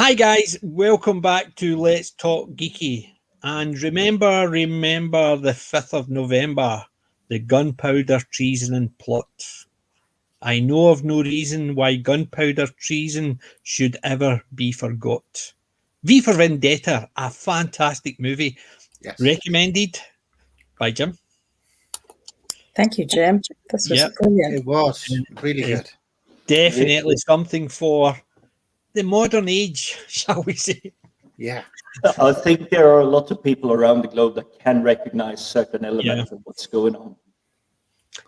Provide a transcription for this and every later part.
Hi guys, welcome back to Let's Talk Geeky. And remember the 5th of November, the gunpowder treason and plot. I know of no reason why gunpowder treason should ever be forgot. V for Vendetta, a fantastic movie. Yes. Recommended by Jim. Thank you, Jim. This was brilliant. It was really good. Definitely something for the modern age, shall we say. Yeah. I think there are a lot of people around the globe that can recognize certain elements of what's going on.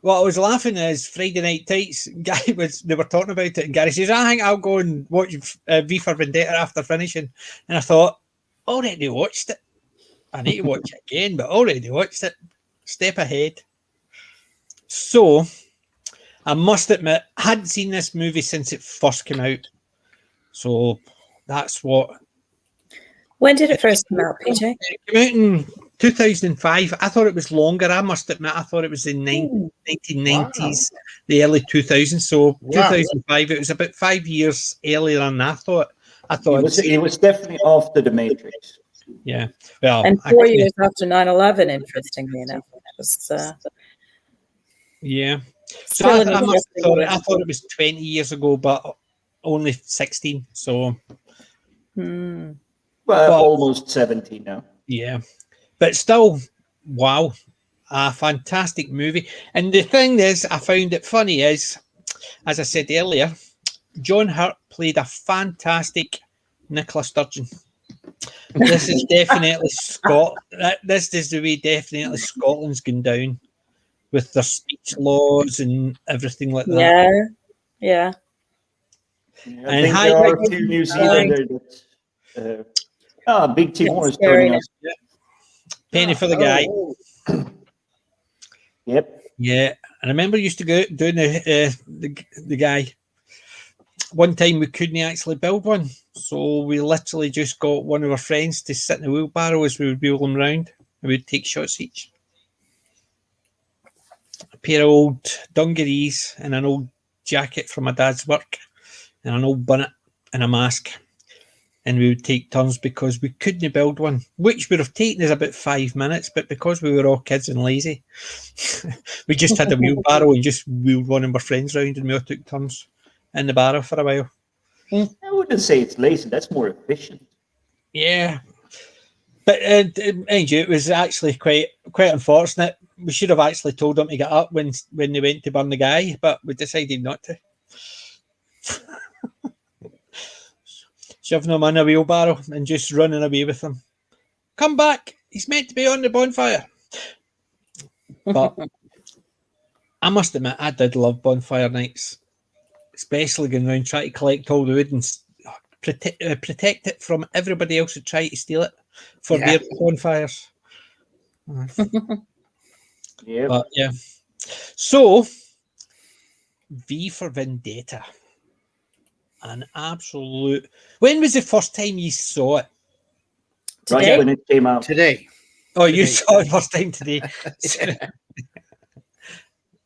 Well, I was laughing as Friday Night Tights guy they were talking about it, and Gary says, I think I'll go and watch V for Vendetta after finishing. And I thought, already watched it. I need to watch it again, but already watched it. Step ahead. So, I must admit, I hadn't seen this movie since it first came out. So, that's what... When did it first come out, PJ? It came out in 2005. I thought it was longer. I must admit, I thought it was in 1990s, the early 2000s. So 2005, it was about 5 years earlier than I thought. It was definitely after The Matrix. Yeah. Well, and 4 years after 9/11, interestingly enough. It was, yeah. So I thought it was 20 years ago, but only 16. So. Well, almost 70 now. Yeah. But still, wow, a fantastic movie. And the thing is, I found it funny is, as I said earlier, John Hurt played a fantastic Nicola Sturgeon. This is definitely This is the way definitely Scotland's gone down with their speech laws and everything like that. Yeah. I think there are two New Zealanders that... Big Timor is joining us. Yeah. Penny for the guy. Yep. Yeah. And I remember used to go doing the guy. One time we couldn't actually build one. So we literally just got one of our friends to sit in the wheelbarrow as we would wheel them round. And we'd take shots each. A pair of old dungarees and an old jacket from my dad's work and an old bonnet and a mask. And we would take turns because we couldn't build one, which would have taken us about 5 minutes. But because we were all kids and lazy, we just had a wheelbarrow and just wheeled one of our friends round, and we all took turns in the barrow for a while. I wouldn't say it's lazy. That's more efficient. Yeah. But mind you, it was actually quite unfortunate. We should have actually told them to get up when they went to burn the guy, but we decided not to. Shoving him in a wheelbarrow and just running away with him. Come back! He's meant to be on the bonfire. But I must admit, I did love bonfire nights, especially going around trying to collect all the wood and protect it from everybody else who tried to steal it for their bonfires. Yeah. But yeah. So, V for Vendetta. An absolute... When was the first time you saw it? Today? Right when it came out. Today. Oh, you saw it first time today.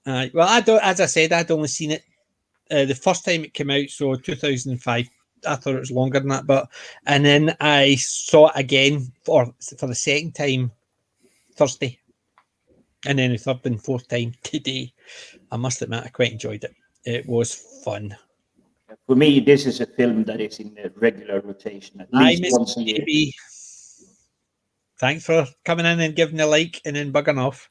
Well, as I said, I'd only seen it the first time it came out, so 2005. I thought it was longer than that, and then I saw it again for the second time Thursday, and then the third and fourth time today. I must admit, I quite enjoyed it. It was fun. For me, this is a film that is in a regular rotation at least once a year. Thanks for coming in and giving a like and then bugging off.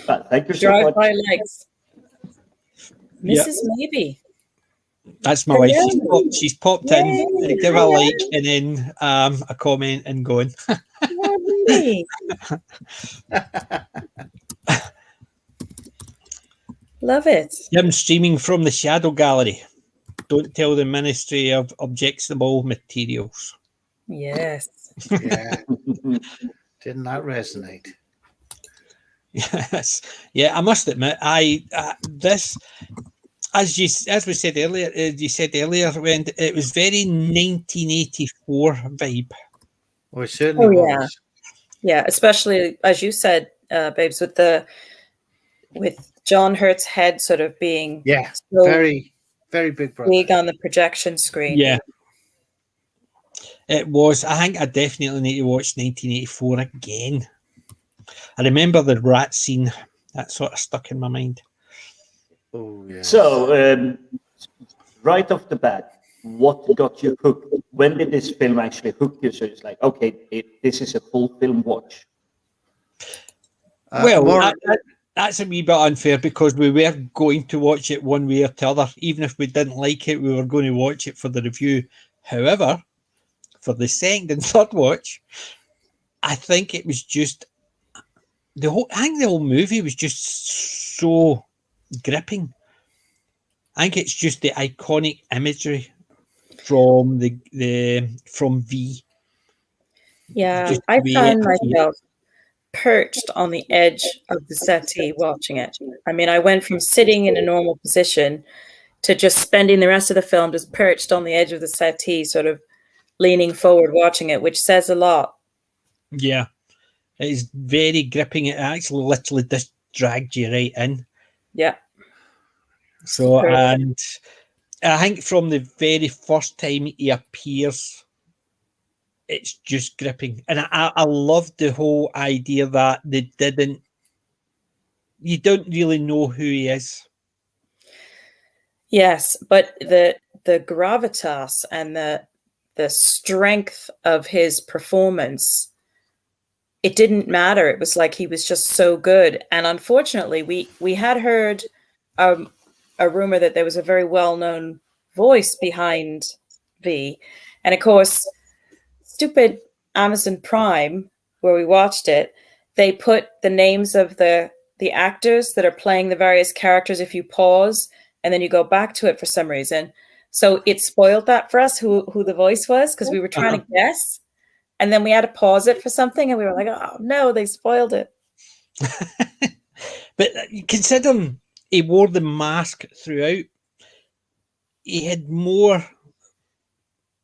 But thank you so much. Drive-by likes. Mrs. Maybe. That's my wife. She's popped in, give a like, and then a comment and going. Love it. I'm streaming from the Shadow Gallery. Don't tell the Ministry of Objectionable Materials. Yes. Yeah. Didn't that resonate? Yes. Yeah, I must admit, this, as we said earlier, when it was very 1984 vibe. Well, it certainly was. Yeah, especially as you said, Babes, with John Hurt's head sort of being very Very Big Brother. Big on the projection screen. Yeah. It was. I think I definitely need to watch 1984 again. I remember the rat scene. That sort of stuck in my mind. Oh, yeah. So, right off the bat, what got you hooked? When did this film actually hook you? So it's like, okay, this is a full film watch. That's a wee bit unfair because we were going to watch it one way or the other. Even if we didn't like it, we were going to watch it for the review. However, for the second and third watch, I think it was just the whole movie was just so gripping. I think it's just the iconic imagery from from V. Yeah, I found myself perched on the edge of the settee watching it. I mean, I went from sitting in a normal position to just spending the rest of the film just perched on the edge of the settee, sort of leaning forward watching it, which says a lot. Yeah, it is very gripping. It actually literally just dragged you right in. Yeah. So, and I think from the very first time he appears, it's just gripping. And I love the whole idea that you don't really know who he is. Yes, but the gravitas and the strength of his performance, it didn't matter. It was like he was just so good. And unfortunately, we had heard a rumor that there was a very well-known voice behind V. And of course, stupid Amazon Prime, where we watched it, they put the names of the actors that are playing the various characters if you pause and then you go back to it for some reason. So it spoiled that for us, who the voice was, because we were trying to guess. And then we had to pause it for something and we were like, oh no, they spoiled it. But considering he wore the mask throughout, he had more.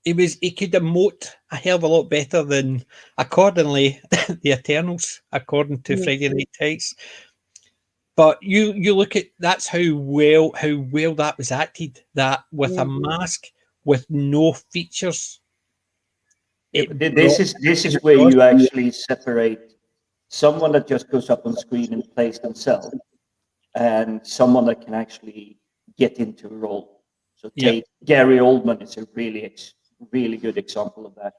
He could emote a hell of a lot better than, accordingly, the Eternals, according to Friday Night Tights. But you look at that's how well that was acted. That with a mask with no features. This is where you actually separate someone that just goes up on screen and plays themselves, and someone that can actually get into a role. So take Gary Oldman is a really good example of that.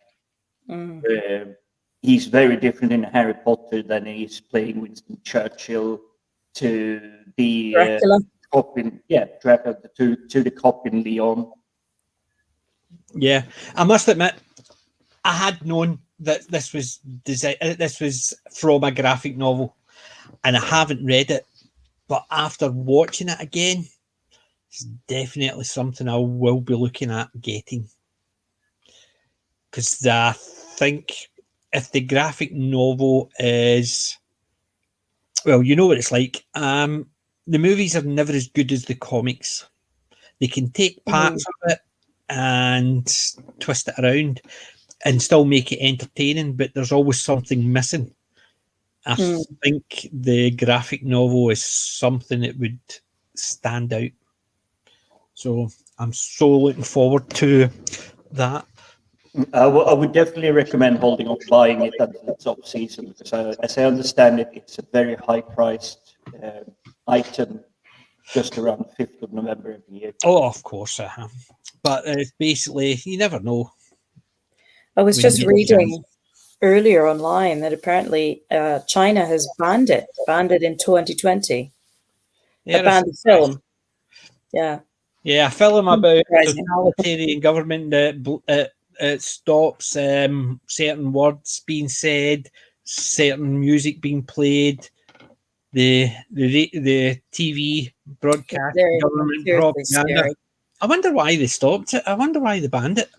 He's very different in Harry Potter than he's playing Winston Churchill to the cop in Dracula to the cop in Leon. Yeah, I must admit, I had known that this was from a graphic novel, and I haven't read it. But after watching it again, it's definitely something I will be looking at getting. Because I think if the graphic novel is, well, you know what it's like. The movies are never as good as the comics. They can take parts of it and twist it around and still make it entertaining, but there's always something missing. I think the graphic novel is something that would stand out. So I'm so looking forward to that. I would definitely recommend holding off buying it until it's off season, because as I understand it, it's a very high-priced item just around the 5th of November every year. Oh, of course. But it's basically, you never know. I was just reading earlier online that apparently China has banned it in 2020. They banned the film. Yeah. Yeah, a film about totalitarian government that stops certain words being said, certain music being played, the TV broadcast, government propaganda. Scary. I wonder why they stopped it. I wonder why they banned it.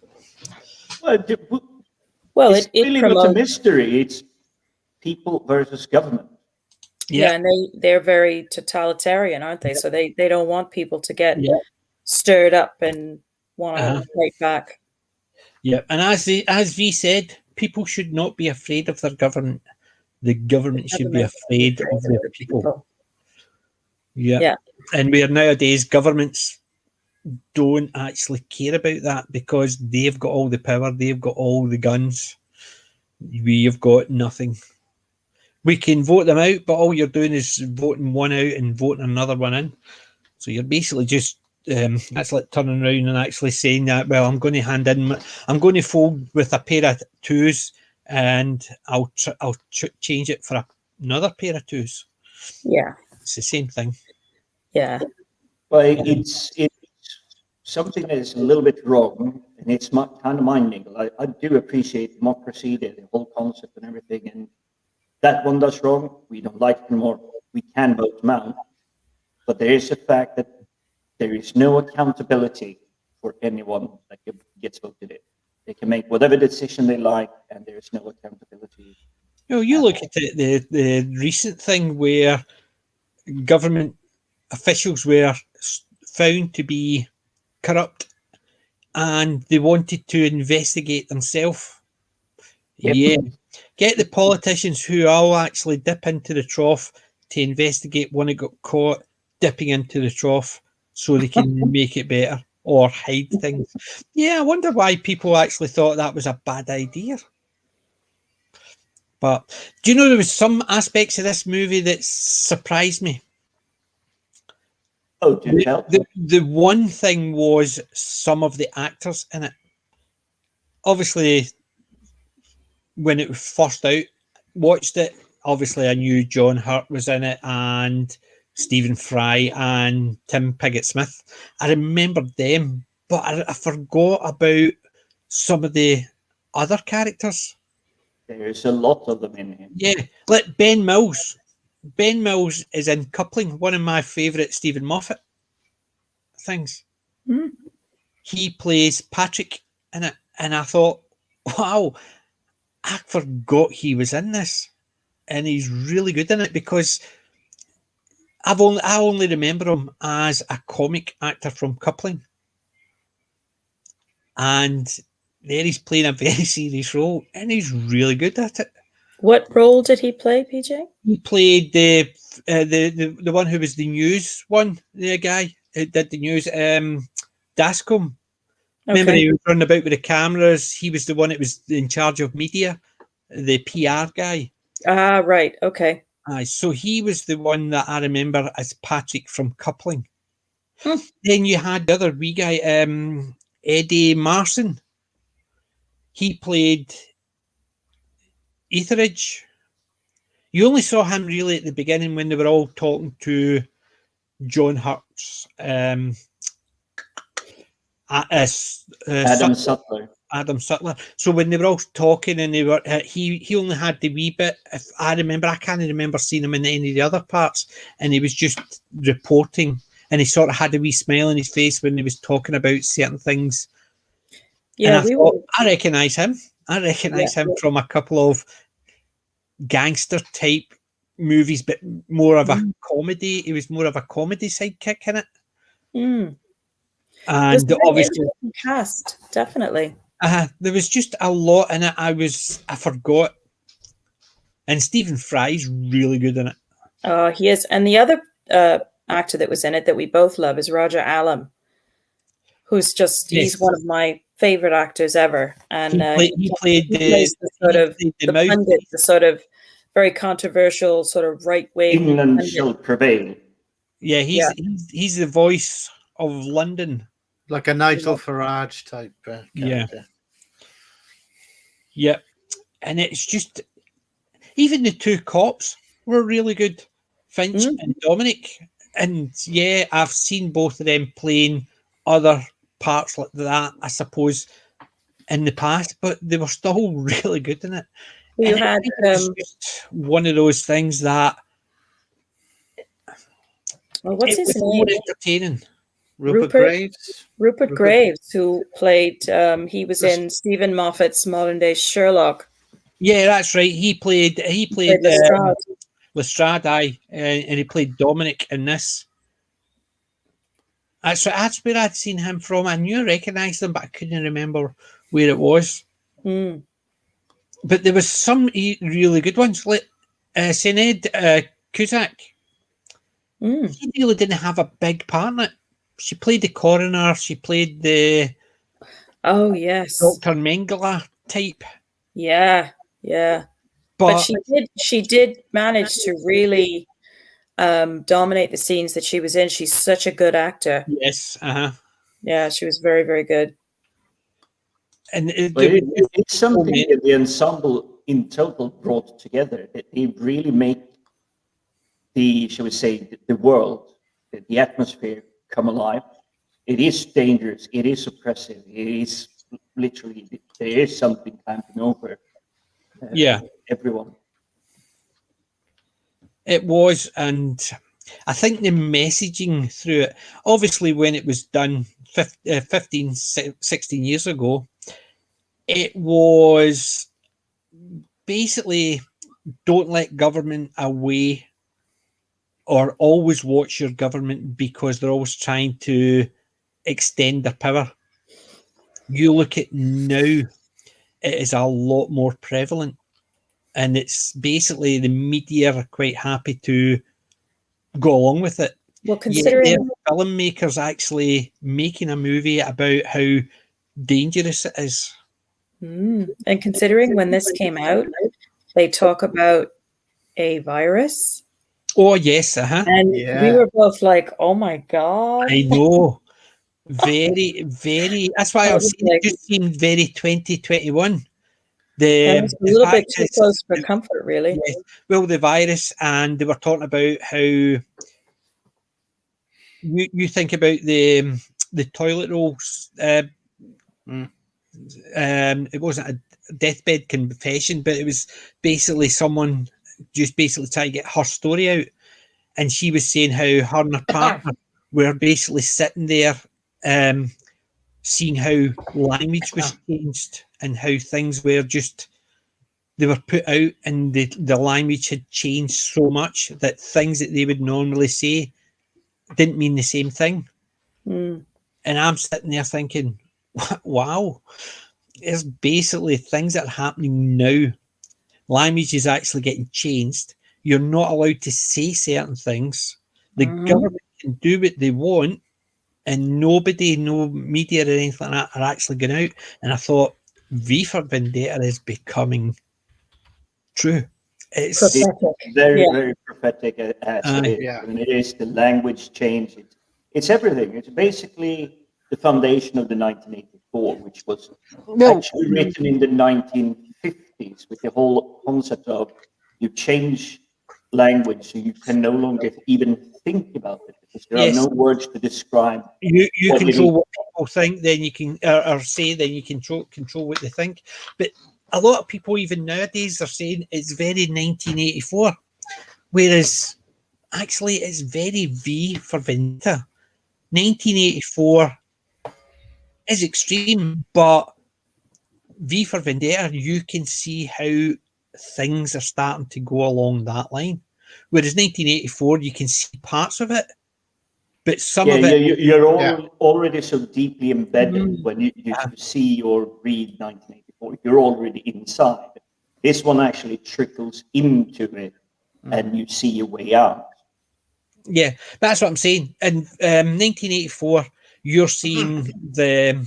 Well, it's really not a mystery. It's people versus government. Yeah, and they're very totalitarian, aren't they? So they don't want people to get stirred up and want to fight back. Yeah, and as V said, people should not be afraid of their government. The government should be afraid of the people. Yeah. And where nowadays governments don't actually care about that because they've got all the power, they've got all the guns. We have got nothing. We can vote them out, but all you're doing is voting one out and voting another one in. So you're basically just that's like turning around and actually saying that, well, I'm going to fold with a pair of twos, and I'll change it for another pair of twos. Yeah, it's the same thing. Yeah. Well, it's something that is a little bit wrong, and it's kind of mind-niggle. I do appreciate democracy, the whole concept and everything, and that one does wrong. We don't like it anymore. We can vote them out, but there is a fact that there is no accountability for anyone that gets voted in. They can make whatever decision they like, and there is no accountability. You look at it, the recent thing where government officials were found to be corrupt and they wanted to investigate themselves. Yep. Yeah. Get the politicians who all actually dip into the trough to investigate one that got caught dipping into the trough so they can make it better or hide things. Yeah, I wonder why people actually thought that was a bad idea. But do you know there was some aspects of this movie that surprised me? Oh, do tell. The one thing was some of the actors in it. Obviously, when it was first out, watched it, obviously I knew John Hurt was in it and Stephen Fry and Tim Pigott-Smith. I remembered them, but I forgot about some of the other characters. There's a lot of them in here. Yeah, like Ben Mills. Ben Mills is in Coupling, one of my favourite Stephen Moffat things. Mm. He plays Patrick in it, and I thought, wow, I forgot he was in this, and he's really good in it because I only remember him as a comic actor from Coupling, and there he's playing a very serious role, and he's really good at it. What role did he play, PJ? He played the one who was the news one, the guy who did the news, Dascombe. Remember, he was running about with the cameras. He was the one that was in charge of media, the PR guy. Ah, right. Okay. So he was the one that I remember as Patrick from Coupling. Then you had the other wee guy, Eddie Marson. He played Etheridge. You only saw him really at the beginning when they were all talking to John Hurt's Adam Sutler. Adam Sutler. So when they were all talking and they were, he only had the wee bit. If I remember, I can't remember seeing him in any of the other parts. And he was just reporting, and he sort of had a wee smile on his face when he was talking about certain things. Yeah, I recognise him. I recognise him from a couple of gangster type movies, but more of a comedy. He was more of a comedy sidekick in it. Mm. And obviously cast, definitely. There was just a lot in it. I forgot. And Stephen Fry's really good in it. Oh, he is. And the other actor that was in it that we both love is Roger Allam, who's just he's one of my favorite actors ever. And he played the pundit, the sort of very controversial sort of right wing. England shall prevail. Yeah, he's the voice of London, like a Nigel Farage type character. Yeah, and it's just even the two cops were really good, Finch and Dominic. And yeah, I've seen both of them playing other parts like that, I suppose, in the past, but they were still really good in it. You had just one of those things that what's his name? More entertaining. Rupert Graves. Rupert Graves, who played he was in Stephen Moffat's Modern Day Sherlock. Yeah, that's right. He played Lestrade, and he played Dominic in this. That's where I'd seen him from. I knew I recognised him, but I couldn't remember where it was. Mm. But there was some really good ones, like Sinead Cusack. He really didn't have a big part in it. she played the coroner. She played the Oh yes. Dr. Mengele type. Yeah. Yeah. But she did manage to really dominate the scenes that she was in. She's such a good actor. Yes. Yeah, she was very, very good. And it's something that the ensemble in total brought together. They really make the, shall we say, the world, the atmosphere come alive. It is dangerous. It is oppressive. It is literally, there is something clamping over everyone. It was, and I think the messaging through it, obviously when it was done 15, 16 years ago, it was basically don't let government away, or always watch your government because they're always trying to extend their power. You look at now, it is a lot more prevalent, and it's basically the media are quite happy to go along with it. Well, considering filmmakers actually making a movie about how dangerous it is. And considering when this came out, they talk about a virus. Oh yes, and we were both like, "Oh my god!" I know, very, very. That's why I was saying it just seemed very 2021. It was a little bit too close for comfort, really. Yeah, well, the virus, and they were talking about how you think about the toilet rolls. It wasn't a deathbed confession, but it was basically someone just basically trying to get her story out, and she was saying how her and her partner were basically sitting there, seeing how language was changed and how things were just, they were put out, and the language had changed so much that things that they would normally say didn't mean the same thing. And I'm sitting there thinking, wow, there's basically things that are happening now. Language is actually getting changed. You're not allowed to say certain things. The government can do what they want, and nobody, no media or anything like that are actually going out. And I thought, V for Vendetta is becoming true. It's very, very prophetic. I mean, it is the language change. It's everything. It's basically the foundation of the 1984, which was actually written in the 1950s, with the whole concept of you change language so you can no longer even think about it, because there are no words to describe. You control what people think, then you can or say, then you control what they think. But a lot of people even nowadays are saying it's very 1984, whereas actually it's very V for Vendetta. 1984 is extreme, but V for Vendetta, you can see how things are starting to go along that line. Whereas 1984, you can see parts of it, but some of it... You're already so deeply embedded when you see or read 1984. You're already inside. This one actually trickles into it, and you see a way out. Yeah, that's what I'm saying. In 1984, you're seeing the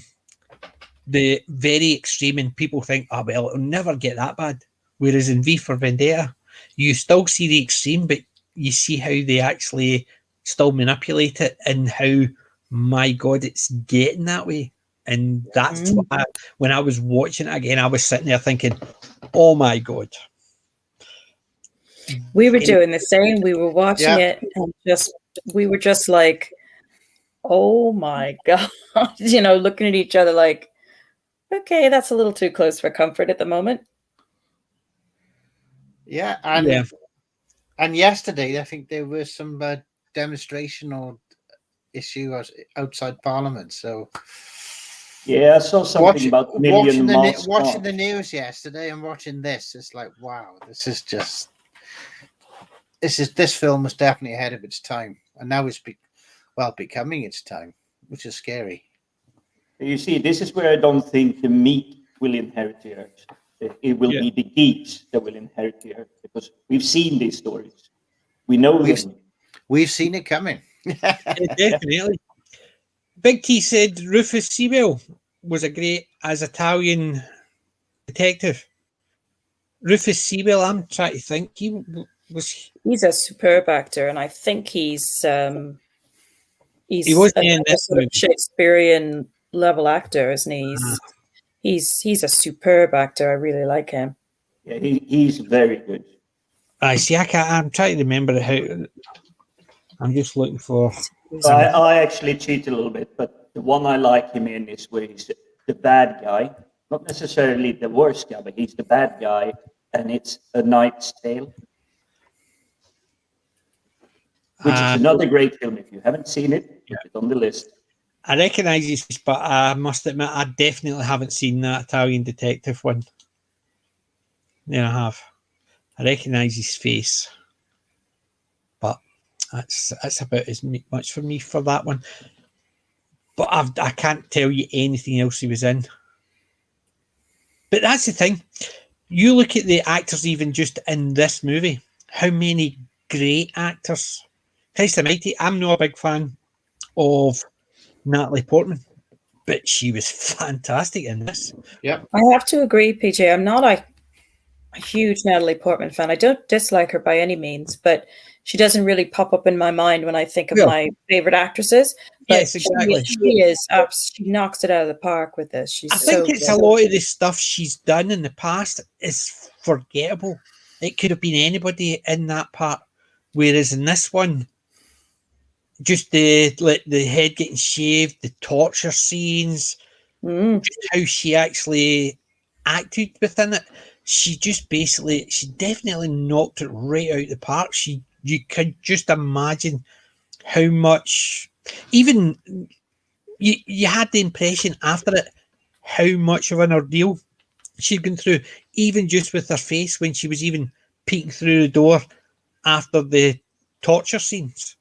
very extreme, and people think, oh, well, it'll never get that bad. Whereas in V for Vendetta, you still see the extreme, but you see how they actually still manipulate it, and how, my God, it's getting that way. And that's why, when I was watching it again, I was sitting there thinking, oh my God. We were doing the same. We were watching it, and we were just like, oh my God, looking at each other like, okay, that's a little too close for comfort at the moment. Yeah, and yesterday I think there was some demonstration or issue outside Parliament. So I saw something about watching the news yesterday and watching this. It's like, wow, this film was definitely ahead of its time, and now it's becoming its time, which is scary. You see, this is where I don't think the meat will inherit the earth. It will be the geeks that will inherit the earth, because we've seen these stories. We know we've seen it coming. Definitely. Big T said Rufus Sewell was a great as Italian detective. Rufus Sewell, I'm trying to think. He's a superb actor, and I think he's he a sort of Shakespearean level actor, isn't he? He's a superb actor. I really like him. Yeah, he's very good. I see. I'm trying to remember how. I'm just looking for. I actually cheat a little bit, but the one I like him in is where he's the bad guy, not necessarily the worst guy, but he's the bad guy, and it's A Knight's Tale, which is another great film. If you haven't seen it, put it on the list. I recognise this, but I must admit I definitely haven't seen that Italian detective one. Yeah, I have. I recognise his face, but that's about as much for me for that one. But I can't tell you anything else he was in. But that's the thing. You look at the actors even just in this movie. How many great actors. Christ almighty, I'm not a big fan of Natalie Portman, but she was fantastic in this. Yeah, I have to agree, PJ. I'm not a huge Natalie Portman fan. I don't dislike her by any means, but she doesn't really pop up in my mind when I think of my favorite actresses. But yes, exactly. She knocks it out of the park with this. I think it's a lot of the stuff she's done in the past is forgettable. It could have been anybody in that part, whereas in this one, just the head getting shaved, the torture scenes, just how she actually acted within it. She definitely knocked it right out of the park. You could just imagine how much, even you had the impression after it, how much of an ordeal she'd gone through, even just with her face when she was even peeking through the door after the torture scenes.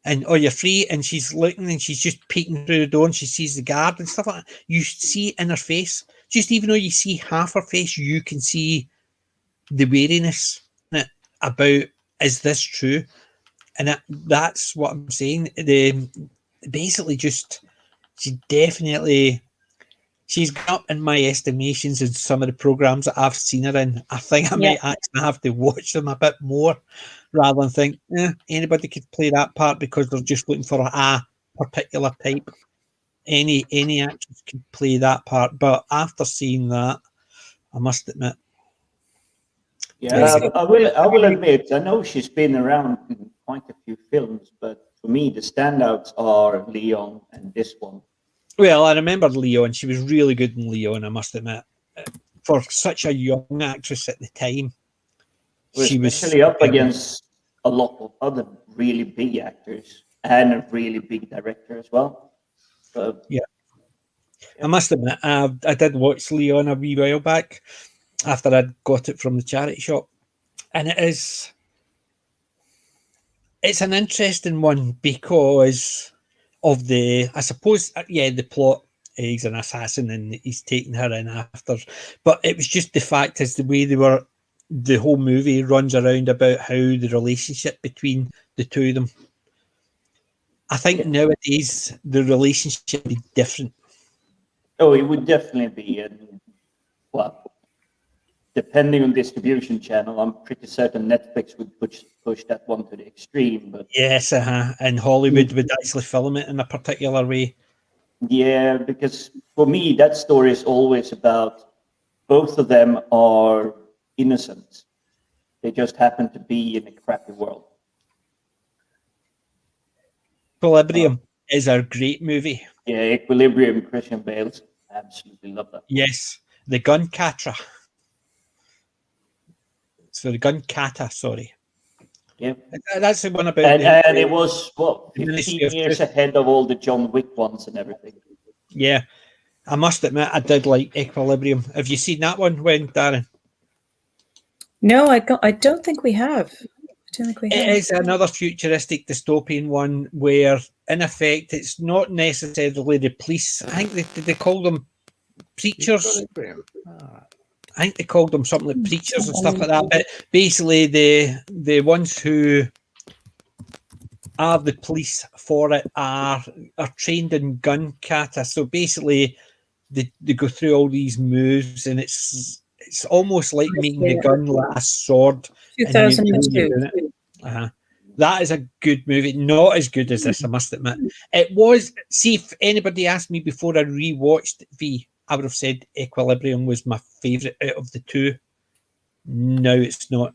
And you're free, and she's looking, and she's just peeking through the door, and she sees the guard and stuff like that. You see it in her face. Just even though you see half her face, you can see the wariness in it about, is this true? And that's what I'm saying. Basically just, she's gone up in my estimations in some of the programs that I've seen her in. I think I might actually have to watch them a bit more rather than think anybody could play that part because they're just looking for a particular type. Any actress could play that part. But after seeing that, I must admit. Yeah, I will admit, I know she's been around in quite a few films, but for me, the standouts are Leon and this one. Well, I remember Leon. She was really good in Leon, I must admit. For such a young actress at the time. She was especially up against a lot of other really big actors and a really big director as well. So, yeah. I must admit, I did watch Leon a wee while back after I'd got it from the charity shop. And it's an interesting one because of the plot. He's an assassin and he's taking her in after. But it was just the fact is the way the whole movie runs around about how the relationship between the two of them. I think nowadays the relationship would be different. Oh, it would definitely be. And, well, depending on distribution channel, I'm pretty certain Netflix would push that one to the extreme. But yes, and Hollywood would actually film it in a particular way. Yeah, because for me, that story is always about both of them are innocent. They just happen to be in a crappy world. Equilibrium is a great movie. Yeah, Equilibrium, Christian Bale's. Absolutely love that. Yes, the gun kata. So the gun kata, sorry. Yeah, that's the one about. And it was 15 years ahead of all the John Wick ones and everything. Yeah, I must admit I did like Equilibrium. Have you seen that one, Darren? No, I don't think we have. It is another futuristic dystopian one where, in effect, it's not necessarily the police. I think they call them preachers. I think they called them something like preachers and stuff like that. But basically, the ones who the police for it are trained in gun kata. So basically, they go through all these moves, and it's almost like making the gun last sword. 2002. That is a good movie. Not as good as this, I must admit. It was. See, if anybody asked me before I rewatched V, I would have said Equilibrium was my favourite out of the two. No, it's not,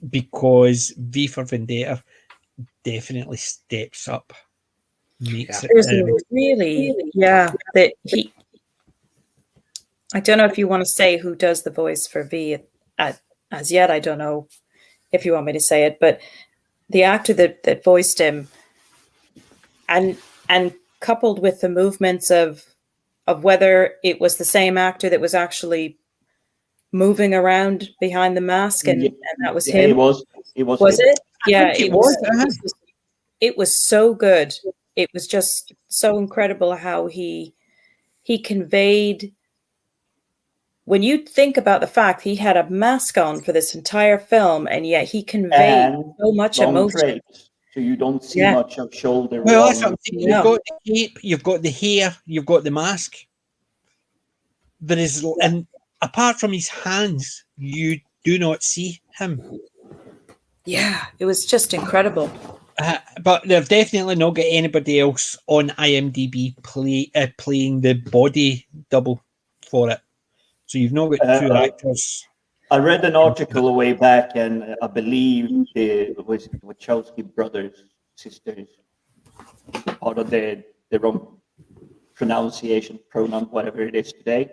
because V for Vendetta definitely steps up. Makes it really, that he. I don't know if you want to say who does the voice for V as yet. I don't know if you want me to say it, but the actor that voiced him, and coupled with the movements of whether it was the same actor that was actually moving around behind the mask, and that was him. It was. Was it? Yeah, it was. It was so good. It was just so incredible how he conveyed. When you think about the fact he had a mask on for this entire film, and yet he conveyed so much emotion. Drapes, so you don't see much of shoulder. Well, that's what I'm saying. You've got the cape, you've got the hair, you've got the mask. There is, and apart from his hands, you do not see him. Yeah, it was just incredible. But they've definitely not got anybody else on IMDb playing the body double for it. So you've not got two actors. I read an article a way back, and I believe the Wachowski brothers, sisters, part of their own pronunciation, pronoun, whatever it is today.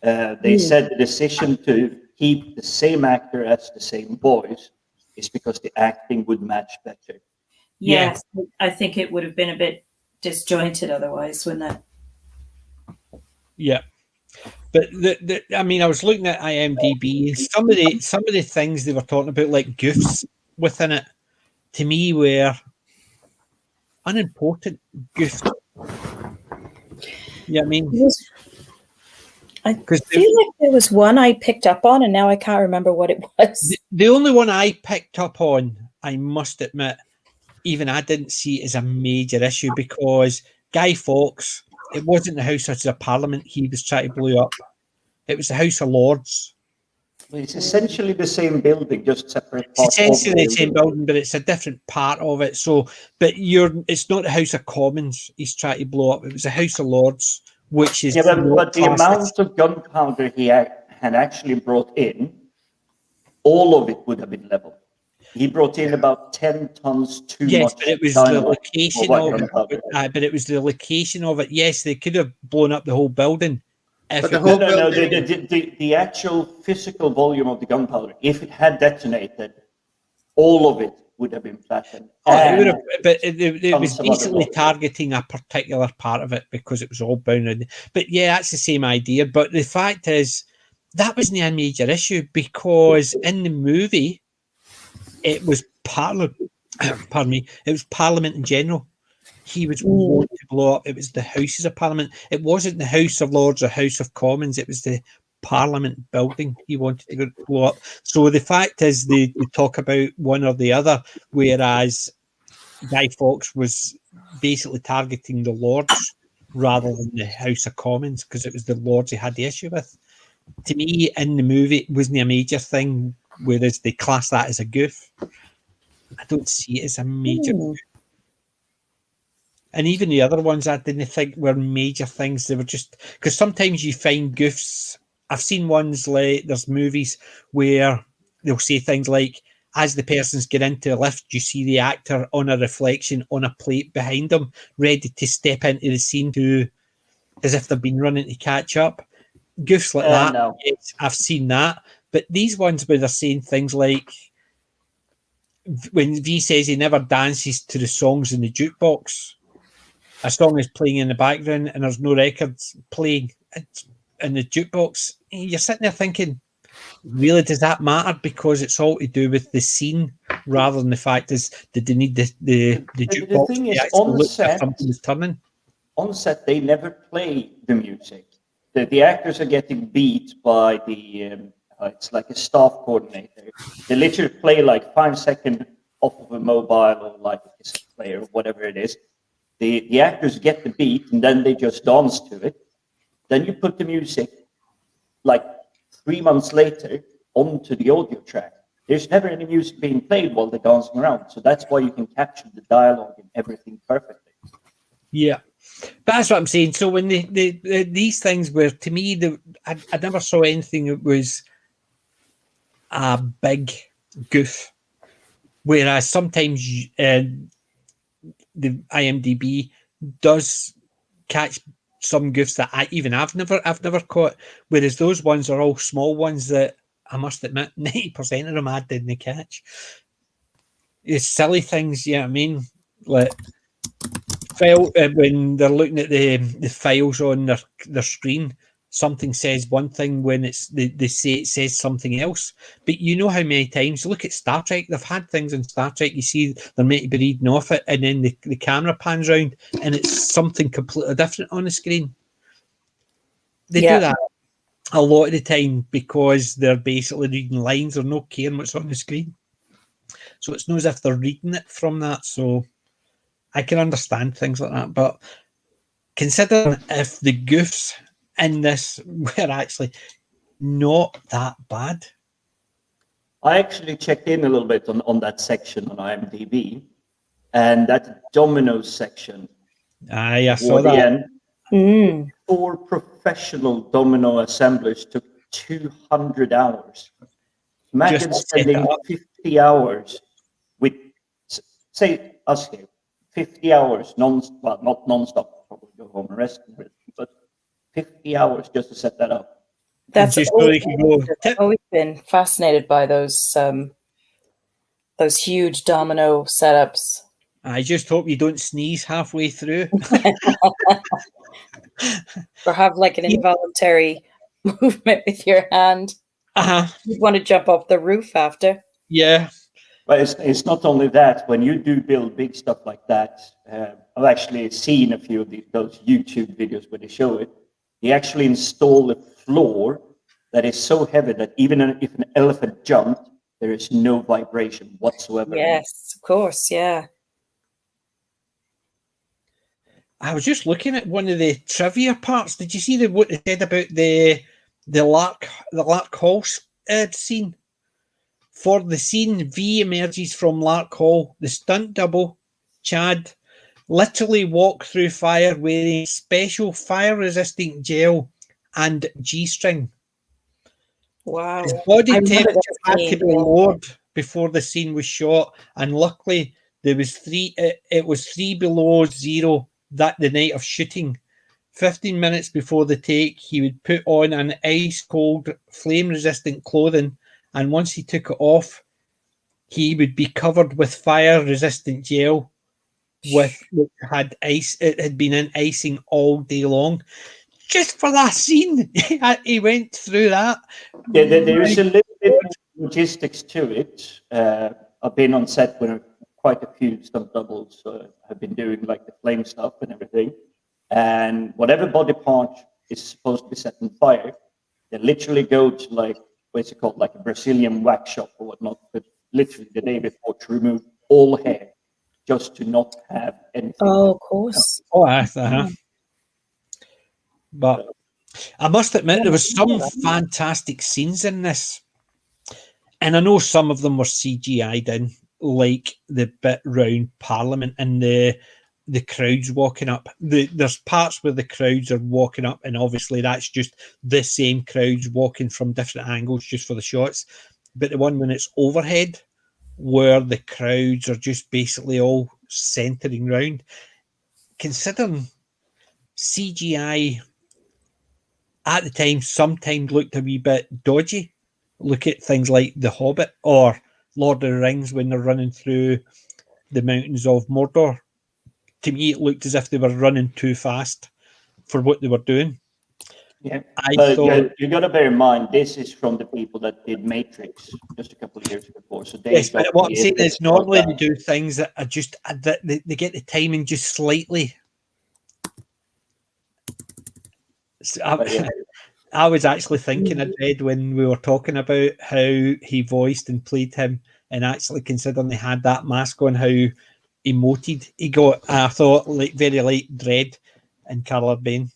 They said the decision to keep the same actor as the same voice is because the acting would match better. Yes, I think it would have been a bit disjointed otherwise, wouldn't it? Yeah. But I mean, I was looking at IMDb, and some of the things they were talking about, like goofs within it, to me were unimportant goofs. Yeah, I mean, I feel like there was one I picked up on, and now I can't remember what it was. The only one I picked up on, I must admit, even I didn't see it as a major issue, because Guy Fawkes, it wasn't the House of Parliament he was trying to blow up. It was the House of Lords. Well, it's essentially the same building, just separate parts. It's essentially the same building, but it's a different part of it. So, but it's not the House of Commons he's trying to blow up. It was the House of Lords, which is... Yeah, but the amount of gunpowder he had actually brought in, all of it would have been leveled. He brought in about 10 tons too much. Yes, but it was the location of it. But it was the location of it. Yes, they could have blown up the whole building. But the whole building... the actual physical volume of the gunpowder, if it had detonated, all of it would have been flattened. It would have, but it was basically targeting a particular part of it because it was all bound. But yeah, that's the same idea. But the fact is, that wasn't a major issue, because in the movie, it was Parliament. Pardon me. It was Parliament in general. He was wanting to blow up. It was the Houses of Parliament. It wasn't the House of Lords or House of Commons. It was the Parliament building he wanted to blow up. So the fact is, they talk about one or the other, whereas Guy Fawkes was basically targeting the Lords rather than the House of Commons, because it was the Lords he had the issue with. To me, in the movie, it wasn't a major thing, whereas they class that as a goof. I don't see it as a major goof. And even the other ones I didn't think were major things. They were just, because sometimes you find goofs. I've seen ones like, there's movies where they'll say things like, as the person's get into a lift, you see the actor on a reflection on a plate behind them, ready to step into the scene as if they've been running to catch up. Goofs like that, no. Yes, I've seen that. But these ones where they're saying things like, when V says he never dances to the songs in the jukebox, a song is playing in the background and there's no records playing in the jukebox, you're sitting there thinking, really, does that matter? Because it's all to do with the scene rather than the fact is, did they need the jukebox? The thing is, on set, they never play the music. The actors are getting beat by the, it's like a staff coordinator. They literally play like 5 seconds off of a mobile or like play or whatever it is. The actors get the beat and then they just dance to it. Then you put the music like 3 months later onto the audio track. There's never any music being played while they're dancing around. So that's why you can capture the dialogue and everything perfectly. Yeah. But that's what I'm saying. So when these things were, to me, I never saw anything that was a big goof. Whereas sometimes the IMDb does catch some goofs that I've never caught. Whereas those ones are all small ones that I must admit 90% of them I didn't catch. It's silly things, yeah. I mean, like when they're looking at the files on their screen, something says one thing when they say it says something else. But you know how many times, look at Star Trek, they've had things in Star Trek, you see they're meant to be reading off it, and then the camera pans around and it's something completely different on the screen. They do that a lot of the time because they're basically reading lines or not caring what's on the screen. So it's not as if they're reading it from that. So I can understand things like that. But considering if the goofs in this were actually not that bad. I actually checked in a little bit on that section on IMDb, and that dominoes section. I saw that. End, 4 professional domino assemblers took 200 hours. Imagine spending 50 hours with, say, us here, 50 hours, not non-stop, probably go home and rest, but 50 hours just to set that up. That's always been fascinated by those huge domino setups. I just hope you don't sneeze halfway through. Or have like an involuntary movement with your hand. You want to jump off the roof after. Yeah. But it's not only that. When you do build big stuff like that, I've actually seen a few of those YouTube videos where they show it. They actually install a floor that is so heavy that even if an elephant jumped, there is no vibration whatsoever. Yes, of course, yeah. I was just looking at one of the trivia parts. Did you see what they said about the Lark Hall scene? For the scene, V emerges from Lark Hall. The stunt double, Chad, literally walked through fire wearing special fire-resistant gel and G-string. Wow. His body temperature had to be lowered before the scene was shot, and luckily there was it was 3 below zero that the night of shooting. 15 minutes before the take, he would put on an ice-cold, flame-resistant clothing, and once he took it off, he would be covered with fire-resistant gel, which had ice. It had been in icing all day long. Just for that scene, he went through that. Yeah, there is a little bit of logistics to it. I've been on set with quite a few stunt doubles. Have been doing like the flame stuff and everything. And whatever body part is supposed to be set on fire, they literally go to like, what's it called, like a Brazilian wax shop or whatnot, but literally the day before to remove all hair, just to not have anything. Oh, of course. But I must admit, there was some fantastic scenes in this. And I know some of them were CGI'd in, like the bit round Parliament and the crowds walking up. There's parts where the crowds are walking up, and obviously that's just the same crowds walking from different angles just for the shots. But the one when it's overhead, where the crowds are just basically all centering round, considering CGI at the time sometimes looked a wee bit dodgy. Look at things like The Hobbit or Lord of the Rings when they're running through the mountains of Mordor. To me, it looked as if they were running too fast for what they were doing. Yeah, but you got to bear in mind, this is from the people that did Matrix just a couple of years before. So yes, but what I'm saying is normally they do things that are just that they get the timing just slightly. So I was actually thinking of Ed when we were talking about how he voiced and played him, and actually considering they had that mask on, how emoted. He got, I thought, like very light dread in Carl Urban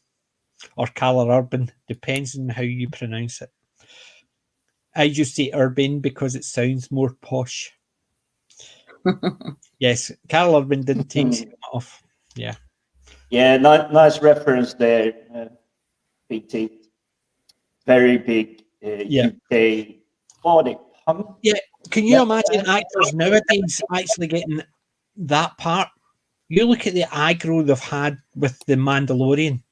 or Carl Urban, depends on how you pronounce it. I just say Urban because it sounds more posh. Yes, Carl Urban didn't take him off. Yeah. Yeah, nice reference there, BT. Very big UK body punk. Yeah, can you imagine actors nowadays actually getting that part? You look at the aggro they've had with The Mandalorian.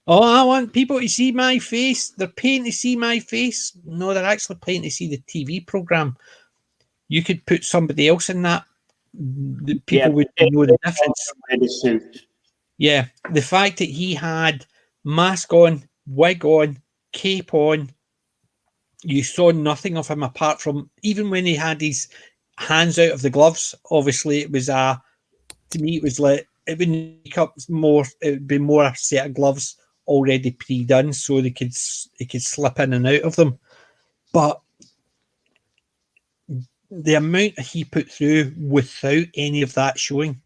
Oh, I want people to see my face. They're paying to see my face. No, they're actually paying to see the TV program. You could put somebody else in that. The people would know the difference. Yeah, the fact that he had mask on, wig on, cape on, you saw nothing of him apart from even when he had his hands out of the gloves. Obviously, it was to me, it was like it would make up more. It would be more a set of gloves already pre-done, so they could slip in and out of them. But the amount he put through without any of that showing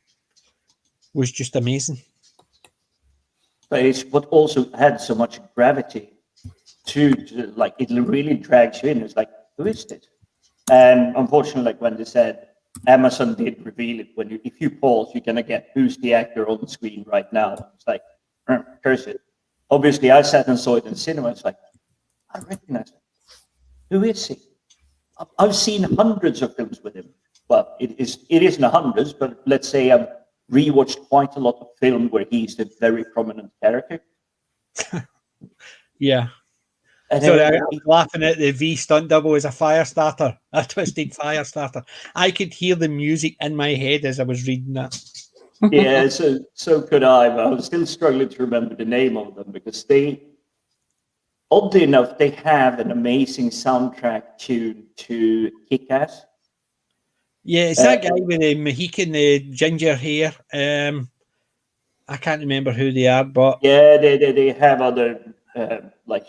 was just amazing. But it's what also had so much gravity to like it really drags you in. It's like, who is this? And unfortunately, like when they said Amazon did reveal it, if you pause, you're gonna get who's the actor on the screen right now. It's like, curse it. Obviously, I sat and saw it in the cinema. It's like, I recognize him. Who is he? I've seen hundreds of films with him. Well, it isn't hundreds, but let's say I've rewatched quite a lot of film where he's a very prominent character. Yeah. And so I was laughing at the V stunt double as a fire starter, a twisted fire starter. I could hear the music in my head as I was reading that. Yeah, so could I, but I was still struggling to remember the name of them because oddly enough, they have an amazing soundtrack to Kick-Ass. Yeah, it's that guy with the Mohican, the ginger hair. I can't remember who they are, but yeah, they have other like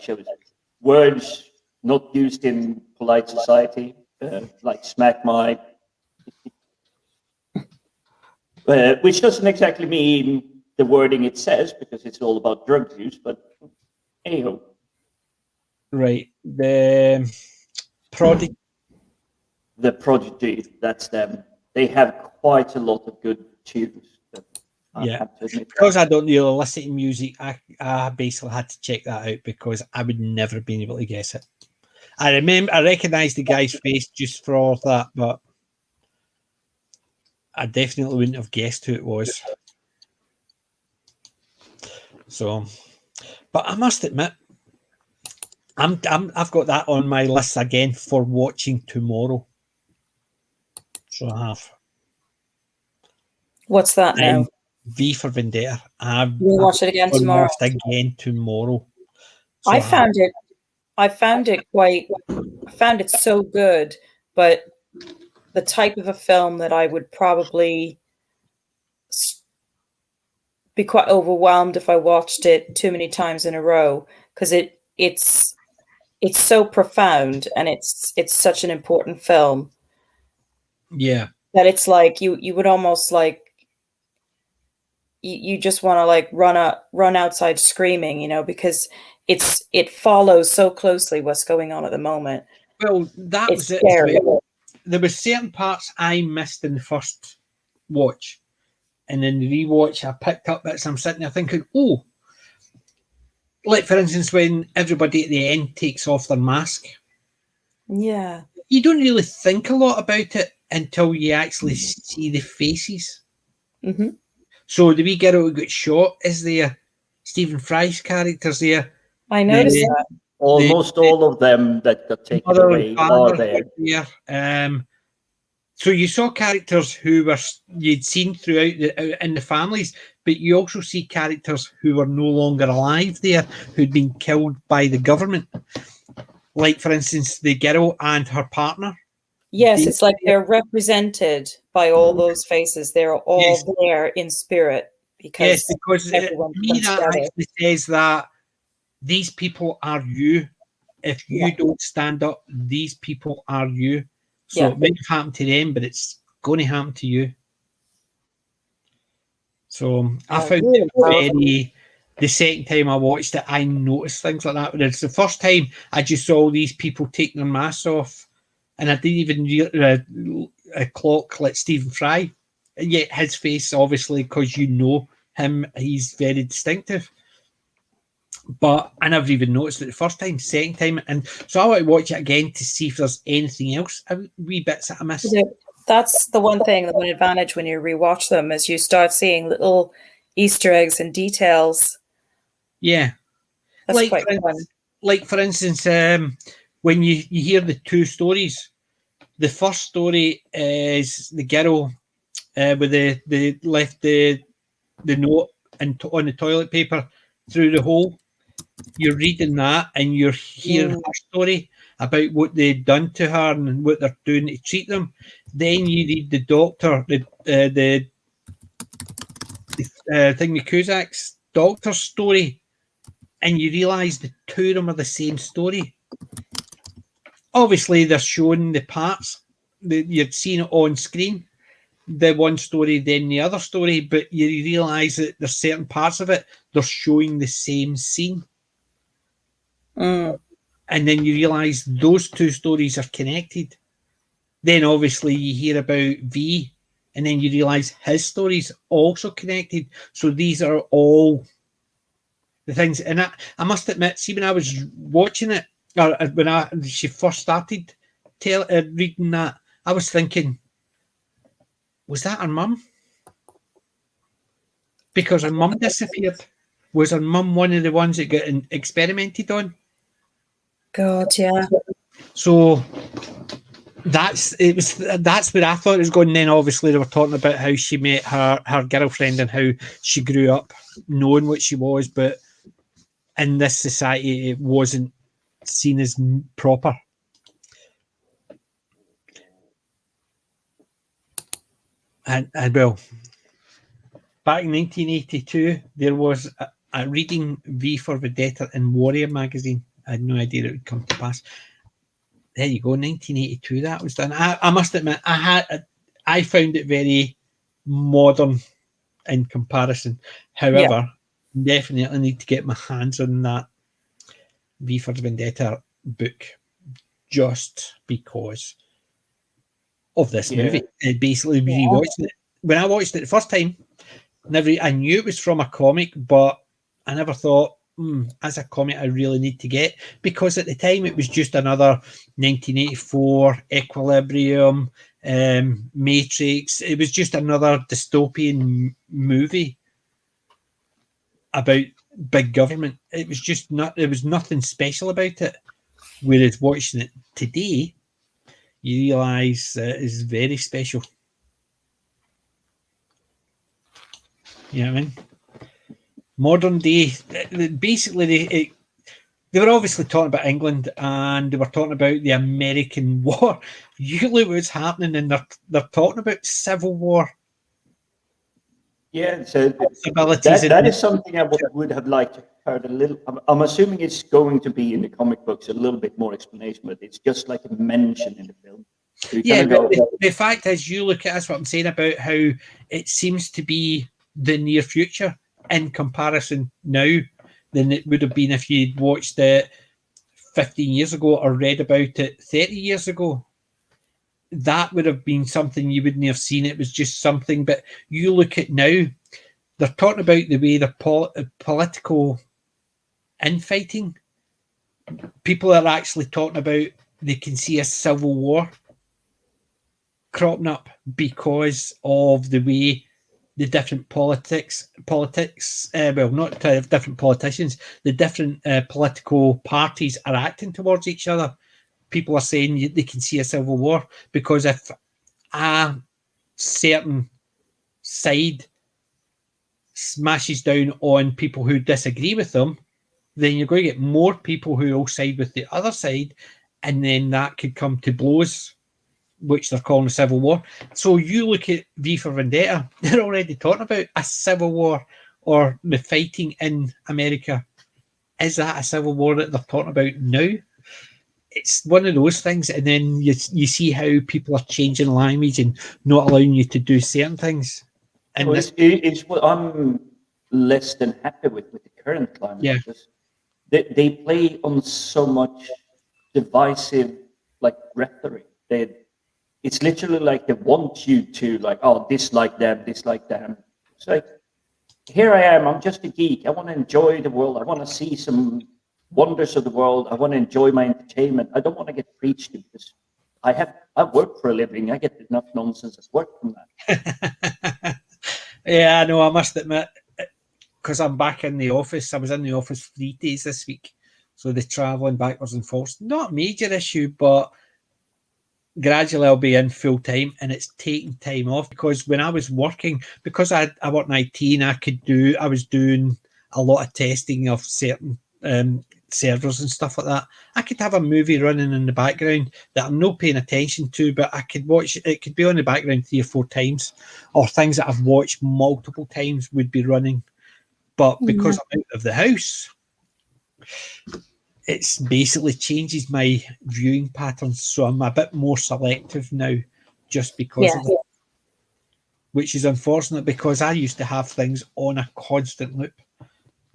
words not used in polite society, like smack my. Which doesn't exactly mean the wording it says because it's all about drug use, but anyhow. Right. The Prodigy. The Prodigy, that's them. They have quite a lot of good tunes. Yeah. Because I don't really listen to music, I basically had to check that out because I would never have been able to guess it. I recognized the guy's face just for that, but I definitely wouldn't have guessed who it was. So, but I must admit, I've got that on my list again for watching tomorrow. So I have. What's that now? V for Vendetta. We'll watch it again tomorrow. So I found it so good, but the type of a film that I would probably be quite overwhelmed if I watched it too many times in a row because it's so profound and it's such an important film. Yeah. That it's like you would almost like you just want to like run outside screaming, because it follows so closely what's going on at the moment. Well, that was it. There were certain parts I missed in the first watch, and in the rewatch I picked up bits. I'm sitting there thinking, oh, like for instance when everybody at the end takes off their mask. Yeah. You don't really think a lot about it until you actually see the faces. Mm-hmm. So the wee girl who got shot is there. Stephen Fry's character's there. I noticed that. Almost all of them that got taken away are there. So you saw characters who you'd seen throughout in the families, but you also see characters who are no longer alive there, who'd been killed by the government. Like, for instance, the girl and her partner. Yes, it's like they're represented by all those faces. They're all there in spirit because everyone comes that together. actually says that these people are you. If you don't stand up, these people are you. So it might have happened to them, but it's going to happen to you. So I found really it very. The second time I watched it, I noticed things like that. Whereas the first time, I just saw all these people taking their masks off, and I didn't even clock like Stephen Fry. And yet his face, obviously, because you know him, he's very distinctive. But I never even noticed it the first time, second time. And so I want to watch it again to see if there's anything else, wee bits that I missed. That's the one thing, the one advantage when you rewatch them is you start seeing little Easter eggs and details. Yeah. That's quite fun. Like, for instance, when you hear the two stories, the first story is the girl with the left the note on the toilet paper through the hole. You're reading that and you're hearing her story about what they've done to her and what they're doing to treat them. Then you read the doctor, the thing with Kuzak's doctor's story, and you realise the two of them are the same story. Obviously, they're showing the parts that you'd seen it on screen. The one story, then the other story, but you realise that there's certain parts of it they're showing the same scene. And then you realise those two stories are connected. Then obviously you hear about V, and then you realise his story's also connected. So these are all the things. And I must admit, see, when I was watching it, or when she first started reading that, I was thinking, was that her mum? Because her mum disappeared. Was her mum one of the ones that got experimented on? God, yeah. So that's where I thought it was going. And then obviously they were talking about how she met her girlfriend and how she grew up knowing what she was, but in this society it wasn't seen as proper. And well, back in 1982, there was a reading V for Vendetta in Warrior magazine. I had no idea it would come to pass. There you go, 1982. That was done. I must admit, I found it very modern in comparison. However, definitely need to get my hands on that V for Vendetta book, just because of this movie. And basically, rewatching it. When I watched it the first time, I knew it was from a comic, but I never thought, as a comic, I really need to get, because at the time it was just another 1984 Equilibrium, Matrix. It was just another dystopian movie about big government. It was just there was nothing special about it. Whereas watching it today, you realise it's very special. You know what I mean? Modern day, basically, they were obviously talking about England and they were talking about the American War. You look what's happening, and they're talking about civil war. Yeah, so that is something I would have liked to heard a little. I'm assuming it's going to be in the comic books a little bit more explanation, but it's just like a mention in the film. So the fact is, you look at that's what I'm saying about how it seems to be the near future in comparison now than it would have been if you'd watched it 15 years ago or read about it 30 years ago. That would have been something you wouldn't have seen. It was just something. But you look at now, they're talking about the way the political infighting. People are actually talking about they can see a civil war cropping up because of the way the different politics, not different politicians, the different political parties are acting towards each other. People are saying they can see a civil war because if a certain side smashes down on people who disagree with them, then you're going to get more people who will side with the other side, and then that could come to blows, which they're calling a civil war. So you look at V for Vendetta, they're already talking about a civil war or the fighting in America. Is that a civil war that they're talking about now? It's one of those things, and then you see how people are changing language and not allowing you to do certain things. And Well, this, it's what I'm less than happy with the current climate. Yeah. Because they play on so much divisive like rhetoric. It's literally like they want you to like, oh, dislike them. It's like, here I am. I'm just a geek. I want to enjoy the world. I want to see some wonders of the world. I want to enjoy my entertainment. I don't want to get preached to because I work for a living. I get enough nonsense at work from that. yeah, I know. I must admit, because I'm back in the office. I was in the office 3 days this week, so the travelling backwards and forwards, not a major issue, but gradually I'll be in full time, and it's taking time off because when I was working, because I work in IT and I was doing a lot of testing of certain servers and stuff like that. I could have a movie running in the background that I'm not paying attention to, but I could watch it. Could be on the background 3 or 4 times, or things that I've watched multiple times would be running. But because I'm out of the house, it's basically changes my viewing patterns. So I'm a bit more selective now just because of it, which is unfortunate because I used to have things on a constant loop.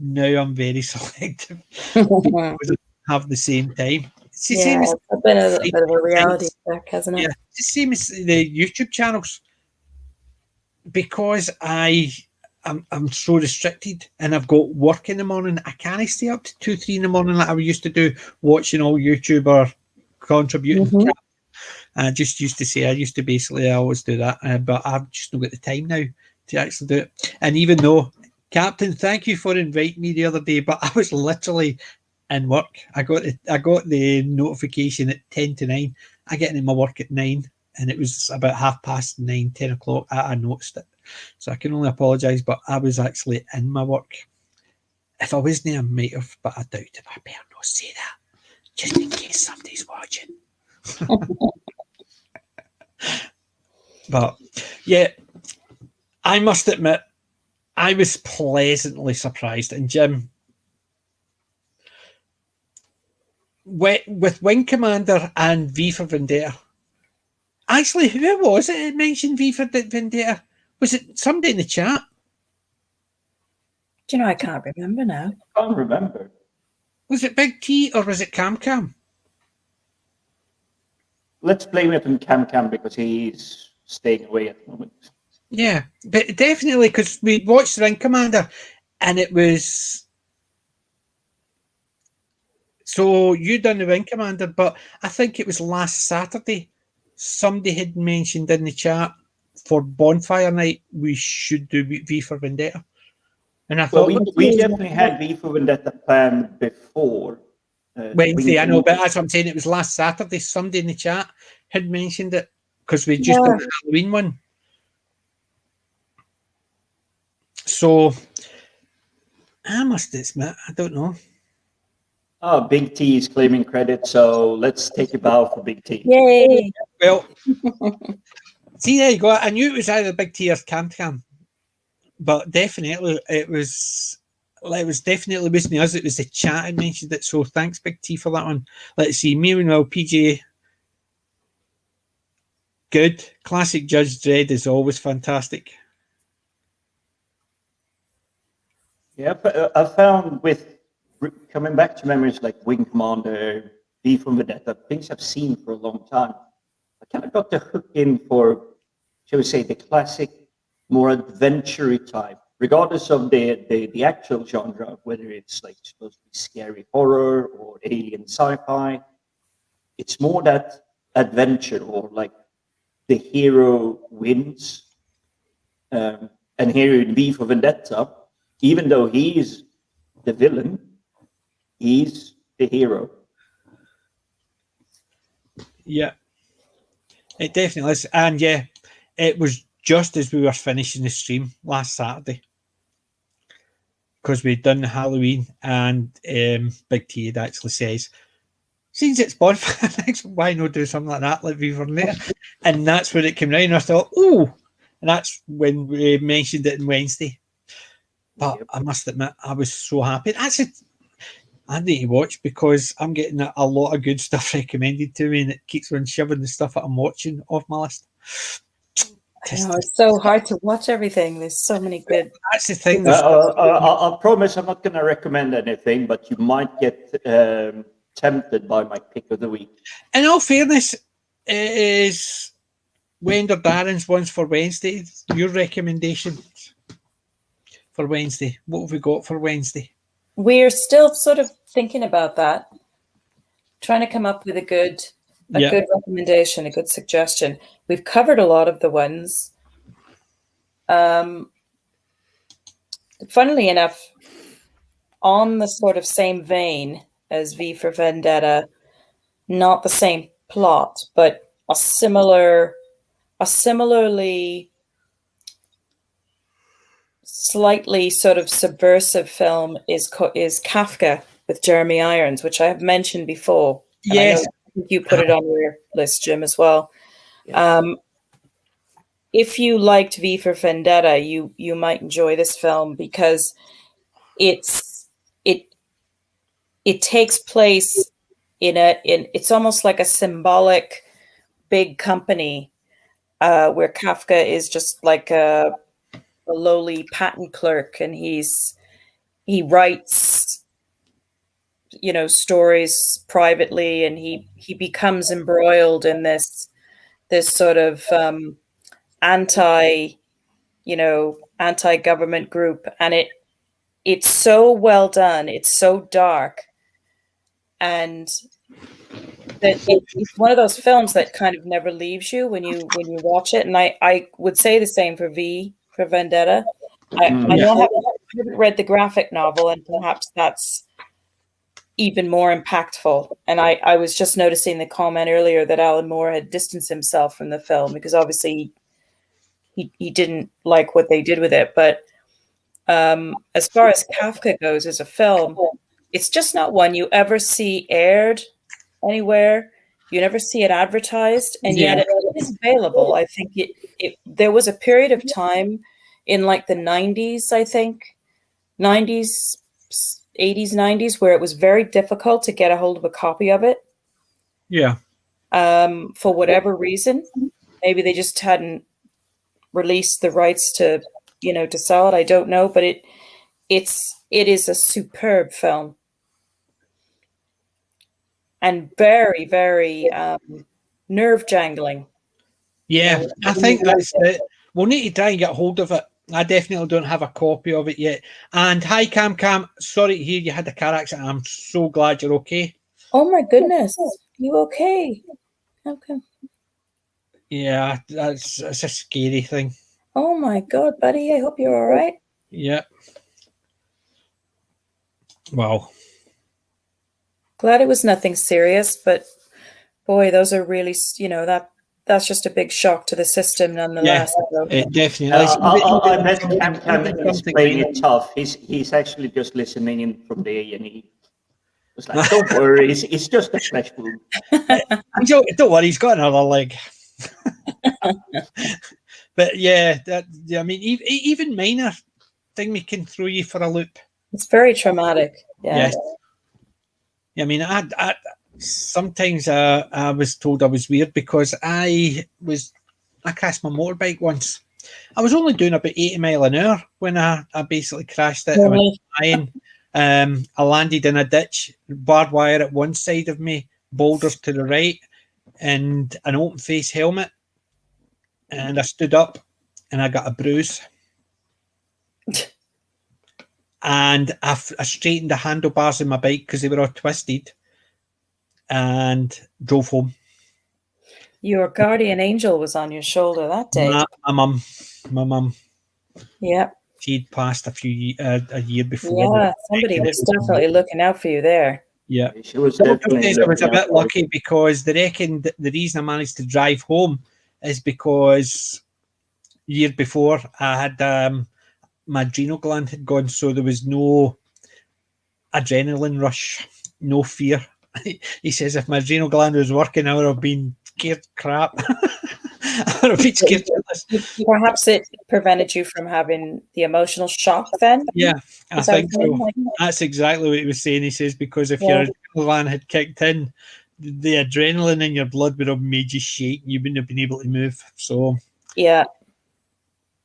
Now I'm very selective because I have the same time. It's the same as it's been a bit of a reality check, hasn't it? Yeah, it's the same as the YouTube channels because I'm so restricted and I've got work in the morning. I can't stay up to 2, 3 in the morning like I used to do, watching all YouTube or contributing. I just used to say, I always do that, but I've just not got the time now to actually do it. And even though, Captain, thank you for inviting me the other day, but I was literally in work. I got the notification at 10 to 9. I get into my work at 9, and it was about 9:30, 10 o'clock. I noticed it. So I can only apologise, but I was actually in my work. If I wasn't, I might have, but I doubt it. I better not say that, just in case somebody's watching. But yeah, I must admit, I was pleasantly surprised. And Jim, with Wing Commander and V for Vendetta, actually, who was it that mentioned V for Vendetta? Was it somebody in the chat? Do you know, I can't remember now. I can't remember. Was it Big T or was it Cam? Let's blame it on Cam because he's staying away at the moment. Yeah, but definitely because we watched Ring Commander and it was. So you done the Ring Commander, but I think it was last Saturday. Somebody had mentioned in the chat for Bonfire Night we should do V for Vendetta, and I thought we definitely had V for Vendetta planned before Wednesday. I know, but that's what I'm saying. It was last Saturday. Somebody in the chat had mentioned it because we just did the Halloween one. So I must admit, I don't know. Oh, Big T is claiming credit, so let's take a bow for Big T. Yay! Well, see, there you go. I knew it was either Big T or Cam, but definitely it was definitely wasn't us. It was the chat that mentioned it. So thanks, Big T, for that one. Let's see. Meanwhile, PJ, good. Classic Judge Dredd is always fantastic. Yeah, but I found with coming back to memories like Wing Commander, V for Vendetta, things I've seen for a long time, I kind of got the hook in for, shall we say, the classic, more adventure type, regardless of the actual genre, whether it's like supposed to be scary horror or alien sci-fi. It's more that adventure or like the hero wins. And here in V for Vendetta, even though he's the villain, he's the hero. Yeah, it definitely is. And yeah, it was just as we were finishing the stream last Saturday because we'd done the Halloween and Big T had actually says, since it's Bonfire next, why not do something like that, like V for Vendetta? And that's when it came round. And I thought, oh, and that's when we mentioned it on Wednesday. But I must admit, I was so happy. That's it. I need to watch because I'm getting a lot of good stuff recommended to me, and it keeps on shoving the stuff that I'm watching off my list. It's so hard to watch everything. There's so many good. That's the thing. I'll promise I'm not going to recommend anything, but you might get tempted by my pick of the week. In all fairness, it is Wender Darren's ones for Wednesday. Your recommendation for Wednesday. What have we got for Wednesday? We're still sort of thinking about that, trying to come up with a good recommendation, a good suggestion. We've covered a lot of the ones. Funnily enough, on the sort of same vein as V for Vendetta, not the same plot, but a similarly slightly sort of subversive film is Kafka with Jeremy Irons, which I have mentioned before. Yes. I know you put it on your list, Jim, as well. Yeah. If you liked V for Vendetta, you might enjoy this film because it takes place in it's almost like a symbolic big company where Kafka is just like a lowly patent clerk, and he writes stories privately, and he becomes embroiled in this sort of anti-government group, and it's so well done, it's so dark, and that it's one of those films that kind of never leaves you when you watch it. And I would say the same for V for Vendetta. I know I haven't read the graphic novel, and perhaps that's even more impactful. And I was just noticing the comment earlier that Alan Moore had distanced himself from the film because obviously he didn't like what they did with it. But as far as Kafka goes as a film, it's just not one you ever see aired anywhere. You never see it advertised, and yet it is available. I think there was a period of time in like the 90s, I think, 90s, 80s, 90s, where it was very difficult to get a hold of a copy of it. Yeah. For whatever reason. Maybe they just hadn't released the rights to sell it. I don't know, but it is a superb film. And very, very nerve jangling. Yeah, I think that's it. We'll need to try and get hold of it. I definitely don't have a copy of it yet. And hi, Cam. Sorry to hear you had a car accident. I'm so glad you're okay. Oh my goodness, you okay? Okay. Yeah, it's a scary thing. Oh my God, buddy! I hope you're all right. Yeah. Wow. Glad it was nothing serious, but boy, those are really, that's just a big shock to the system nonetheless. Yeah, it definitely is. I bet Cam is playing it tough. He's actually just listening in from the A&E. It's like, don't worry, it's just a flesh wound. Don't worry, he's got another leg. But yeah, I mean, even minor thing can throw you for a loop. It's very traumatic. Yeah. Yes. I mean, I sometimes I was told I was weird because I crashed my motorbike once. I was only doing about 80 miles an hour when I basically crashed it. Really? I was flying. I landed in a ditch, barbed wire at one side of me, boulders to the right, and an open face helmet. And I stood up and I got a bruise. And I straightened the handlebars in my bike because they were all twisted and drove home. Your guardian angel was on your shoulder that day. My mum. Yeah. She'd passed a year before. Yeah, somebody was definitely looking out for you there. Yeah. She was I definitely was a bit lucky because they reckon the reason I managed to drive home is because year before I had my adrenal gland had gone, so there was no adrenaline rush, no fear. He says if my adrenal gland was working, I would have been scared crap. I would have been scared shitless. Perhaps it prevented you from having the emotional shock then? Yeah, I think so. That's exactly what he was saying. He says because if your adrenal gland had kicked in, the adrenaline in your blood would have made you shake and you wouldn't have been able to move. So yeah.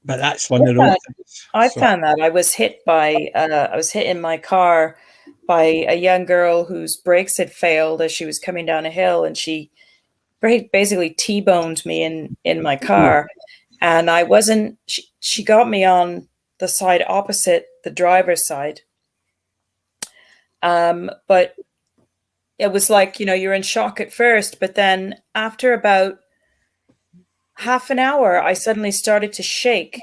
But that's one of the road things. I found that I was hit in my car by a young girl whose brakes had failed as she was coming down a hill, and she basically T-boned me in my car. And I wasn't, she got me on the side opposite the driver's side. But it was like, you're in shock at first, but then after about half an hour, I suddenly started to shake.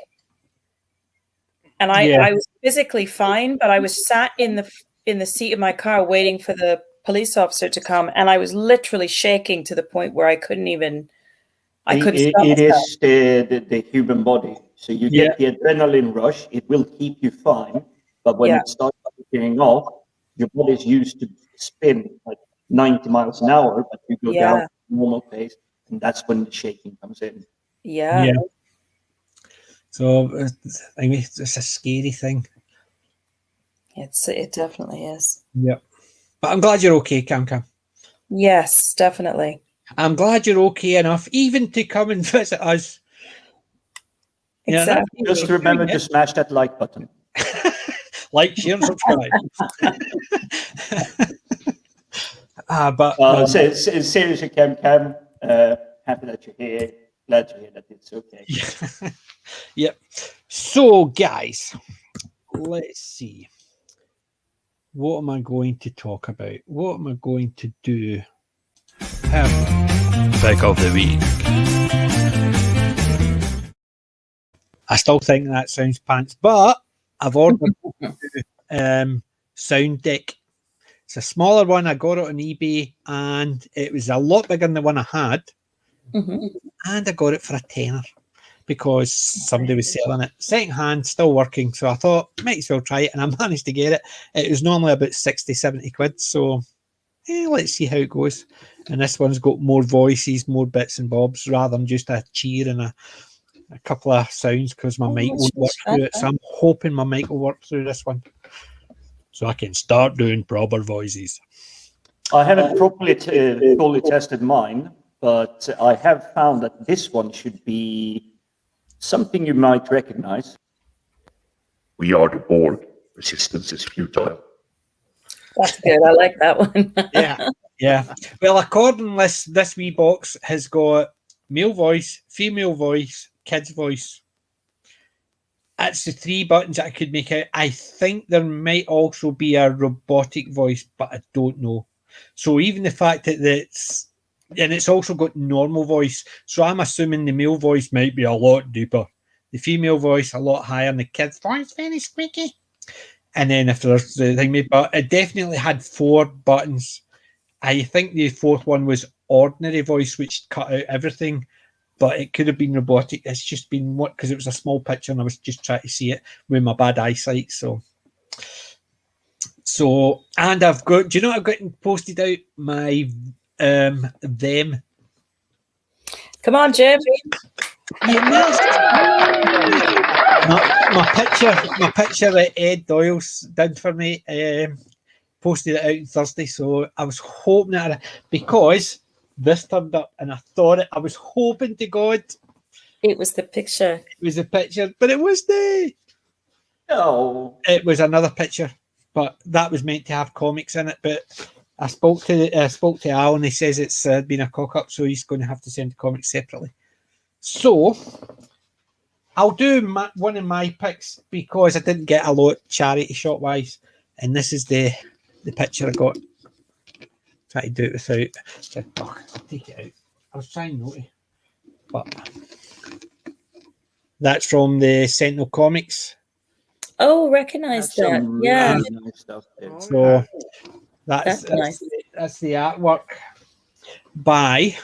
And I was physically fine, but I was sat in the seat of my car waiting for the police officer to come, and I was literally shaking to the point where I couldn't stop it myself. is the human body. So you get the adrenaline rush. It will keep you fine. But when it starts getting off, your body's used to spin like 90 miles an hour, but you go down to normal pace, and that's when the shaking comes in. Yeah. So, I mean, it's a scary thing. It definitely is. Yep. But I'm glad you're okay, Cam. Yes, definitely. I'm glad you're okay enough, even to come and visit us. Exactly. Just remember to smash that like button. Like, share, and subscribe. Seriously, Cam, happy that you're here. Glad to hear that it's okay. Yep. So, guys, let's see. What am I going to talk about? What am I going to do? Pick of the week. I still think that sounds pants, but I've ordered Sound Deck. It's a smaller one. I got it on eBay, and it was a lot bigger than the one I had. Mm-hmm. And I got it for a tenner because somebody was selling it second hand, still working. So I thought, might as well try it, and I managed to get it. It was normally about 60, 70 quid. So let's see how it goes. And this one's got more voices, more bits and bobs, rather than just a cheer and a couple of sounds, because my mic won't work through it. So I'm hoping my mic will work through this one, so I can start doing proper voices. I haven't properly fully tested mine, but I have found that this one should be something you might recognize. We are the Borg. Resistance is futile. That's good. I like that one. Yeah. Well, according this wee box has got male voice, female voice, kid's voice. That's the 3 buttons that I could make out. I think there might also be a robotic voice, but I don't know. So even the fact that it's also got normal voice. So I'm assuming the male voice might be a lot deeper. The female voice a lot higher, and the kid's voice very squeaky. And then if there's the thing, but it definitely had 4 buttons. I think the 4th one was ordinary voice, which cut out everything, but it could have been robotic. It's just been because it was a small picture and I was just trying to see it with my bad eyesight. So, and I've got, do you know what I've got posted out? My them. Come on, Jim. My picture that Ed Doyle's did for me, posted it out on Thursday. So I was hoping that, because this turned up and I thought I was hoping to God it was the picture. It was a picture, but it was No. It was another picture, but that was meant to have comics in it. But I spoke to Al, and he says it's been a cock up, so he's going to have to send the comics separately. So I'll do one of my picks because I didn't get a lot charity shot wise, and this is the picture I got. Try to do it without. I'll take it out. I was trying not to, but that's from the Sentinel Comics. Oh, recognize that. Yeah. Really nice stuff there. So That's nice. That's the artwork by.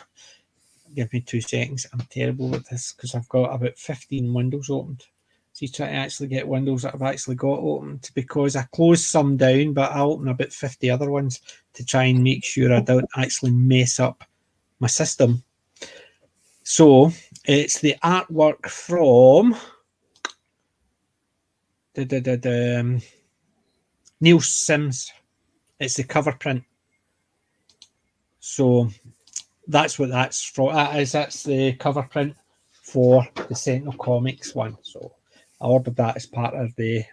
Give me 2 seconds. I'm terrible with this because I've got about 15 windows opened. So you try to actually get windows that I've actually got opened, because I closed some down, but I open about 50 other ones to try and make sure I don't actually mess up my system. So it's the artwork from Neil Sims. It's the cover print. So that's what that's from. That's the cover print. for the Sentinel Comics one. So I ordered that as part of the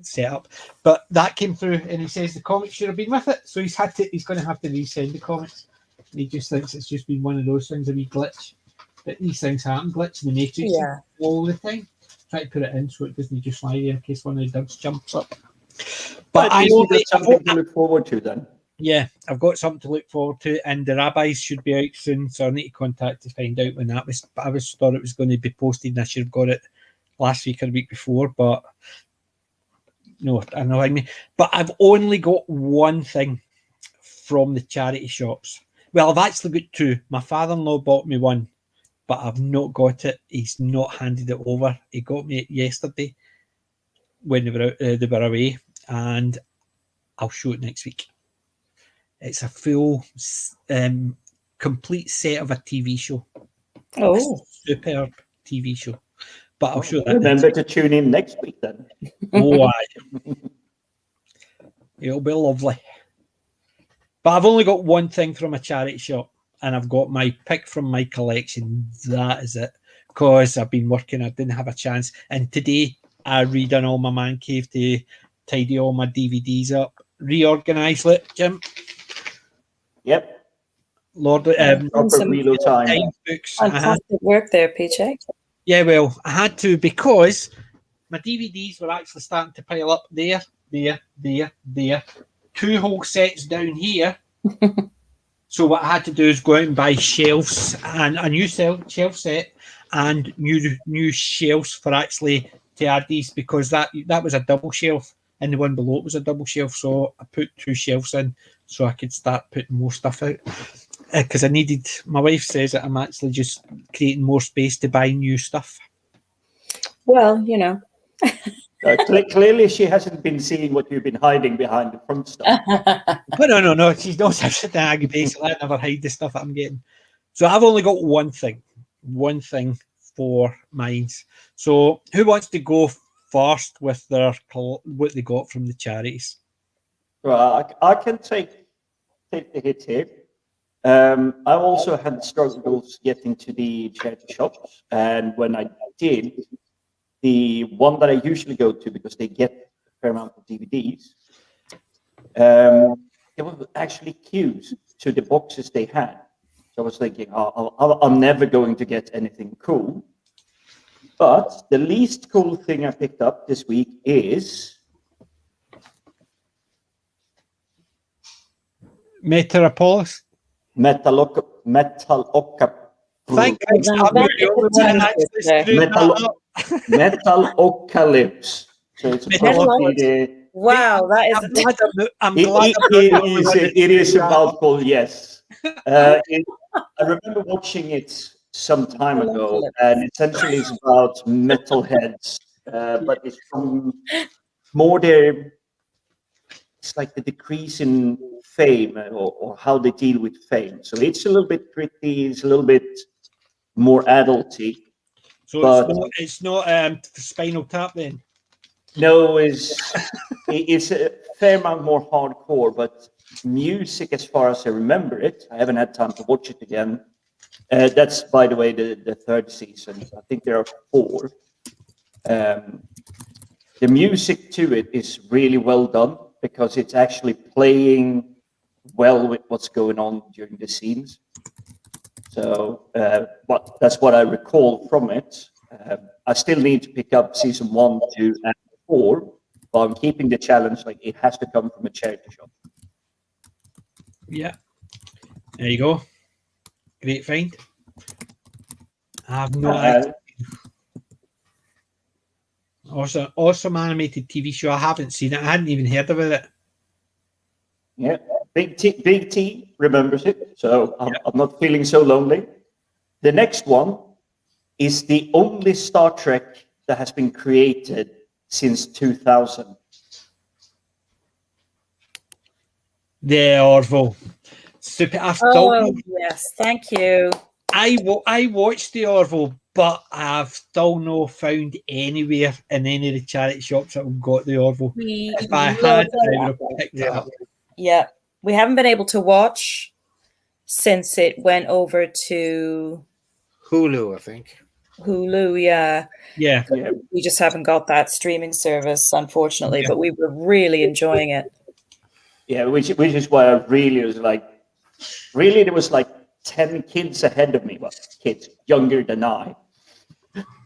setup. But that came through, and he says the comics should have been with it. So he's going to have to resend the comics. And he just thinks it's just been one of those things, a wee glitch. But these things happen, glitch in the Matrix all the time. Try to put it in so it doesn't just lie there in case one of the ducks jumps up. But I got something to look forward to then. Yeah, I've got something to look forward to, and the rabbis should be out soon, so I need to contact to find out when that was. But I thought it was going to be posted, and I should have got it last week or the week before, but no, I know what I mean. But I've only got one thing from the charity shops. Well, I've actually got two. My father-in-law bought me one, but I've not got it. He's not handed it over. He got me it yesterday when they were away, and I'll show it next week. It's a full, complete set of a TV show. Oh, a superb TV show. But I'll show that. Remember to tune in next week then. Oh, aye. It'll be lovely. But I've only got one thing from a charity shop, and I've got my pick from my collection. That is it. Because I've been working, I didn't have a chance. And today I redone all my man cave to tidy all my DVDs up, reorganise it, Jim. Yep. Lord, proper reload time. books. Fantastic work there, PJ. Yeah, well, I had to because my DVDs were actually starting to pile up there. Two whole sets down here. So what I had to do is go out and buy shelves and a new shelf set and new shelves for actually to add these, because that was a double shelf and the one below it was a double shelf. So I put two shelves in so I could start putting more stuff out. Because I needed, my wife says that I'm actually just creating more space to buy new stuff. Well, you know. Clearly, she hasn't been seeing what you've been hiding behind the front stuff. But no. She's not such a dag. Basically, I never hide the stuff that I'm getting. So I've only got one thing for mine. So who wants to go first with what they got from the charities? Right, I can take the hit here. I also had struggles getting to the charity shops, and when I did, the one that I usually go to, because they get a fair amount of DVDs, there were actually queues to the boxes they had. So I was thinking, I'm never going to get anything cool. But the least cool thing I picked up this week is Metropolis. Metalocalypse. So it's wow, that is. I'm glad it is a mouthful. Yes, I remember watching it some time ago, and essentially it's about metalheads, but it's from more their. It's like the decrease in fame or how they deal with fame. So it's a little bit gritty, it's a little bit more adulty. So it's not Spinal Tap then? No, it's a fair amount more hardcore, but music, as far as I remember it, I haven't had time to watch it again. That's, by the way, the third season. I think there are 4. The music to it is really well done, because it's actually playing well with what's going on during the scenes. So, but that's what I recall from it. I still need to pick up season 1, 2, and 4, but I'm keeping the challenge. Like, it has to come from a charity shop. Yeah, there you go. Great find. I have no idea. Awesome animated TV show. I haven't seen it. I hadn't even heard about it. Yeah, Big T remembers it, so I'm not feeling so lonely. The next one is the only Star Trek that has been created since 2000. The Orville. Super. Yes, thank you. I watched the Orville, but I've still not found anywhere in any of the charity shops that have got the Orville. If I had, I would have picked it up. Yeah, we haven't been able to watch since it went over to Hulu, I think. Hulu, yeah. Yeah. We just haven't got that streaming service, unfortunately, but we were really enjoying it. Yeah, which is why I really was like, really, there was like 10 kids ahead of me, well, kids younger than I,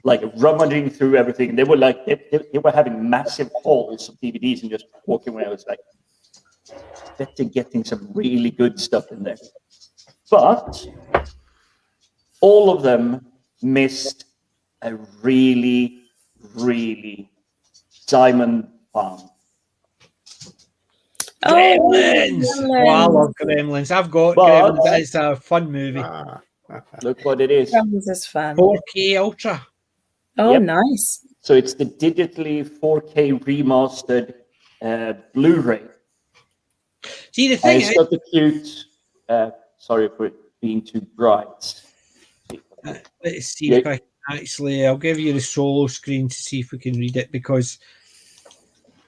like rummaging through everything. They were like, they were having massive hauls of DVDs and just walking away. I was like, bet they're getting some really good stuff in there. But all of them missed a really, really diamond bomb. Gremlins! Oh, I love Gremlins. I've got Gremlins. It's a fun movie. Look what it is. Gremlins is fun. 4K Ultra. Oh, nice. So it's the digitally 4K remastered Blu-ray. See, the thing it's got the cute... sorry for it being too bright. Let's see if I can actually... I'll give you the solo screen to see if we can read it, because...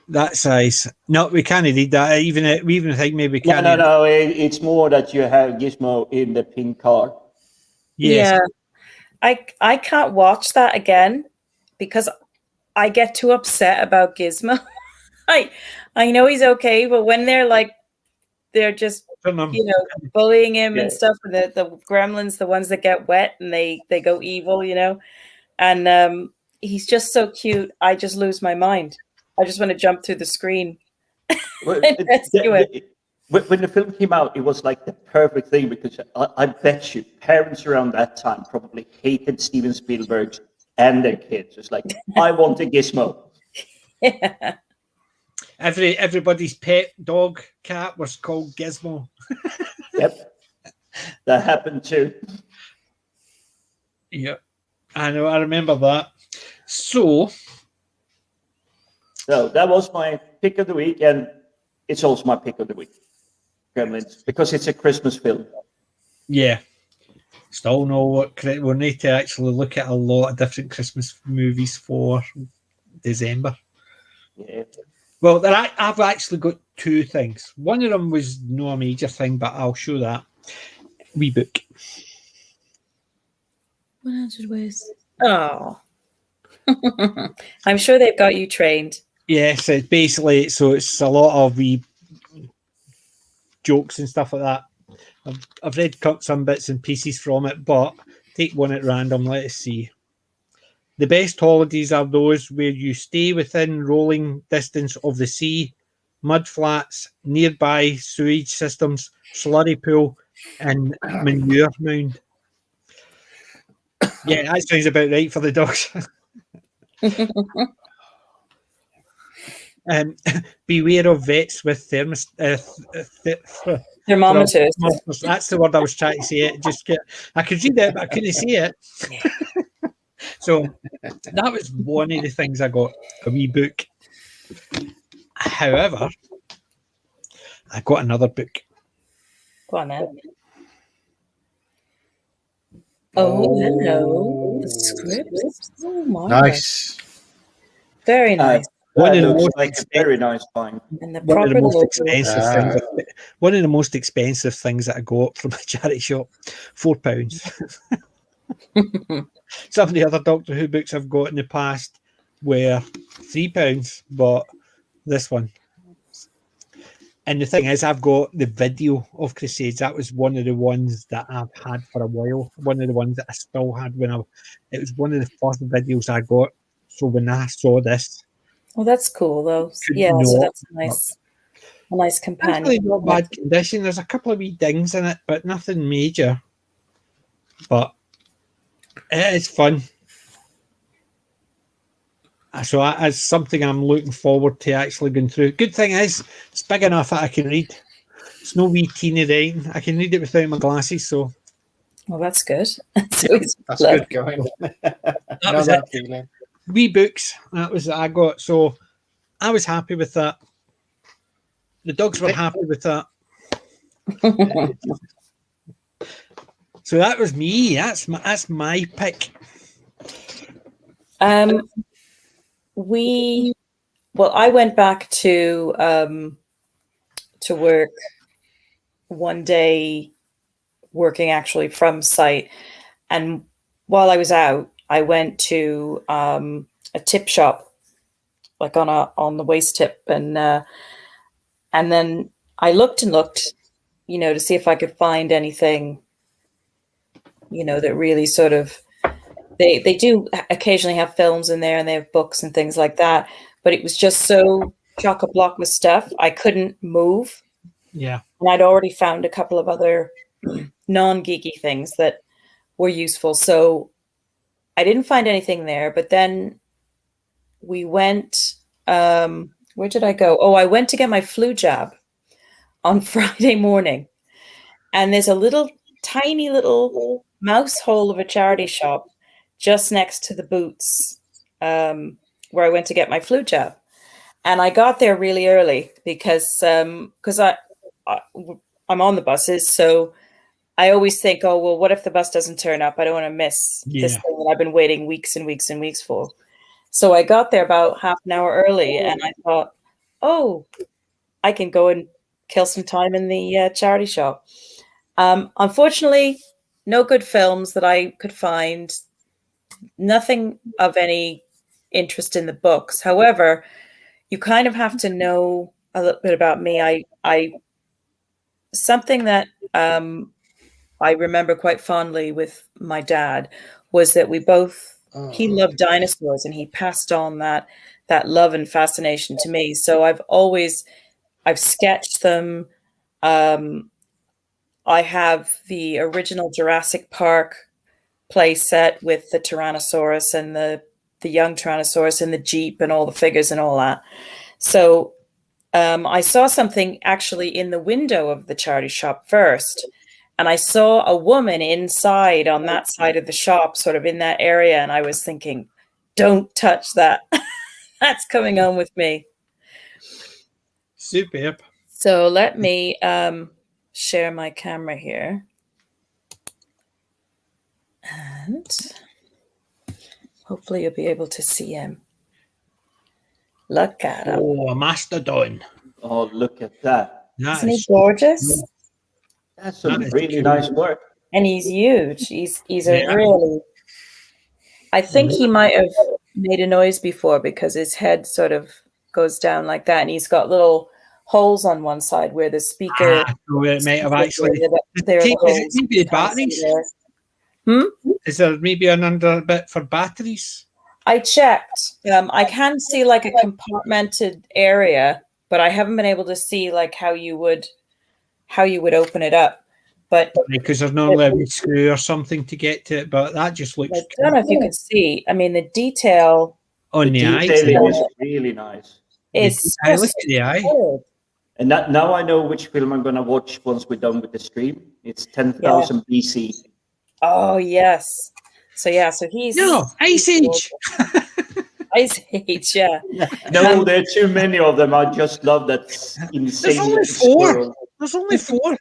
that size. No, we can't read that. We even think maybe we can't. No. It's more that you have Gizmo in the pink car. Yes. Yeah. I can't watch that again because I get too upset about Gizmo. I know he's okay, but when they're just bullying him and stuff, and the gremlins, the ones that get wet and they go evil, and he's just so cute. I just lose my mind. I just want to jump through the screen. When the film came out, it was like the perfect thing, because I bet you parents around that time probably hated Steven Spielberg and their kids. It's like, I want a Gizmo. Yeah. Everybody's pet dog, cat was called Gizmo. Yep. That happened too. Yeah. I know, I remember that. So that was my pick of the week, and it's also my pick of the week, Gremlins, because it's a Christmas film. Yeah. Still know we'll need to actually look at a lot of different Christmas movies for December. Yeah. Well, I've actually got two things. One of them was no a major thing, but I'll show that. Wee book. 100 ways. Oh. I'm sure they've got you trained. Yes, it's basically, so it's a lot of wee jokes and stuff like that. I've read some bits and pieces from it, but take one at random. Let us see. The best holidays are those where you stay within rolling distance of the sea, mud flats, nearby sewage systems, slurry pool, and manure mound. Yeah, that sounds about right for the dogs. Beware of vets with thermometers. That's the word I was trying to say. I could read it, but I couldn't see it. So that was one of the things I got, a wee book. However, I got another book. Go on then. Oh, hello. The script. Oh, my. Nice. Very nice. One of the looks most like a very nice find. And the one of the most proper expensive things. One of the most expensive things that I got from a charity shop, £4. Some of the other Doctor Who books I've got in the past were £3, but this one. And the thing is, I've got the video of Crusades. That was one of the ones that I've had for a while. One of the ones that I still had it was one of the first videos I got. So when I saw this, well, that's cool though. Yeah, so that's a nice companion. It's not bad condition. There's a couple of wee dings in it, but nothing major. But it is fun. So it's something I'm looking forward to actually going through. Good thing is, it's big enough that I can read. It's no wee teeny writing. I can read it without my glasses. So, well, that's good. That's good going. That was it. Feeling. Wee books. That was I got. So I was happy with that. The dogs were happy with that. So that was me. That's my pick. I went back to work one day, working actually from site, and while I was out, I went to a tip shop, like on the waist tip, and then I looked and looked, to see if I could find anything, that really sort of they do occasionally have films in there, and they have books and things like that, but it was just so chock-a-block with stuff I couldn't move. Yeah. And I'd already found a couple of other non-geeky things that were useful, so I didn't find anything there. But then we went, where did I go? Oh, I went to get my flu jab on Friday morning, and there's a tiny little mouse hole of a charity shop just next to the Boots, where I went to get my flu jab. And I got there really early because I'm on the buses, so I always think, oh, well, what if the bus doesn't turn up? I don't want to miss this thing that I've been waiting weeks and weeks and weeks for. So I got there about half an hour early, and I thought, oh, I can go and kill some time in the charity shop. Unfortunately, no good films that I could find. Nothing of any interest in the books. However, you kind of have to know a little bit about me. I something that I remember quite fondly with my dad was that he loved dinosaurs, and he passed on that love and fascination to me. So I've sketched them. I have the original Jurassic Park play set with the Tyrannosaurus and the young Tyrannosaurus and the Jeep and all the figures and all that. So I saw something actually in the window of the charity shop first, and I saw a woman inside on that side of the shop, sort of in that area, and I was thinking, don't touch that. That's coming on with me. Superb. So let me share my camera here. And hopefully you'll be able to see him. Look at him. Oh, a mastodon. Oh, look at that. Isn't he gorgeous? That's some really nice work. And he's huge. He's a really... I think he might have made a noise before because his head sort of goes down like that, and he's got little holes on one side where the speaker... So it might have actually... Is it maybe batteries? Is there maybe an under bit for batteries? I checked. I can see like a compartmented area, but I haven't been able to see like how you would open it up. But because there's normally a screw or something to get to it, but that just looks... I don't know if you can see. I mean, the detail on the eye is really nice. It's look at the eye. And now I know which film I'm going to watch once we're done with the stream. It's 10,000 BC. Oh, yes. So he's... No, Ice Age. Ice Age, yeah. No, there are too many of them. I just love that insane... There's only four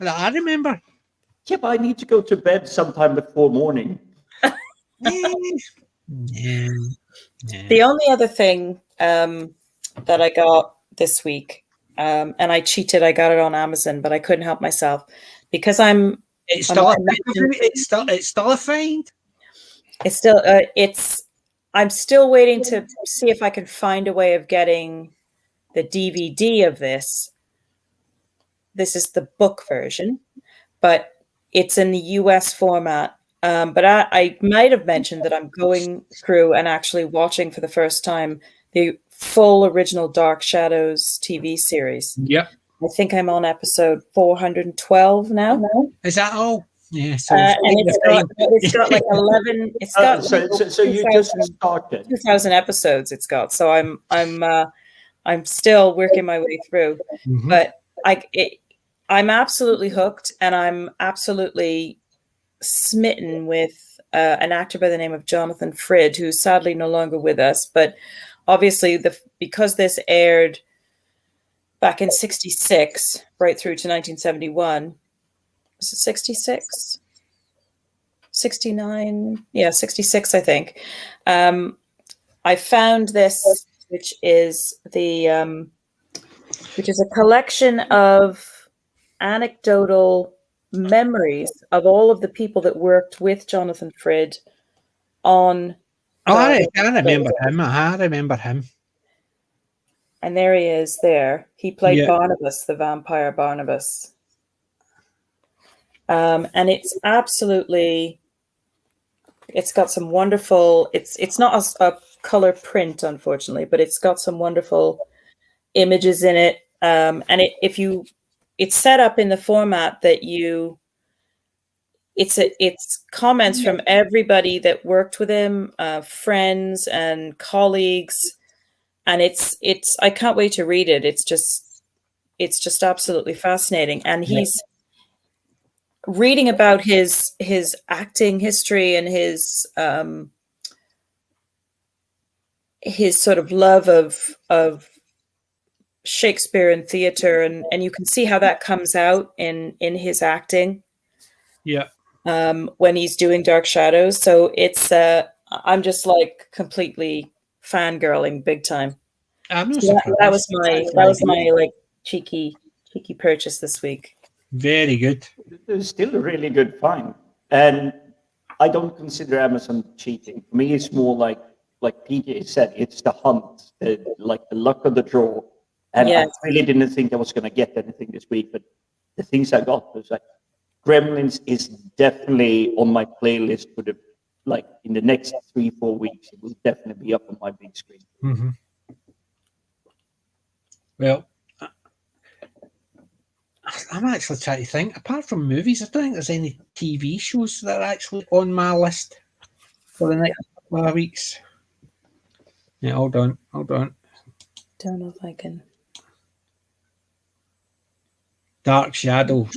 that I remember. Yeah, but I need to go to bed sometime before morning. Yeah. The only other thing that I got this week, and I cheated, I got it on Amazon, but I couldn't help myself because I'm still a find. I'm still waiting to see if I can find a way of getting the DVD of this. This is the book version, but it's in the US format. But I might have mentioned that I'm going through and actually watching for the first time the full original Dark Shadows TV series. Yep. I think I'm on episode 412 now. Is that all? Yeah. So and it's got like 11. It's got so you just started 2,000 episodes. It's got. So I'm still working my way through, but I'm absolutely hooked, and I'm absolutely smitten with an actor by the name of Jonathan Frid, who's sadly no longer with us. But obviously, because this aired back in '66, right through to 1971. Was it 66? 69? Yeah, 66, I think. I found this, which is a collection of anecdotal memories of all of the people that worked with Jonathan Frid on. Oh, I remember him. I remember him. And there he is there. He played Yeah. Barnabas, the vampire Barnabas. And it's absolutely, it's got some wonderful, it's not a color print, unfortunately, but it's got some wonderful images in it. And it's set up in the format that it's comments from everybody that worked with him, friends and colleagues. And it's I can't wait to read it. It's just absolutely fascinating. And he's reading about his acting history and his sort of love of Shakespeare and theater, and you can see how that comes out in his acting. Yeah. When he's doing Dark Shadows. So it's I'm just like completely fangirling big time. I'm not So surprised. that was my like cheeky purchase this week. Very good. It's still a really good find, and I don't consider Amazon cheating. For me, it's more like PJ said, it's the hunt, like the luck of the draw. And I really didn't think I was going to get anything this week, but the things I got was like Gremlins is definitely on my playlist for the in the next 3-4 weeks. It will definitely be up on my big screen. Mm-hmm. Well, I'm actually trying to think. Apart from movies, I don't think there's any TV shows that are actually on my list for the next couple of weeks. Yeah, hold on. Don't know if I can. Dark Shadows.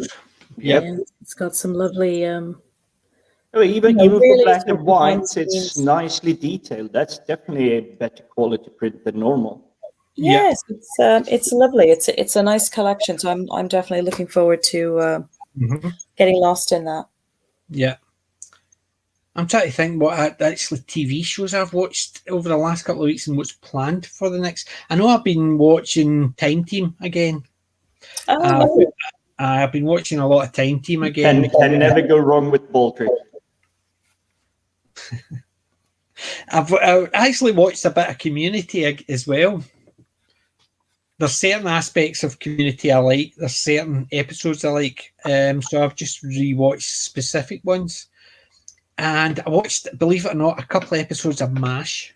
Yep. Yeah, it's got some lovely. Even really for black and white, it's nicely detailed. That's definitely a better quality print than normal. Yes, it's lovely. It's a nice collection. So I'm definitely looking forward to getting lost in that. Yeah. I'm trying to think what actually TV shows I've watched over the last couple of weeks and what's planned for the next. I know I've been watching Time Team again. I've been watching a lot of Time Team again. Can never go wrong with Baldrick. I've actually watched a bit of Community as well. There's certain aspects of Community I like. There's certain episodes I like. So I've just rewatched specific ones. And I watched, believe it or not, a couple of episodes of MASH.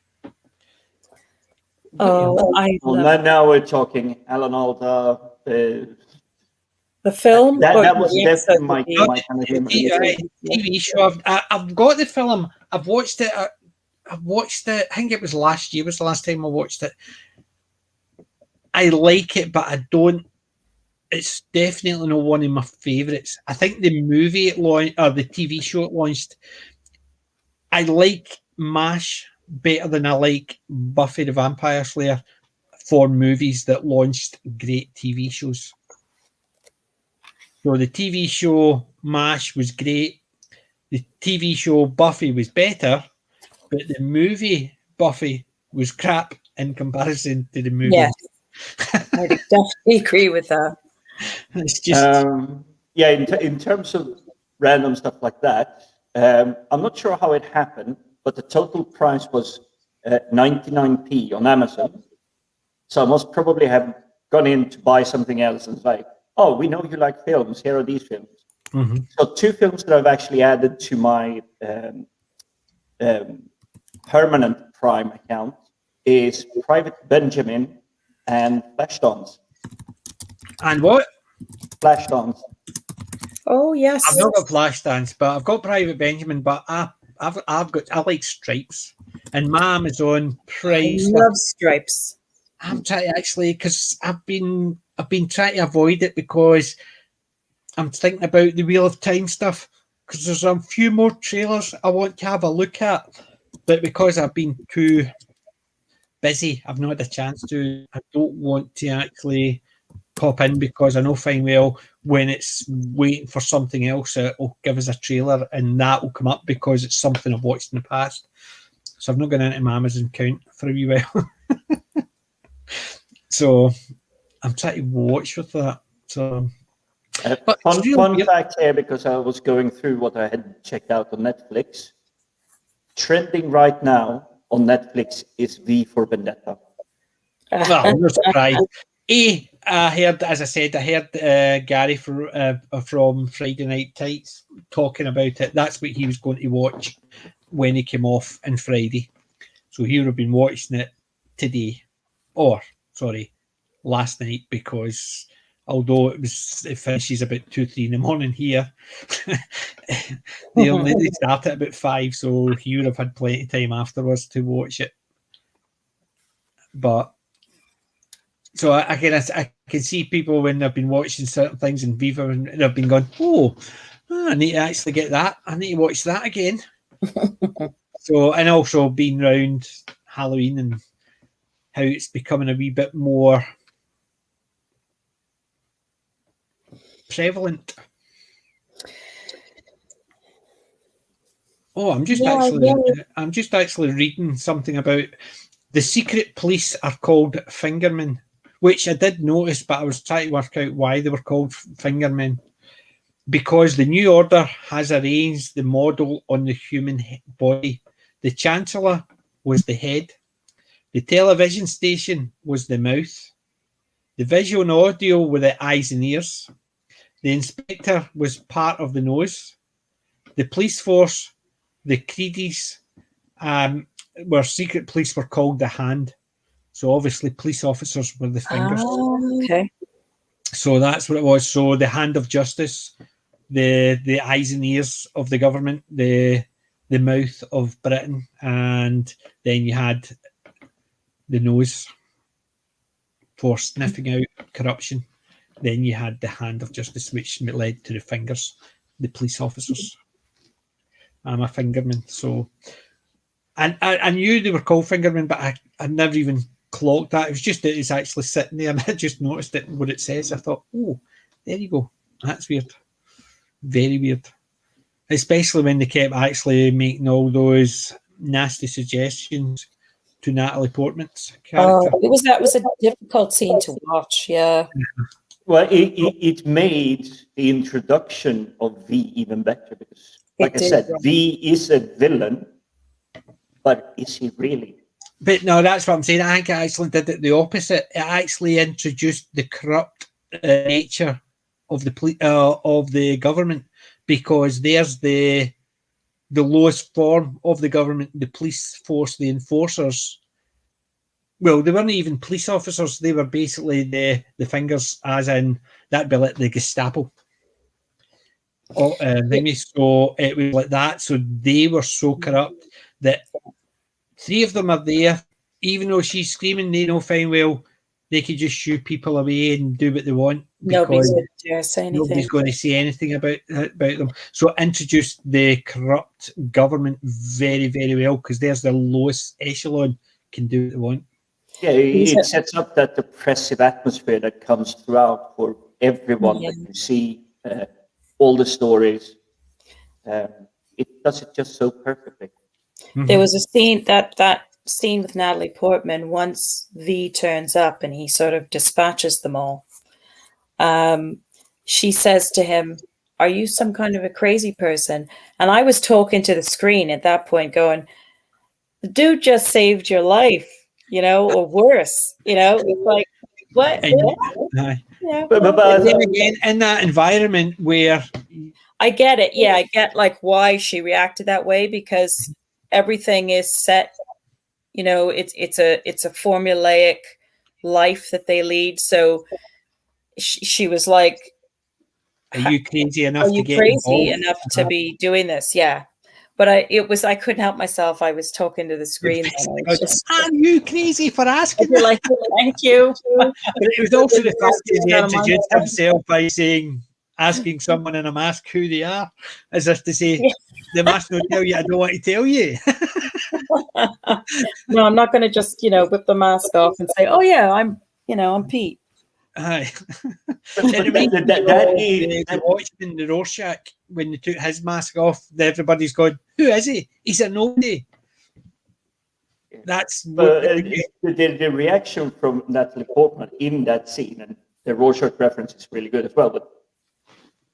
Now we're talking Alan Alda. The film? That was definitely my kind of TV show. I've got the film. I've watched it. I think it was last year was the last time I watched it. I like it, but I don't. It's definitely not one of my favourites. I think the movie it launched, or the TV show it launched, I like MASH better than I like Buffy the Vampire Slayer for movies that launched great TV shows. So the TV show MASH was great. The TV show Buffy was better, but the movie Buffy was crap in comparison to the movie. Yeah, I definitely agree with that. It's just in terms of random stuff like that, I'm not sure how it happened, but the total price was 99p on Amazon. So I must probably have gone in to buy something else and it's like, oh, we know you like films. Here are these films. Mm-hmm. So 2 films that I've actually added to my permanent Prime account is Private Benjamin and Flashdowns. And what? Flashdowns. Oh yes. I've not got Flashdance, but I've got Private Benjamin. But I like Stripes, and my Amazon Prime. I love Stripes. I'm trying to actually because I've been trying to avoid it because I'm thinking about the Wheel of Time stuff because there's a few more trailers I want to have a look at, but because I've been too busy, I've not had a chance to. I don't want to actually pop in because I know fine well when it's waiting for something else, it'll give us a trailer and that will come up because it's something I've watched in the past. So I've not gone into my Amazon account for a wee while. So I'm trying to watch with that. So, but fun fact here, because I was going through what I had checked out on Netflix. trending right now on Netflix is V for Vendetta. Well, no surprise. I heard, as I said, Gary from Friday Night Tights talking about it. That's what he was going to watch when he came off on Friday. So he would have been watching it today, last night, because although it finishes about 2-3 in the morning here, they start at about 5, so he would have had plenty of time afterwards to watch it. But so I can see people when they've been watching certain things in Viva and they've been going, I need to actually get that. I need to watch that again. So, and also being around Halloween and how it's becoming a wee bit more prevalent. Oh, I'm just actually reading something about the secret police are called fingermen, which I did notice, but I was trying to work out why they were called fingermen. Because the New Order has arranged the model on the human body. The Chancellor was the head. The television station was the mouth. The visual and audio were the eyes and ears. The inspector was part of the nose. The police force, the creedies, where secret police were called the hand. So obviously police officers were the fingers. Okay. So that's what it was. So the hand of justice, the eyes and ears of the government, the mouth of Britain, and then you had the nose for sniffing out corruption. Then you had the hand of justice, which led to the fingers, the police officers. I'm a fingerman, so and I knew they were called fingermen, but I never even clocked that. It was just that it's actually sitting there, and I just noticed it what it says. I thought, oh, there you go. That's weird, very weird. Especially when they kept actually making all those nasty suggestions to Natalie Portman's character. That was a difficult scene to watch. Yeah. Well, it made the introduction of V even better because, like I said, V is a villain, but is he really? But no, that's what I'm saying. I think it actually did it the opposite. It actually introduced the corrupt nature of the government, because there's the lowest form of the government, the police force, the enforcers. Well, they weren't even police officers. They were basically the fingers, as in that'd be like the Gestapo. So it was like that. So they were so corrupt that 3 of them are there. Even though she's screaming, they know fine well they could just shoo people away and do what they want. Nobody's going to dare say anything. Nobody's going to say anything about them. So introduce the corrupt government very, very well, because there's the lowest echelon can do what they want. Yeah, it sets up that oppressive atmosphere that comes throughout for everyone that you see, all the stories. It does it just so perfectly. Mm-hmm. There was a scene, that scene with Natalie Portman, once V turns up and he sort of dispatches them all. She says to him, "Are you some kind of a crazy person?" And I was talking to the screen at that point going, the dude just saved your life, or worse, it's like, what? But then again, in that environment where I get it. Yeah, I get like why she reacted that way, because everything is set, it's a formulaic life that they lead. So she was like, "Are you crazy enough to get crazy involved? enough to be doing this?" Yeah. But I couldn't help myself. I was talking to the screen. Are you crazy for asking? Like, thank you. But it was also the fact that he introduced himself by asking someone in a mask who they are, as if to say, the mask will tell you, I don't want to tell you. No, I'm not going to just, whip the mask off and say, oh yeah, I'm Pete. Aye. It reminds me of watching the Rorschach when they took his mask off. Everybody's going, who is he? He's a nobody. That's the reaction from Natalie Portman in that scene, and the Rorschach reference is really good as well. But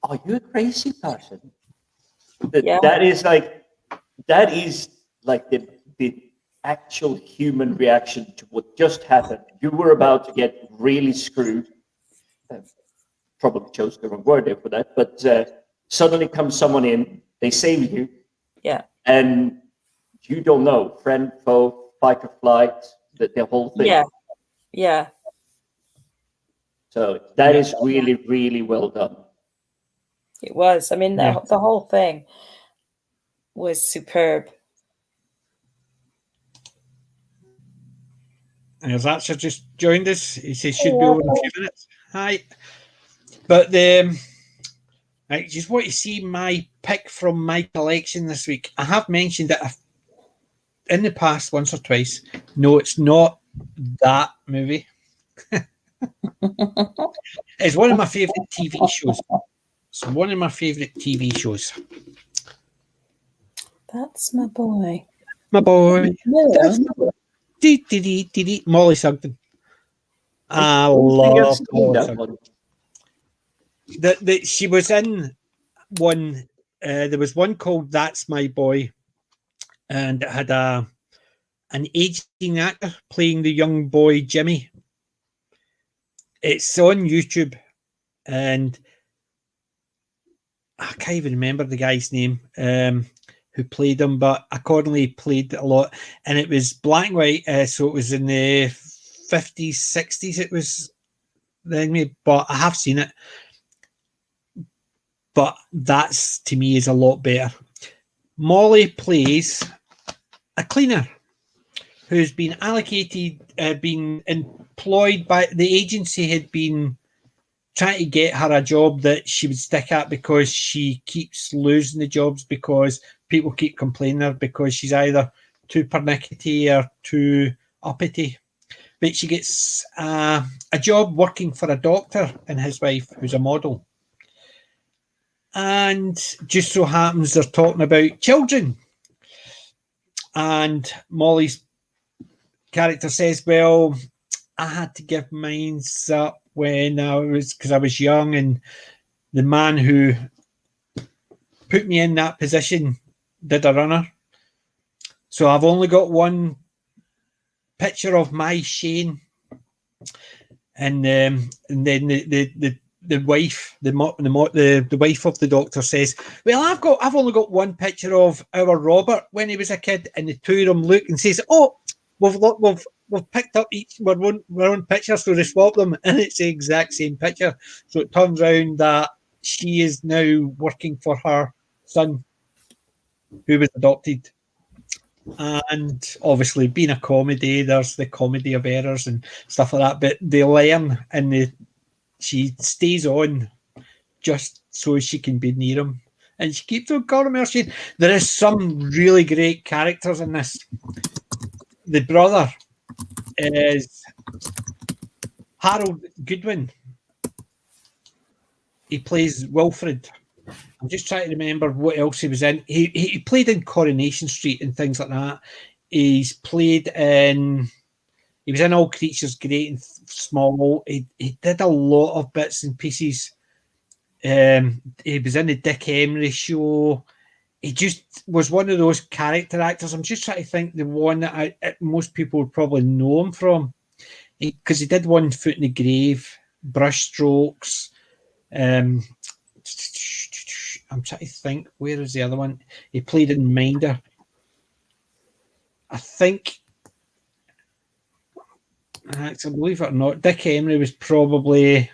are you a crazy person? That is like the actual human reaction to what just happened. You were about to get really screwed. Probably chose the wrong word there for that, but suddenly comes someone in, they save you. Yeah. And you don't know, friend, foe, fight or flight, the whole thing. Yeah. Yeah. So that is really, really well done. It was. I mean, the whole thing was superb. And as Archer just joined us, he says should be over in a few minutes. Hi. But I just want to see my pick from my collection this week. I have mentioned it in the past once or twice. No, it's not that movie. It's one of my favourite TV shows. It's one of my favourite TV shows. That's my boy. My boy. Yeah. Molly Sugden. I love Molly Sugden. She was in one. There was one called "That's My Boy," and it had an aging actor playing the young boy Jimmy. It's on YouTube, and I can't even remember the guy's name who played him, but accordingly played a lot, and it was black and white, so it was in the 50s, 60s. It was then, but I have seen it. But that's, to me, is a lot better. Molly plays a cleaner who's been allocated, been employed by the agency, had been trying to get her a job that she would stick at because she keeps losing the jobs because people keep complaining her because she's either too pernickety or too uppity. But she gets a job working for a doctor and his wife, who's a model. And just so happens they're talking about children. And Molly's character says, well, I had to give mine up when I was young, and the man who put me in that position did a runner. So I've only got one picture of my Shane, and then the wife, the wife of the doctor says, well, I've only got one picture of our Robert when he was a kid, and the two of them look and says, oh, we've picked up each our own picture, so they swap them, and it's the exact same picture. So it turns around that she is now working for her son, who was adopted. And obviously, being a comedy, there's the comedy of errors and stuff like that, but they learn, and she stays on just so she can be near him. And she keeps on calling her Shane. There is some really great characters in this. The brother is Harold Goodwin. He plays Wilfred. I'm just trying to remember what else he was in. He played in Coronation Street and things like that. He was in All Creatures Great and Small. He did a lot of bits and pieces. He was in the Dick Emery Show. He just was one of those character actors. I'm just trying to think the one that most people would probably know him from. Because he did One Foot in the Grave, Brushstrokes. I'm trying to think, where is the other one? He played in Minder. I think, actually, believe it or not, Dick Emery was probably,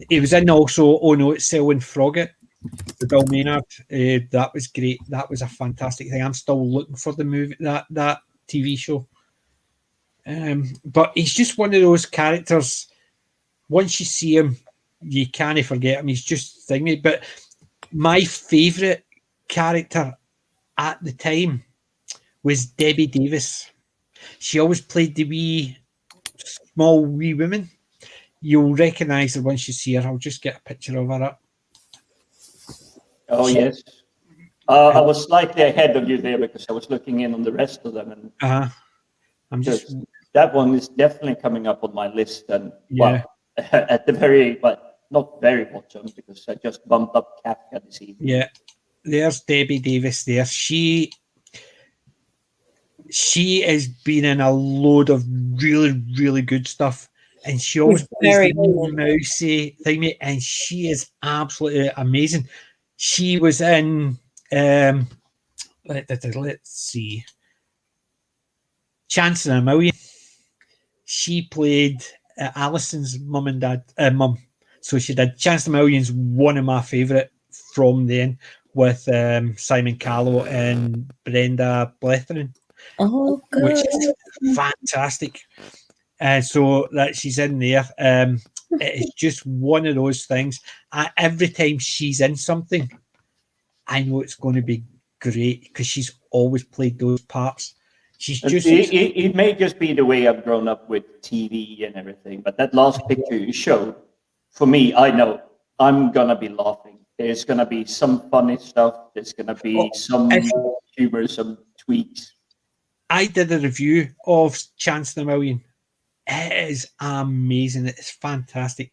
he was in also Oh No, It's Selwyn Froggatt, the Bill Maynard. That was great. That was a fantastic thing. I'm still looking for the movie, that TV show. But he's just one of those characters, once you see him, you can't forget him. He's just thingy. But my favourite character at the time was Debbie Davis. She always played the small wee woman. You'll recognise her once you see her. I'll just get a picture of her up. Oh, yes. I was slightly ahead of you there because I was looking in on the rest of them. And I'm just... That one is definitely coming up on my list. And yeah. Well, at the very, but not very bottom, because I just bumped up Kafka this evening. Yeah. There's Debbie Davis there. She she has been in a load of really, really good stuff. And she always plays very the mousy thingy, and she is absolutely amazing. She was in let's see, Chance in a Million. She played Alison's mum and dad, mum. So she did Chance in a Million's one of my favourite from then, with Simon Callow and Brenda Blethering, which is fantastic. And so that she's in there. It is just one of those things. Every time she's in something, I know it's going to be great because she's always played those parts. She's just. It may just be the way I've grown up with TV and everything, but that last picture you showed, for me, I know I'm gonna be laughing. There's gonna be some funny stuff. There's gonna be some humor, some tweaks. I did a review of Chance in a Million. It is amazing. It's fantastic.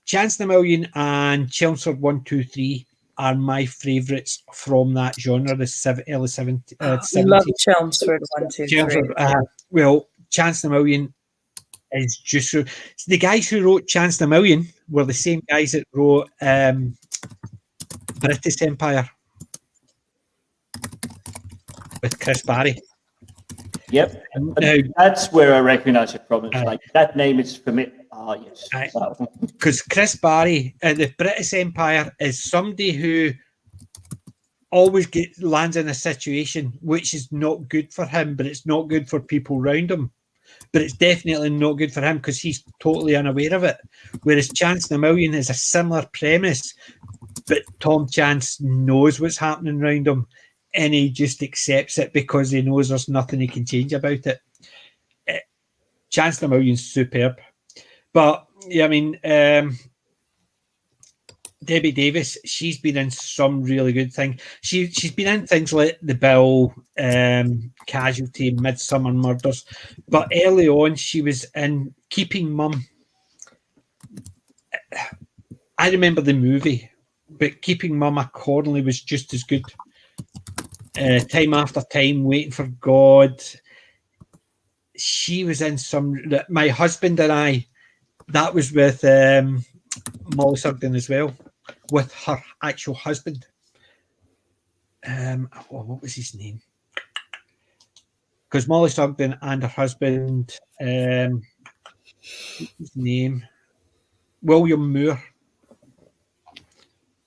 Chance in a Million and Chelmsford 1, 2, 3 are my favourites from that genre, the early 70s. I love Chelmsford 1, 2, 3. Well, Chance in a Million is just so. The guys who wrote Chance in a Million were the same guys that wrote British Empire with Chris Barry. Yep, that's where I recognise it from. It's like that name is familiar. Yes. Because Chris Barry, the British Empire, is somebody who always lands in a situation which is not good for him, but it's not good for people around him. But it's definitely not good for him because he's totally unaware of it. Whereas Chance in a Million is a similar premise, but Tom Chance knows what's happening around him, and he just accepts it because he knows there's nothing he can change about it. Chance in a Million's superb. But, yeah, I mean, Debbie Davis, she's been in some really good things. She's been in things like The Bill, Casualty, Midsummer Murders. But early on, she was in Keeping Mum. I remember the movie, but Keeping Mum accordingly was just as good. Time After Time, Waiting for God. She was in some. My Husband and I. That was with Molly Sugden as well, with her actual husband. What was his name? Because Molly Sugden and her husband, his name, William Moore.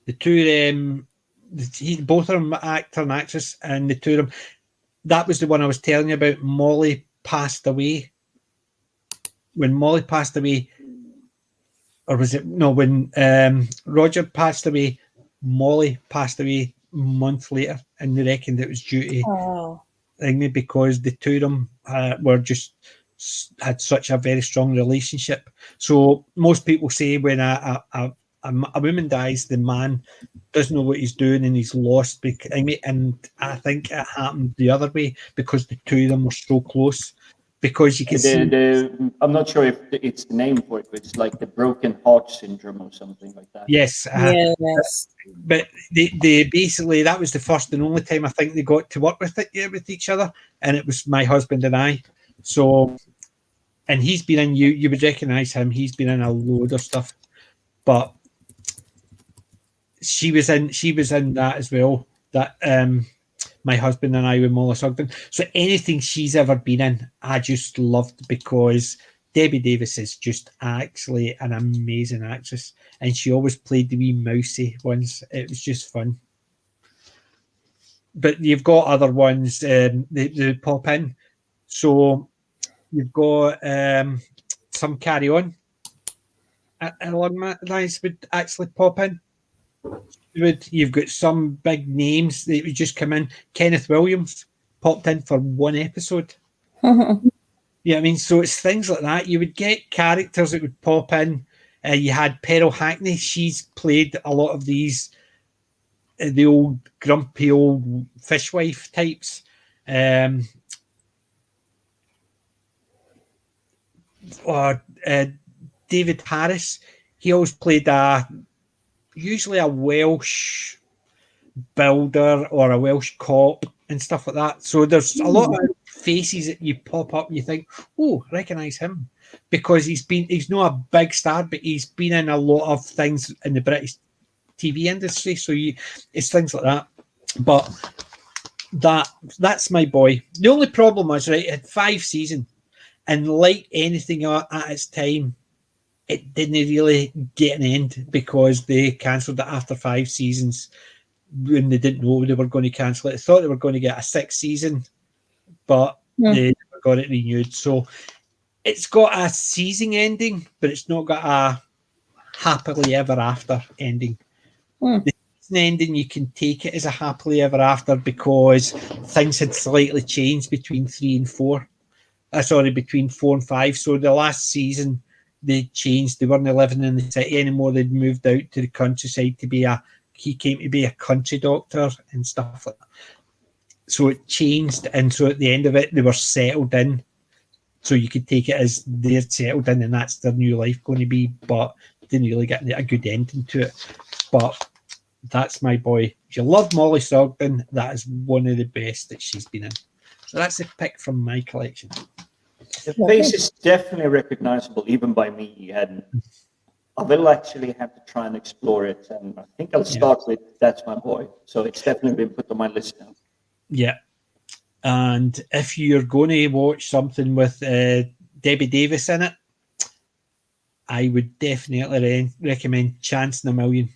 The two of them, both of them actor and actress, and the two of them. That was the one I was telling you about. Molly passed away. When Molly passed away. Or was it when Roger passed away, Molly passed away a month later, and they reckoned it was due to because the two of them had such a very strong relationship. So most people say when a woman dies, the man doesn't know what he's doing and he's lost. And I think it happened the other way because the two of them were so close. Because you can see, I'm not sure if it's the name for it, but it's like the broken heart syndrome or something like that. Yes, yes. But they basically, that was the first and only time I think they got to work with each other, and it was My Husband and I. So, and he's been in you would recognise him. He's been in a load of stuff, but she was in that as well. That My Husband and I with Molly Sugden. So anything she's ever been in, I just loved because Debbie Davis is just actually an amazing actress, and she always played the wee mousy ones. It was just fun. But you've got other ones they pop in. So you've got some Carry On along that lines would actually pop in. You've got some big names that would just come in. Kenneth Williams popped in for one episode. Yeah, I mean, so it's things like that. You would get characters that would pop in. You had Pearl Hackney. She's played a lot of these, the old grumpy old fishwife types. David Harris. He always played usually a Welsh builder or a Welsh cop and stuff like that. So there's a lot of faces that you pop up and you think, oh, I recognise him, because he's not a big star, but he's been in a lot of things in the British TV industry. So it's things like that. But that's my boy. The only problem was, right, it had 5 seasons, and like anything at its time, it didn't really get an end because they cancelled it after 5 seasons when they didn't know they were going to cancel it. They thought they were going to get a 6th season, but they never got it renewed. So it's got a season ending, but it's not got a happily ever after ending. The season ending, you can take it as a happily ever after because things had slightly changed between 3 and 4. Between 4 and 5. So the last season, they changed. They weren't living in the city anymore. They'd moved out to the countryside he came to be a country doctor and stuff like that. So it changed, and so at the end of it, they were settled in. So you could take it as they're settled in, and that's their new life going to be. But didn't really get a good ending to it. But that's my boy. If you love Molly Sogden, that is one of the best that she's been in. So that's a pick from my collection. The face is definitely recognizable, even by me. And I will actually have to try and explore it. And I think I'll start with That's My Boy. So it's definitely been put on my list now. Yeah. And if you're going to watch something with Debbie Davis in it, I would definitely recommend Chance in a Million.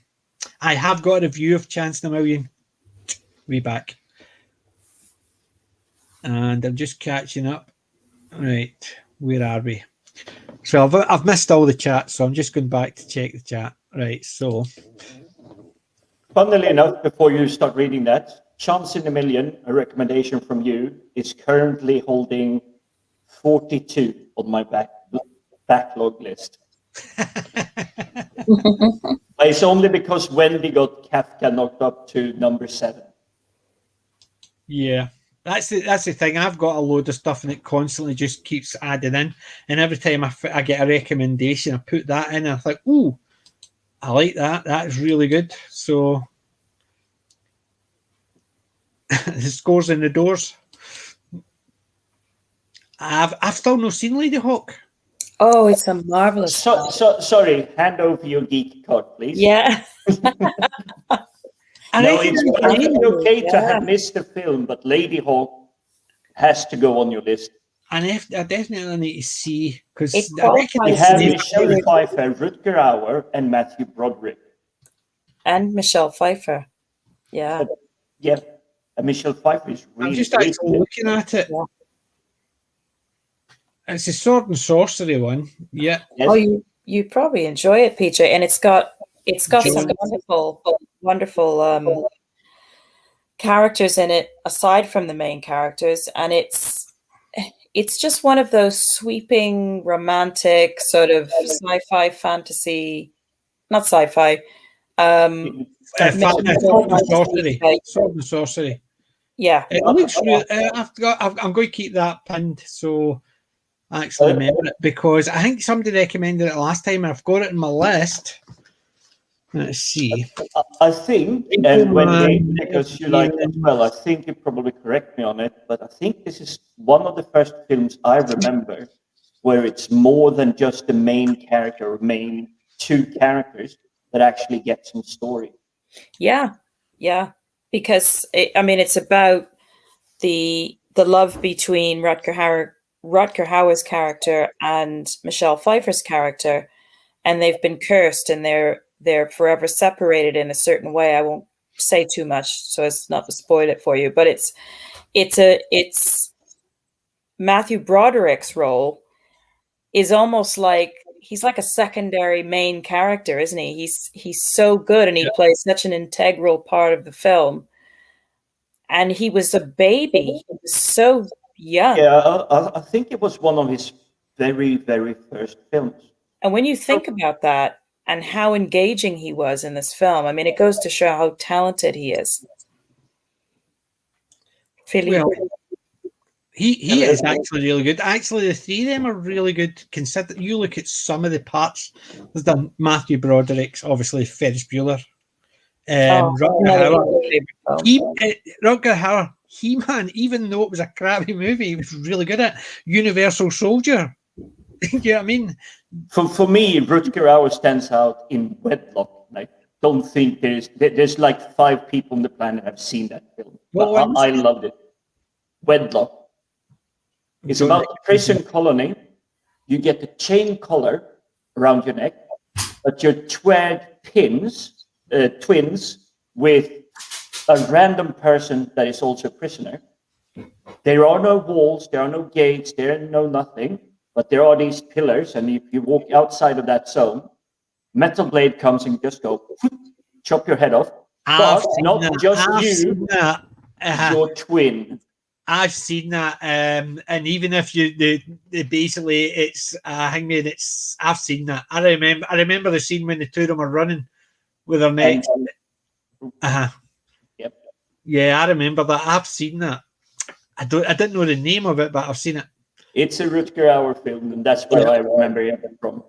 I have got a review of Chance in a Million. Way back. And I'm just catching up. Right, where are we? So I've missed all the chat, so I'm just going back to check the chat. Right, so. Funnily enough, before you start reading that, Chance in a Million, a recommendation from you, is currently holding 42 on my backlog list. But it's only because Wendy got Kafka knocked up to number 7. Yeah. That's the thing. I've got a load of stuff and it constantly just keeps adding in. And every time I get a recommendation, I put that in and I think, ooh, I like that. That is really good. So the scores in the doors. I've still not seen Lady Hawk. Oh, it's a marvelous. Sorry, hand over your geek card, please. Yeah. No, it's perfectly okay to have missed a film, but Lady Hawk has to go on your list. And I definitely need to see, because we have Michelle Pfeiffer, Rutger Hauer, and Matthew Broderick. And Michelle Pfeiffer. Yeah. And Michelle Pfeiffer is really I'm just actually looking at it. Yeah. It's a sword and sorcery one. Yeah. Yes. Oh, you probably enjoy it, PJ. And it's got some wonderful characters in it aside from the main characters, and it's just one of those sweeping romantic sort of sci-fi fantasy, not sci-fi, sword and sorcery. Yeah, it looks really, I'm going to keep that pinned so I actually remember it, because I think somebody recommended it last time and I've got it in my list. Let's see. I think, and when because you like it as well, I think you probably correct me on it, but I think this is one of the first films I remember where it's more than just the main character or main 2 characters that actually get some story. Yeah, because it's about the love between Rutger Hauer's character and Michelle Pfeiffer's character, and they've been cursed and they're forever separated in a certain way. I won't say too much so as not to spoil it for you, but it's Matthew Broderick's role is almost like he's like a secondary main character, isn't he? He's so good and he plays such an integral part of the film. And he was a baby. He was so young. Yeah, I think it was one of his very, very first films. And when you think about that, and how engaging he was in this film. It goes to show how talented he is. Well, he is actually really good. Actually, the 3 of them are really good. Consider you look at some of the parts. There's done Matthew Broderick's, obviously Ferris Bueller. Rutger Hauer. He-Man, even though it was a crappy movie, he was really good at it. Universal Soldier. You know what I mean? For me, Rutger Hauer stands out in Wedlock. I don't think there's like 5 people on the planet have seen that film. But I loved it. Wedlock. It's about a prison colony. You get the chain collar around your neck, but you're twins with a random person that is also a prisoner. There are no walls, there are no gates, there are no nothing, but there are these pillars, and if you walk outside of that zone, Metal Blade comes and just go chop your head off. But not just you, your twin. I've seen that, and even if you basically it's hangman, I've seen that. I remember the scene when the two of them are running with their necks. Yep. Yeah, I remember that. I've seen that. I didn't know the name of it, but I've seen it. It's a Rutger Hauer film, and that's where I remember it from.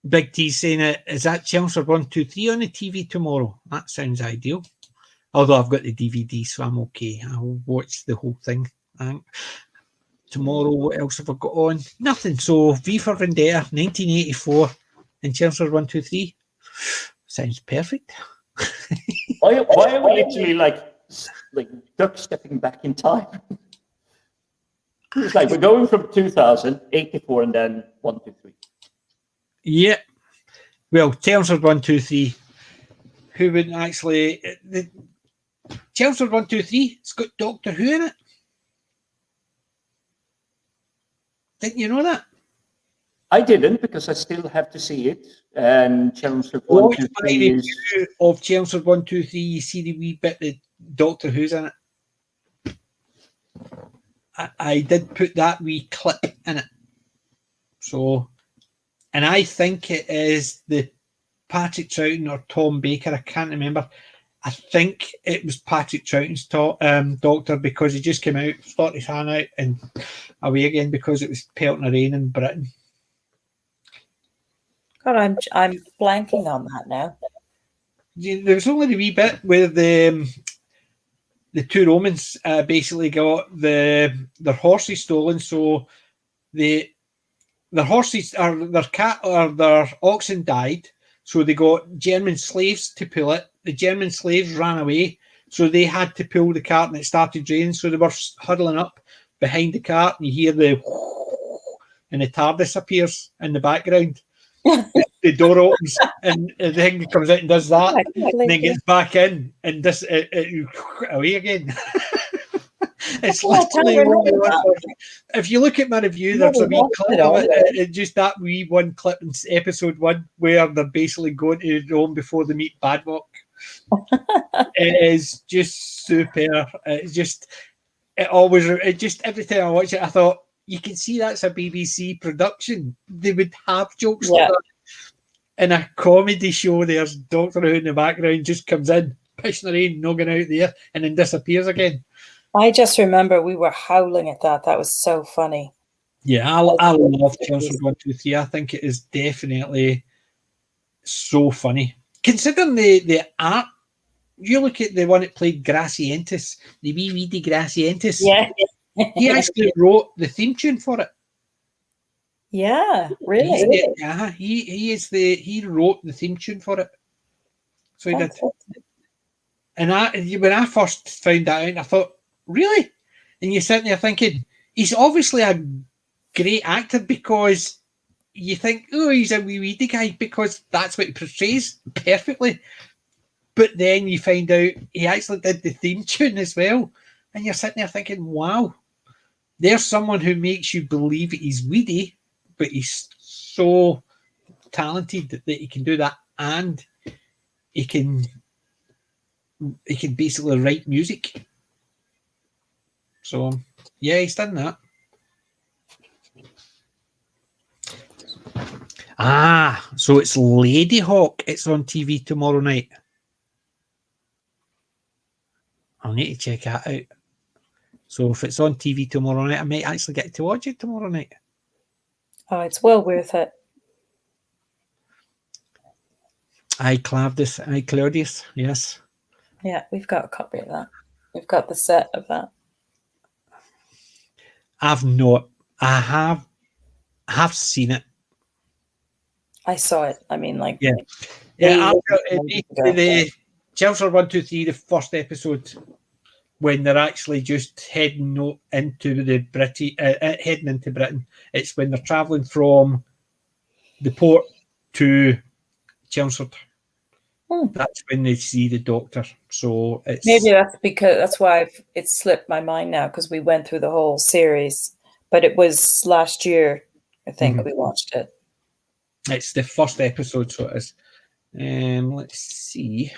Big T saying it. Is that Chelmsford 123 on the TV tomorrow? That sounds ideal. Although I've got the DVD, so I'm okay. I'll watch the whole thing. Tomorrow, what else have I got on? Nothing. So V for Vendetta, 1984, and Chelmsford 123. Sounds perfect. Why are we literally like duck stepping back in time? It's like we're going from 2000, 84, and then 123. Yeah. Well, Chelmsford 123. Who wouldn't actually? Chelmsford 123. It's got Doctor Who in it. Didn't you know that? I didn't, because I still have to see it. And Chelmsford 123 is of Chelmsford 123. You see the wee bit that Doctor Who's in it. I did put that wee clip in it. So, and I think it is the Patrick Troughton or Tom Baker. I can't remember. I think it was Patrick Troughton's Doctor, because he just came out, stuck his hand out, and away again because it was pelting rain in Britain. God, I'm blanking on that now. There was only the wee bit where the two Romans basically got their horses stolen, so their horses or their oxen died, so they got German slaves to pull it. The German slaves ran away, so they had to pull the cart, and it started raining, so they were huddling up behind the cart, and you hear the and the TARDIS appears in the background. The door opens and the thing comes out and does that, and then gets back in and does it away again. It's literally if you look at my review, there's a wee clip of it. Just that wee one clip in episode 1 where they're basically going to Rome before they meet Badwalk. It is just super. It's just every time I watch it, I thought, you can see that's a BBC production. They would have jokes like that. In a comedy show, there's Doctor Who in the background, just comes in, pushing the rain, noggin out there, and then disappears again. I just remember we were howling at that. That was so funny. Yeah, I love Chelmsford 123. I think it is definitely so funny. Considering the art, you look at the one that played Gracientis, the wee weedy Gracientis. Yeah. He actually wrote the theme tune for it. Yeah, really? He wrote the theme tune for it. So he did. And when I first found that out, I thought, really? And you're sitting there thinking, he's obviously a great actor, because you think, oh, he's a wee weedy guy, because that's what he portrays perfectly. But then you find out he actually did the theme tune as well. And you're sitting there thinking, wow, there's someone who makes you believe he's weedy, but he's so talented that he can do that, and he can basically write music. So yeah, he's done that. So it's Lady Hawk. It's on TV tomorrow night. I'll need to check that out. So if it's on TV tomorrow night, I might actually get to watch it tomorrow night. Oh, it's well worth it. Claudius, yes. Yeah, we've got a copy of that. We've got the set of that. I've not. I have seen it. I saw it. I mean, like, Yeah. Yeah, the Chelmsford 1, 2, 3, the first episode, when they're actually just heading into the heading into Britain. It's when they're travelling from the port to Chelmsford. That's when they see the Doctor. So it's maybe that's why it slipped my mind now, because we went through the whole series, but it was last year, I think, we watched it. It's the first episode, so it is. Let's see.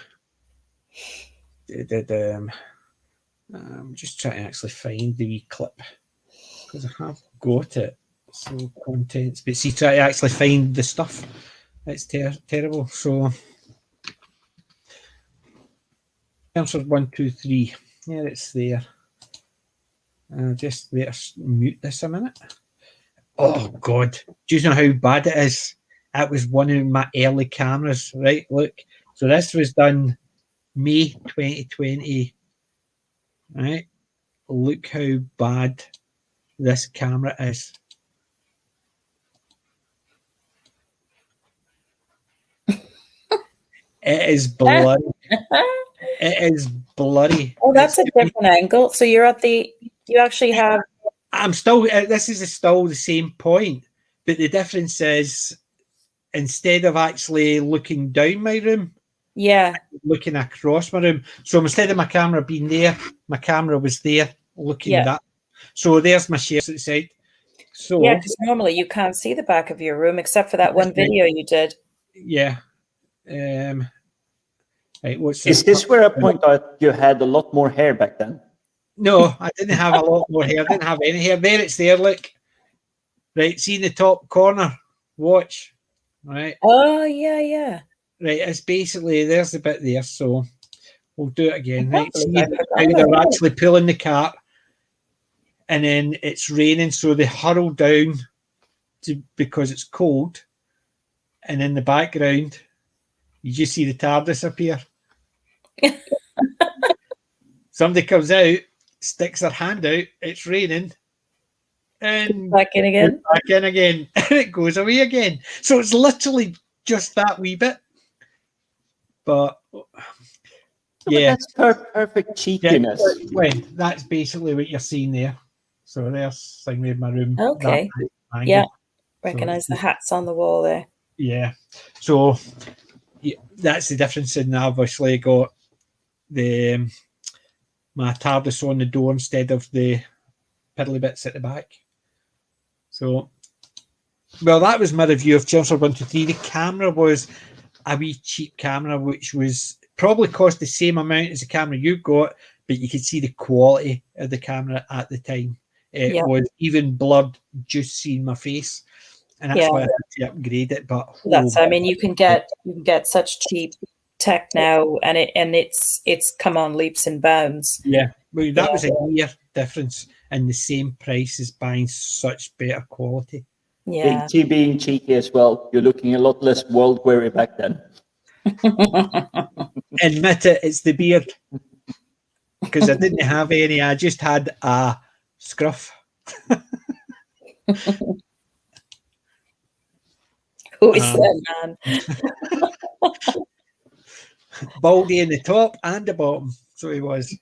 I'm just trying to actually find the wee clip because I have got it. So contents, but see, try to actually find the stuff. It's terrible. So, answer 1, 2, 3. Yeah, it's there. Just let's mute this a minute. Oh God, do you know how bad it is? That was one of my early cameras, right? Look, so this was done May 2020. Right, look how bad this camera is. It is blurry. It is blurry. Oh, that's a different angle. So you actually have. I'm still. This is still the same point, but the difference is instead of actually looking down my room, looking across my room. So instead of my camera being there, my camera was there looking that. So there's my shares outside. So yeah, because normally you can't see the back of your room except for that one video you did. Yeah. Right, is this where I point out you had a lot more hair back then? No, I didn't have a lot more hair. I didn't have any hair. There it's there, look. Right, see in the top corner. Watch. Right. Oh, yeah. Right, it's basically, there's the bit there, so we'll do it again. Right, see how they're actually pulling the cap, and then it's raining, so they hurl down because it's cold, and in the background, you just see the TARDIS appear. Somebody comes out, sticks their hand out, it's raining, and back in again. And it goes away again. So it's literally just that wee bit. But yeah, but that's perfect cheekiness. Well, that's basically what you're seeing there. So there's thing with my room. Okay. Yeah. Recognize the hats on the wall there. Yeah. So that's the difference. And obviously got my TARDIS on the door instead of the piddly bits at the back. So, well, that was my review of Chelmsford 1, 2, 3. The camera was a wee cheap camera, which was probably cost the same amount as the camera you got, but you could see the quality of the camera at the time. It was even blurred, just seeing my face, and that's why I had to upgrade it. But I mean, you can get such cheap tech now, and it's come on leaps and bounds. Yeah, well, that was a year difference, and the same price as buying such better quality. Yeah, being cheeky as well. You're looking a lot less world weary back then. Admit it, it's the beard, because I didn't have any. I just had a scruff. Who is that man? Baldy in the top and the bottom, so he was.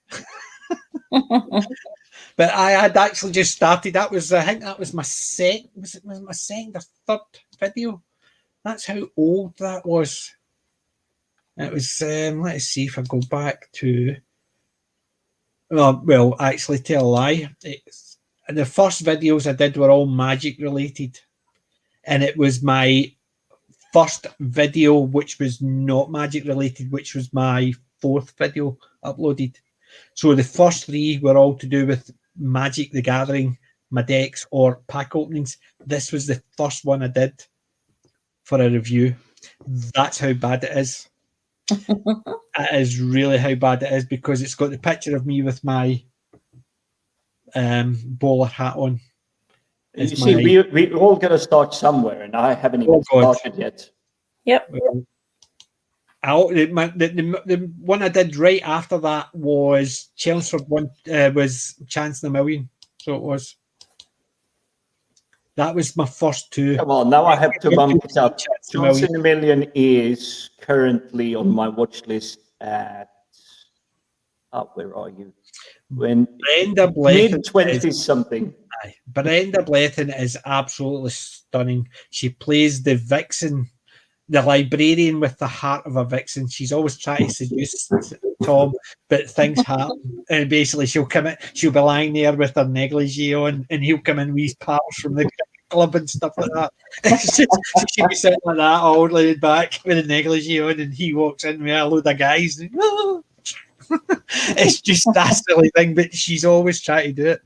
But I had actually just started. I think that was my second or third video. That's how old that was. It was. Let's see if I go back to. Well, actually, tell a lie. The first videos I did were all magic related, and it was my first video which was not magic related, which was my fourth video uploaded. So the first three were all to do with Magic the Gathering, my decks, or pack openings. This was the first one I did for a review. That's how bad it is. It is really how bad it is, because it's got the picture of me with my bowler hat on. You see, we all got to start somewhere, and I haven't even started yet. Yep. The one I did right after that was Chelmsford one, was Chance in a Million. So it was. That was my first two. Well, now I have to bump it up. Chance in a Chance Million. in a Million is currently on my watch list at. Where are you? When Brenda Blethyn mid-20s something. Aye. Brenda Blethyn is absolutely stunning. She plays the vixen, the librarian with the heart of a vixen. She's always trying to seduce Tom, but things happen. And basically she'll be lying there with her negligee on, and he'll come in with his pals from the club and stuff like that. She'll be sitting like that, all laid back with a negligee on, and he walks in with a load of guys. And, it's just that silly thing, but she's always trying to do it.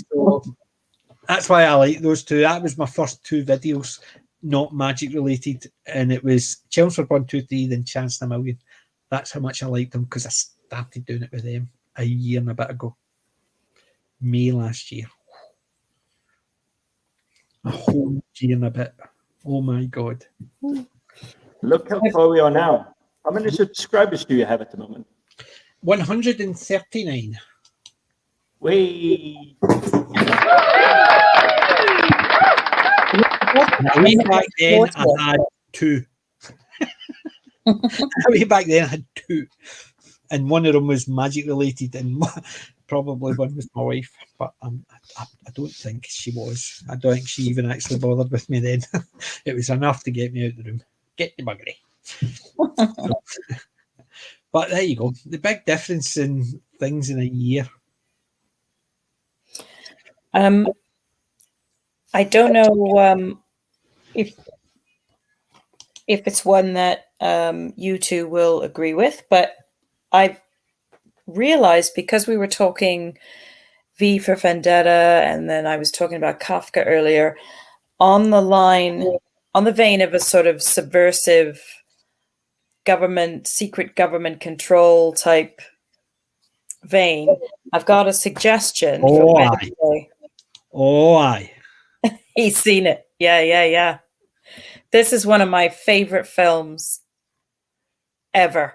So that's why I like those two. That was my first two videos, not magic related, and it was Chelmsford 1, 2, 3, then Chance in a Million. That's how much I liked them, because I started doing it with them a year and a bit ago. May last year. A whole year and a bit. Oh my God. Look how far we are now. How many subscribers do you have at the moment? 139. Way Way back then, I had two. Way back then, I had two. And one of them was magic related, and probably one was my wife. But I don't think she was. I don't think she even actually bothered with me then. It was enough to get me out of the room. Get the buggery. But there you go. The big difference in things in a year. I don't know if it's one that you two will agree with, but I've realized, because we were talking V for Vendetta, and then I was talking about Kafka earlier, on the vein of a sort of subversive secret government control type vein, I've got a suggestion for Wednesday. Aye. He's seen it. Yeah. This is one of my favorite films ever.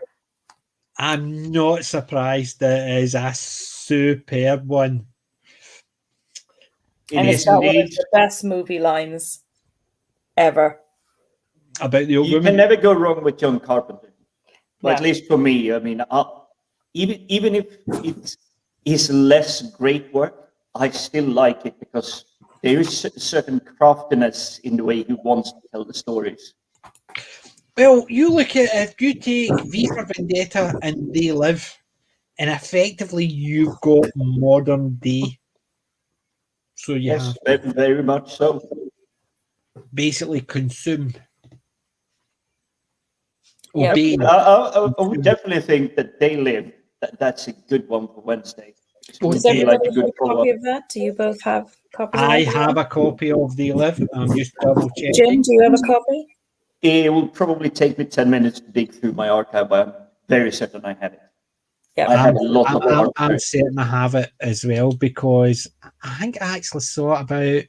I'm not surprised that it is a superb one. It's got one of the best movie lines ever. About the old you woman. can never go wrong with John Carpenter. Yeah. At least for me. I mean, even if it is less great work, I still like it, because there is a certain craftiness in the way he wants to tell the stories. Well, you look at it, if you take V for Vendetta and They Live, and effectively you've got modern day. So you Yes, have very much so. basically consume. Yeah. Obey. I would definitely think that They Live, that's a good one for Wednesday. Does everybody have a copy of that? Do you both have copies? I have a copy of They Live. I'm just double checking. Jim, do you have a copy? It will probably take me 10 minutes to dig through my archive, but I'm very certain I have it. Yeah, I have a lot of I'm archive. certain I have it as well, because I think I actually saw it about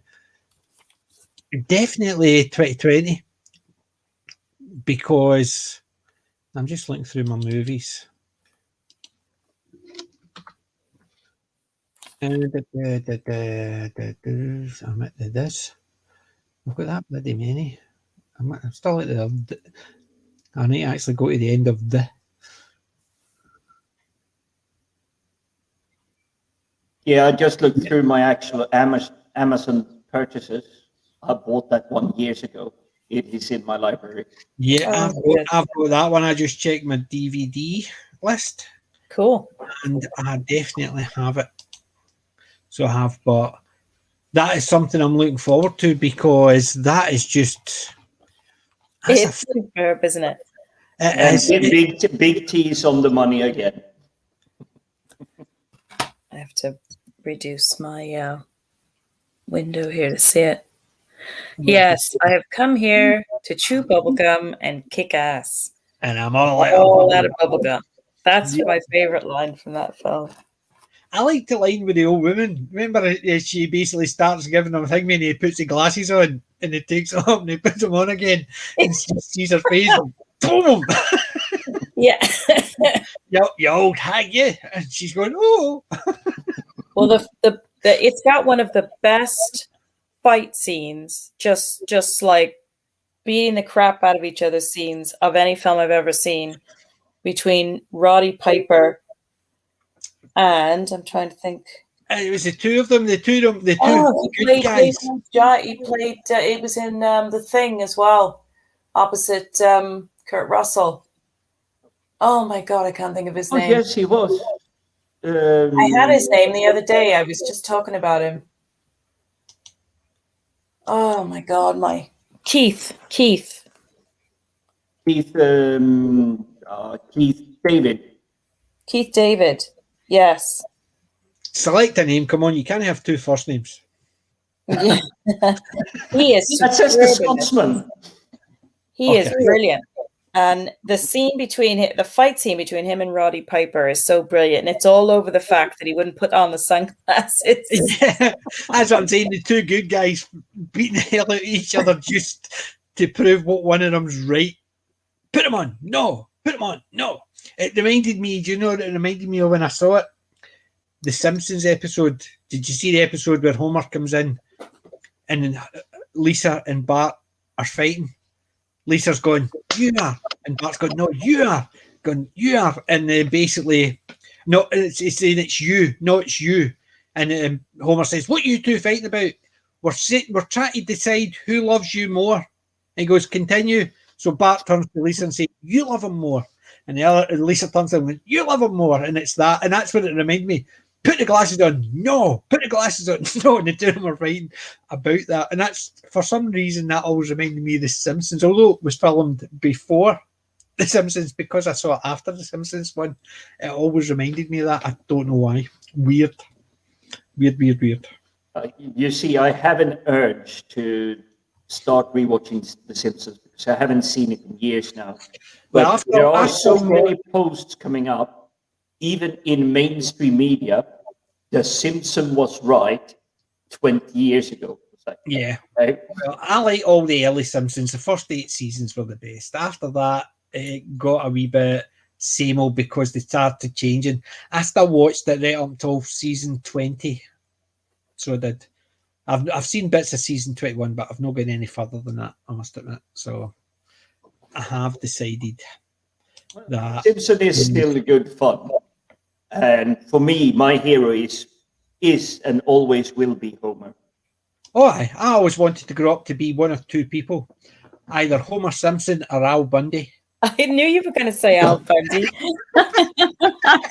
definitely 2020, because I'm just looking through my movies. I'm at this. I've got that bloody many. I'm still at the. I need to actually go to the end of the. Yeah, I just looked through my actual Amazon purchases. I bought that one years ago. It is in my library. Yeah, I've got that one. I just checked my DVD list. Cool. And I definitely have it. So I have, but that is something I'm looking forward to, because that is just. It's superb, isn't it? Big T's on the money again. I have to reduce my window here to see it. Yes, I have come here to chew bubblegum and kick ass. And I'm all out of bubblegum. That's my favorite line from that film. I like the line with the old woman. Remember, she basically starts giving him a thing when he puts the glasses on, and he takes them off and he puts them on again, and she sees her face. boom. Yeah. You old hag, you. And she's going, oh. Well, the it's got one of the best fight scenes, just like beating the crap out of each other's scenes of any film I've ever seen, between Roddy Piper and I'm trying to think. And it was the two of them, the two He good guys. played. It was in The Thing as well, opposite Kurt Russell. Oh my God, I can't think of his name. Yes, he was. I had his name the other day. I was just talking about him. Oh my God, Keith David. Keith David. Yes. Select a name. Come on, you can't have two first names. Yeah. He is. That says the Scotsman. He is brilliant. And the fight scene between him and Roddy Piper is so brilliant. And it's all over the fact that he wouldn't put on the sunglasses. Yeah, that's what I'm saying. The two good guys beating the hell out of each other just to prove what one of them's right. Put him on. No. Put him on. No. It reminded me, do you know what it reminded me of when I saw it? The Simpsons episode. Did you see the episode where Homer comes in and Lisa and Bart are fighting? Lisa's going, you are. And Bart's going, no, you are. Going, you are. And basically, no, it's saying it's you. No, it's you. And Homer says, what are you two fighting about? We're trying to decide who loves you more. And he goes, continue. So Bart turns to Lisa and says, you love him more. And Lisa turns to him and goes, you love him more. And it's that. And that's what it reminded me. Put the glasses on. No. Put the glasses on. No. And the two of them are fighting about that. And that's, for some reason, that always reminded me of The Simpsons. Although it was filmed before The Simpsons, because I saw it after The Simpsons one, it always reminded me of that. I don't know why. Weird. You see, I have an urge to start rewatching The Simpsons because I haven't seen it in years now. But there are so many posts coming up. Even in mainstream media, The Simpsons was right 20 years ago. Yeah. Right? Well, I like all the early Simpsons. The first 8 seasons were the best. After that, it got a wee bit same old because they started changing. I still watched it right up until season 20. So I did. I've seen bits of season 21, but I've not gone any further than that, I must admit. So I have decided that Simpson is still good fun. And for me, my hero is and always will be Homer. Oh, I always wanted to grow up to be one of two people, either Homer Simpson or Al Bundy. I knew you were going to say Al Bundy. I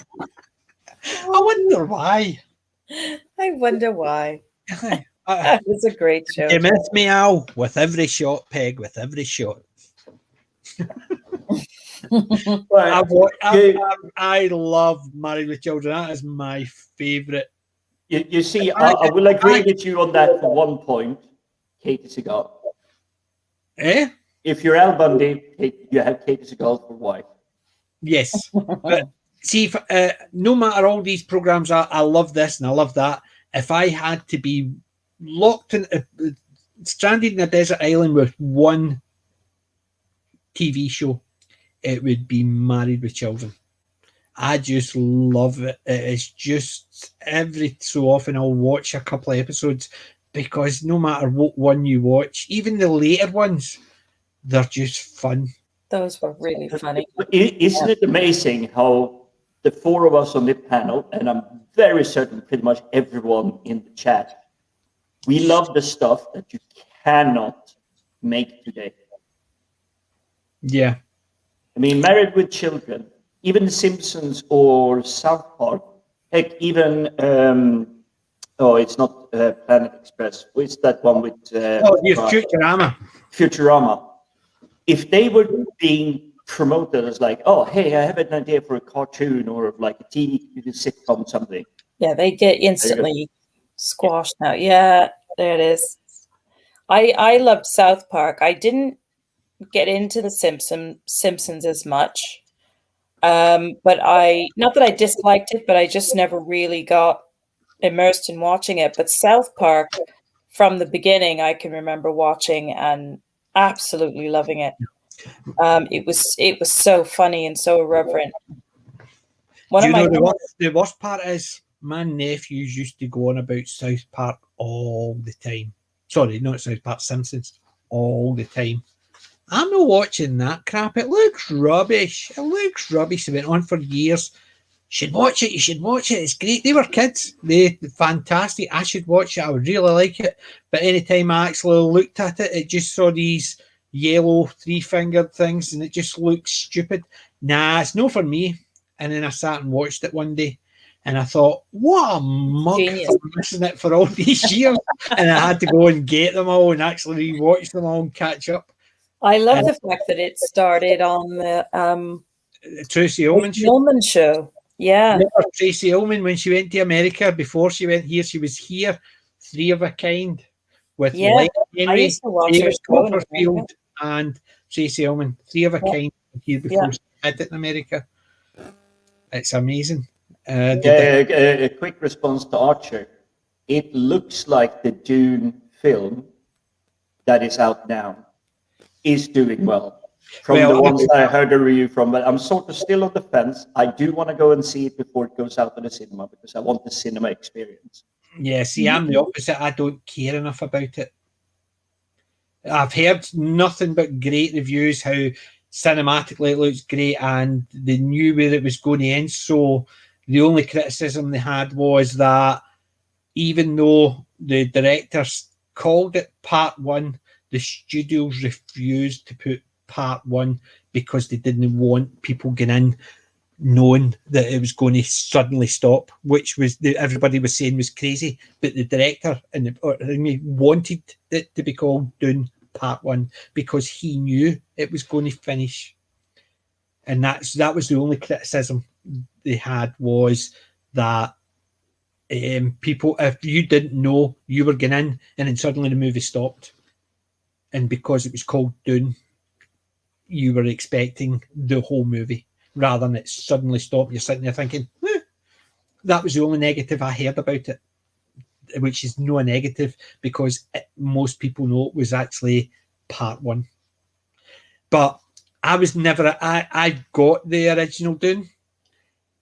wonder why. I wonder why. That was a great show. You miss me, Al, with every shot, Peg, with every shot. I love Married with Children. That is my favourite. You see, I will agree with you on that for one point, Katie Seagal. Eh? If you're Al Bundy, you have Katie Seagal for wife. Yes. But see, no matter all these programs, I love this and I love that. If I had to be locked in, stranded in a desert island with one TV show, it would be Married with Children. I just love it. It's just every so often I'll watch a couple of episodes because no matter what one you watch, even the later ones, they're just fun. Those were really funny. Isn't it amazing how the four of us on the panel, and I'm very certain pretty much everyone in the chat, we love the stuff that you cannot make today. Yeah. I mean, Married with Children, even The Simpsons or South Park, heck, even, it's not Planet Express. It's that one with... Futurama. Futurama. If they were being promoted as like, oh, hey, I have an idea for a cartoon or like a TV sitcom, something. Yeah, they get instantly squashed now. Yeah, there it is. I loved South Park. I didn't get into the Simpsons as much. But not that I disliked it, but I just never really got immersed in watching it. But South Park, from the beginning, I can remember watching and absolutely loving it. It was so funny and so irreverent. Do you know the worst part is my nephews used to go on about South Park all the time. Sorry, not South Park, Simpsons all the time. I'm not watching that crap. It looks rubbish. It looks rubbish. It went on for years. You should watch it. You should watch it. It's great. They were kids. They're fantastic. I should watch it. I would really like it. But anytime I actually looked at it, it just saw these yellow three-fingered things and it just looks stupid. Nah, it's no for me. And then I sat and watched it one day and I thought, what a mug for missing it for all these years. And I had to go and get them all and actually rewatch them all and catch up. I love the fact that it started on the Tracy Ullman show. Yeah. Tracy Ullman, when she went to America, before she went here, she was here, Three of a Kind, with Light Henry, David Copperfield, and Tracy Ullman. Three of a Kind here before she had it in America. It's amazing. A quick response to Archer. It looks like the Dune film that is out now is doing well. From the ones I heard a review from, but I'm sort of still on the fence. I do want to go and see it before it goes out to the cinema because I want the cinema experience. Yeah, see, I'm the opposite. I don't care enough about it. I've heard nothing but great reviews, how cinematically it looks great, and they knew where it was going to end. So the only criticism they had was that even though the directors called it part one, the studios refused to put part one because they didn't want people getting in knowing that it was going to suddenly stop, which was everybody was saying was crazy. But the director wanted it to be called Dune Part One because he knew it was going to finish, and that was the only criticism they had, was that people, if you didn't know, you were getting in, and then suddenly the movie stopped, and because it was called Dune, you were expecting the whole movie rather than it suddenly stopped. You're sitting there thinking, that was the only negative I heard about it, which is no negative because most people know it was actually part one. But I was never, I got the original Dune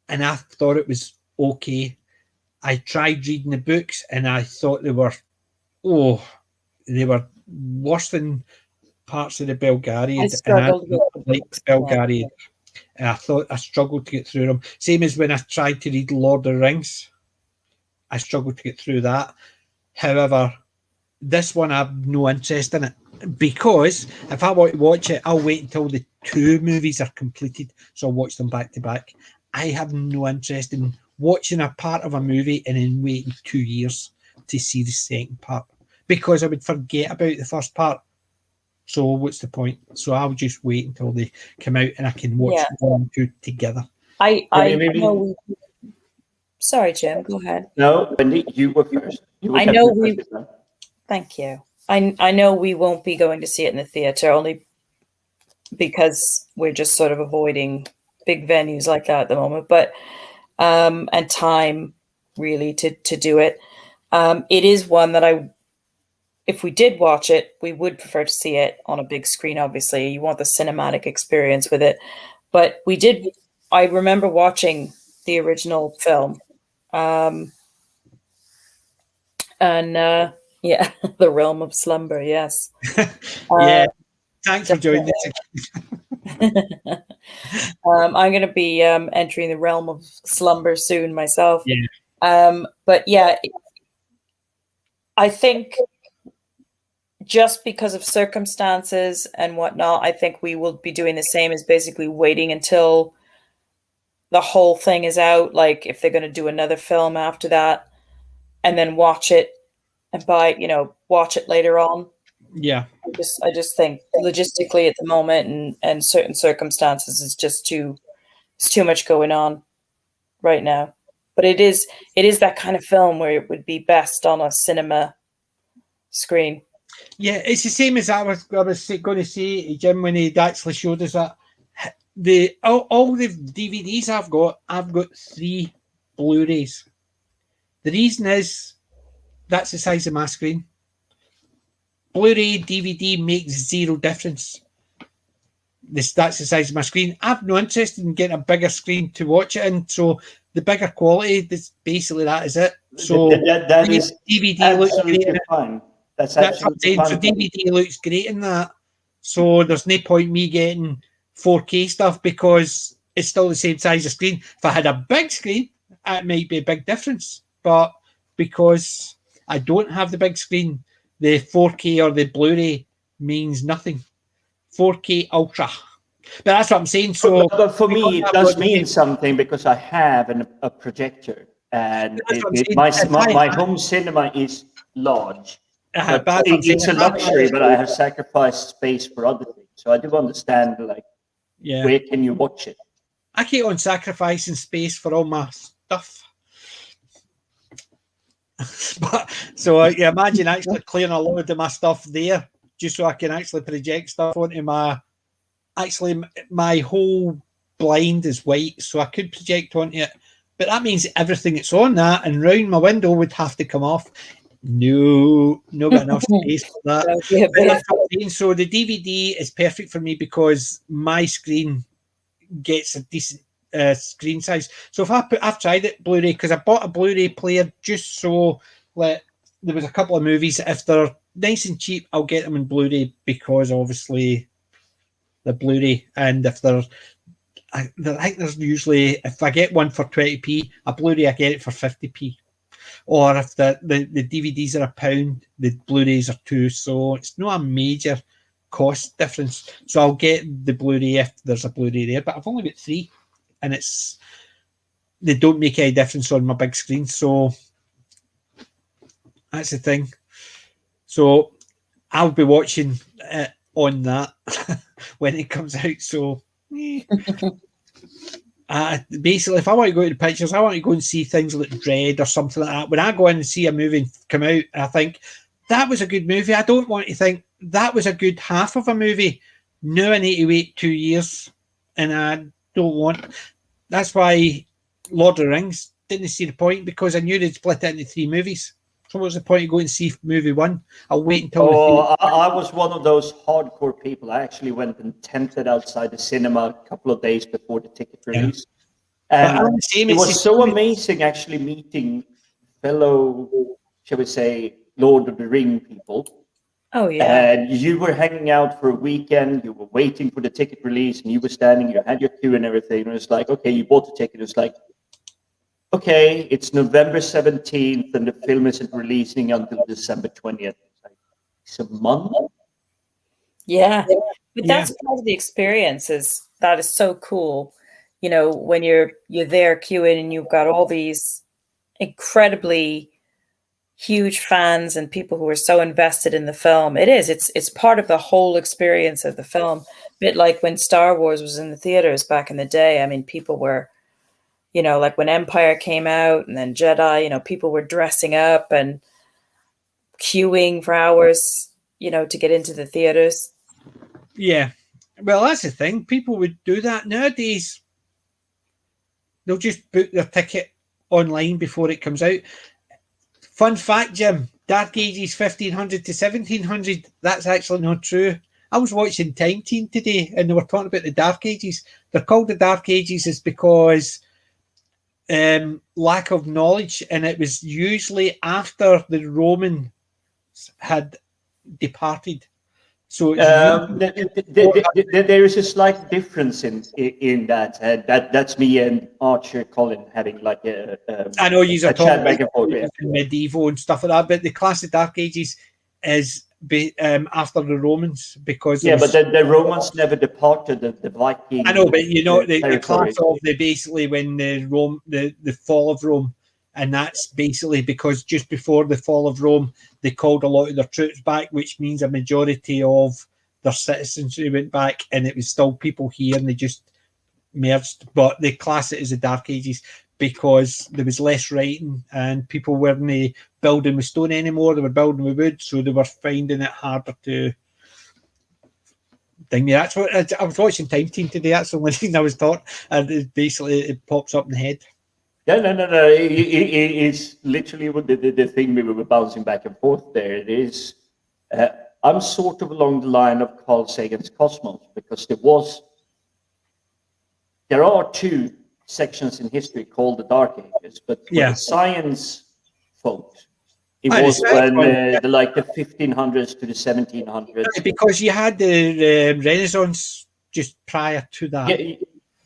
and I thought it was okay. I tried reading the books and I thought they were worse than parts of the Belgariad. I struggled with Belgariad. And I thought I struggled to get through them. Same as when I tried to read Lord of the Rings. I struggled to get through that. However, this one I have no interest in it because if I want to watch it, I'll wait until the two movies are completed. So I'll watch them back to back. I have no interest in watching a part of a movie and then waiting 2 years to see the second part because I would forget about the first part. So what's the point? So I'll just wait until they come out and I can watch one and two together. I know. Sorry, Jim. Go ahead. No, Wendy, you were first. Thank you. I know we won't be going to see it in the theater only because we're just sort of avoiding big venues like that at the moment. But and time really to do it. It is one that if we did watch it, we would prefer to see it on a big screen, obviously. You want the cinematic experience with it. But I remember watching the original film. The Realm of Slumber, yes. Thanks for joining us. I'm going to be entering the Realm of Slumber soon myself. But yeah, I think just because of circumstances and whatnot, I think we will be doing the same as basically waiting until the whole thing is out. Like if they're going to do another film after that and then watch it and watch it later on. Yeah. I just think logistically at the moment and certain circumstances it's just too much going on right now. But it is that kind of film where it would be best on a cinema screen. Yeah, it's the same as I was going to say, Jim, when he actually showed us that all the DVDs I've got 3 Blu-rays. The reason is that's the size of my screen. Blu-ray, DVD makes zero difference. that's the size of my screen. I've no interest in getting a bigger screen to watch it in. So the bigger quality, that's basically that is it. So that is DVD looks great. absolutely fine. That's That's what I'm absolutely saying. So fine. DVD looks great in that. So there's no point me getting 4K stuff because it's still the same size of screen. If I had a big screen, it might be a big difference. But because I don't have the big screen, the 4K or the Blu-ray means nothing. 4K Ultra. But that's what I'm saying. So, but for me, it does mean something because I have a projector, and my home cinema is large. But it's a luxury, but I have sacrificed space for other things. So I do understand, like, where can you watch it? I keep on sacrificing space for all my stuff. But so imagine actually clearing a load of my stuff there, just so I can actually project stuff onto my. Actually, my whole blind is white, so I could project onto it. But that means everything that's on that and round my window would have to come off. No got enough space for that. So the DVD is perfect for me because my screen gets a decent screen size. So if I've tried it Blu-ray because I bought a Blu-ray player just so there was a couple of movies. If they're nice and cheap, I'll get them in Blu-ray because obviously the Blu-ray, and if I think there's usually, if I get one for 20p, a Blu-ray I get it for 50p. Or if the DVDs are £1, the Blu-rays are £2, so it's not a major cost difference. So I'll get the Blu-ray if there's a Blu-ray there, but I've only got 3, and they don't make any difference on my big screen. So that's the thing. So I'll be watching it on that when it comes out. So basically, if I want to go to the pictures, I want to go and see things like Dread or something like that. When I go in and see a movie come out, I think that was a good movie. I don't want to think that was a good half of a movie. Now I need to wait 2 years, and I don't want. That's why Lord of the Rings didn't see the point, because I knew they'd split it into 3 movies. So what's the point of going to see movie 1? I'll wait until. I was one of those hardcore people. I actually went and tented outside the cinema a couple of days before the ticket release. And it was so amazing actually meeting fellow, shall we say, Lord of the Ring people. Oh, yeah. And you were hanging out for a weekend, you were waiting for the ticket release, and you were standing, you had your queue and everything. And it's like, okay, you bought the ticket. It's like, okay, it's November 17th, and the film isn't releasing until December 20th. It's a month. Yeah, but that's part of the experience. That is so cool. You know, when you're there queuing and you've got all these incredibly huge fans and people who are so invested in the film. It's part of the whole experience of the film. A bit like when Star Wars was in the theaters back in the day. I mean, people were, you know, like when Empire came out and then Jedi, you know, people were dressing up and queuing for hours, you know, to get into the theaters. Yeah. Well, that's the thing. People would do that nowadays. They'll just book their ticket online before it comes out. Fun fact, Jim, Dark Ages 1500 to 1700, that's actually not true. I was watching Time Team today and they were talking about the Dark Ages. They're called the Dark Ages is because lack of knowledge, and it was usually after the Romans had departed. So there is a slight difference in that. That's me and Archer Colin having like a I know you are talking back and forth, medieval and stuff like that, but the class of Dark Ages is after the Romans, because but the Romans never departed the Viking. I know, but you know the class of basically when the fall of Rome. And that's basically because just before the fall of Rome, they called a lot of their troops back, which means a majority of their citizens who went back, and it was still people here, and they just merged. But they class it as the Dark Ages because there was less writing, and people weren't building with stone anymore. They were building with wood, so they were finding it harder to thing. Yeah, that's what I was watching Time Team today. That's the only thing I was taught, and basically it pops up in the head. No. It's literally the thing we were bouncing back and forth there. It is I'm sort of along the line of Carl Sagan's Cosmos, because there are two sections in history called the Dark Ages, but for the science folks, it was when the 1500s to the 1700s. Because you had the Renaissance just prior to that. Yeah,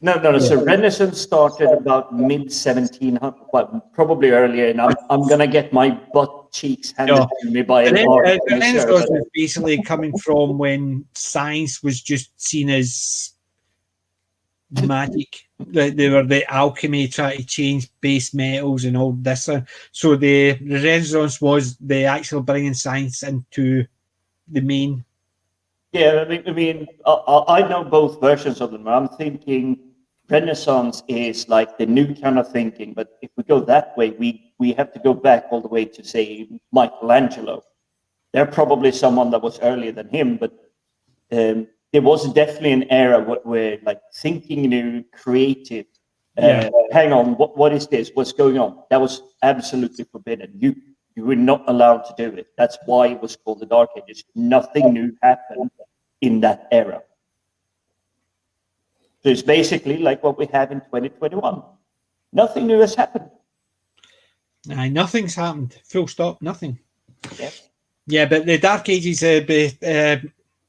no. So Renaissance started about mid 1700, well, probably earlier, and I'm gonna get my butt cheeks handed to me by an art. The Renaissance was basically coming from when science was just seen as magic. They were the alchemy, trying to change base metals and all this. So the Renaissance was the actual bringing science into the main. Yeah, I mean, I know both versions of them. I'm thinking Renaissance is like the new kind of thinking, but if we go that way, we have to go back all the way to, say, Michelangelo. They're probably someone that was earlier than him, but there was definitely an era where like thinking new, creative. Hang on, what is this? What's going on? That was absolutely forbidden. You were not allowed to do it. That's why it was called the Dark Ages. Nothing new happened in that era. So it's basically like what we have in 2021. Nothing new has happened. Nothing's happened. Full stop. Nothing. Yeah. Yeah, but the Dark Ages,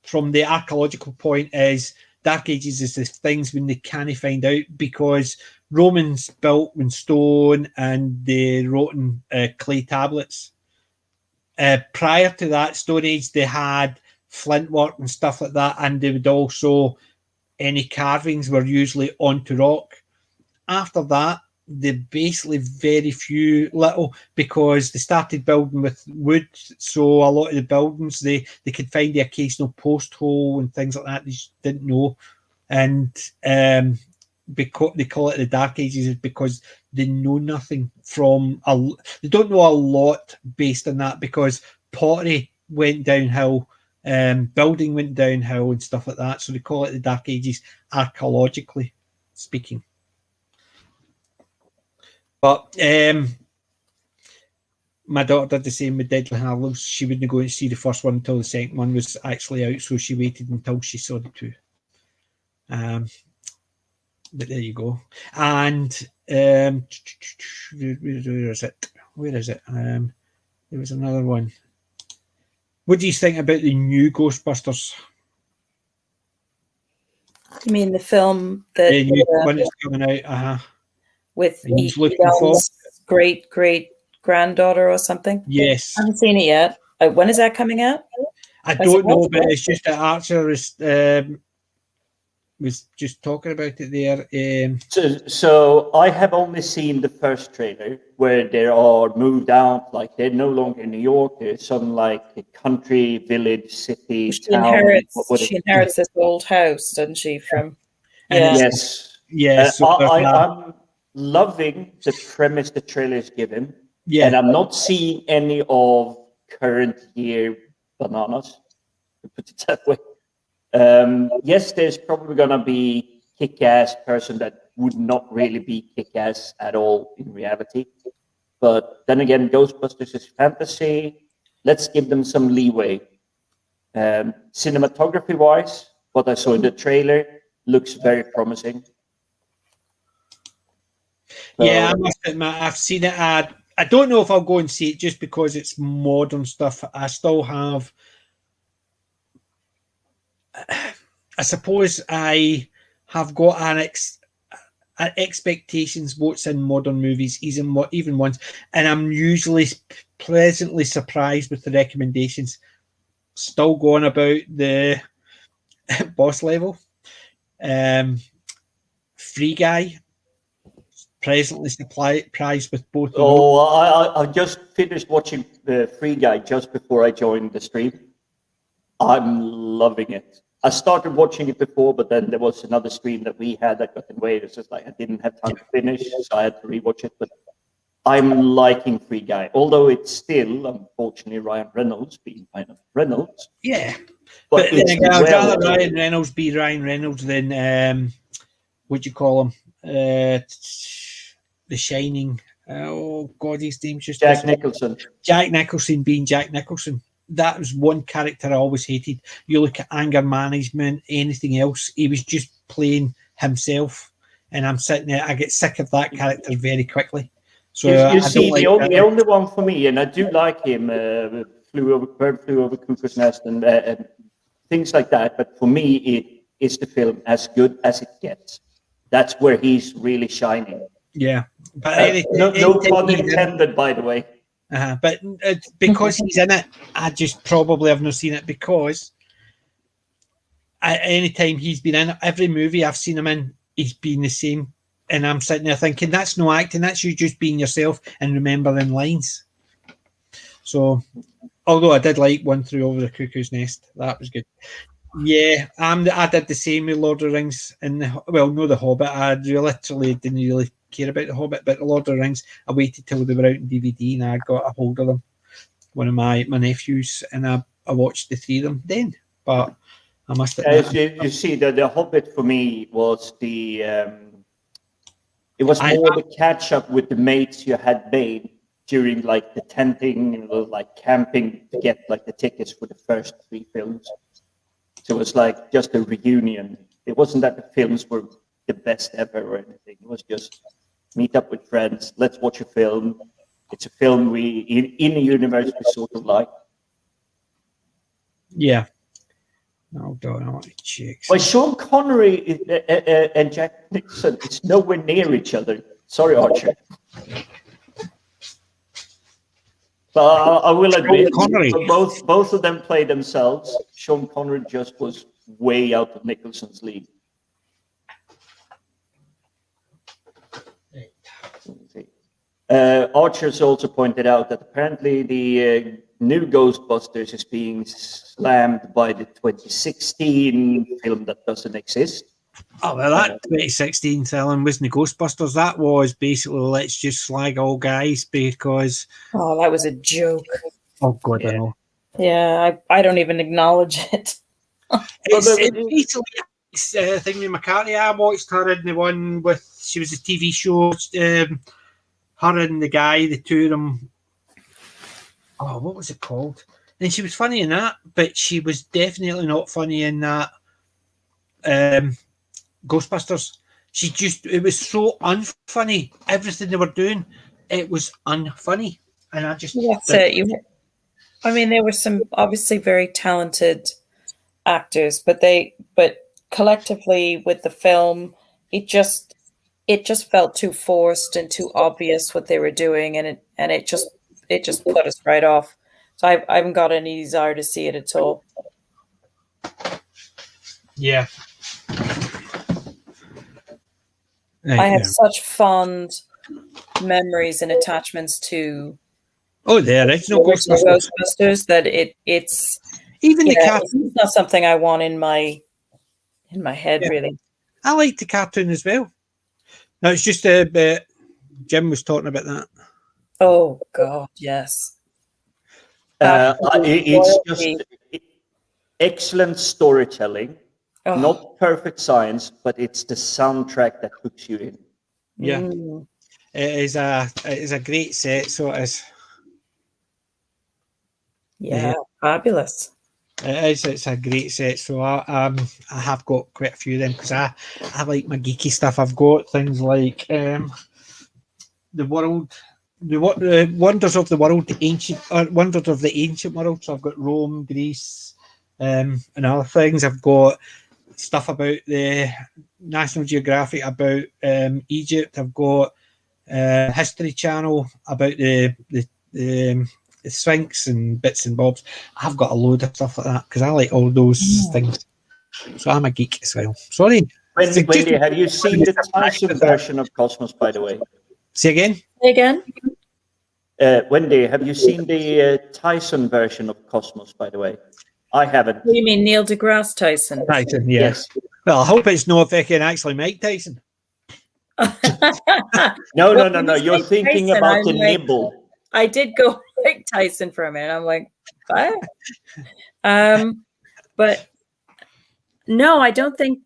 from the archaeological point, is Dark Ages is the things when they can't find out, because Romans built in stone and they wrote in clay tablets. Prior to that Stone Age, they had flint work and stuff like that, and they would also, any carvings were usually onto rock. After that, they basically very few little, because they started building with wood, so a lot of the buildings they could find the occasional post hole and things like that they just didn't know. And because they call it the Dark Ages is because they know nothing from they don't know a lot based on that, because pottery went downhill, building went downhill and stuff like that, so they call it the Dark Ages archaeologically speaking. But my daughter did the same with Deadly Hallows. She wouldn't go and see the first one until the second one was actually out, so she waited until she saw the two. But there you go. And where is it? There was another one. What do you think about the new Ghostbusters? You mean the film that The new one that's coming out? With He's looking for great granddaughter or something? Yes. I haven't seen it yet. When is that coming out? I don't know, but it's just that Archer was just talking about it there. So I have only seen the first trailer where they are moved out, like they're no longer in New York. There's some like a country, village, city, town. She inherits this old house, doesn't she? From yes. Yes. I'm loving the premise the trailers give him. Yeah. And I'm not seeing any of current year bananas, to put it that way. Yes, there's probably going to be kick-ass person that would not really be kick-ass at all in reality. But then again, Ghostbusters is fantasy. Let's give them some leeway. Cinematography-wise, what I saw in the trailer looks very promising. Yeah, I must admit, I've seen it. I don't know if I'll go and see it just because it's modern stuff. I still have... I suppose I have got an expectations what's in modern movies, even once, and I'm usually pleasantly surprised with the recommendations. Still going about the boss level. Free Guy, presently surprised with both. I just finished watching the Free Guy just before I joined the stream. I'm loving it. I started watching it before, but then there was another stream that we had that got in the way. It's just like I didn't have time to finish, so I had to rewatch it. But I'm liking Free Guy, although it's still, unfortunately, Ryan Reynolds being Ryan Reynolds. Yeah, but I'd rather Ryan Reynolds be Ryan Reynolds than what do you call him? The Shining. Oh God, his name's just Jack Nicholson. Jack Nicholson being Jack Nicholson. that was one character I always hated. You look at anger management, anything else, he was just playing himself. And I'm sitting there, I get sick of that character very quickly. So you see, the only one for me, and I do like him, Bird Flew Over Cuckoo's Nest and things like that. But for me, it is the film as good as it gets. That's where he's really shining. Yeah, but no pun intended, by the way. But because he's in it, I just probably have not seen it, because any time he's been in it, every movie I've seen him in, he's been the same. And I'm sitting there thinking, that's no acting, that's you just being yourself and remembering lines. So, although I did like One Flew Over the Cuckoo's Nest, that was good. Yeah, I did the same with Lord of the Rings, and no, The Hobbit. I literally didn't really care about The Hobbit, but The Lord of the Rings, I waited till they were out in DVD, and I got a hold of them. One of my nephews, and I watched the three of them then. But I must admit, you see, the Hobbit for me was the. It was more the catch up with the mates you had made during like the tenting, like camping to get like the tickets for the first three films. So it was like just a reunion. It wasn't that the films were the best ever or anything. It was just meet up with friends. Let's watch a film. It's a film in a universe we sort of like. Yeah. No, don't know. Chicks. Well, Sean Connery and Jack Nicholson, it's nowhere near each other. Sorry, Archer. But I will admit, both of them play themselves. Sean Connery just was way out of Nicholson's league. Archer's also pointed out that apparently the new Ghostbusters is being slammed by the 2016 film that doesn't exist. Oh, well, that 2016 film wasn't the Ghostbusters. That was basically, let's just slag all guys because... Oh, that was a joke. Oh, God, Yeah. I know. Yeah, I don't even acknowledge it. It's basically a thing with McCartney. I watched her in the one with... She was a TV show... her and the guy, the two of them. Oh, what was it called? And she was funny in that, but she was definitely not funny in that Ghostbusters. It was so unfunny. Everything they were doing, it was unfunny. And I just... That's it. There were some obviously very talented actors, but collectively with the film, it just felt too forced and too obvious what they were doing, and it just put us right off. So I haven't got any desire to see it at all. Yeah. I have such fond memories and attachments to the original Ghostbusters that it's even the cartoon. It's not something I want in my head, really. I like the cartoon as well. No, it's just Jim was talking about that. Oh God, yes. It's just excellent storytelling, not perfect science, but it's the soundtrack that hooks you in. Yeah, it is a great set. So it is. Yeah, fabulous. It is. It's a great set. So I have got quite a few of them because I like my geeky stuff. I've got things like the wonders of the world, wonders of the ancient world. So I've got Rome, Greece, and other things. I've got stuff about the National Geographic about Egypt. I've got History Channel about the Sphinx and bits and bobs. I've got a load of stuff like that because I like all those things. So I'm a geek as well. Sorry. Wendy, have you seen the Tyson version of Cosmos, by the way? Say again? Wendy, have you seen the Tyson version of Cosmos, by the way? I haven't. What do you mean, Neil deGrasse Tyson? Tyson, yes. Well, I hope it's not fucking actually Mike Tyson. No. You're thinking Tyson, about the nibble. I did go Mike Tyson for a minute. I'm like, what? But no, I don't think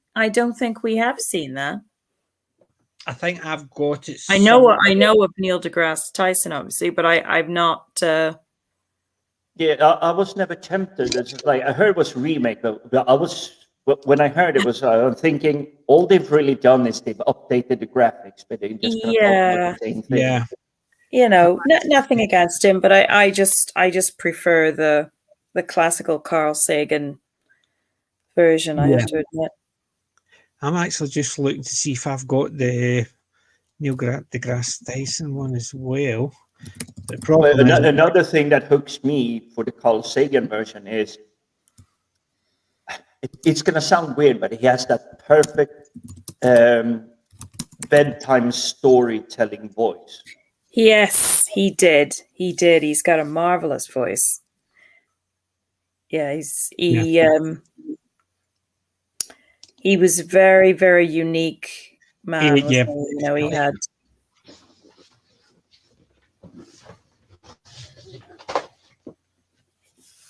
we have seen that. I think I've got it. I know of Neil deGrasse Tyson, obviously, but I've not Yeah, I was never tempted. It's just like I heard it was remake, but when I heard it was, I was thinking all they've really done is they've updated the graphics, but they're just going to talk about the same thing. Yeah. You know, nothing against him, but I just prefer the classical Carl Sagan version. I have to admit. I'm actually just looking to see if I've got the Neil deGrasse Tyson one as well. The problem is, Another thing that hooks me for the Carl Sagan version is it's going to sound weird, but he has that perfect bedtime storytelling voice. Yes, he did. He's got a marvelous voice. Yeah, he was a very, very unique man. Yeah. You know, he had.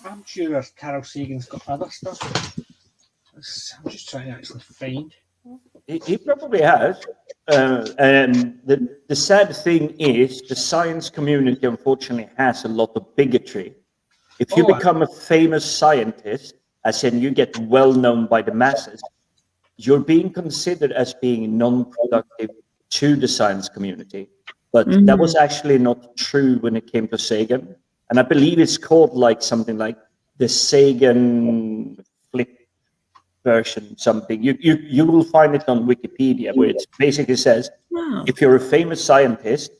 I'm sure Carl Sagan's got other stuff. I'm just trying to actually find. He probably has. And the sad thing is the science community unfortunately has a lot of bigotry. If you become a famous scientist, as in you get well known by the masses, you're being considered as being non-productive to the science community. But that was actually not true when it came to Sagan. And I believe it's called like something like the Sagan flip version, something. You will find it on Wikipedia, where it basically says, if you're a famous scientist,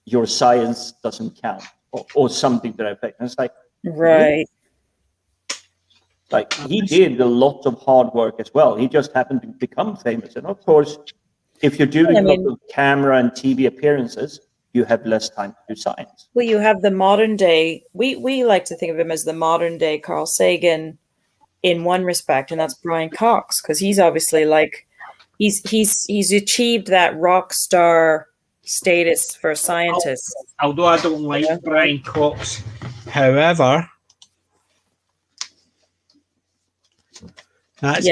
your science doesn't count, or something to that effect. And it's like, right. Like he did a lot of hard work as well. He just happened to become famous. And of course, if you're doing a lot of camera and TV appearances, you have less time to do science. Well, you have the modern day. We like to think of him as the modern day Carl Sagan, in one respect, and that's Brian Cox, because he's obviously like he's achieved that rock star status for scientists. Although I don't like Brian Cox, however, that's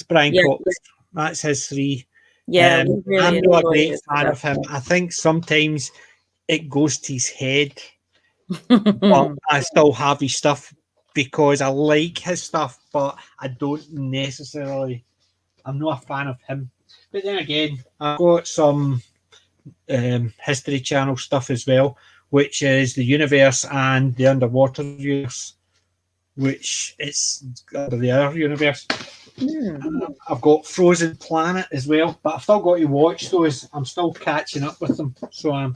Brian Cox. Yeah. That's his three. Yeah, really I'm not a great fan of him. I think sometimes it goes to his head, but I still have his stuff because I like his stuff, but I don't necessarily. I'm not a fan of him. But then again, I've got some History Channel stuff as well, which is the universe and the underwater universe, which it's the other universe. I've got Frozen Planet as well, but I've still got to watch those. I'm still catching up with them, so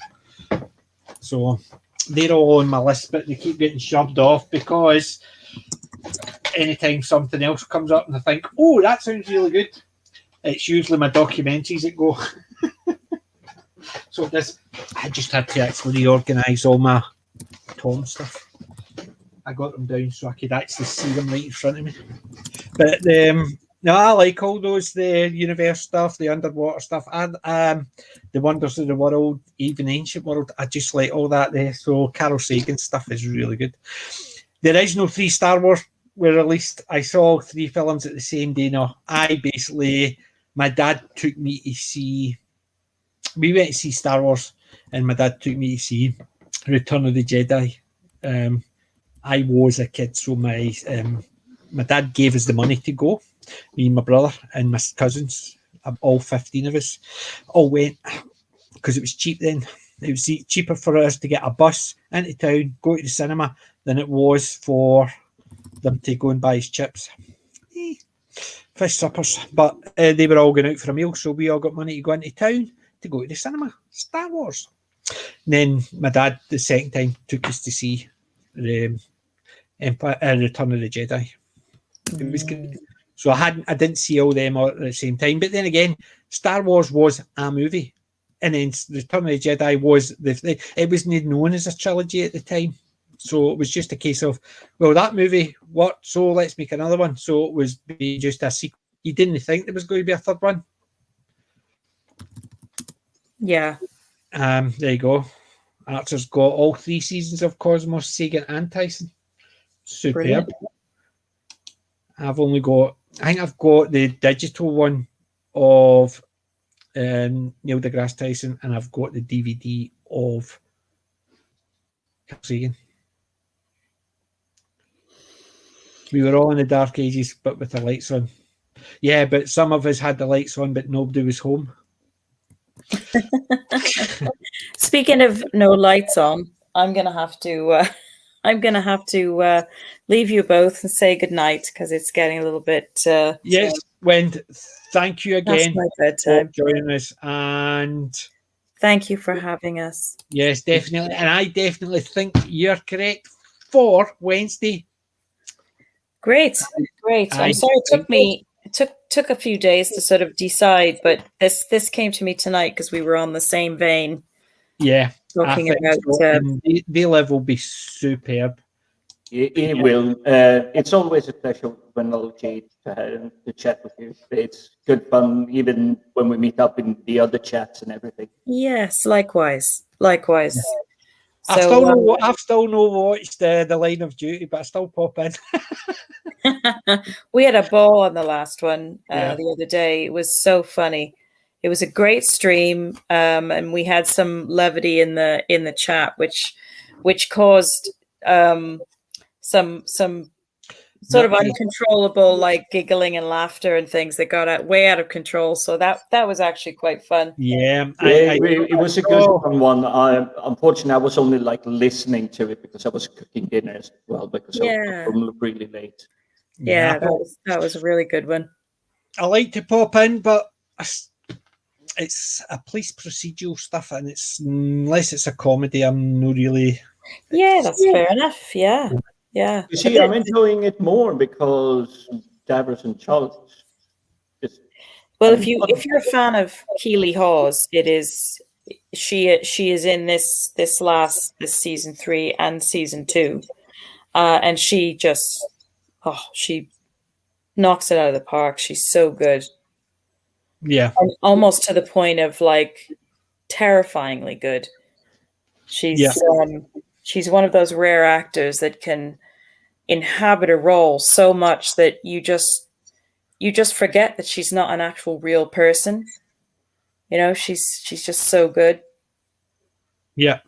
they're all on my list, but they keep getting shoved off because anytime something else comes up and I think, oh, that sounds really good, it's usually my documentaries that go. So I just had to actually reorganise all my Tom stuff. I got them down so I could actually see them right in front of me. But no, I like all those, the universe stuff, the underwater stuff, and the wonders of the world, even ancient world. I just like all that there. So Carl Sagan stuff is really good. The original 3 Star Wars were released. I saw all 3 films at the same day. No, my dad took me to see. We went to see Star Wars, and my dad took me to see Return of the Jedi. I was a kid, so my dad gave us the money to go. Me and my brother and my cousins, all 15 of us, all went because it was cheap then. It was cheaper for us to get a bus into town, go to the cinema, than it was for them to go and buy his chips. Fish suppers. But they were all going out for a meal, so we all got money to go into town to go to the cinema. Star Wars. And then my dad, the second time, took us to see the Return of the Jedi. It was good. So I didn't see all them all at the same time. But then again, Star Wars was a movie, and then Return of the Jedi was it wasn't known as a trilogy at the time. So it was just a case of, well, that movie worked, so let's make another one. So it was just a sequel. You didn't think there was going to be a third one. Yeah. There you go. Archer's got all 3 seasons of Cosmos, Sagan, and Tyson. Superb. Brilliant. I think I've got the digital one of Neil deGrasse Tyson, and I've got the DVD of Sagan. We were all in the Dark Ages, but with the lights on. Yeah, but some of us had the lights on, but nobody was home. Speaking of no lights on, I'm gonna have to leave you both and say goodnight because it's getting a little bit. Yes, Wendy, thank you Past again my for bedtime. joining us. And Thank you for having us. yes, definitely. And I definitely think you're correct for Wednesday. Great. I'm sorry it took a few days to sort of decide, but this came to me tonight because we were on the same vein. Yeah, Talking I think about so. And the live will be superb. It will. It's always a pleasure when Jade to chat with you. It's good fun, even when we meet up in the other chats and everything. Yes, likewise. I So still no watched the Line of Duty, but I still pop in. we had a ball on the last one Yeah. the other day. It was so funny. It was a great stream, and we had some levity in the chat, which caused some sort of uncontrollable like giggling and laughter and things that got way out of control. So that was actually quite fun. Yeah, it was a good one. Unfortunately, I was only like listening to it because I was cooking dinner as well because I was home really late. Yeah, that was a really good one. I like to pop in, but it's a police procedural stuff, and unless it's a comedy, I'm not really. Yeah, that's fair enough. Yeah. You see, I'm enjoying it more because Davros and Charles. Well, if you're a fan of Keely Hawes, it is she is in this season 3 and season 2, and she knocks it out of the park. She's so good. Yeah, and almost to the point of like terrifyingly good. She's one of those rare actors that can inhabit a role so much that you just forget that she's not an actual real person. You know, she's just so good. Yeah.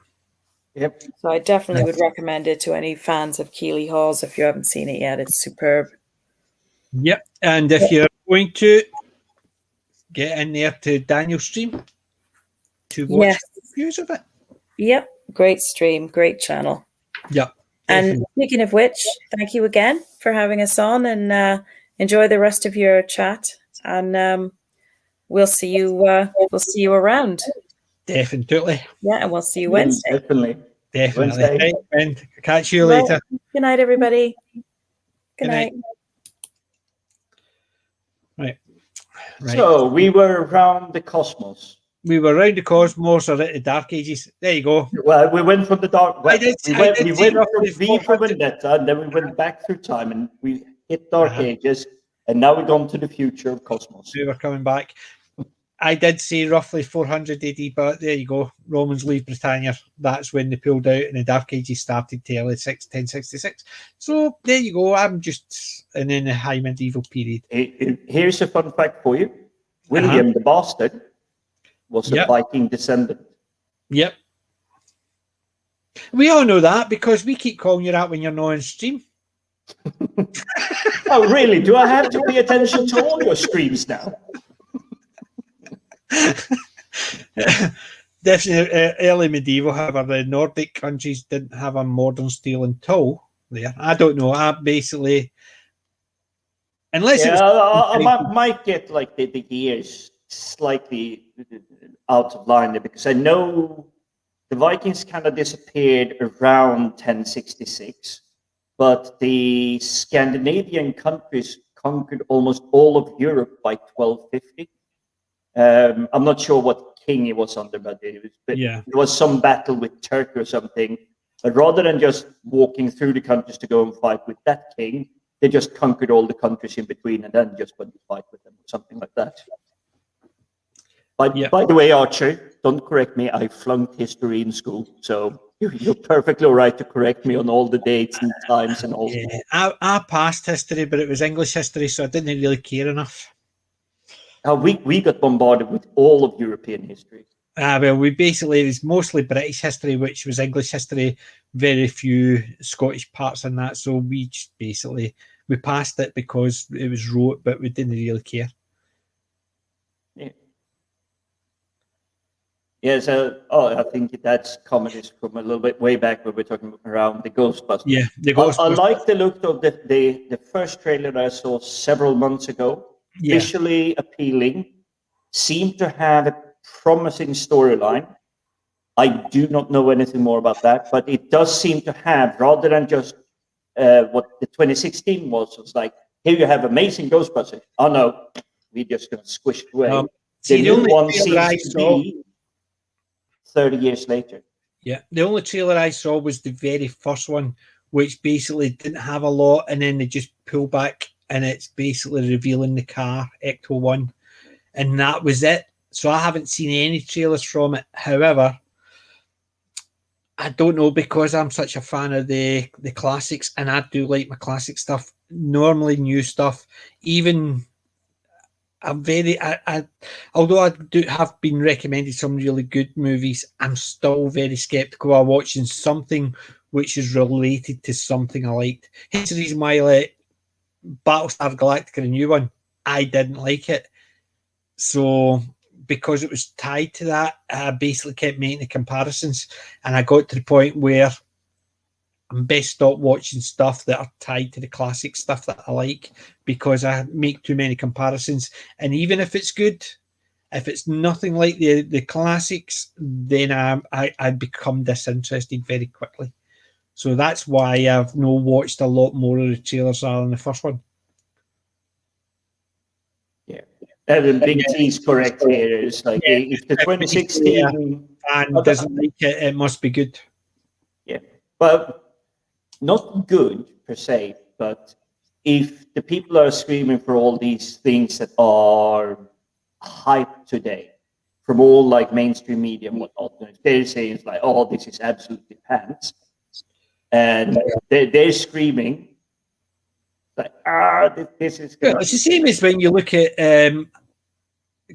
Yep. So I definitely would recommend it to any fans of Keely Hawes if you haven't seen it yet. It's superb. Yep. And if you're going to get in there to Daniel's stream to watch reviews of it. Yep. Great stream, great channel. Yep. And speaking of which, thank you again for having us on, and enjoy the rest of your chat. And we'll see you around. Definitely. Yeah, and we'll see you Wednesday. Definitely. Wednesday. Right, and catch you later. Good night, everybody. Good night. Right. So we were around the cosmos. We were around the cosmos or at the Dark Ages. There you go. Well, we went from the dark. We went from V for Vendetta, and then we went back through time, and we hit Dark Ages, and now we've gone to the future of cosmos. We were coming back. I did say roughly 400 AD, but there you go. Romans leave Britannia. That's when they pulled out, and the Dark Ages started to early 1066. So there you go. I'm just in the high medieval period. Here's a fun fact for you: William the Bastard was a Viking descendant. Yep. We all know that because we keep calling you out when you're not on stream. Oh, really? Do I have to pay attention to all your streams now? Definitely early medieval, however, the Nordic countries didn't have a modern steel until there. I don't know. I basically, unless I might get like the years slightly out of line there because I know the Vikings kind of disappeared around 1066, but the Scandinavian countries conquered almost all of Europe by 1250. I'm not sure what king he was under, but there was some battle with Turkey or something. But rather than just walking through the countries to go and fight with that king, they just conquered all the countries in between and then just went to fight with them, something like that. By the way, Archer, don't correct me. I flunked history in school, so you're perfectly all right to correct me on all the dates and times and all. Yeah, I passed history, but it was English history, so I didn't really care enough. We got bombarded with all of European history. Well, it was mostly British history, which was English history, very few Scottish parts in that. So we just basically We passed it because it was wrote, but we didn't really care. Yeah. Yeah, so I think that's comedies from a little bit way back when we're talking around the Ghostbusters. Yeah, the I Ghostbusters. like the look of the first trailer that I saw several months ago. Yeah. Visually appealing, seemed to have a promising storyline. I do not know anything more about that, but it does seem to have, rather than just what the 2016 was like, here you have amazing Ghostbusters. Oh no, we're just going to squish it away. See, the new one seems to be 30 years later. Yeah, the only trailer I saw was the very first one, which basically didn't have a lot, and then they just pull back, and it's basically revealing the car, Ecto 1, and that was it. So I haven't seen any trailers from it. However, I don't know, because I'm such a fan of the classics, and I do like my classic stuff. Normally, new stuff, even I'm very. Although I do have been recommended some really good movies, I'm still very skeptical of watching something which is related to something I liked. Hence the reason why Battlestar Galactica, the new one, I didn't like it. So because it was tied to that, I basically kept making the comparisons, and I got to the point where I'm best stop watching stuff that are tied to the classic stuff that I like, because I make too many comparisons. And even if it's good, if it's nothing like the classics, then I become disinterested very quickly. So that's why I've not watched a lot more of the trailers rather than the first one. Yeah. And Big T is correct here. It's like, if the 2016 fan doesn't like it, it must be good. Yeah. But not good per se, but if the people are screaming for all these things that are hyped today from all like mainstream media and whatnot, they're saying it's like, oh, this is absolutely pants. And they're screaming like, this is Well, it's the same as when you look at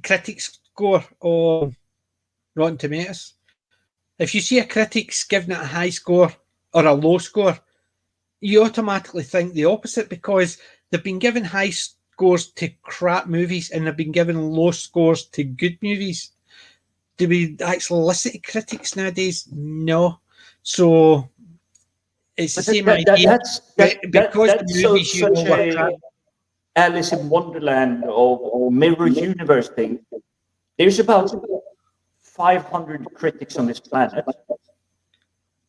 critics' score on Rotten Tomatoes. If you see a critic's giving it a high score or a low score, you automatically think the opposite, because they've been given high scores to crap movies and they've been given low scores to good movies. Do we actually listen to critics nowadays? No. So it's the same idea. That's such a Alice in Wonderland or Mirror Universe thing. There's about 500 critics on this planet,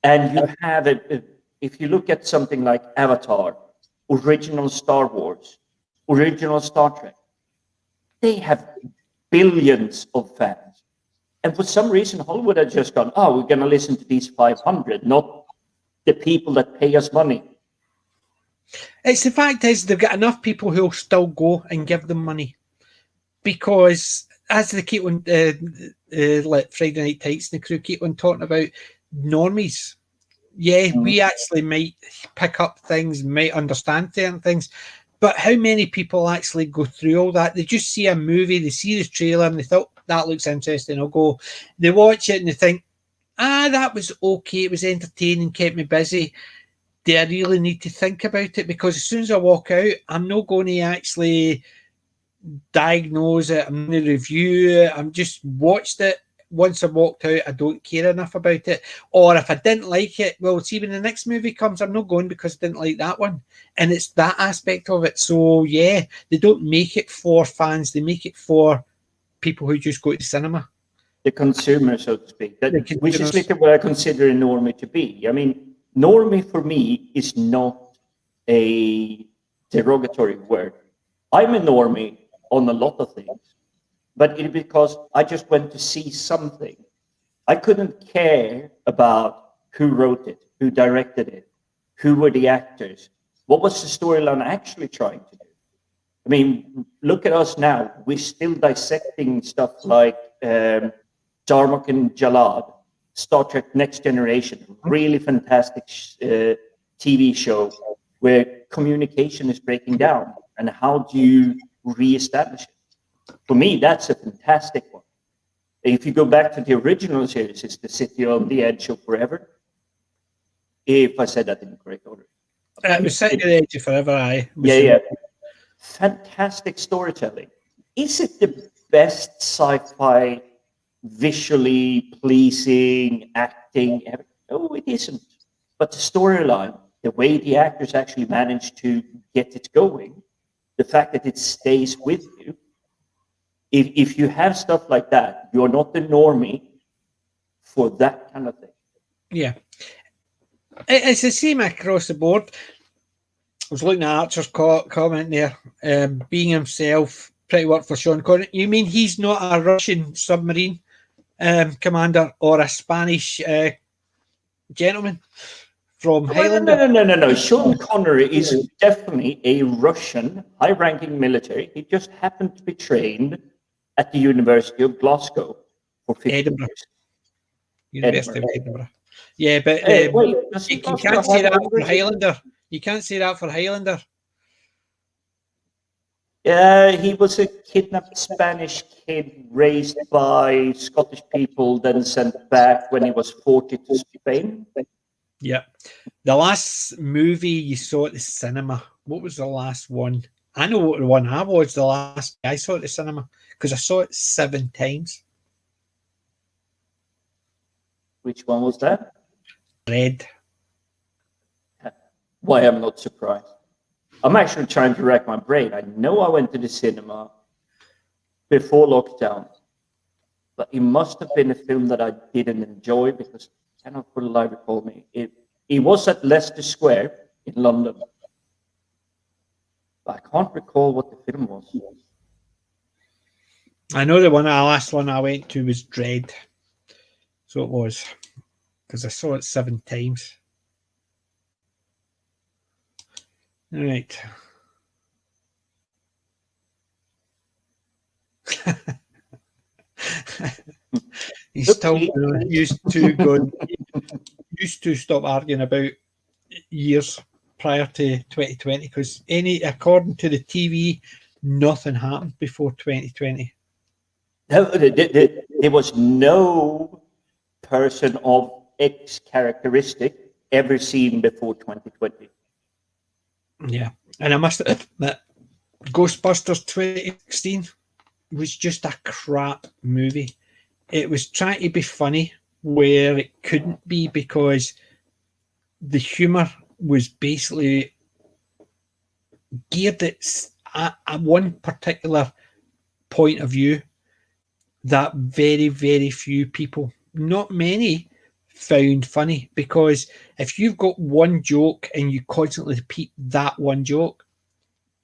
and you have if you look at something like Avatar, original Star Wars, original Star Trek, they have billions of fans. And for some reason, Hollywood has just gone, oh, we're going to listen to these 500, not the people that pay us money. It's the fact is they've got enough people who'll still go and give them money, because as they keep on, like Friday Night Tights and the crew keep on talking about normies. Yeah, we actually might pick up things, might understand certain things, but how many people actually go through all that? They just see a movie, they see the trailer, and they thought, that looks interesting, I'll go. They watch it and they think, that was okay, it was entertaining, kept me busy. Do I really need to think about it? Because as soon as I walk out, I'm not going to actually diagnose it, I'm going to review it, I'm just watched it. Once I walked out, I don't care enough about it. Or if I didn't like it, well, see, when the next movie comes, I'm not going because I didn't like that one. And it's that aspect of it. So, yeah, they don't make it for fans. They make it for people who just go to the cinema. The consumer, so to speak. Which is literally what I consider a normie to be. I mean, normie for me is not a derogatory word. I'm a normie on a lot of things. But it's because I just went to see something. I couldn't care about who wrote it, who directed it, who were the actors, what was the storyline actually trying to do. I mean, look at us now. We're still dissecting stuff like Darmok and Jalad, Star Trek Next Generation, really fantastic TV show where communication is breaking down. And how do you reestablish it? For me, that's a fantastic one. If you go back to the original series, it's the City on the Edge of Forever. If I said that in the correct order. It was sitting at the edge of forever, aye. Yeah. Fantastic storytelling. Is it the best sci-fi, visually pleasing acting ever? No, it isn't. But the storyline, the way the actors actually managed to get it going, the fact that it stays with you. If you have stuff like that, you're not the normie for that kind of thing. Yeah. It's the same across the board. I was looking at Archer's comment there. Being himself, pretty work for Sean Connery. You mean he's not a Russian submarine commander or a Spanish gentleman from Highlander? No. Sean Connery is definitely a Russian high-ranking military. He just happened to be trained at the University of Glasgow for 50 Edinburgh. years. University of Edinburgh. Yeah, but you can't say that for Highlander. You can't say that for Highlander. Yeah, he was a kidnapped Spanish kid raised by Scottish people, then sent back when he was 40 to Spain. Yeah. The last movie you saw at the cinema, what was the last one? I know what the one I was, the last I saw at the cinema, because I saw it 7 times. Which one was that? Red. Why, I'm not surprised. I'm actually trying to rack my brain. I know I went to the cinema before lockdown, but it must have been a film that I didn't enjoy because I cannot for the life recall me. It was at Leicester Square in London, but I can't recall what the film was. I know the last one I went to was Dread. So it was, because I saw it 7 times. All right. He's still used to stop arguing about years prior to 2020 because according to the TV, nothing happened before 2020. No, there was no person of X characteristic ever seen before 2020. Yeah, and I must admit that Ghostbusters 2016 was just a crap movie. It was trying to be funny where it couldn't be because the humour was basically geared at one particular point of view that very, very few people, not many, found funny. Because if you've got one joke and you constantly repeat that one joke,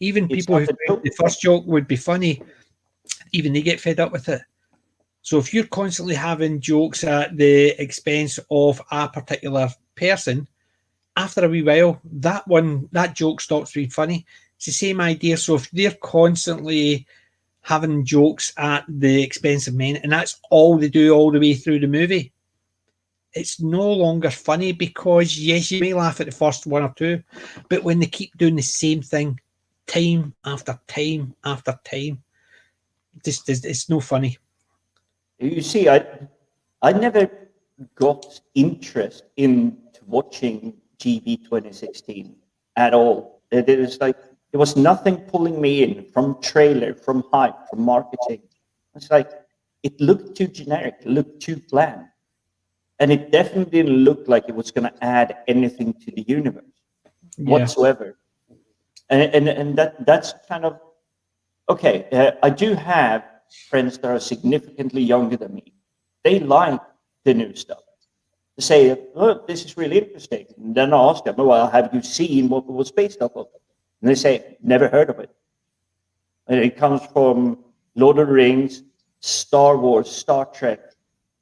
even people who think the first joke would be funny, even they get fed up with it. So if you're constantly having jokes at the expense of a particular person, after a wee while, that joke stops being funny. It's the same idea. So if they're constantly having jokes at the expense of men, and that's all they do all the way through the movie, it's no longer funny because, yes, you may laugh at the first one or two, but when they keep doing the same thing time after time after time, it's no funny. You see, I never got interest in watching GB 2016 at all. There was nothing pulling me in from trailer, from hype, from marketing. It's like, it looked too generic, it looked too bland. And it definitely didn't look like it was going to add anything to the universe whatsoever. And that's kind of, okay, I do have friends that are significantly younger than me. They like the new stuff. They say, oh, this is really interesting. And then I ask them, well, have you seen what it was based off of? And they say, never heard of it. And it comes from Lord of the Rings, Star Wars, Star Trek,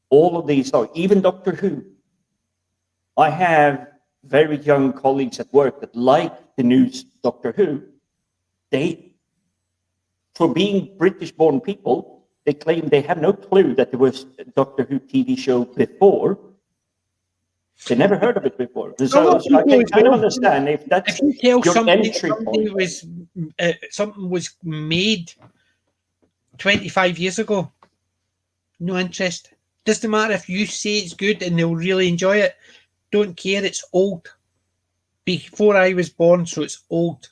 all of these, even Doctor Who. I have very young colleagues at work that like the new Doctor Who. They, for being British-born people, they claim they have no clue that there was a Doctor Who TV show before. They never heard of it before. So I can kind of understand if that's your entry point. Something was made 25 years ago, no interest. Doesn't matter if you say it's good and they'll really enjoy it. Don't care, it's old. before I was born, so it's old.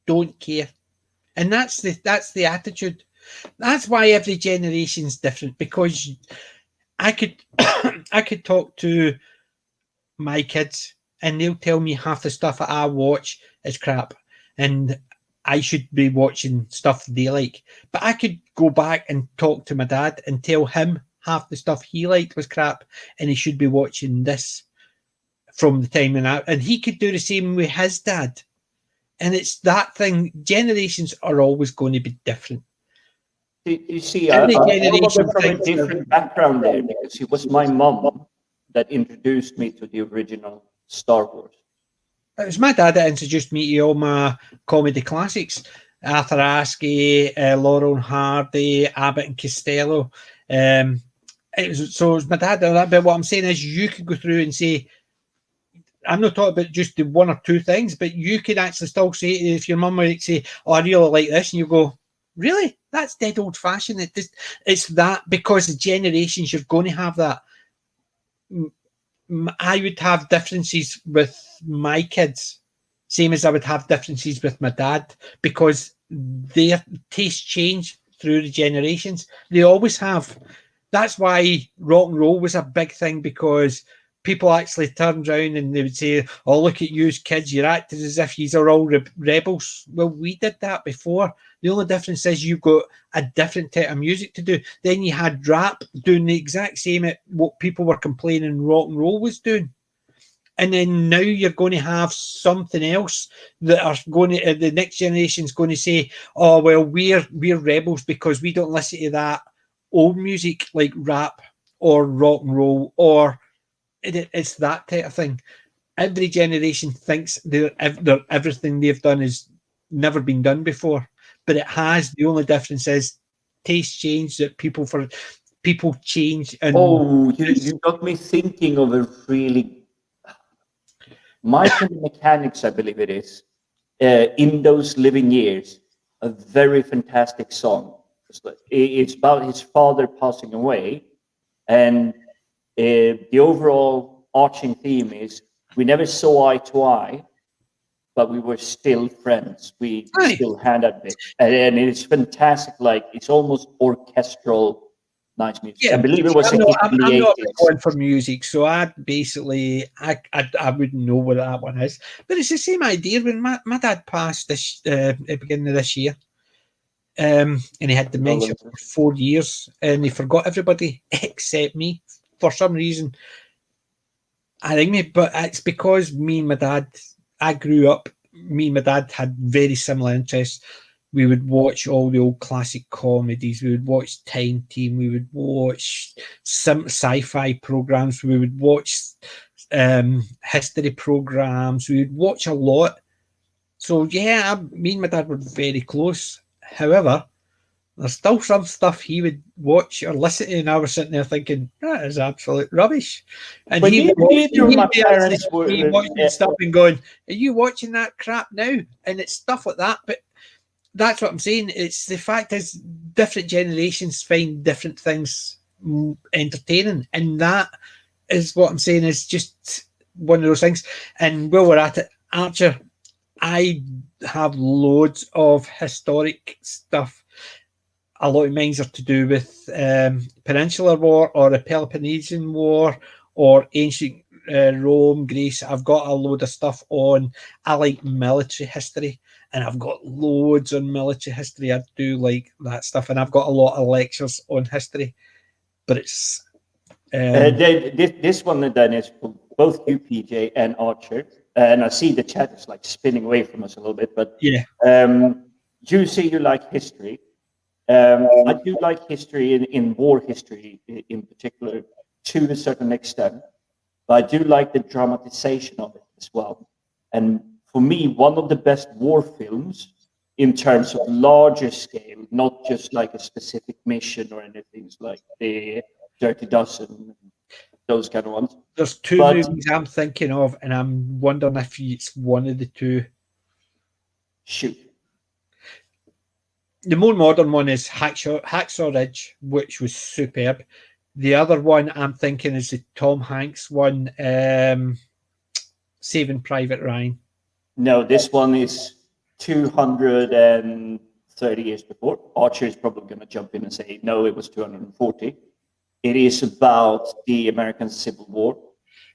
Don't care. And that's the attitude. That's why every generation's different, because I could I could talk to my kids and they'll tell me half the stuff that I watch is crap and I should be watching stuff they like. But I could go back and talk to my dad and tell him half the stuff he liked was crap and he should be watching this from the time and he could do the same with his dad. And it's that thing. Generations are always going to be different. You see, I'm from a different background there, because it was my mom that introduced me to the original Star Wars. It was my dad that introduced me to all my comedy classics. Arthur Askey, Laurel and Hardy, Abbott and Costello. It was my dad. But what I'm saying is you could go through and say, I'm not talking about just the one or two things, but you could actually still say, if your mum might say, oh, I really like this, and you go, really? That's dead old-fashioned. It's that, because the generations, you're going to have that. I would have differences with my kids, same as I would have differences with my dad, because their tastes change through the generations. They always have. That's why rock and roll was a big thing, because people actually turned around and they would say, oh, look at you kids, you're acting as if you are all rebels. Well, we did that before. The only difference is you've got a different type of music to do. Then you had rap doing the exact same at what people were complaining rock and roll was doing. And then now you're going to have something else that are going to, the next generation's going to say, oh, well, we're rebels because we don't listen to that old music like rap or rock and roll, or it's that type of thing. Every generation thinks everything they've done has never been done before, but it has. The only difference is taste change, that people change. And you got me thinking of a really Mike and the Mechanics, I believe it is, In Those Living Years, a very fantastic song. It's about his father passing away, and the overall arching theme is we never saw eye to eye, but we were still friends. We still had a bit, and it's fantastic. Like, it's almost orchestral, nice music. Yeah, I believe it was I'm not going for music, so I wouldn't know what that one is. But it's the same idea. When my dad passed this at the beginning of this year, and he had dementia for 4 years, and he forgot everybody except me for some reason. I think but it's because me and my dad, I grew up, me and my dad had very similar interests. We would watch all the old classic comedies. We would watch Time Team. We would watch some sci-fi programs. We would watch history programs. We would watch a lot. So, yeah, me and my dad were very close. However, there's still some stuff he would watch or listen to, and I was sitting there thinking, that is absolute rubbish. And when he my parents were watching stuff and going, are you watching that crap now? And it's stuff like that. But that's what I'm saying. It's the fact is different generations find different things entertaining. And that is what I'm saying is just one of those things. And while we're at it, Archer, I have loads of historic stuff. A lot of mine are to do with Peninsular War or the Peloponnesian War or ancient Rome, Greece. I've got a load of stuff on. I like military history, and I've got loads on military history. I do like that stuff, and I've got a lot of lectures on history. But it's this one then is for both you, PJ, and Archer. And I see the chat is like spinning away from us a little bit, but yeah. You say you like history. I do like history in war history in particular to a certain extent, but I do like the dramatization of it as well. And for me, one of the best war films in terms of larger scale, not just like a specific mission or anything, like the Dirty Dozen, those kind of ones. There's two movies I'm thinking of, and I'm wondering if it's one of the two. Shoot. The more modern one is Hacksaw Ridge, which was superb. The other one I'm thinking is the Tom Hanks one, Saving Private Ryan. No, this one is 230 years before. Archer is probably going to jump in and say, no, it was 240. It is about the American Civil War.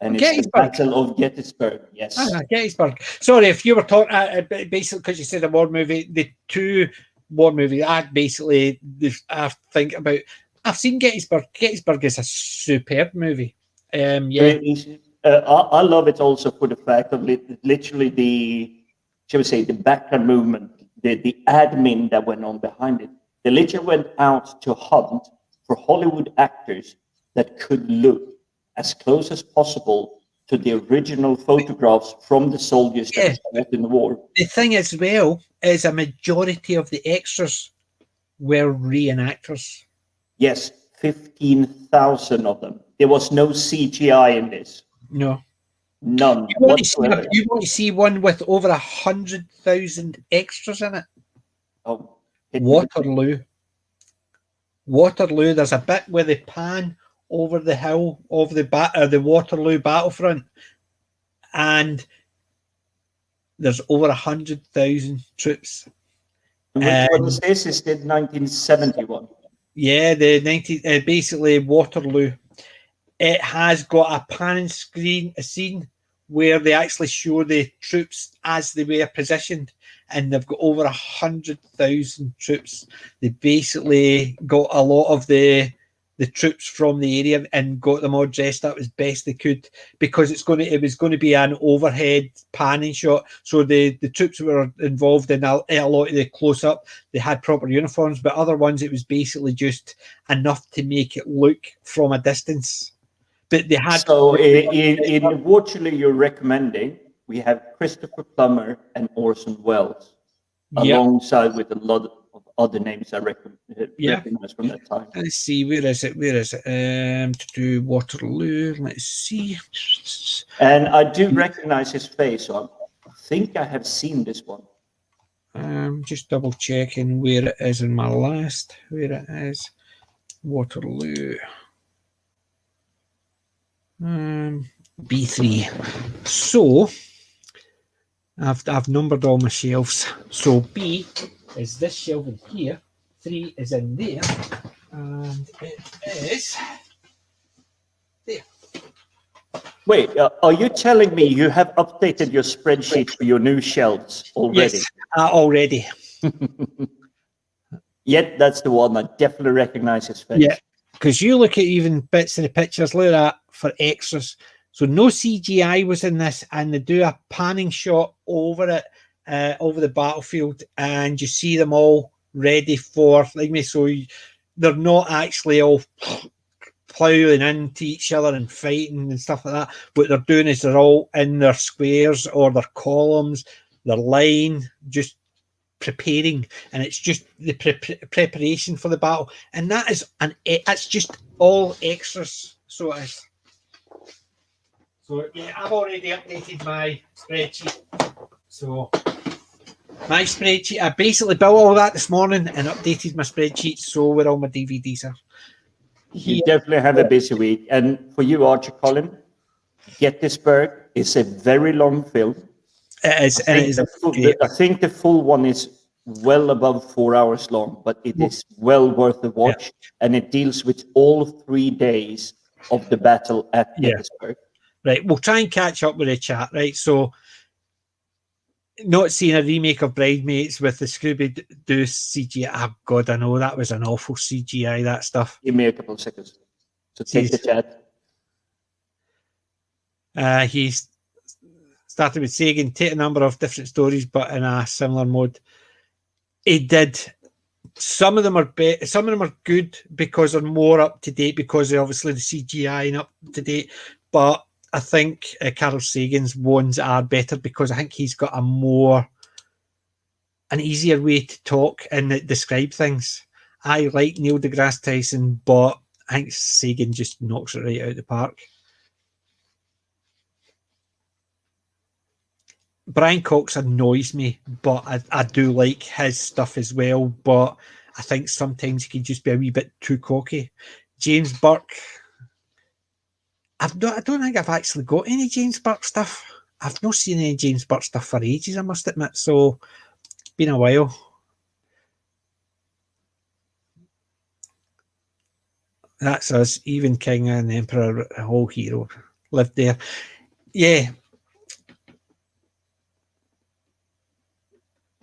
And it's the Battle of Gettysburg. Yes. Gettysburg. Sorry, if you were talking, basically, because you said a war movie, the two war movies, I think about. I've seen Gettysburg. Gettysburg is a superb movie. I love it also for the fact of literally the background movement, the admin that went on behind it. They literally went out to hunt for Hollywood actors that could look as close as possible to the original photographs from the soldiers that fought in the war. The thing as well is a majority of the extras were reenactors. Yes, 15,000 of them. There was no CGI in this. No. None. You want to see one with over 100,000 extras in it? Oh, Waterloo. There's a bit where they pan over the hill of the Waterloo battlefront, and there's over 100,000 troops. And which one is this? Is it 1971? Yeah, basically Waterloo. It has got a panning scene where they actually show the troops as they were positioned, and they've got over 100,000 troops. They basically got a lot of the troops from the area and got them all dressed up as best they could, because it was going to be an overhead panning shot. So the troops who were involved in a lot of the close up, they had proper uniforms, but other ones it was basically just enough to make it look from a distance. But they had. So in Waterloo, you're recommending we have Christopher Plummer and Orson Welles alongside with a lot of other names I recognize from that time. Let's see, where is it? To do Waterloo. Let's see. And I do recognize his face, so I think I have seen this one. Just double checking where it is in my list. Where it is. Waterloo. B3. So I've numbered all my shelves. So B is this shelf in here, 3 is in there, and it is there. Wait, are you telling me you have updated your spreadsheet for your new shelves already? Yes, already. Yet that's the one I definitely recognize his face. Yeah, because you look at even bits of the pictures, look at that for extras. So no CGI was in this, and they do a panning shot over it, over the battlefield, and you see them all ready for me. So they're not actually all ploughing into each other and fighting and stuff like that. What they're doing is they're all in their squares or their columns, their line, just preparing, and it's just the preparation for the battle, and that's just all extras. So it is. So yeah, I've already updated my spreadsheet. So my spreadsheet, I basically built all that this morning and updated my spreadsheet, so where all my DVDs are. You definitely have a busy week. And for you, Archer Colin, Gettysburg is a very long film. It is. I think the full one is well above 4 hours long, but it is well worth the watch. Yeah. And it deals with all 3 days of the battle at Gettysburg. Right, we'll try and catch up with the chat, right? So, not seeing a remake of Bridesmaids with the Scooby-Doo CGI. Oh, God, I know that was an awful CGI, that stuff. Give me a couple of seconds to take the chat. He's started with Sagan, take a number of different stories, but in a similar mode. He did. Some of them are some of them are good because they're more up to date, because they're obviously the CGI and up to date. But I think Carl Sagan's ones are better because I think he's got an easier way to talk and describe things. I like Neil deGrasse Tyson, but I think Sagan just knocks it right out of the park. Brian Cox annoys me, but I do like his stuff as well. But I think sometimes he can just be a wee bit too cocky. James Burke, I don't think I've actually got any James Burke stuff. I've not seen any James Burt stuff for ages, I must admit. So it's been a while. That's us, even King and Emperor, a whole hero lived there. Yeah.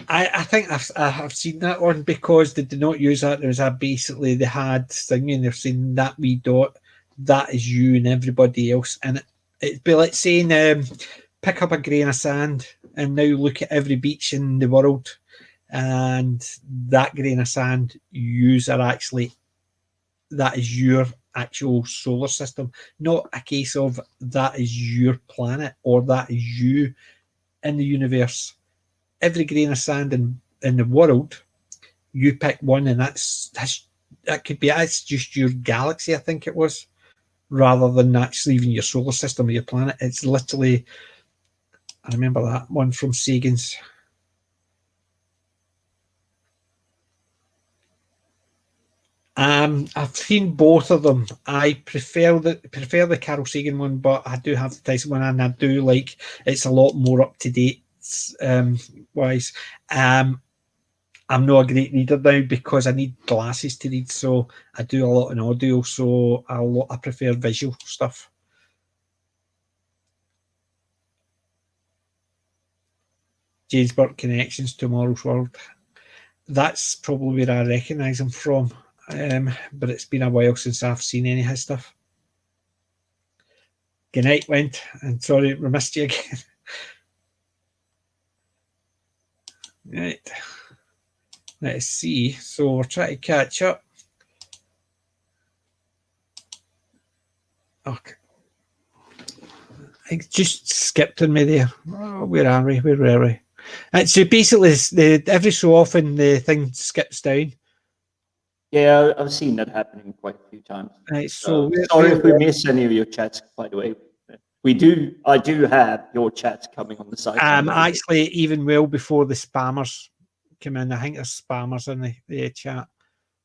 I think I've seen that one because they did not use that. There was basically they had singing. They're saying that wee dot, that is you and everybody else. And it'd be like saying, pick up a grain of sand and now look at every beach in the world, and that grain of sand, yous are actually, that is your actual solar system, not a case of that is your planet or that is you in the universe. Every grain of sand in the world, you pick one, and that's just your galaxy, I think it was, rather than actually even your solar system or your planet. It's literally, I remember that one from Sagan's. I've seen both of them. I prefer the Carl Sagan one, but I do have the Tyson one, and I do like it's a lot more up to date. Wise, I'm not a great reader now because I need glasses to read, so I do a lot in audio. So I prefer visual stuff. James Burt Connections, Tomorrow's World. That's probably where I recognise him from. But it's been a while since I've seen any of his stuff. Good night, Went, and sorry we missed you again. Right, let's see. So we're trying to catch up. Okay, I just skipped on me there. Oh, where are we? Where were we? So basically, every so often the thing skips down. Yeah, I've seen that happening quite a few times. Right, so sorry if we miss any of your chats, by the way. I do have your chats coming on the site. Actually, even well before the spammers come in, I think there's spammers in the chat.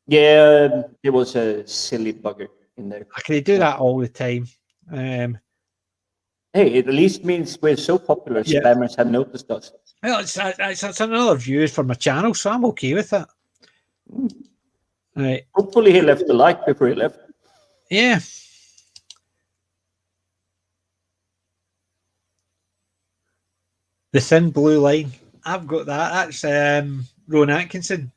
Yeah, there was a silly bugger in there. They do that all the time. Hey, it at least means we're so popular, spammers have noticed us. Well, it's another view for my channel, so I'm okay with it. Right. Hopefully he left a like before he left. Yeah. The Thin Blue Line. I've got that. That's Rowan Atkinson.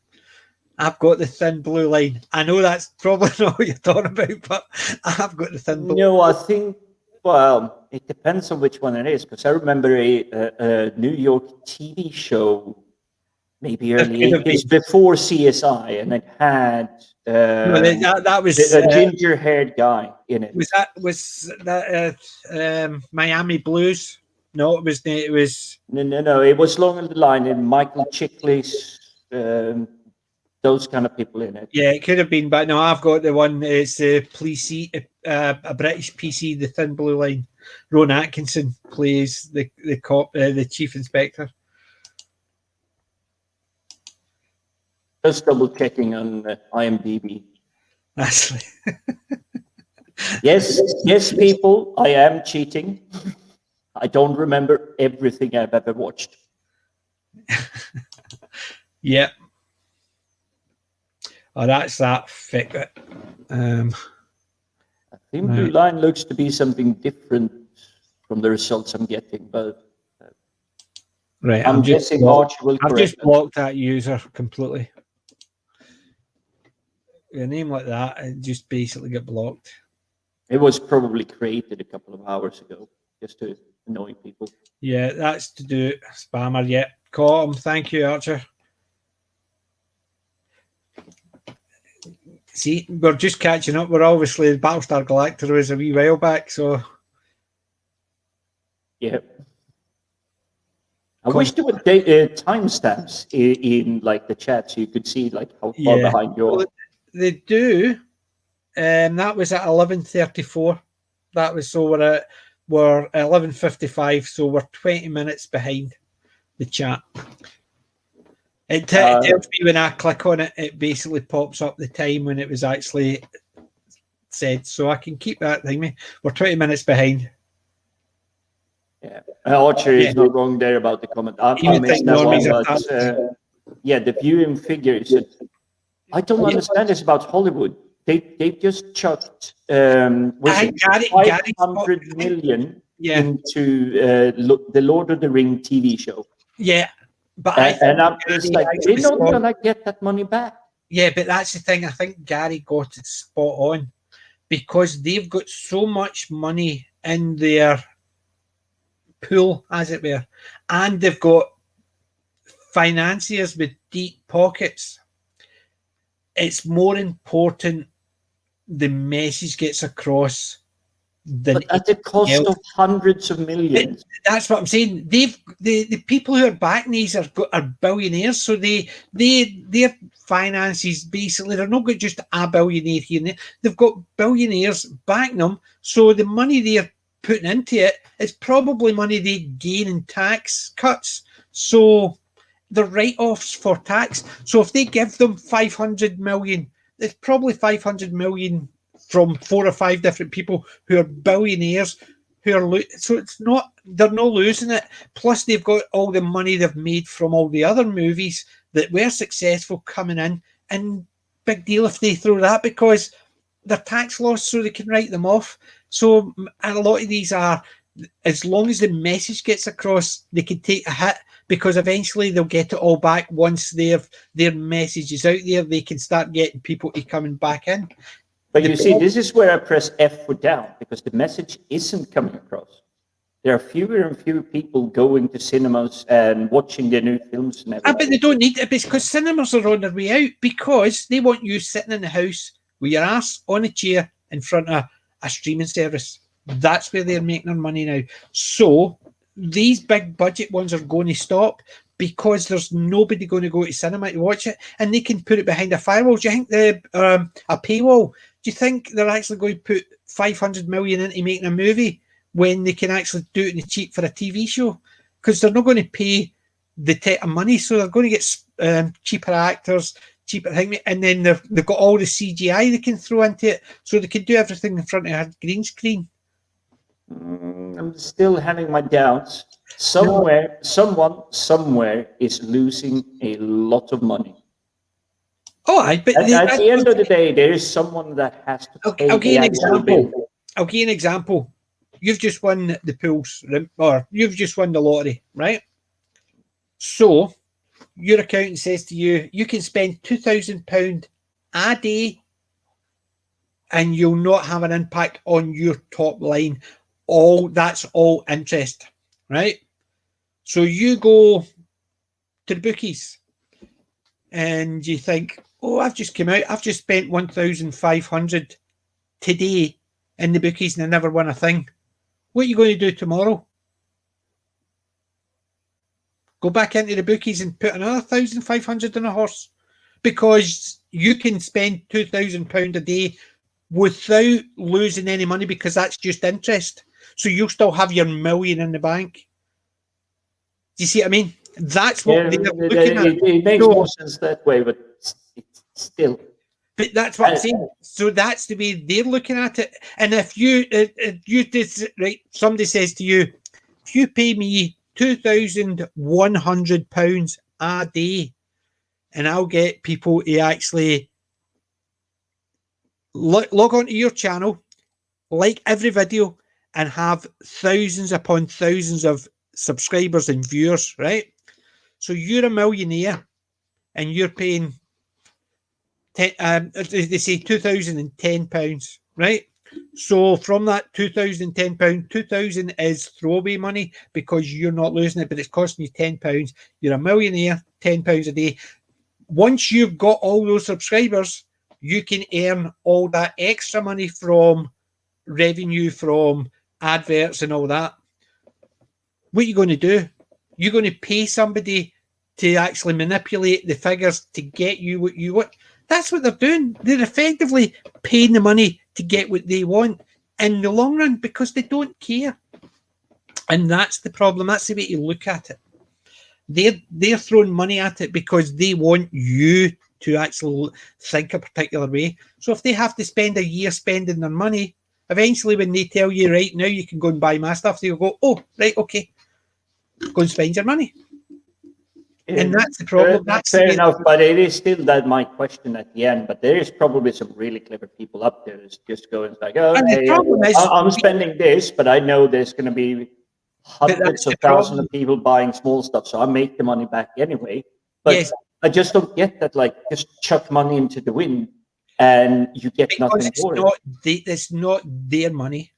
I've got the Thin Blue Line. I know that's probably not what you're talking about, but I've got the Thin Blue. No, I think, well, it depends on which one it is, because I remember a New York TV show, maybe early 80s, before CSI, and it had that was a ginger-haired guy in it. Was that Miami Blues? No, it was. No. It was along the line in Michael Chiklis, those kind of people in it. Yeah, it could have been, but no, I've got the one. It's a British PC, the Thin Blue Line. Rowan Atkinson plays the cop, the chief inspector. Just double checking on IMDb. Actually, yes, people, I am cheating. I don't remember everything I've ever watched. Yeah. Oh, that's that Figott. I think Blue Line looks to be something different from the results I'm getting, but right. I'm guessing Archie will correct. I've just blocked that user completely. A name like that, it just basically get blocked. It was probably created a couple of hours ago, just to annoy people. Yeah, that's to do spammer. Yeah, caught him. Thank you, Archer. See, we're just catching up. We're obviously Battlestar Galactica was a wee while back, so yeah. I wish there were timestamps in like the chat, so you could see like how far behind you are. Well, they do. That was at 11:34. That was so we're 11:55, so we're 20 minutes behind the chat. It tells me when I click on it, it basically pops up the time when it was actually said, so I can keep that thing. We're 20 minutes behind. Yeah, Archer is not wrong there about the comment. I missed that one, but yeah, the viewing figures. I don't understand this about Hollywood. They just chucked 500 million into the Lord of the Ring TV show. Yeah, but I'm just like, they're not gonna get that money back. Yeah, but that's the thing. I think Gary got it spot on because they've got so much money in their pool, as it were, and they've got financiers with deep pockets. It's more important the message gets across than but at the cost of hundreds of millions. That's what I'm saying. The people who are backing these are billionaires, so their finances basically they're not got just a billionaire here and there. They've got billionaires backing them, so the money they're putting into it is probably money they gain in tax cuts. So the write-offs for tax. So if they give them 500 million, it's probably 500 million from 4 or 5 different people who are billionaires who are so it's not they're not losing it. Plus they've got all the money they've made from all the other movies that were successful coming in, and big deal if they throw that because they're tax loss, so they can write them off. So and a lot of these are, as long as the message gets across, they can take a hit because eventually they'll get it all back once their message is out there. They can start getting people to coming back in. But you see, this is where I press F for down because the message isn't coming across. There are fewer and fewer people going to cinemas and watching their new films and everything. But they don't need it because cinemas are on their way out because they want you sitting in the house with your ass on a chair in front of a streaming service. That's where they're making their money now. So these big budget ones are going to stop because there's nobody going to go to cinema to watch it, and they can put it behind a firewall. Do you think a paywall? Do you think they're actually going to put 500 million into making a movie when they can actually do it in the cheap for a TV show? Because they're not going to pay the type of money, so they're going to get cheaper actors, cheaper thing, and then they've got all the CGI they can throw into it, so they can do everything in front of a green screen. I'm still having my doubts. Someone somewhere is losing a lot of money. Oh, but at the end of the day, there is someone that has to pay. I'll give you an example. I'll give you an example. You've just won the pools, or you've just won the lottery, right? So your accountant says to you, you can spend £2,000 a day and you'll not have an impact on your top line. That's all interest, right? So you go to the bookies and you think, oh, I've just come out, I've just spent 1,500 today in the bookies and I never won a thing. What are you going to do tomorrow? Go back into the bookies and put another 1,500 on a horse because you can spend £2,000 a day without losing any money because that's just interest. So you'll still have your million in the bank. Do you see what I mean? That's what they're looking at. It makes more sense that way, but it's still. But that's what I'm saying. So that's the way they're looking at it. And if you right, somebody says to you, if you pay me £2,100 a day, and I'll get people to actually log onto your channel, like every video, and have thousands upon thousands of subscribers and viewers, right? So you're a millionaire and you're paying they say £2,010, right? So from that £2,010, 2,000 is throwaway money because you're not losing it, but it's costing you £10. You're a millionaire, £10 a day. Once you've got all those subscribers, you can earn all that extra money from revenue from adverts and all that. What are you going to do? You're going to pay somebody to actually manipulate the figures to get you what you want. That's what they're doing. They're effectively paying the money to get what they want in the long run because they don't care. And that's the problem. That's the way to look at it. They're throwing money at it because they want you to actually think a particular way. So if they have to spend a year spending their money, Eventually, when they tell you, right, now you can go and buy my stuff, they'll go, oh, right, okay. Go and spend your money. And that's the problem. That's fair enough, but it is still that my question at the end. But there is probably some really clever people up there that's just going like, oh, okay, I'm spending this, but I know there's going to be hundreds of thousands of people buying small stuff, so I make the money back anyway. But yes. I just don't get that, like, just chuck money into the wind and you get nothing for it. It's not their money,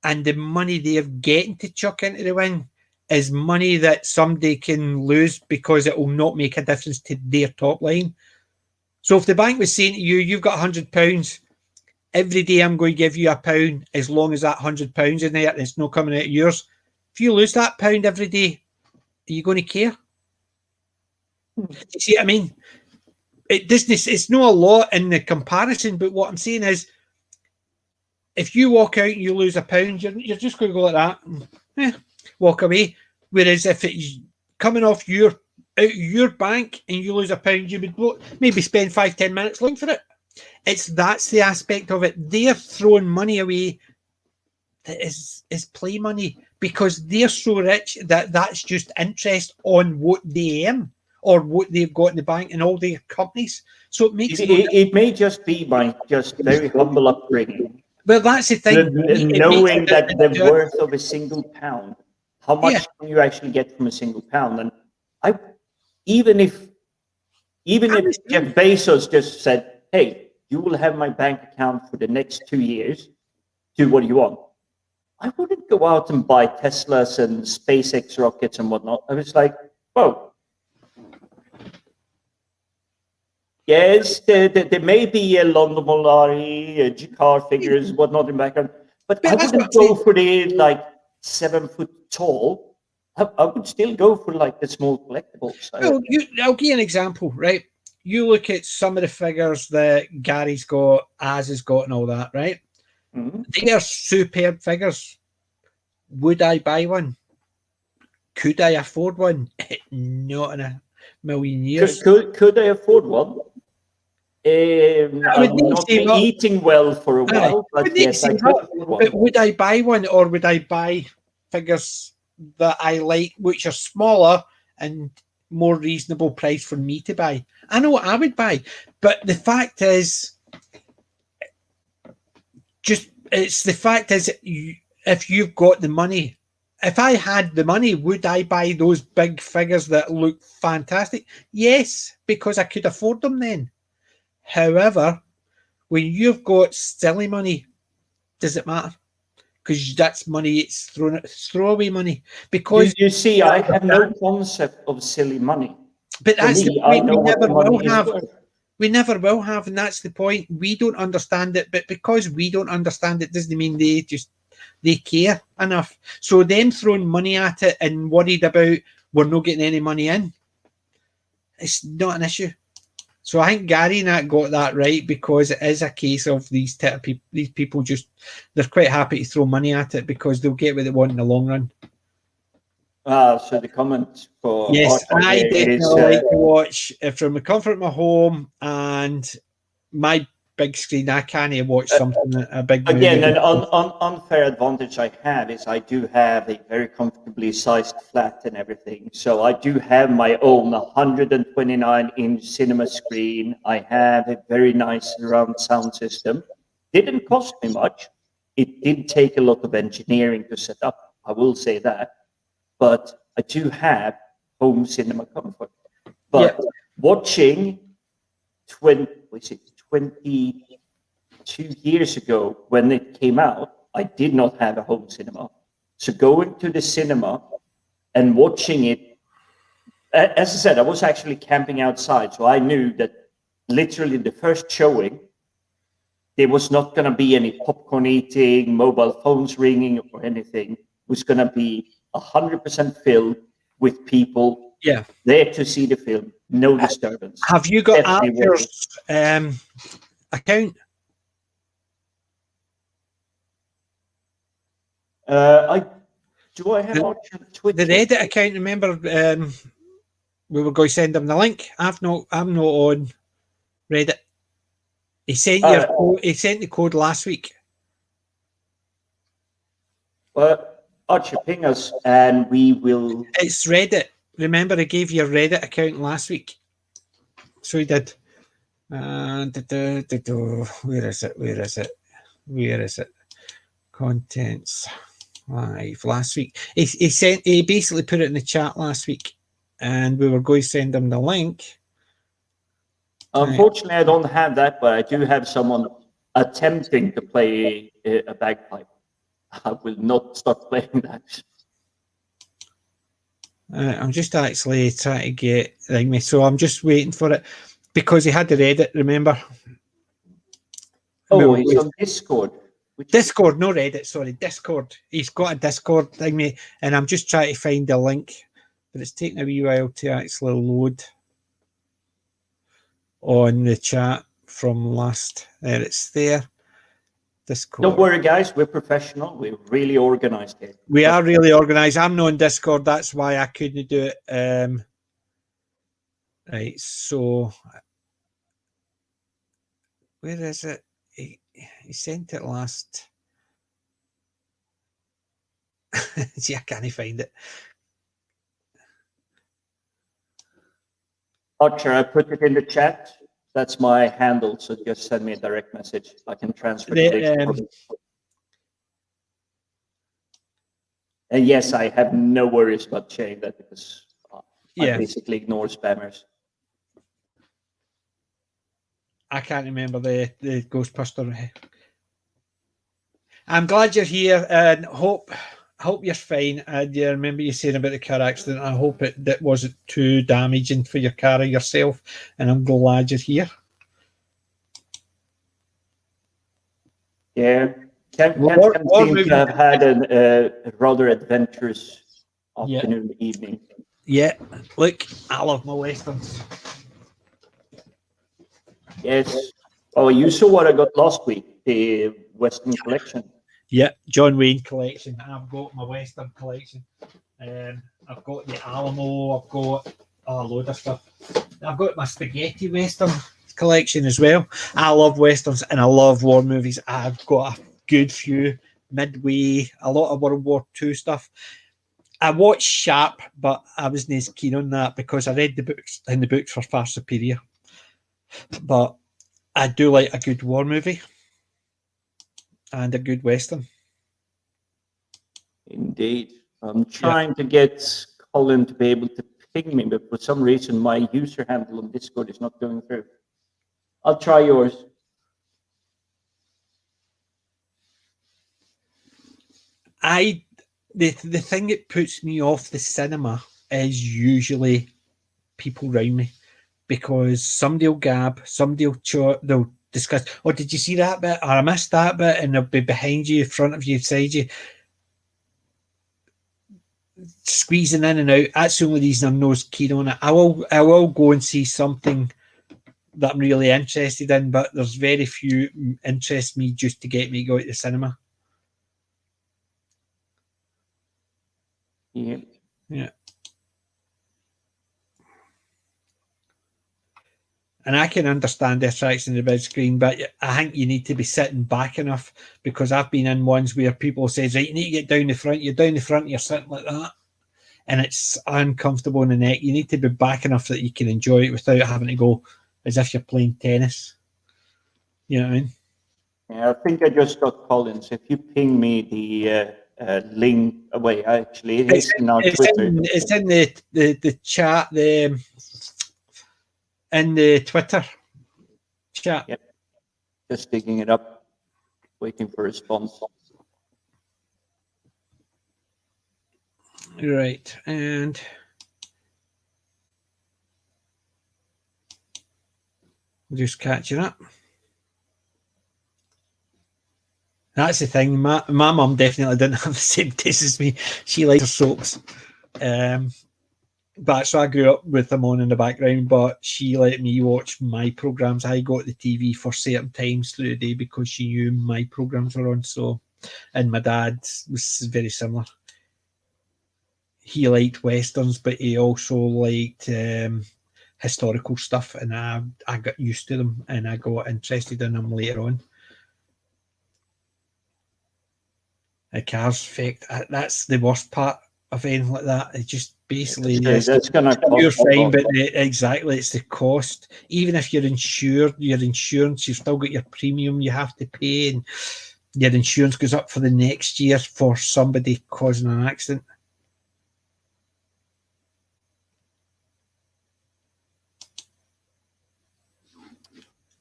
and the money they're getting to chuck into the wind is money that somebody can lose because it will not make a difference to their top line. So if the bank was saying to you, you've got £100, every day I'm going to give you £1 as long as that £100 in there and it's not coming out of yours. If you lose that £1 every day, are you going to care? You see what I mean? It's not a lot in the comparison, but what I'm saying is, if you walk out and you lose £1, you're just going to go like that, walk away. Whereas if it's coming off your bank and you lose £1, you would maybe spend 5-10 minutes looking for it. That's the aspect of it. They're throwing money away that is play money because they're so rich that that's just interest on what they earn or what they've got in the bank and all their companies. So it makes it may just be my just very humble upbringing. Well, that's the thing. Knowing that the worth of a single pound, how much can you actually get from a single pound? And even if Jeff Bezos just said, "Hey, you will have my bank account for the next 2 years. Do what you want." I wouldn't go out and buy Teslas and SpaceX rockets and whatnot. I was like, whoa. Yes, there may be a London Molari, a car figures, whatnot in the background, but I wouldn't go for the like 7 foot tall. I would still go for like the small collectibles. Well, I'll give you an example, right? You look at some of the figures that Gary's got, Az has got, and all that, right? Mm-hmm. They are superb figures. Would I buy one? Could I afford one? Not in a million years. Could I afford one? I've not been eating well for a while, but yes, I could afford one. But would I buy one, or would I buy figures that I like, which are smaller and more reasonable price for me to buy? I know what I would buy, but the fact is, if you've got the money, if I had the money, would I buy those big figures that look fantastic? Yes, because I could afford them then. However, when you've got silly money, does it matter? Because that's money, it's throwaway money. Because you see, I have no concept of silly money. But that's the point. We never will have, and that's the point. We don't understand it, but because we don't understand it doesn't mean they care enough. So them throwing money at it and worried about we're not getting any money in, it's not an issue. So I think Gary and that got that right, because it is a case of these people just, they're quite happy to throw money at it because they'll get what they want in the long run. So the comment for yes, I definitely like to watch from the comfort of my home and my big screen. I can't watch something a big movie. Again, an unfair advantage I have is I do have a very comfortably sized flat and everything. So I do have my own 129-inch cinema screen. I have a very nice surround sound system. Didn't cost me much. It did take a lot of engineering to set up. I will say that. But I do have home cinema comfort. But watching 22 years ago when it came out, I did not have a home cinema. So going to the cinema and watching it, as I said, I was actually camping outside. So I knew that literally the first showing, there was not going to be any popcorn eating, mobile phones ringing or anything. It was going to be 100% filled with people there to see the film. No disturbance. Have you got Arthur's account? Do I have Twitter? The Reddit account? Remember, we were going to send him the link. I'm not on Reddit. He sent he sent the code last week. Well, Archie, ping us, and we will. It's Reddit. Remember, I gave you a Reddit account last week. So he did. Where is it? Where is it? Where is it? Contents live last week. He basically put it in the chat last week, and we were going to send him the link. Unfortunately, I don't have that, but I do have someone attempting to play a bagpipe. I will not start playing that. I'm just actually trying to get me, so I'm just waiting for it because he had the Reddit. Remember? Oh, he's on Discord. Discord, no Reddit. Sorry, Discord. He's got a Discord thing, mate, and I'm just trying to find the link, but it's taking a wee while to actually load on the chat from last. There, it's there. Discord. Don't worry, guys. We're professional. We're really organized here. We are really organised. I'm not on Discord. That's why I couldn't do it. Right. So, where is it? He sent it last. See, I can't find it. Archer, I put it in the chat. That's my handle, so just send me a direct message. I can transfer the link. And yes, I have no worries about sharing that because I basically ignore spammers. I can't remember the Ghostbuster. I'm glad you're here and hope you're fine. I remember you saying about the car accident. I hope that wasn't too damaging for your car or yourself, and I'm glad you're here. Yeah, can't seem to have had a rather adventurous afternoon, evening. Yeah, look, I love my westerns. Yes. Oh, you saw what I got last week, the Western collection. Yeah, John Wayne collection. I've got my Western collection. I've got the Alamo. I've got a load of stuff. I've got my spaghetti Western collection as well. I love Westerns and I love war movies. I've got a good few. Midway, a lot of World War II stuff. I watched Sharp, but I wasn't as keen on that because I read the books and the books were far superior. But I do like a good war movie and a good Western. Indeed. I'm trying to get Colin to be able to ping me, but for some reason my user handle on Discord is not going through. I'll try yours. The thing that puts me off the cinema is usually people around me, because somebody will gab, somebody will they'll discuss, oh, did you see that bit? Or I missed that bit, and they'll be behind you, in front of you, beside you, squeezing in and out. That's the only reason I'm not keen on it. I will go and see something that I'm really interested in, but there's very few interest me just to get me to go to the cinema. Yeah. And I can understand the attraction of the big screen, but I think you need to be sitting back enough, because I've been in ones where people say, right, you need to get down the front. You're down the front, you're sitting like that, and it's uncomfortable in the neck. You need to be back enough that you can enjoy it without having to go as if you're playing tennis. You know what I mean? Yeah, I think I just got Collins. If you ping me the link away, actually, it's in our Twitter. It's in the chat, in the Twitter chat. Yep. Just digging it up, waiting for a response. Right, and just catching up. That's the thing. My mum definitely didn't have the same taste as me. She liked her soaps. But so I grew up with them on in the background, but she let me watch my programs. I got the TV for certain times through the day because she knew my programs were on. So, and my dad was very similar. He liked Westerns, but he also liked historical stuff, and I got used to them, and I got interested in them later on. a cars effect. That's the worst part of anything like that. It just basically that's going to cost you're fine, a lot. but exactly, it's the cost. Even if you're insured, your insurance, you've still got your premium you have to pay, and your insurance goes up for the next year for somebody causing an accident.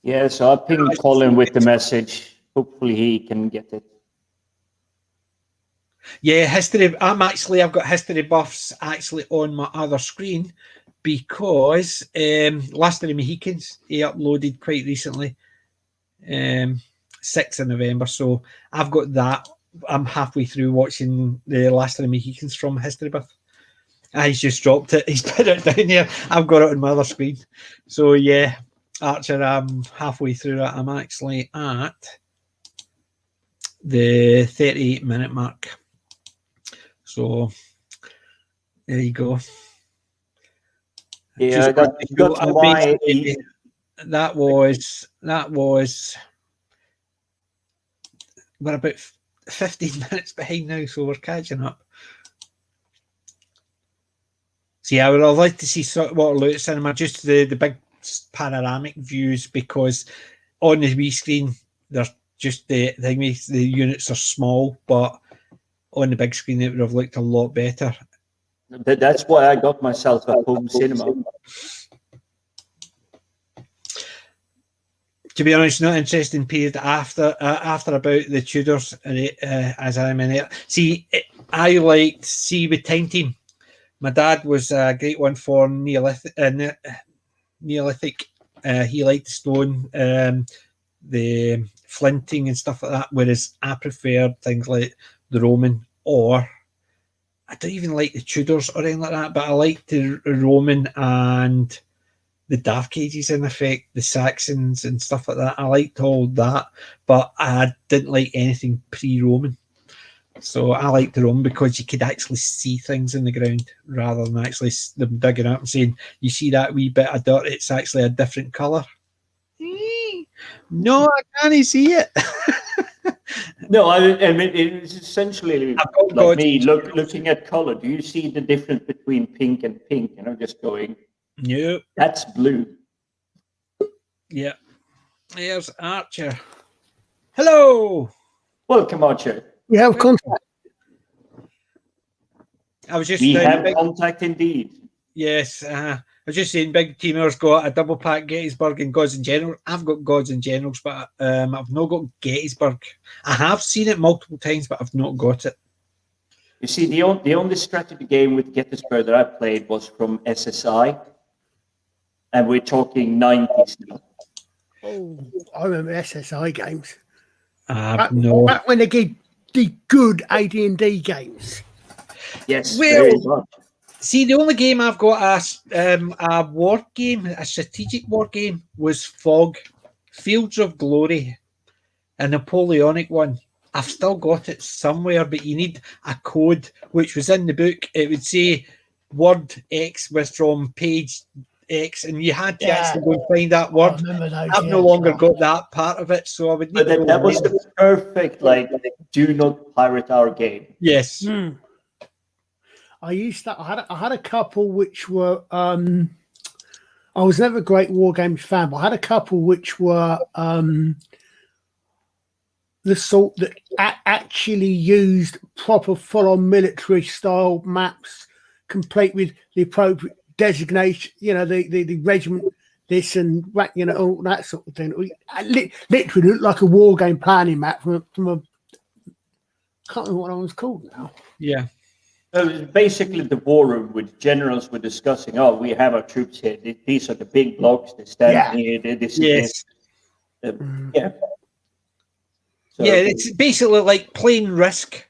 Yeah, so I pinged Colin with the message. Hopefully he can get it. Yeah, history. I've got history buffs actually on my other screen because Last of the Mohicans he uploaded quite recently, 6th of November. So I've got that. I'm halfway through watching the Last of the Mohicans from history buff. He's just dropped it. He's put it down here. I've got it on my other screen. So yeah, Archer, I'm halfway through it. I'm actually at the 38-minute mark. So there you go. Yeah, that was we're about 15 minutes behind now, so we're catching up. So yeah, I would like to see Waterloo at cinema, just the big panoramic views, because on the wee screen there's just the units are small, but on the big screen it would have looked a lot better. That's why I got myself a home cinema. To be honest, not interesting period after about the Tudors, as I'm in it. See, I liked with Time Team. My dad was a great one for Neolithic. He liked the stone, the flinting and stuff like that, whereas I preferred things like the Roman, or I don't even like the Tudors or anything like that, but I like the Roman and the Dark Ages in effect, the Saxons and stuff like that. I liked all that, but I didn't like anything pre-Roman. So I liked the Roman because you could actually see things in the ground rather than actually them digging up and saying, you see that wee bit of dirt, it's actually a different colour. No, I can't see it. No, I mean, it's essentially like me looking at color. Do you see the difference between pink and pink? And I'm just going, nope, that's blue. Yeah. There's Archer. Hello. Welcome, Archer. We have contact. I was just we have contact indeed. Yes, I was just saying, Big Teamer's got a double pack Gettysburg and Gods and Generals. I've got Gods and Generals, but I've not got Gettysburg. I have seen it multiple times, but I've not got it. You see, the only strategy game with Gettysburg that I played was from SSI, and we're talking 90s now. Oh, I remember SSI games. Back when they did the good AD&D games. Yes, very much. See, the only game I've got a war game, a strategic war game, was Fog, Fields of Glory, a Napoleonic one. I've still got it somewhere, but you need a code, which was in the book. It would say word X was from page X, and you had to actually go and find that word. I've no longer got that part of it, so I would need to that was the perfect, do not pirate our game. Yes. I had a couple which were I was never a great war games fan, but I had a couple which were the sort that actually used proper full-on military style maps, complete with the appropriate designation, the regiment, this and all that sort of thing. It literally looked like a war game planning map from a I can't remember what it was called now. Yeah. So basically, the war room with generals were discussing. Oh, we have our troops here. These are the big blocks. They stand here. This is yeah. So, yeah, it's basically like playing Risk.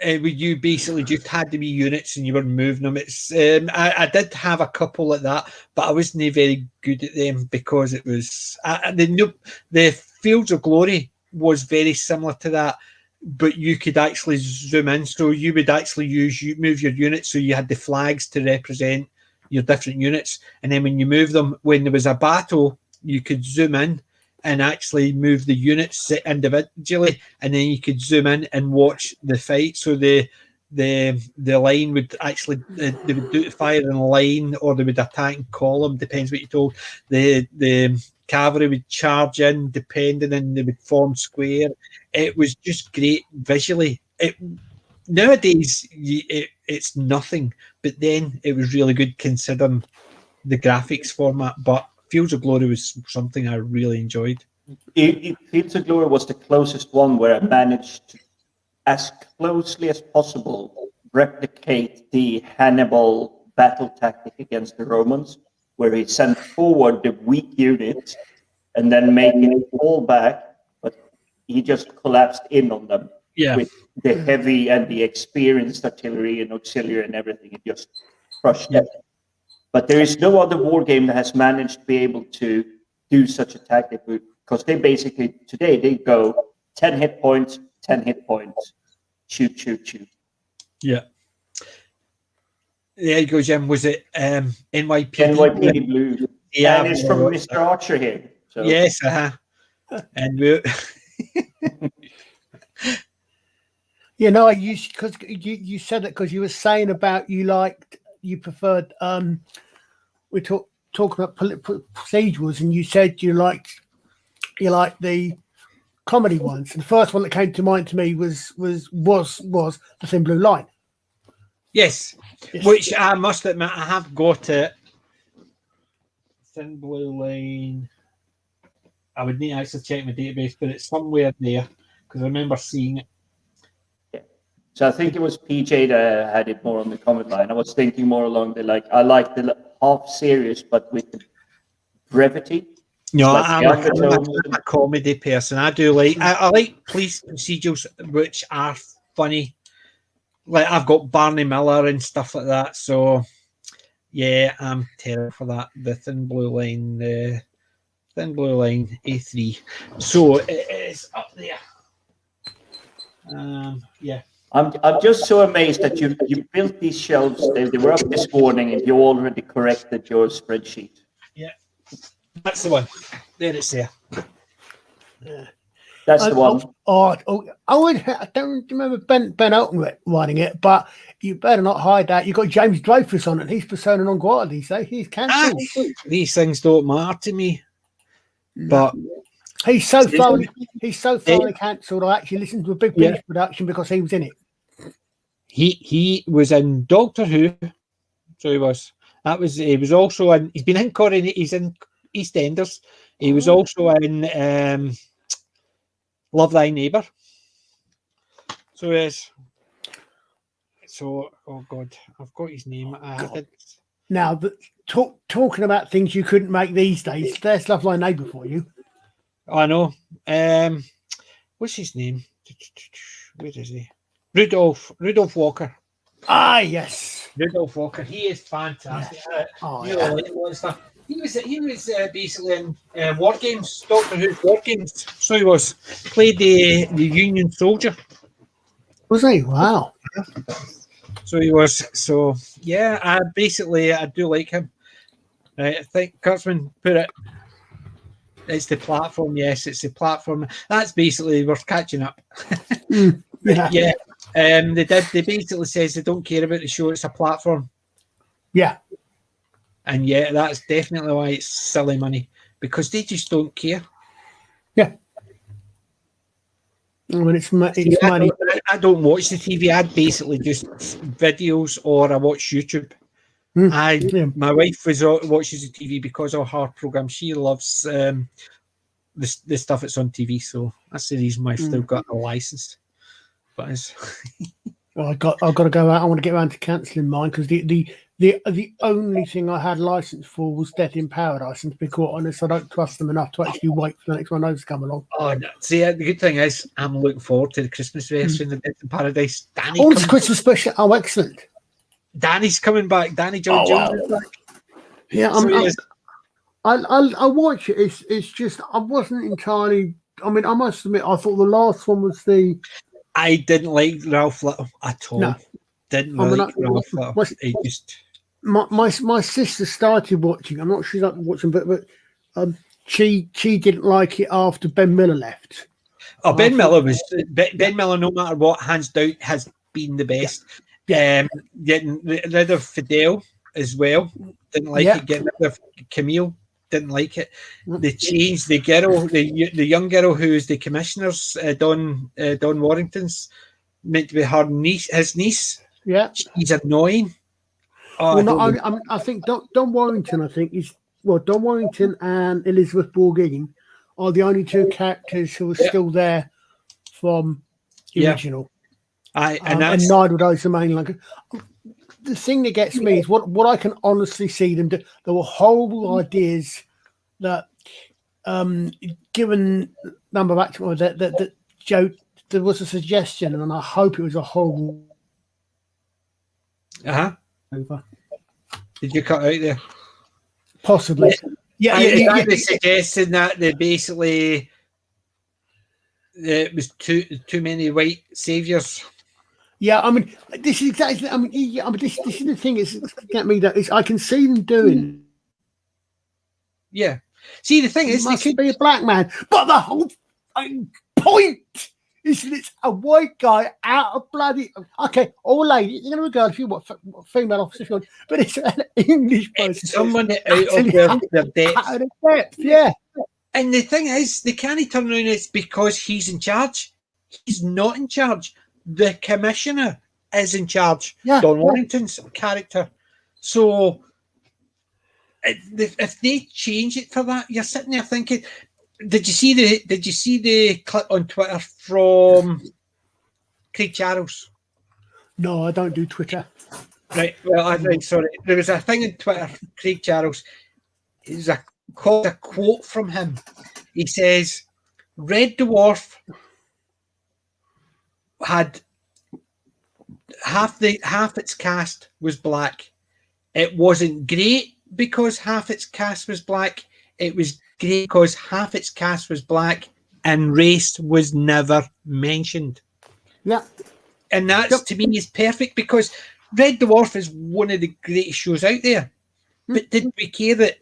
Where you basically just had to be units and you were moving them. It's I did have a couple like that, but I wasn't very good at them because it was the Fields of Glory was very similar to that, but you could actually zoom in. So you would actually move your units, so you had the flags to represent your different units, and then when you move them, when there was a battle, you could zoom in and actually move the units individually, and then you could zoom in and watch the fight. So the line would actually they would do fire in a line, or they would attack in column, depends what you're told. The cavalry would charge in depending, and they would form square. It was just great visually. Nowadays it's nothing, but then it was really good considering the graphics format. But Fields of Glory was something I really enjoyed. Fields of Glory was the closest one where I managed to, as closely as possible, replicate the Hannibal battle tactic against the Romans, where he sent forward the weak units and then making it fall back, but he just collapsed in on them with the heavy and the experienced artillery and auxiliary and everything. It just crushed them. But there is no other war game that has managed to be able to do such a tactic, because they basically, today, they go 10 hit points, 10 hit points, shoot, shoot, shoot. Yeah. There you go, Jim. Was it NYPD? NYPD Blue. Yeah, and it's from Mr. Archer here. So. Yes, and we you know, because you said that because you were saying about you preferred we talking about procedurals, and you said you liked the comedy ones. And the first one that came to mind to me was the Thin Blue Line. Yes, which I must admit I have got it. Thin Blue Line. I would need to actually check my database, but it's somewhere there because I remember seeing it. Yeah. So I think it was PJ that had it more on the comment line. I was thinking more along the I like the half serious, but with the brevity. No, like I'm a comedy person. I do like I like police procedurals which are funny. Like I've got Barney Miller and stuff like that. So yeah, I'm terrible for that. The Thin Blue Line. Thin Blue Line A3. So it is up there. Yeah. I'm just so amazed that you built these shelves. They were up this morning, and you already corrected your spreadsheet. Yeah, that's the one. There it's there. Yeah. That's the one. I don't remember Ben Elton writing it, but you better not hide that. You've got James Dreyfus on it. He's persona non grata these days. He's cancelled. These things don't matter to me. But he's so thoroughly cancelled. I actually listened to a Big Finish production because he was in it. He was in Doctor Who, so he was. He was also in. He's been in He's in EastEnders. He was also in Love Thy Neighbour. So yes. So oh God, I've got his name. Now, talking about things you couldn't make these days, there's Love Thy Neighbour for you. I know. What's his name? Where is he? Rudolph Walker. Ah, yes. Rudolph Walker. He is fantastic. He was basically in War Games, Doctor Who's War Games. So he was. Played the Union soldier. Was he? Wow. So he was. So yeah, I do like him. I think Kurtzman put it. It's the platform. Yes, it's the platform. That's basically we're catching up. Yeah. They basically says they don't care about the show. It's a platform. Yeah. And yeah, that's definitely why it's silly money, because they just don't care. Yeah. When it's money. I don't watch the TV. I basically just videos, or I watch YouTube. My wife watches the TV because of her program. She loves the stuff that's on TV, so that's the reason why I've still got a license. But I've got to go out. I want to get around to cancelling mine because the only thing I had license for was Death in Paradise, and to be quite honest, I don't trust them enough to actually wait for the next one of those to come along. Oh, no. See, the good thing is I'm looking forward to the Christmas version of Death in Paradise. It's a Christmas special. Oh, excellent. Danny's coming back. Danny Jones is back. Yeah, I watch it. It's just I wasn't entirely. I mean, I must admit, I thought the last one was the. I didn't like Ralph Little at all. No. Didn't like Ralph Little. My sister started watching. I'm not sure she's up watching, but she didn't like it after Ben Miller left. Oh, Ben Miller was Ben Miller. No matter what, hands down, has been the best. Getting rid of Fidel as well. Didn't like it. Getting rid of Camille. Didn't like it. They changed the girl, the young girl who is the commissioner's Don Warrington's meant to be her niece, his niece. Yeah, she's annoying. I think Don Warrington. I think is Don Warrington and Elizabeth Bourguignon are the only two characters who are still there from the original. And neither of those are main. Like, the thing that gets me is what I can honestly see them do. There were horrible ideas that, given number of actors, that Joe, there was a suggestion, and I hope it was a horrible. Over. Did you cut out there? Possibly. They suggested that they basically it was too many white saviors. Yeah, I mean, this is exactly. I mean, this is the thing. Is get me that is I can see them doing. Yeah. See, the thing is, they could be a black man, but the whole point is that it's a white guy out of bloody. Okay, or lady, you're going to regard if you want female officer, if you want, but it's an English person. It's someone out of their depth. Yeah. And the thing is, they can't turn around. It's because he's in charge. He's not in charge. The commissioner is in charge. Yeah. Don Warrington's character. So if they change it for that, you're sitting there thinking, did you see the clip on Twitter from Craig Charles? No, I don't do Twitter. Right. Well, I'm sorry. There was a thing on Twitter, Craig Charles. It was a quote from him. He says, Red Dwarf had half its cast was black. It wasn't great because half its cast was black. It was great because half its cast was black and race was never mentioned. Yeah. And that's to me is perfect because Red Dwarf is one of the greatest shows out there. But did we care that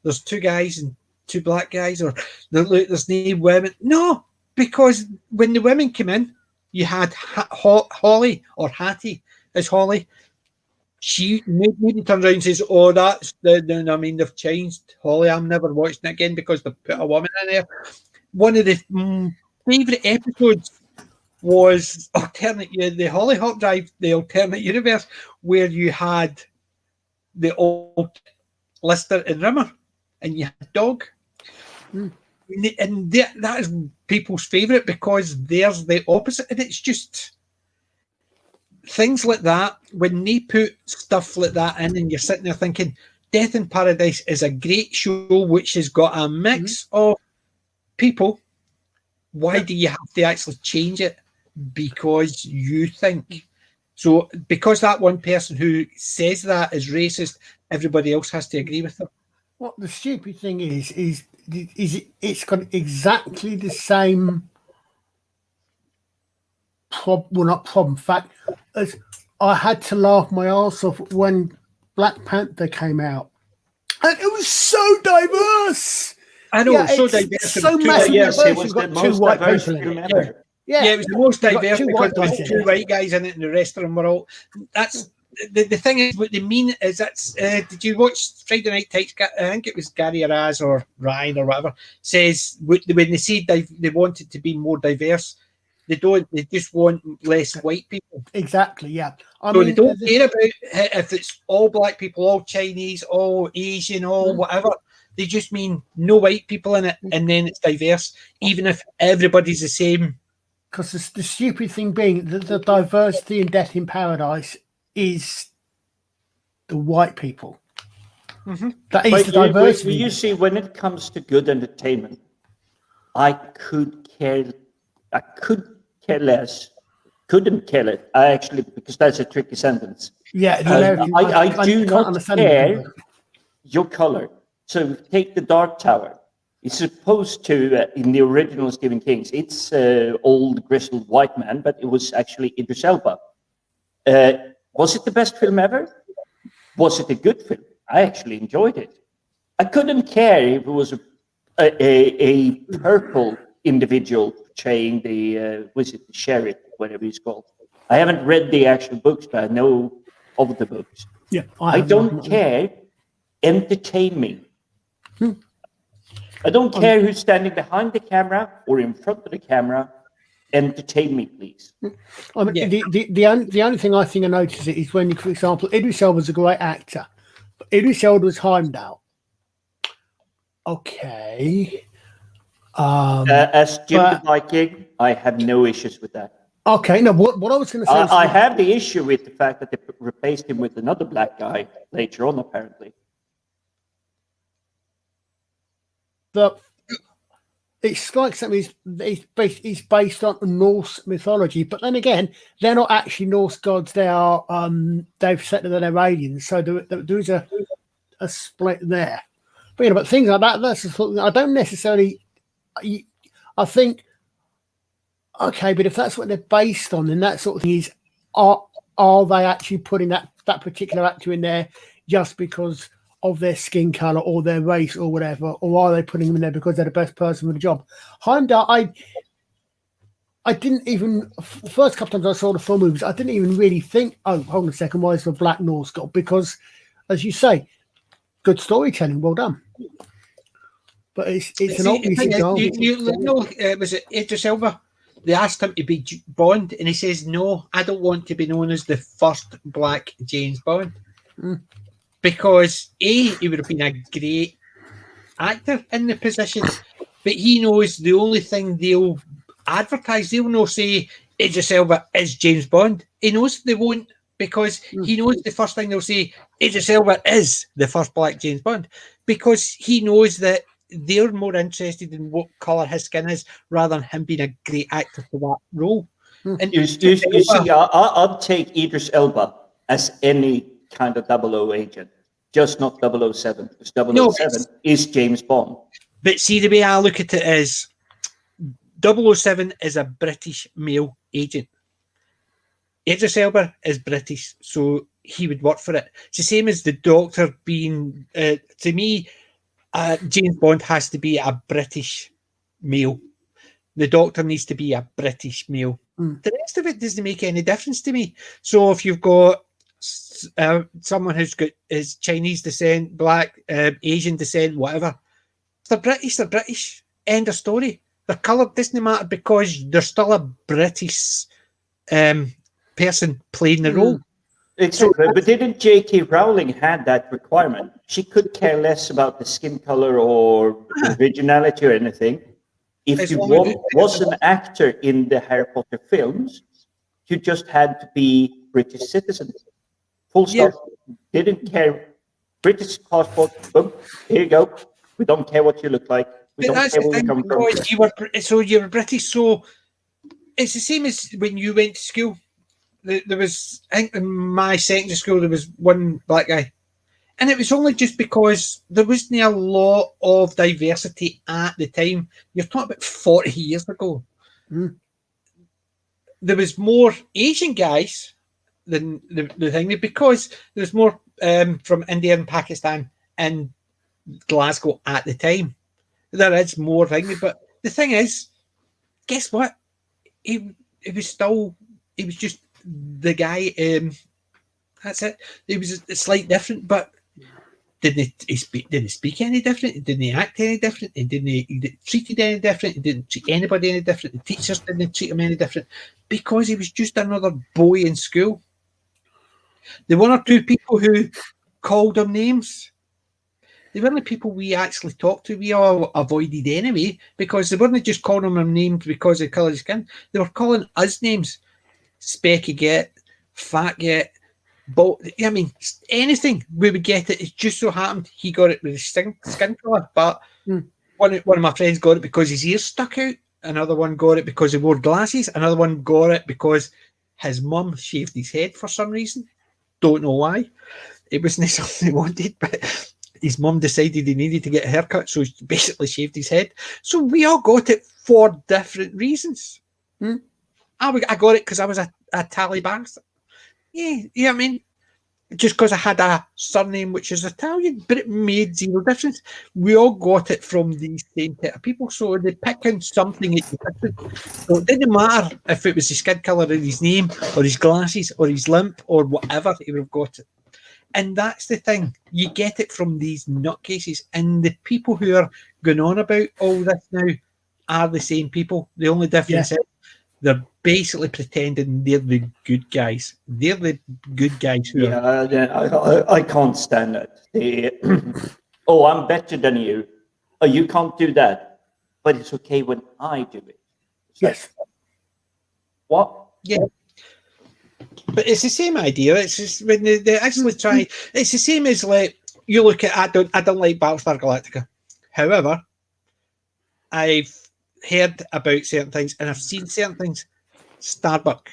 there's two guys and two black guys, or there's no women? No, because when the women came in, you had Holly or Hattie as Holly. She maybe turns around and says, "Oh, that's the." I mean, they've changed Holly. I'm never watching it again because they put a woman in there. One of the favourite episodes was the Holly Hop Drive, the alternate universe, where you had the old Lister and Rimmer, and you had Dog. And that is people's favourite because there's the opposite, and it's just things like that. When they put stuff like that in, and you're sitting there thinking, Death in Paradise is a great show which has got a mix of people. Why do you have to actually change it? Because you think so. Because that one person who says that is racist, everybody else has to agree with them. What the stupid thing is it's got exactly the same fact as I had to laugh my arse off when Black Panther came out, and it was so diverse. I know, so diverse. So massively diverse. It was the most diverse film ever. Yeah, it was the most diverse because there was two white guys in it, and the rest of them were all. That's the thing is what they mean is that's. Did you watch Friday Night Tights? I think it was Gary Raz or Ryan or whatever says when they say they want it to be more diverse. They don't. They just want less white people. Exactly. Yeah. I mean, they don't care about if it's all black people, all Chinese, all Asian, all whatever. They just mean no white people in it, and then it's diverse, even if everybody's the same. Because the stupid thing being that the diversity in Death in Paradise is the white people. That is the diversity. You see, when it comes to good entertainment, I couldn't care less. Couldn't care it. I actually, because that's a tricky sentence. Yeah, I do not care your color. So take the Dark Tower. It's supposed to, in the original Stephen King's, it's old grizzled white man, but it was actually Idris Elba. Was it the best film ever? Was it a good film? I actually enjoyed it. I couldn't care if it was a a purple individual portraying the the sheriff, whatever he's called. I haven't read the actual books, but I know of the books. Yeah, I don't care. Entertain me. I don't care who's standing behind the camera or in front of the camera. Entertain me, please. I mean, the only thing I think I notice is when, for example, Idris Elba's a great actor, but Idris Elba was Heimdall. Okay. As Jim the Viking, I have no issues with that. Okay, no, what I was going to say... I have the issue with the fact that they replaced him with another black guy later on, apparently. But it strikes me it's based on Norse mythology, but then again, they're not actually Norse gods. They are they've said that they're aliens, so there is a split there. But but things like that, that's something I don't necessarily. I think okay, but if that's what they're based on, then that sort of thing is are they actually putting that particular actor in there just because of their skin color or their race or whatever, or are they putting them in there because they're the best person for the job? Heimdall, I didn't even first couple times I saw the film movies, I didn't even really think, oh, hold on a second, why is the Black Norse god? Because, as you say, good storytelling, well done. But it's an obvious example. Was it Idris Elba? They asked him to be Bond, and he says, "No, I don't want to be known as the first black James Bond." Because he would have been a great actor in the position, but he knows the only thing they'll advertise, they'll not say Idris Elba is James Bond. He knows they won't, because he knows the first thing they'll say, Idris Elba is the first black James Bond, because he knows that they're more interested in what colour his skin is rather than him being a great actor for that role. And you see, I'll take Idris Elba as any kind of 00 agent, just not 007, because 007 is James Bond. But see, the way I look at it is 007 is a British male agent. Idris Elba is British, so he would work for it. It's the same as the Doctor being, to me, James Bond has to be a British male. The Doctor needs to be a British male. The rest of it doesn't make any difference to me. So if you've got someone who's got is Chinese descent, black, Asian descent, whatever, if they're British, they're British. End of story. Their colour doesn't matter because they're still a British person playing the role. Exactly. But didn't J.K. Rowling had that requirement? She could care less about the skin color or originality or anything. If you was an actor in the Harry Potter films, you just had to be British citizen. Full stop. Didn't care. British passport. Boom. Here you go. We don't care what you look like. We don't care where you come from. You were British. So it's the same as when you went to school. There was, I think, in my secondary school, there was one black guy. And it was only just because there wasn't a lot of diversity at the time. You're talking about 40 years ago. There was more Asian guys than the thing, because there was more from India and Pakistan and Glasgow at the time. There is more thing, but the thing is, guess what? He was just the guy. That's it. It was a slight different, but didn't he speak any different? Didn't he act any different? He didn't treat it any different. He didn't treat anybody any different. The teachers didn't treat him any different because he was just another boy in school. There were one or two people who called him names. They weren't the people we actually talked to. We all avoided anyway, because they weren't just calling him names because of the colour of his skin. They were calling us names. Specky get, fat get, but I mean, anything we would get it. It just so happened he got it with his skin colour. But one of my friends got it because his ears stuck out. Another one got it because he wore glasses. Another one got it because his mum shaved his head for some reason. Don't know why. It wasn't something he wanted, but his mum decided he needed to get a haircut, so he basically shaved his head. So we all got it for different reasons. I got it because I was a Taliban. Yeah, I mean, just because I had a surname which is Italian, but it made zero difference. We all got it from these same type of people, so they pick on something that's different. So it didn't matter if it was the skin colour of his name, or his glasses, or his limp, or whatever, he would have got it. And that's the thing. You get it from these nutcases. And the people who are going on about all this now are the same people. The only difference is they're basically pretending they're the good guys. They're the good guys who are... I can't stand it. Oh, I'm better than you. Oh, you can't do that. But it's okay when I do it. Yes. What? Yeah. But it's the same idea. It's just when they actually try. It's the same as like you look at. I don't like Battlestar Galactica. However, I've heard about certain things and I've seen certain things. Starbuck.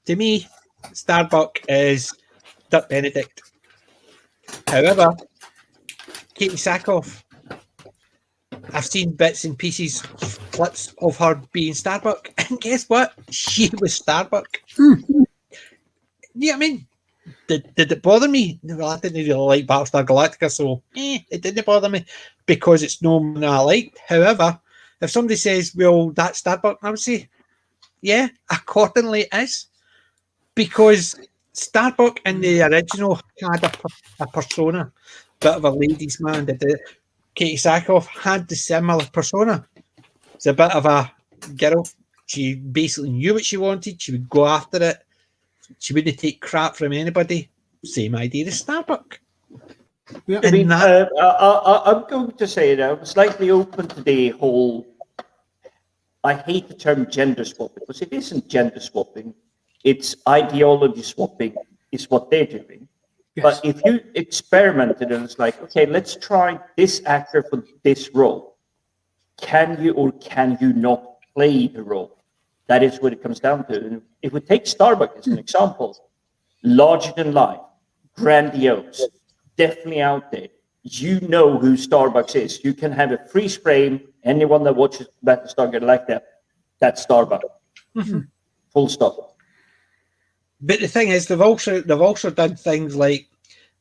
To me, Starbuck is Dirk Benedict. However, Katie Sackhoff, I've seen bits and pieces, clips of her being Starbuck, and guess what? She was Starbuck. Yeah, I mean, did it bother me? Well, I didn't really like Battlestar Galactica, so it didn't bother me because it's no one I liked. However, if somebody says, well, that's Starbuck, I would say, yeah, accordingly it is. Because Starbuck in the original had a persona, bit of a ladies' man. Katie Sackhoff had the similar persona. It's a bit of a girl. She basically knew what she wanted. She would go after it. She wouldn't take crap from anybody. Same idea as Starbuck. Yeah, I mean, I'm going to say that I'm slightly open to the whole. I hate the term gender swap because it isn't gender swapping. It's ideology swapping is what they're doing. yes. But if you experimented and it's like, okay, let's try this actor for this role. Can you or can you not play the role? That is what it comes down to. And if we take Starbuck as an example, larger than life, grandiose, definitely out there. You know who Starbucks is. You can have a freeze frame. Anyone that watches Battlestar Galactica, that's Starbucks. Full stop. But the thing is, they've also done things like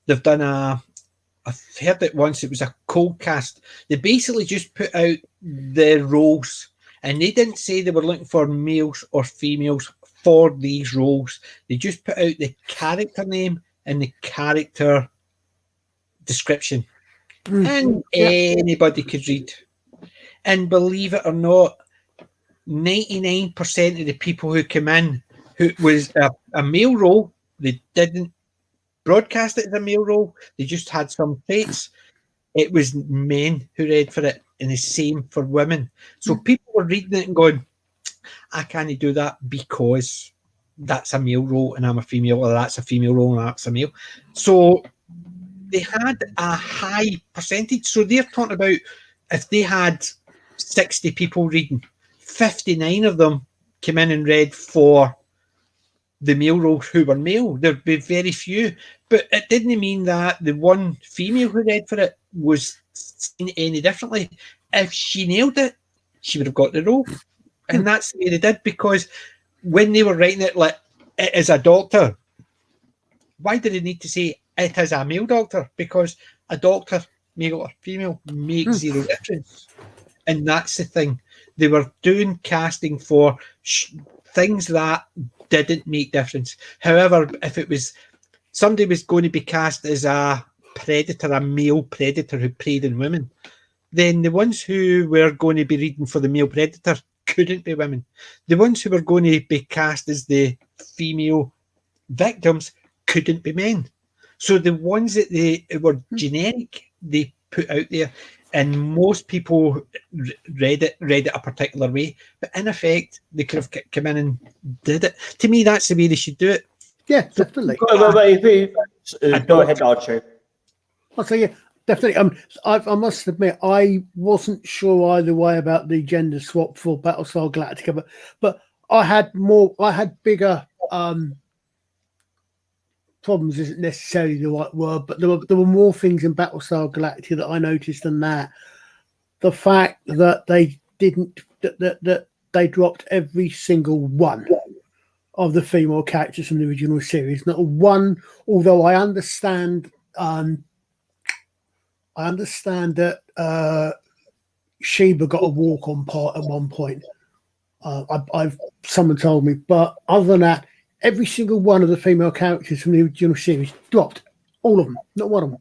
they've done I've heard it once. It was a cold cast. They basically just put out the roles. And they didn't say they were looking for males or females for these roles. They just put out the character name and the character description. And anybody could read. And believe it or not, 99% of the people who come in, who was a male role, they didn't broadcast it as a male role. They just had some traits. It was men who read for it, and the same for women. So people were reading it and going, I can't do that because that's a male role and I'm a female, or that's a female role and that's a male. So they had a high percentage. So they're talking about if they had 60 people reading, 59 of them came in and read for the male roles who were male. There'd be very few. But it didn't mean that the one female who read for it was seen any differently. If she nailed it, she would have got the role. And that's the way they did, because when they were writing it like it is a doctor, why did they need to say it is a male doctor? Because a doctor, male or female, makes zero difference. And that's the thing. They were doing casting for things that didn't make difference. However, if it was somebody was going to be cast as a predator, a male predator who preyed on women, then the ones who were going to be reading for the male predator couldn't be women. The ones who were going to be cast as the female victims couldn't be men. So the ones that they were generic, they put out there, and most people read it a particular way. But in effect, they could have come in and did it. To me, that's the way they should do it. Yeah, definitely. Go ahead, Archer. I'll say, yeah, definitely. I must admit, I wasn't sure either way about the gender swap for Battlestar Galactica, but I had bigger problems isn't necessarily the right word, but there were more things in Battlestar Galactica that I noticed than that. The fact that they didn't that they dropped every single one of the female characters from the original series. Not one, although I understand that Sheba got a walk-on part at one point. Someone told me, but other than that, every single one of the female characters from the original series dropped. All of them, not one of them.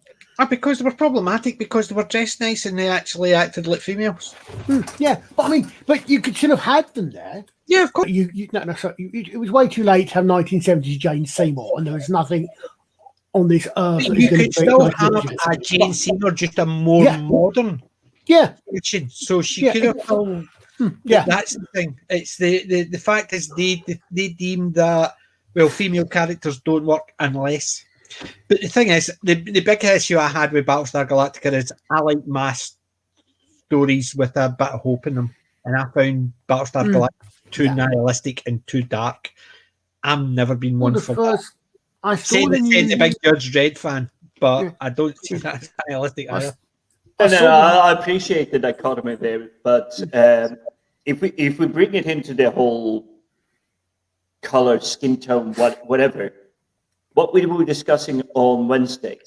Because they were problematic, because they were dressed nice and they actually acted like females. Yeah, but I mean, but you could still have had them there. Yeah, of course. It was way too late to have 1970s Jane Seymour, and there was nothing on this earth. You could still have a Jane Seymour, just a more modern version. So she could have still. That's the thing. It's the fact is they deem that, well, female characters don't work unless. But the thing is, the big issue I had with Battlestar Galactica is I like mass stories with a bit of hope in them, and I found Battlestar Galactica too nihilistic and too dark. I've never been one for that. I saw the big Judge Dredd fan, but I don't see that as nihilistic either. I appreciate the dichotomy there, but if we bring it into the whole color, skin tone, whatever, what we were discussing on Wednesday,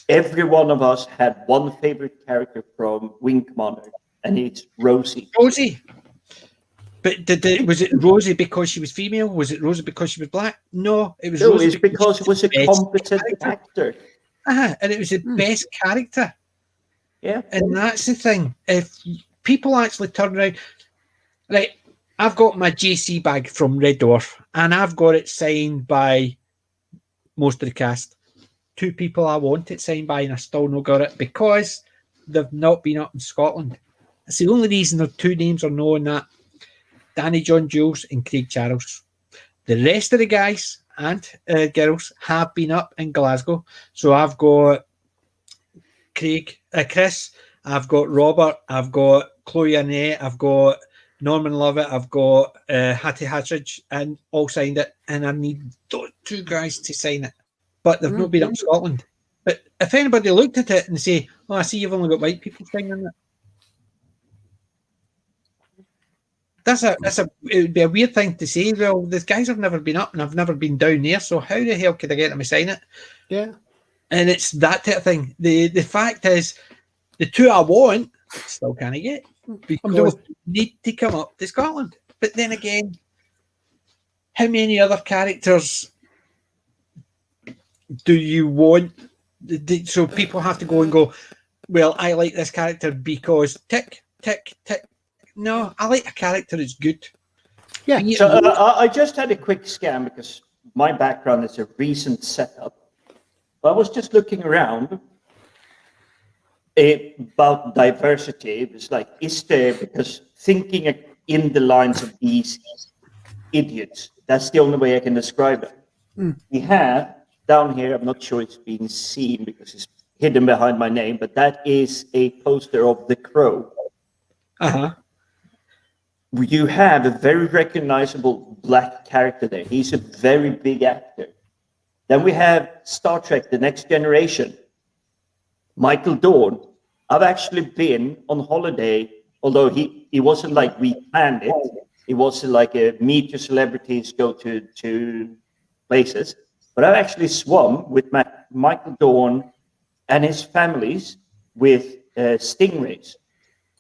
every one of us had one favorite character from Wing Commander, and it's Rosie. Rosie. But was it Rosie because she was female? Was it Rosie because she was black? No, it was Rosie it's because it was a competent actor. And it was the best character. Yeah. And that's the thing. If people actually turn around, like, I've got my JC bag from Red Dwarf, and I've got it signed by most of the cast. 2 people I want it signed by, and I still not got it because they've not been up in Scotland. That's the only reason the 2 names are known, that Danny John Jules and Craig Charles. The rest of the guys and girls have been up in Glasgow. So I've got Chris, I've got Robert, I've got Chloe Annette, I've got Norman Lovett, I've got Hattie Hatridge, and all signed it. And I need 2 guys to sign it. But they've not been up in Scotland. But if anybody looked at it and say, "Oh, I see you've only got white people signing it," it would be a weird thing to say. Well, the guys have never been up and I've never been down there, so how the hell could I get them to sign it? Yeah. And it's that type of thing. The fact is, the 2 I want still can't get because they need to come up to Scotland. But then again, how many other characters do you want? So people have to go and go, well, I like this character because tick, tick, tick. No, I like a character that's good. Yeah. So I just had a quick scan because my background is a recent setup. I was just looking around about diversity. It was like, is there, because thinking in the lines of these idiots, that's the only way I can describe it. We have down here, I'm not sure it's being seen because it's hidden behind my name, but that is a poster of The Crow. You have a very recognizable black character there. He's a very big actor. Then we have Star Trek, The Next Generation. Michael Dorn. I've actually been on holiday, although he wasn't like we planned it. It wasn't like a meet your celebrities, go to places. But I've actually swum with Michael Dorn and his families with stingrays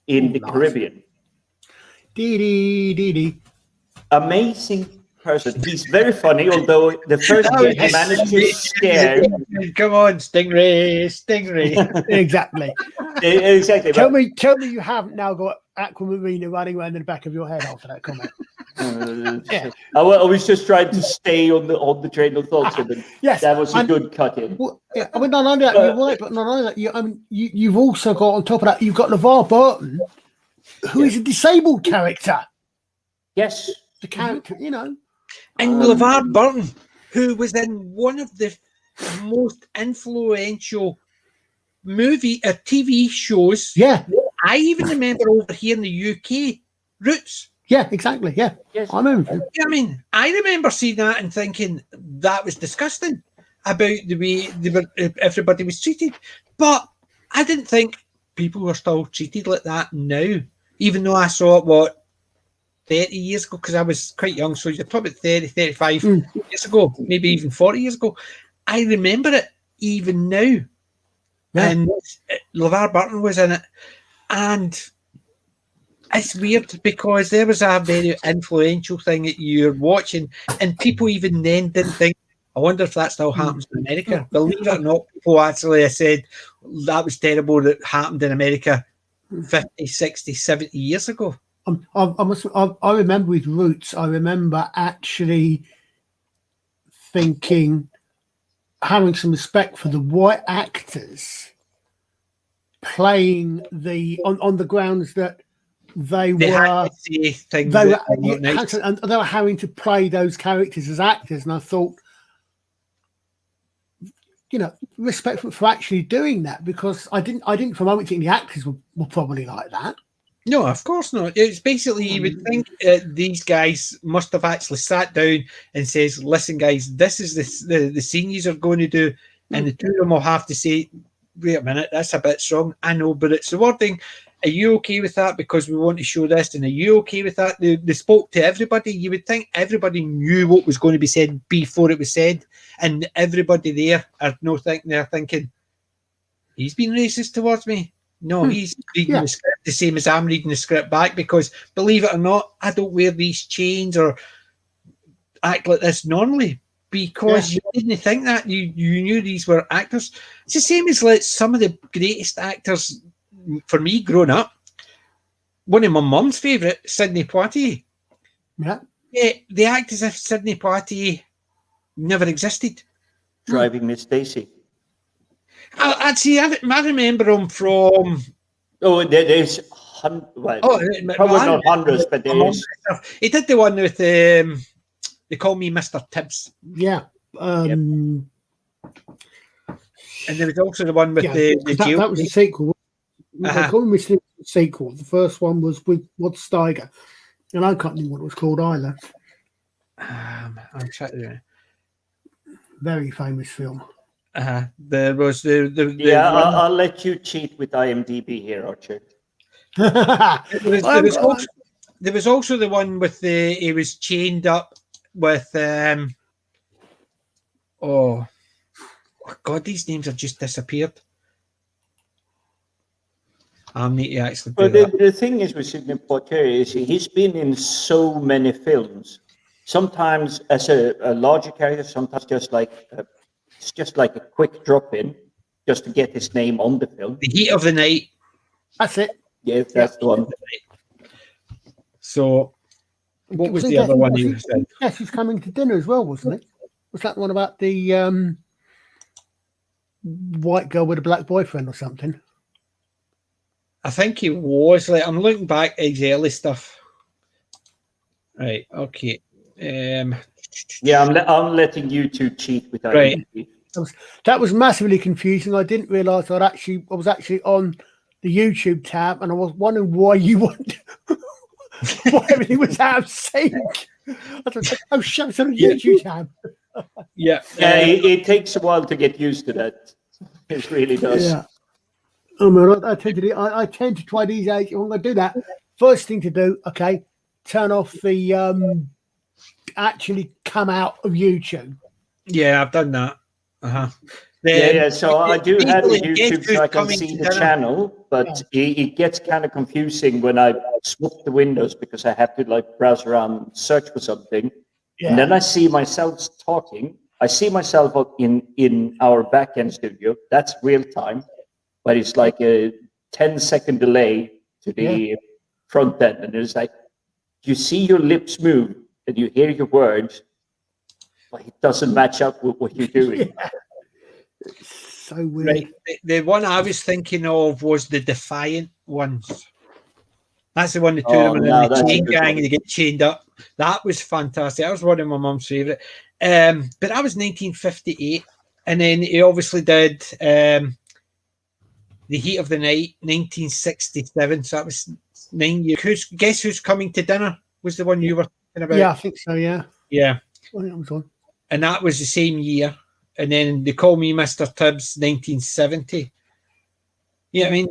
in the Caribbean. Amazing person. He's very funny, although the first game he managed to scare. Come on, Stingray. Exactly. Exactly. Tell me you haven't now got Aquamarina running around in the back of your head after that comment. I was just trying to stay on the train of thought. So yes, that was a good cut in. Well, yeah, I mean, not only that, you're right, but not only that, you've also got on top of that, you've got LeVar Burton, who is a disabled character. Yes, the character, And LeVar Burton, who was in one of the most influential TV shows. Yeah, I even remember over here in the UK, Roots. Yeah, exactly. Yeah, yes. I remember. I mean, I remember seeing that and thinking that was disgusting about the way everybody was treated. But I didn't think people were still treated like that now, even though I saw 30 years ago, because I was quite young, so you're probably 30, 35 years ago, maybe even 40 years ago. I remember it even now. Yeah. And LeVar Burton was in it. And it's weird because there was a very influential thing that you're watching, and people even then didn't think, I wonder if that still happens in America. Believe it or not, people actually said that was terrible that happened in America 50, 60, 70 years ago. I remember with Roots, I remember actually thinking, having some respect for the white actors playing on the grounds that they were having to play those characters as actors, and I thought, respect for actually doing that, because I didn't for a moment think the actors were probably like that. No, of course not. It's basically, you would think these guys must have actually sat down and says, listen, guys, this is the scene you are going to do. And the two of them will have to say, wait a minute, that's a bit strong. I know, but it's the wording. Are you okay with that? Because we want to show this. And are you okay with that? They spoke to everybody. You would think everybody knew what was going to be said before it was said. And everybody there are they're thinking, he's been racist towards me. No, he's reading the script the same as I'm reading the script back, because believe it or not, I don't wear these chains or act like this normally, because you didn't think that. You knew these were actors. It's the same as like some of the greatest actors for me growing up. One of my mum's favourite, Sidney Poitier. Yeah. They act as if Sidney Poitier never existed. Driving Miss Daisy. I remember him from. Oh, there's probably not hundreds, but there is. He did the one with They Call Me Mr. Tibbs. Yeah. And there was also the one with the jail. That was the sequel. They call me the sequel. The first one was with Rod Steiger, and I can't think what it was called either. I'm trying to. Very famous film. There was the I'll let you cheat with IMDb here, Archer. There was also the one with he was chained up with oh God, these names have just disappeared. I need to actually do that. The thing is with Sidney Poitier is he's been in so many films. Sometimes as a larger character, sometimes just like it's just like a quick drop in, just to get his name on the film. The Heat of the Night. That's it. Yeah, that's the one. So, what was the other one you said? Yes, he's coming to dinner as well, wasn't it? Was that the one about the white girl with a black boyfriend or something? I think he was. Like, I'm looking back at his early stuff. Right. Okay. Yeah, I'm letting you two cheat with that. Right. That was massively confusing. I didn't realise I was actually on the YouTube tab, and I was wondering why why everything was out of sync. I thought, oh shit, it's on the YouTube tab. Yeah. It takes a while to get used to that. It really does. Yeah. Oh man, I tend to try these out. I'm going to do that. First thing to do, okay, turn off the actually come out of YouTube. Yeah, I've done that. Yeah. So I do have the YouTube so I can see the channel, but it gets kind of confusing when I swap the windows because I have to like browse around and search for something. Yeah. And then I see myself talking. I see myself in our back-end studio. That's real time, but it's like a 10-second delay to the front end. And it's like, you see your lips move and you hear your words, but it doesn't match up with what you're doing. Yeah. So weird. Right. The one I was thinking of was the Defiant ones. That's the one the two of them in the chain gang and they get chained up. That was fantastic. That was one of my mum's favourite. But that was 1958. And then he obviously did The Heat of the Night, 1967. So that was 9 years. Guess Who's Coming to Dinner was the one you were talking about? Yeah, I think so, yeah. Yeah. On. And that was the same year. And then They Call Me Mr. Tibbs, 1970. Yeah, I mean,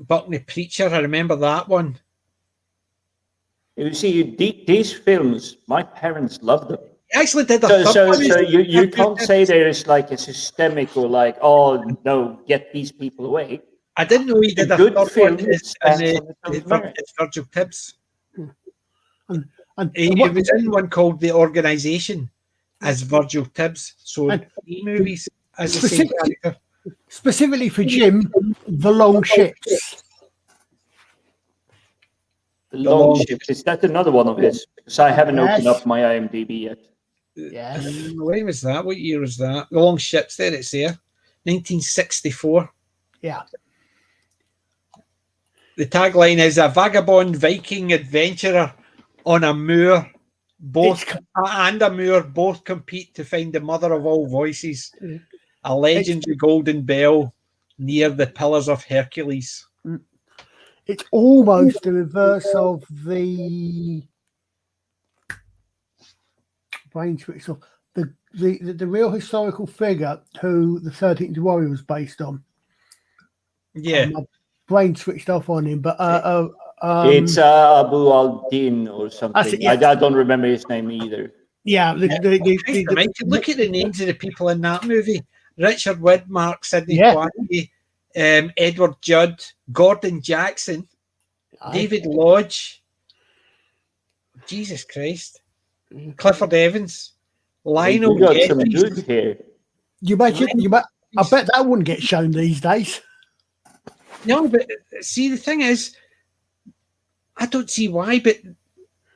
Buck and the Preacher, I remember that one. You see, these films, my parents loved them. He actually did a So third one. you can't say there is like a systemic or like, oh no, get these people away. I didn't know he did a good third film one. stands on its own merit. It's Virgil Tibbs. And He was in one called The Organisation as Virgil Tibbs. So And- 3 movies as the same character. specifically for Jim, The Long Ships. The Long Ships, is that another one of his? Because I haven't Yes. opened up my IMDb yet. Yes. When was that? What year was that? The Long Ships, there it's there. 1964. Yeah. The tagline is a vagabond Viking adventurer on a moor. And a moor both compete to find the mother of all voices, a legendary golden bell near the Pillars of Hercules. It's almost the reverse of the brain switch off. The real historical figure who the 13th Warrior was based on. Yeah. My brain switched off on him, but It's Abu al-Din or something. it, yeah. I don't remember his name either. yeah, Look at the names of the people in that movie: Richard Widmark, Sidney Yeah. Poitier, Edward Judd, Gordon Jackson, David Lodge, Jesus Christ, Clifford Evans, Lionel You got some Jeffries. dudes here. I bet that wouldn't get shown these days. No, but see, the thing is, I don't see why, but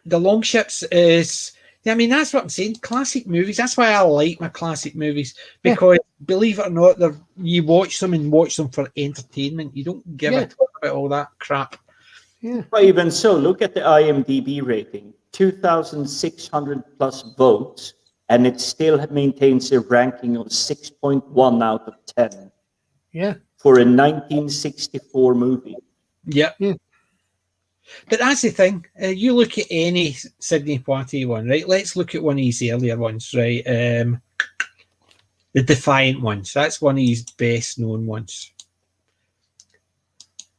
The Long Ships is, I mean, that's what I'm saying. Classic movies. That's why I like my classic movies, because believe it or not, you watch them and watch them for entertainment. You don't give a talk about all that crap. Yeah. But even so, look at the IMDb rating, 2,600 plus votes, and it still maintains a ranking of 6.1 out of 10 Yeah. for a 1964 movie. Yep. Yeah. But that's the thing. You look at any Sidney Poitier one, right? Let's look at one of his earlier ones, right? The Defiant ones. That's one of his best known ones.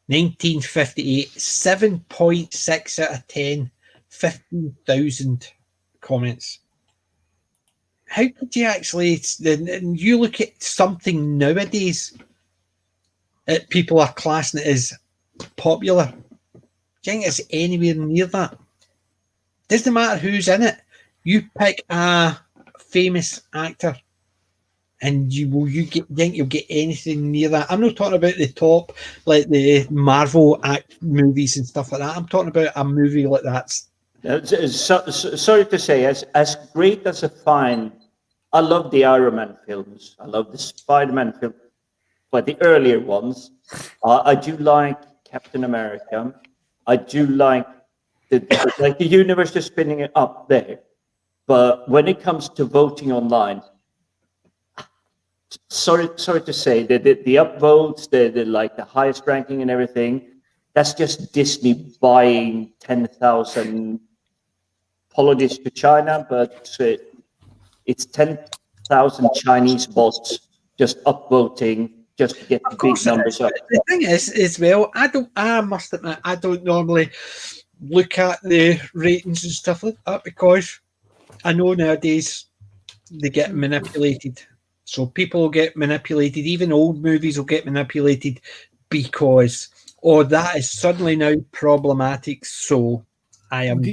1958, 7.6 out of 10, 15,000 comments. How could you actually, and you look at something nowadays that people are classing it as popular. Do you think it's anywhere near that? Doesn't matter who's in it. You pick a famous actor, and think you'll get anything near that? I'm not talking about the top, like the Marvel movies and stuff like that. I'm talking about a movie like that. Sorry to say, as great as a find, I love the Iron Man films. I love the Spider-Man film, but the earlier ones, I do like Captain America. I do like the universe just spinning it up there. But when it comes to voting online, sorry to say, the upvotes, the like the highest ranking and everything, that's just Disney buying 10,000 apologies to China, but it's 10,000 Chinese bots just upvoting just to get the big numbers up. The thing is, as well, I must admit, I don't normally look at the ratings and stuff like that, because I know nowadays they get manipulated. So people will get manipulated. Even old movies will get manipulated because, that is suddenly now problematic. So I am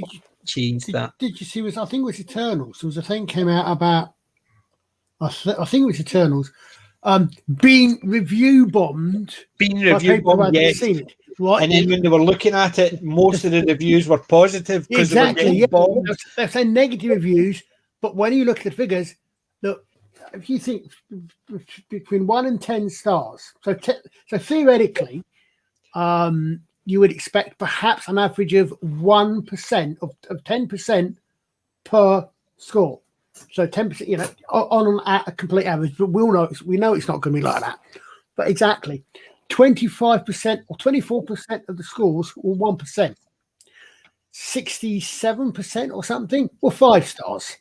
changed that. Did you see? I think it was Eternals. There was a thing came out about. I think it was Eternals. Being review bombed. Yes. Seen it, right? And then when they were looking at it, most of the reviews were positive. Exactly. They were bombed. They're saying negative reviews, but when you look at the figures, look, if you think between 1 and 10 stars, so theoretically, you would expect perhaps an average of 1% of 10% per score. So 10%, on a complete average, but we know it's not going to be like that. But exactly, 25% or 24% of the scores were 1%, 67% or something were 5 stars.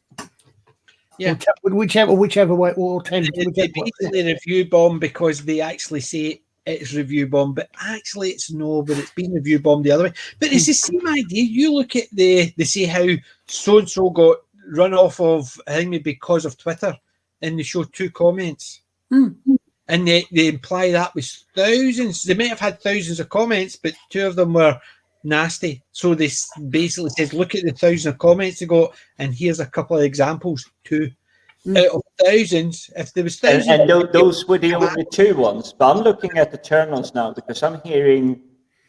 Yeah, whichever way, or 10. They basically review bomb because they actually say it's review bomb, but actually it's no, but it's been review bomb the other way. But it's the same idea. You look at they say how so-and-so got run off of Hangme because of Twitter, and they show 2 comments. And they imply that was thousands. They might have had thousands of comments, but 2 of them were nasty. So they basically says, look at the 1,000 of comments they got, and here's a couple of examples, 2. Out of thousands, if there was thousands, and those were the only 2 ones. But I'm looking at the journals now because I'm hearing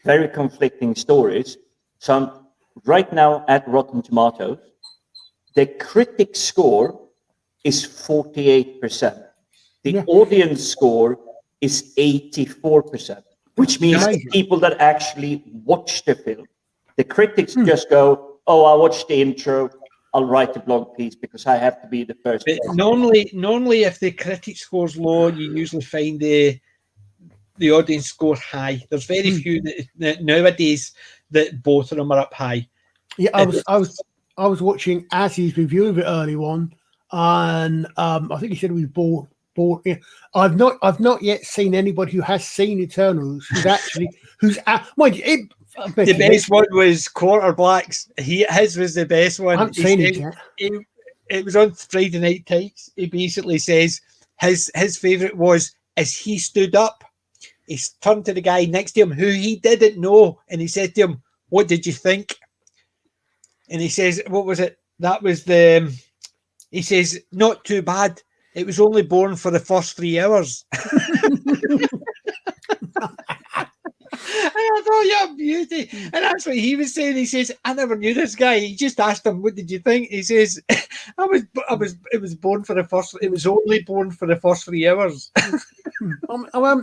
very conflicting stories. So I'm right now at Rotten Tomatoes. The critic score is 48%. The audience score is 84%, which means the people that actually watch the film. The critics just go, "Oh, I watched the intro. I'll write a blog piece because I have to be the first." But normally, if the critic score's low, you usually find the audience score high. There's very few that nowadays that both of them are up high. Yeah, I was watching Azzy's review of it early on, and I think he said he was bored. Yeah. I've not yet seen anybody who has seen Eternals The best one was Quarter Blacks. His was the best one. I haven't seen it yet. It was on Friday Night Tights. He basically says his favourite was as he stood up, he turned to the guy next to him who he didn't know, and he said to him, "What did you think?" And he says, "What was it? That was the." He says, "Not too bad. It was only born for the first 3 hours." I thought, yeah, beauty. And that's what he was saying. He says, "I never knew this guy." He just asked him, "What did you think?" He says, it was born for the first, it was only born for the first 3 hours.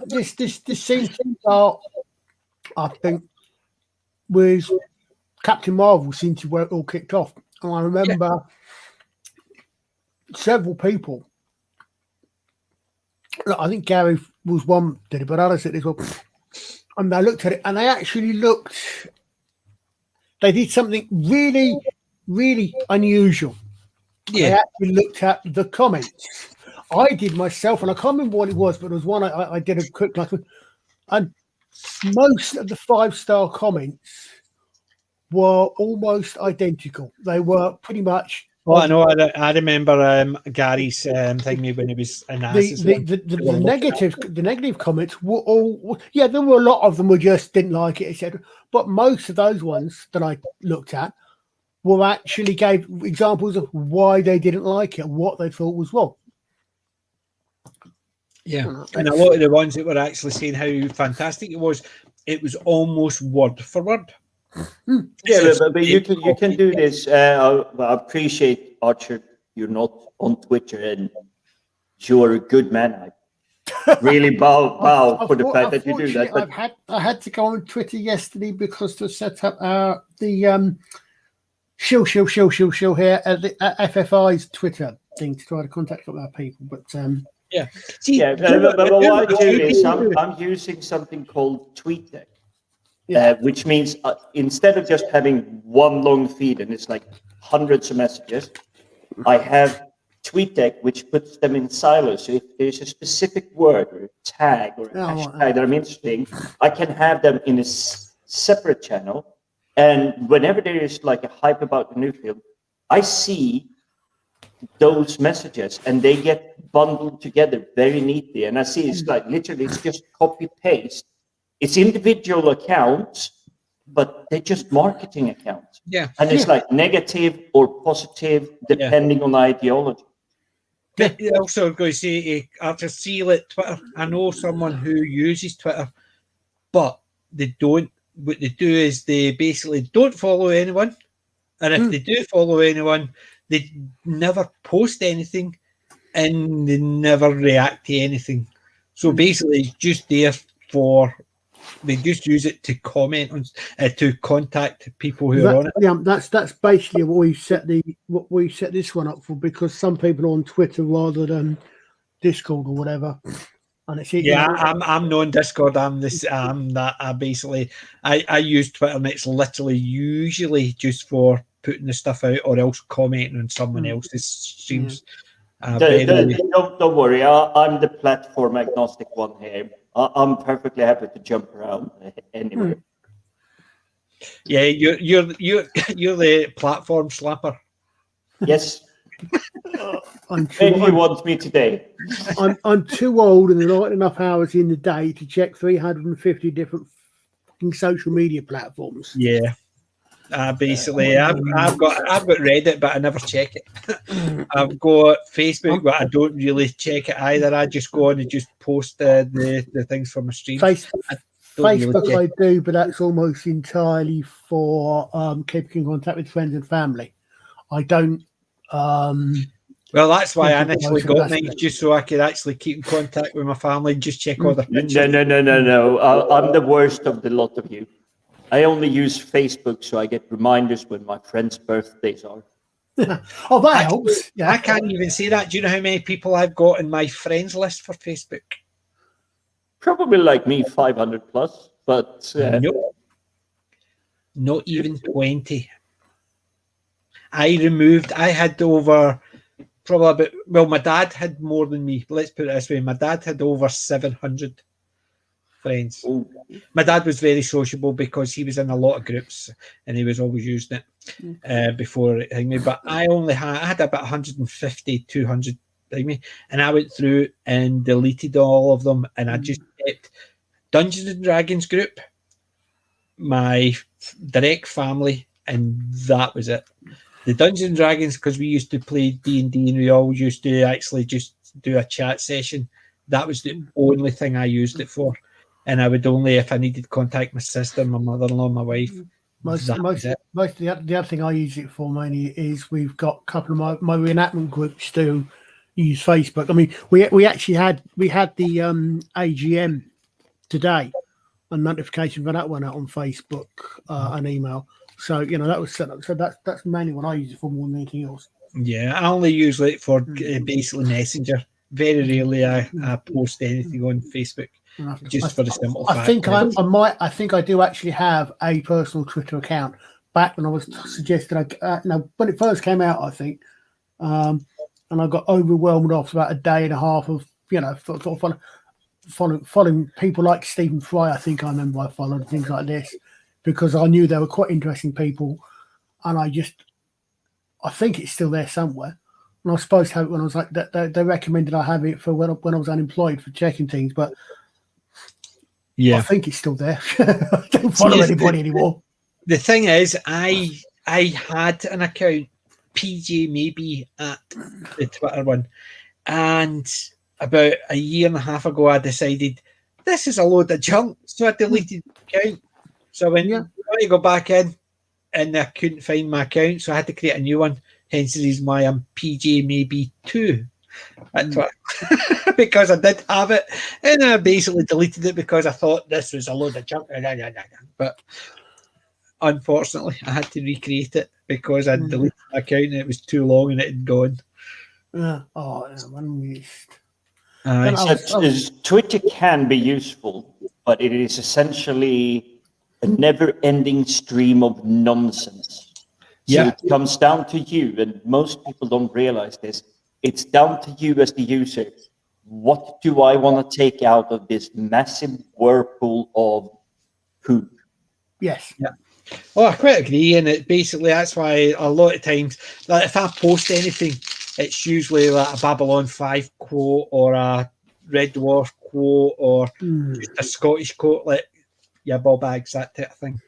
This seems to start, I think, with Captain Marvel seemed to where it all kicked off. And I remember several people, I think Gary was one did it, but others did it as well. And they looked at it, and they actually they did something really, really unusual. Yeah. They actually looked at the comments. I did myself, and I can't remember what it was, but it was one I did a quick look, and most of the 5-star comments were almost identical. They were pretty much. Oh, I know. I remember Gary's thing when he was an the negative comments were all there were a lot of them who just didn't like it, etc. But most of those ones that I looked at were actually gave examples of why they didn't like it, what they thought was wrong. Yeah, and a lot of the ones that were actually saying how fantastic it was almost word for word. Yeah, but you can do this. I appreciate, Archer, you're not on Twitter and you're a good man. I really bow for the fact that you do that. But I had to go on Twitter yesterday because to set up the shill here at the FFI's Twitter thing to try to contact our people. But but what I do is I'm using something called TweetDeck. Which means instead of just having one long feed and it's like hundreds of messages, I have TweetDeck, which puts them in silos. So if there's a specific word or a tag or a hashtag that I'm interested in, I can have them in a separate channel. And whenever there is like a hype about the new film, I see those messages and they get bundled together very neatly. And I see it's like literally it's just copy paste. It's individual accounts, but they're just marketing accounts. Yeah. And it's like negative or positive, depending on ideology. But also going to say, after see at Twitter, I know someone who uses Twitter, but they don't. What they do is they basically don't follow anyone. And if they do follow anyone, they never post anything and they never react to anything. So basically, it's just there for. They just use it to comment on, to contact people who are on it. Yeah, that's basically what we set this one up for, because some people are on Twitter rather than Discord or whatever. And it's I'm not on Discord. I'm that. I use Twitter, and it's literally usually just for putting the stuff out or else commenting on someone else. This seems. Don't worry. I'm the platform agnostic one here. I'm perfectly happy to jump around anywhere. Yeah, you're the platform slapper. Yes. I'm Maybe you want me today. I'm too old and there aren't enough hours in the day to check 350 different fucking social media platforms. Yeah. Basically, I've got Reddit, but I never check it. I've got Facebook, but I don't really check it either. I just go on and just post the things from my stream. Facebook, I do, but that's almost entirely for keeping in contact with friends and family. I don't. Well, that's why I initially got mine, just so I could actually keep in contact with my family and just check all the pictures. No. I'm the worst of the lot of you. I only use Facebook so I get reminders when my friends' birthdays are. Oh, that helps. Yeah. I can't even say that. Do you know how many people I've got in my friends list for Facebook? Probably like me, 500 plus, but Nope. Not even 20. I had over probably about, well, my dad had more than me. Let's put it this way. My dad had over 700 friends. Ooh. My dad was very sociable because he was in a lot of groups and he was always using it before it hanged me. But I had about 150, 200 thingy, and I went through and deleted all of them, and I just kept Dungeons and Dragons group, my direct family, and that was it. The Dungeons and Dragons, because we used to play D&D and we all used to actually just do a chat session. That was the only thing I used it for. And I would only, if I needed to contact my sister, my mother-in-law, my wife. The other thing I use it for mainly is we've got a couple of my reenactment groups do use Facebook. I mean, we actually had the AGM today, and notification for that went out on Facebook and email. So that was set up. So that's mainly what I use it for more than anything else. Yeah, I only use it for basically Messenger. Very rarely I post anything on Facebook. Just for the simple fact. I think I do actually have a personal Twitter account. Back when I was suggested, when it first came out, I think, and I got overwhelmed after about a day and a half of sort of following people like Stephen Fry. I think I remember I followed things like this because I knew they were quite interesting people, and I think it's still there somewhere. And I was supposed to have it when I was like they recommended I have it for when I was unemployed for checking things, but. Yeah, I think it's still there. I don't follow anybody anymore. The thing is, I had an account, PJ maybe at the Twitter one, and about a year and a half ago, I decided this is a load of junk, so I deleted the account. So I went, I go back in, and I couldn't find my account, so I had to create a new one. Hence the reason why I'm PJ maybe 2. At Twitter. Because I did have it, and I basically deleted it because I thought this was a load of junk. But unfortunately, I had to recreate it because I deleted my account and it was too long and it had gone. Twitter can be useful, but it is essentially a never-ending stream of nonsense. So it comes down to you, and most people don't realize this. It's down to you as the user. What do I want to take out of this massive whirlpool of poop? Yes. Yeah. Well, I quite agree, and that's why a lot of times, like if I post anything, it's usually like a Babylon 5 quote or a Red Dwarf quote or just a Scottish quote, like ball bags, that type of thing.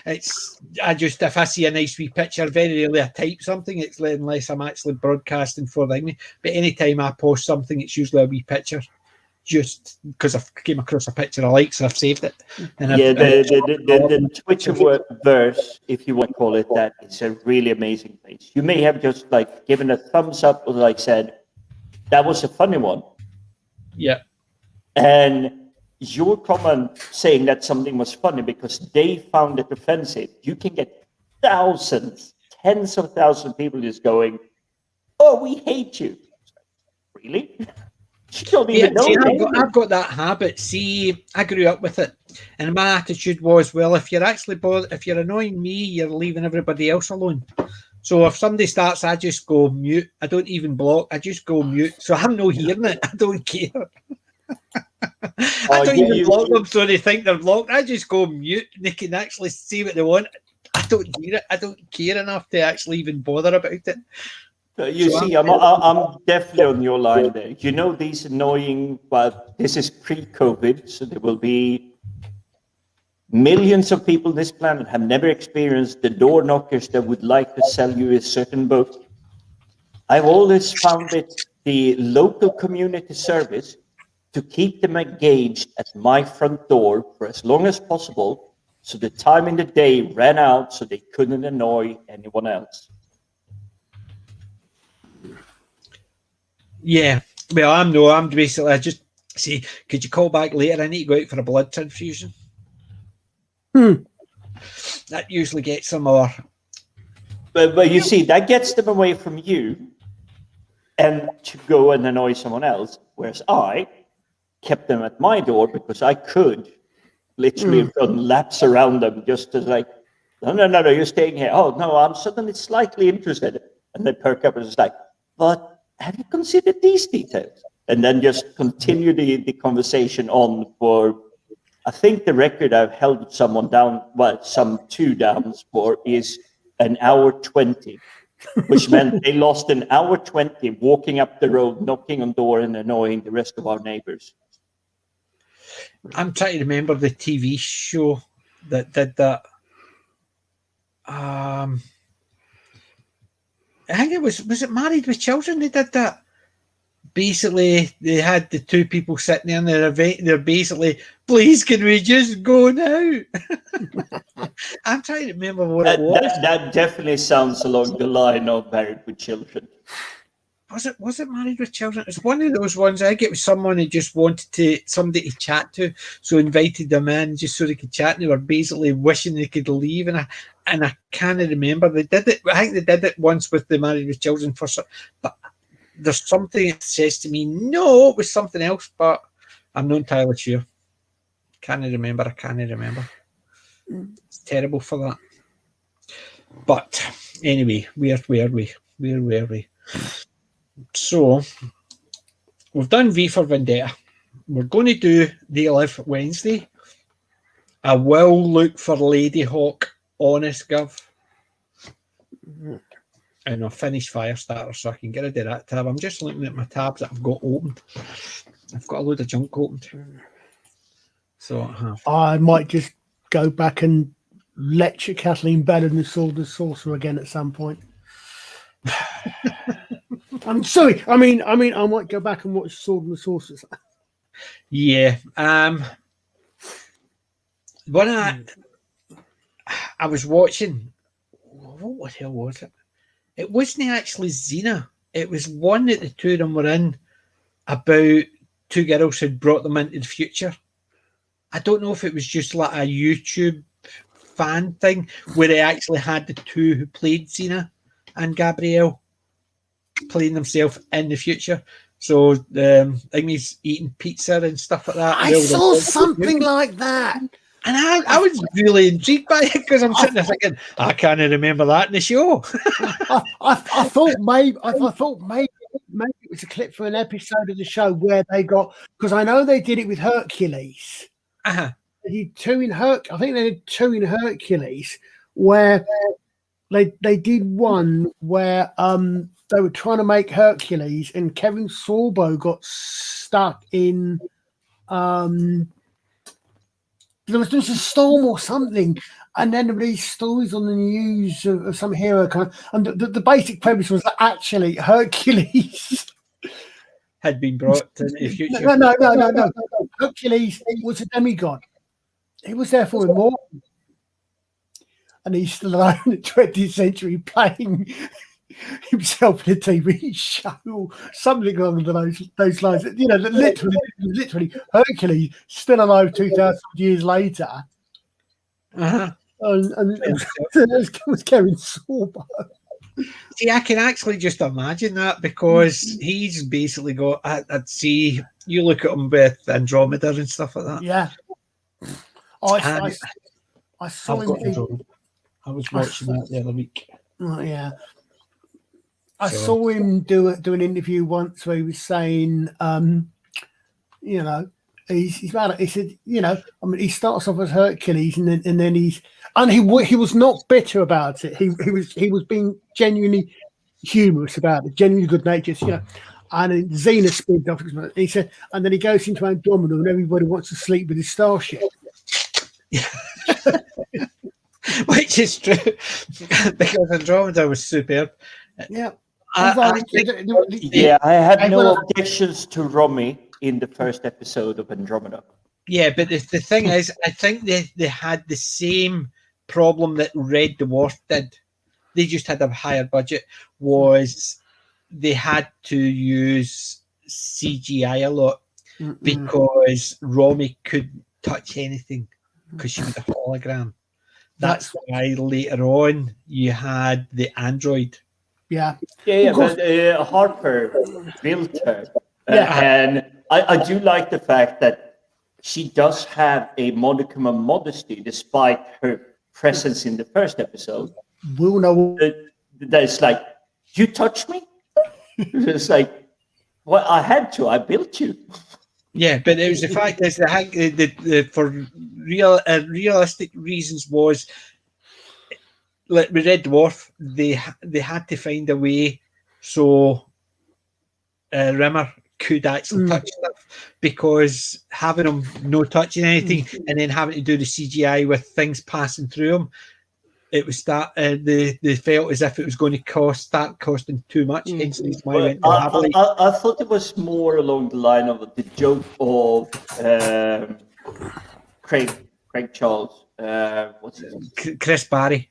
If I see a nice wee picture, very rarely I type something. It's unless I'm actually broadcasting for me. But anytime I post something, it's usually a wee picture, just because I've came across a picture I like, so I've saved it. And the Twitter verse, if you want to call it that, is a really amazing place. You may have just given a thumbs up or said, that was a funny one. Yeah. And your comment saying that something was funny because they found it offensive, you can get thousands, tens of thousands of people just going, oh, we hate you. Really? You don't even know. I've got that habit. See, I grew up with it. And my attitude was, well, if you're actually if you're annoying me, you're leaving everybody else alone. So if somebody starts, I just go mute. I don't even block. I just go mute. So I'm not hearing it. I don't care. I don't even block them so they think they're blocked. I just go mute and they can actually see what they want. I don't hear it. I don't care enough to actually even bother about it. You see, I'm definitely on your line there. You know, these annoying, well, this is pre-COVID, so there will be millions of people on this planet have never experienced the door knockers that would like to sell you a certain book. I've always found it the local community service to keep them engaged at my front door for as long as possible, so the time in the day ran out so they couldn't annoy anyone else. Yeah, well, I'm basically, I just see, could you call back later? I need to go out for a blood transfusion. That usually gets them more. But you see, that gets them away from you and to go and annoy someone else, whereas I kept them at my door because I could literally have done laps around them just as like, no, you're staying here. Oh, no, I'm suddenly slightly interested. And they perk up and it's like, but have you considered these details? And then just continue the conversation on for, I think the record I've held someone down, well, some two downs for is an hour 20, which meant they lost an hour 20 walking up the road, knocking on door and annoying the rest of our neighbors. I'm trying to remember the TV show that did that. I think it was it Married with Children? They did that. Basically, they had the two people sitting there and they're basically, please, can we just go now? I'm trying to remember what it was. That definitely sounds along the line of Married with Children. Was it Married with Children? It's one of those ones. I think it was someone who just wanted somebody to chat to, so invited them in just so they could chat. And they were basically wishing they could leave, and I can't remember. They did it. I think they did it once with the Married with Children but there's something that says to me, no, it was something else, but I'm not entirely sure. I can't remember. It's terrible for that. But anyway, where were we? So we've done V for Vendetta. We're going to do They Live Wednesday. I will look for Lady Hawk, honest Gov. And I'll finish Firestarter so I can get rid of that tab. I'm just looking at my tabs that I've got opened. I've got a load of junk opened. So I might just go back and lecture Kathleen Bell and the Sword and Sorcerer again at some point. I'm sorry. I mean, I might go back and watch Sword and the Sorcerer. Yeah. When I was watching, what the hell was it? It wasn't actually Xena. It was one that the two of them were in about two girls who'd brought them into the future. I don't know if it was just like a YouTube fan thing where they actually had the two who played Xena and Gabrielle playing themselves in the future. So I think he's eating pizza and stuff like that. I saw something like that. And I was really intrigued by it because I'm sitting there thinking, I can't remember that in the show. I thought maybe it was a clip for an episode of the show where they got, because I know they did it with Hercules. Uh-huh. They did two in I think they did two in Hercules where they did one where they were trying to make Hercules and Kevin Sorbo got stuck in there was a storm or something, and then there were these stories on the news of some hero and the basic premise was that actually Hercules had been brought into the future. No. Hercules was a demigod. He was therefore immortal, and he's still alone in the 20th century playing himself in a TV show or something along those lines. You know, literally Hercules still alive 2,000 years later. Uh-huh. And it was Kevin Sorbo. See, I can actually just imagine that because he's basically got, I'd see, you look at him with Andromeda and stuff like that. Yeah. I saw him. I was watching that the other week. Oh, yeah. I saw him do an interview once where he was saying, you know, He's mad. He said, you know, I mean, he starts off as Hercules, and then he was not bitter about it. He was being genuinely humorous about it, genuinely good natured, you know. And then Xena spins off. He said, and then he goes into Andromeda, and everybody wants to sleep with his starship. Which is true, because Andromeda was superb. Yeah. I had no objections to Romy in the first episode of Andromeda. Yeah, but the thing is, I think they had the same problem that Red Dwarf did. They just had a higher budget. Was they had to use CGI a lot because Romy couldn't touch anything because she was a hologram. That's why later on you had the android. Yeah. But Harper built her. And I do like the fact that she does have a modicum of modesty despite her presence in the first episode. We'll know. That's like, you touched me? It's like, well, I had to. I built you. Yeah, but it was the fact is the for realistic reasons was like with Red Dwarf, they had to find a way so Rimmer could actually touch stuff, because having him no touching anything and then having to do the CGI with things passing through him, it was that they felt as if it was going to start costing too much. Hence, I thought it was more along the line of the joke of Craig Charles. What's his name? Chris Barry.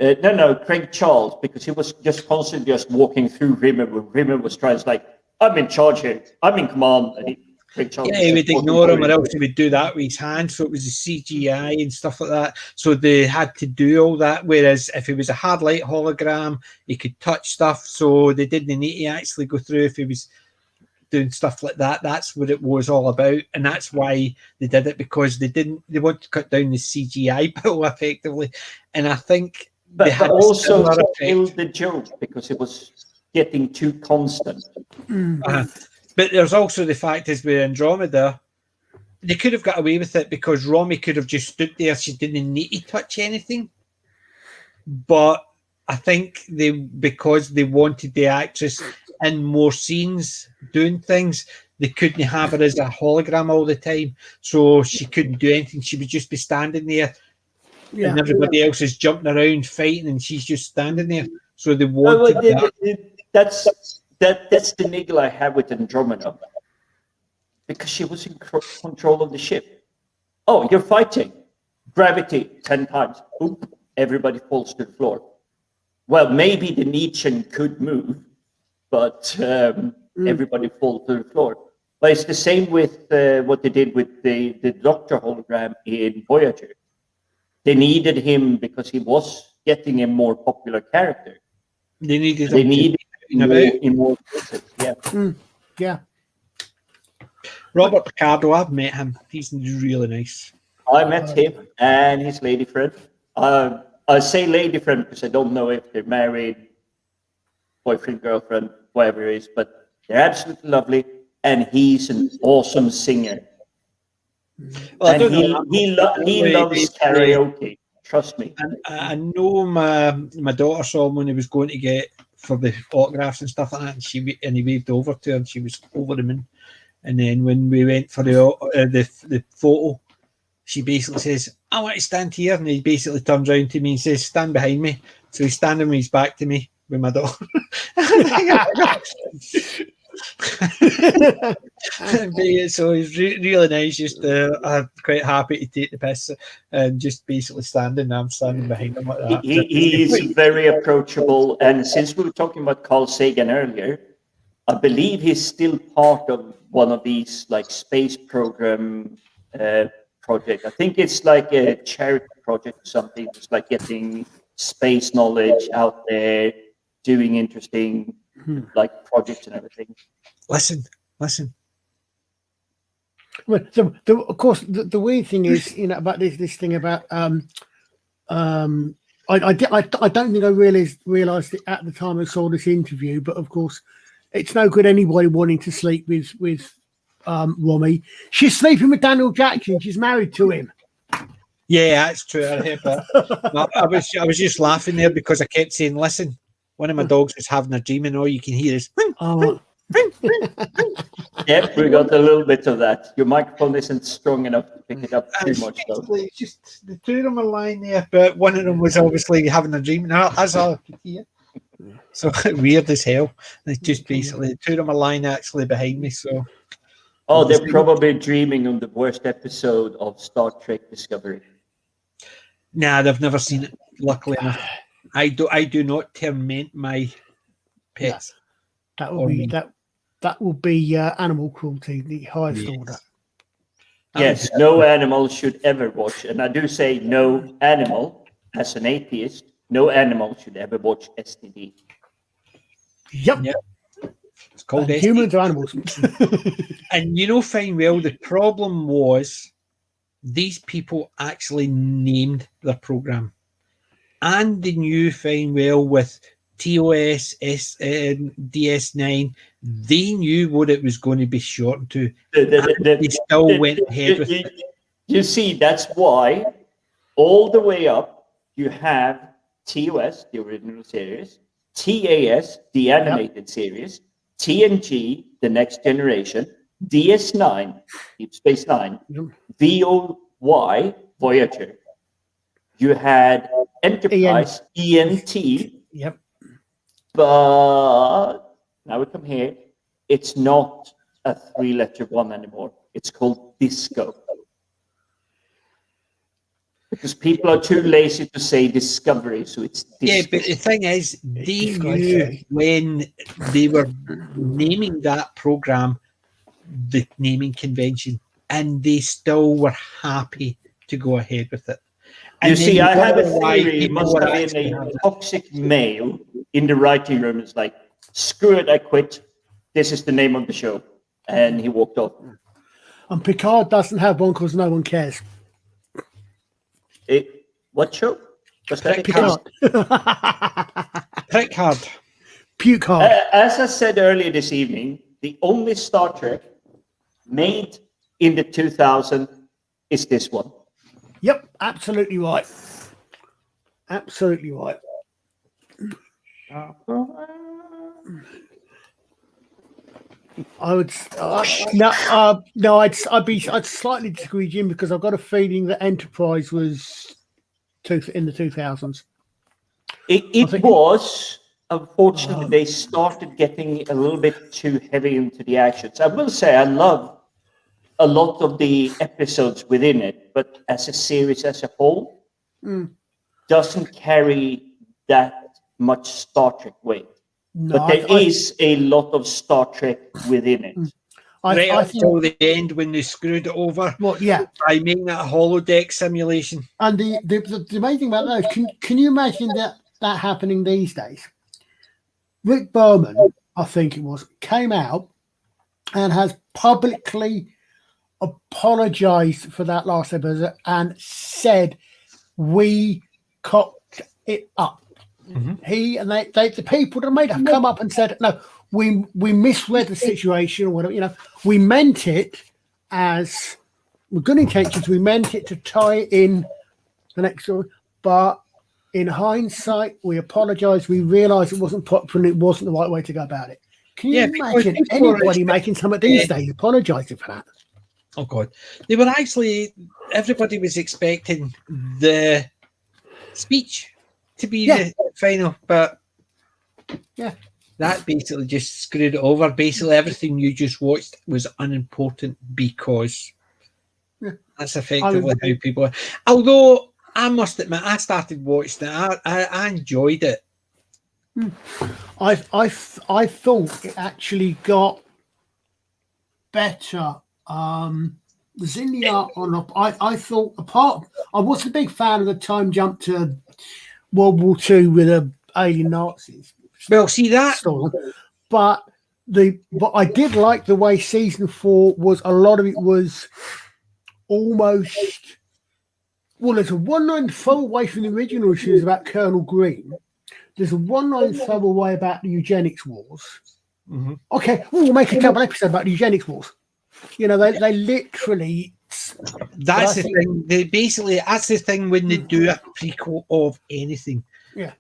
No, Craig Charles, because he was just constantly just walking through Rimmer when Rimmer was trying to like, I'm in charge here, I'm in command, and he would ignore him, or else he would do that with his hand. So it was the CGI and stuff like that. So they had to do all that. Whereas if he was a hard light hologram, he could touch stuff. So they didn't need to actually go through if he was doing stuff like that. That's what it was all about, and that's why they did it, because they want to cut down the CGI bill effectively. And I think but also to kill the joke because it was getting too constant. But there's also the fact is with Andromeda, they could have got away with it because Romy could have just stood there. She didn't need to touch anything. But I think because they wanted the actress in more scenes doing things, they couldn't have her as a hologram all the time. So she couldn't do anything. She would just be standing there and everybody else is jumping around fighting and she's just standing there. So they wanted That's the niggle I have with Andromeda, because she was in control of the ship. Oh, you're fighting. Gravity 10 times. Oop, everybody falls to the floor. Well, maybe the Nietzsche could move, but everybody falls to the floor. But it's the same with what they did with the Doctor hologram in Voyager. They needed him because he was getting a more popular character. They needed more places. Yeah. Robert Picardo, I've met him. He's really nice. I met him and his lady friend. I say lady friend because I don't know if they're married, boyfriend, girlfriend, whatever it is, but they're absolutely lovely. And he's an awesome singer. Well, and he loves karaoke. Trust me. And I know my daughter saw him when he was going to get for the autographs and stuff like that, and he waved over to her, and she was over the moon. And then when we went for the photo, she basically says, "I want to stand here," and he basically turns around to me and says, "Stand behind me." So he's standing with his back to me with my daughter. So he's really nice. Just I'm quite happy to take the piss and just basically standing. I'm standing behind him like that. He is very approachable, and since we were talking about Carl Sagan earlier, I believe he's still part of one of these like space program project. I think it's like a charity project or something. It's like getting space knowledge out there, doing interesting like projects and everything. Listen. Well, of course, the weird thing is, about this thing about I don't think I realised it at the time I saw this interview, but of course, it's no good anybody wanting to sleep with Romy. She's sleeping with Daniel Jackson. She's married to him. Yeah, that's true. I heard that. No, I was just laughing there because I kept saying, "Listen, one of my dogs was having a dream, and all you can hear is." Oh, Yep, we got a little bit of that. Your microphone isn't strong enough to pick it up too much, though. It's just the two of them are lying there, but one of them was obviously having a dream. Now, that's all I could hear. So weird as hell. It's just basically the two of them are lying actually behind me. So, Oh, they're probably dreaming of the worst episode of Star Trek Discovery. nah, they've never seen it. Luckily enough, I do not torment my pets. that will be that will be animal cruelty, the highest order. Yes, no animal should ever watch, and I do say no animal, as an atheist, no animal should ever watch STD. Yep. It's called STD. Humans or animals. And you know fine well the problem was these people actually named their program, and they knew fine well with TOS, DS9, they knew what it was going to be shortened to. They still went ahead with it. You see, that's why all the way up you have TOS, the original series, TAS, the animated series, TNG, the next generation, DS9, Deep Space Nine, VOY, Voyager. You had Enterprise, ENT. Yep. But now we come here. It's not a 3-letter one anymore. It's called Disco. Because people are too lazy to say Discovery, so it's Disco. Yeah, but the thing is, they knew when they were naming that program, the naming convention, and they still were happy to go ahead with it. You see, I have a theory. It must have been a toxic male in the writing room. It's like, screw it, I quit. This is the name of the show. And he walked off. And Picard doesn't have one because no one cares. What show? What's that? Picard. Picard. Picard. As I said earlier this evening, the only Star Trek made in the 2000s is this one. Yep, absolutely right. Absolutely right. I would I'd slightly disagree, Jim, because I've got a feeling that Enterprise was in the 2000s. It was. Unfortunately, they started getting a little bit too heavy into the actions. I will say I love a lot of the episodes within it, but as a series as a whole, doesn't carry that much Star Trek weight. No, But there is a lot of Star Trek within it. Right up till the end when they screwed it over. Well, yeah. By making that holodeck simulation. And the main thing about those, can you imagine that happening these days? Rick Berman, I think it was, came out and has publicly apologized for that last episode and said we cocked it up. Mm-hmm. He and the people that made it come up and said, no, we misread the situation or whatever, we meant it as with good intentions, we meant it to tie in the next story, but in hindsight, we apologize. We realized it wasn't proper and it wasn't the right way to go about it. Can you imagine anybody making some of these days apologizing for that? Oh God, they were actually. Everybody was expecting the speech to be the final, but that basically just screwed it over. Basically, everything you just watched was unimportant because that's effectively how people are. Although I must admit, I started watching it. I enjoyed it. I thought it actually got better. Was in the art on up. I thought I wasn't a big fan of the time jump to World War II with the alien Nazis. Well, see that story, but I did like the way season 4 was. A lot of it was almost. Well, there's a one-line throw away from the original issues about Colonel Green. There's a one-line throw away about the eugenics wars. Mm-hmm. Okay, we'll make a couple episodes about the eugenics wars. You know, they literally. That's the thing. That's the thing when they do a prequel of anything. Yeah.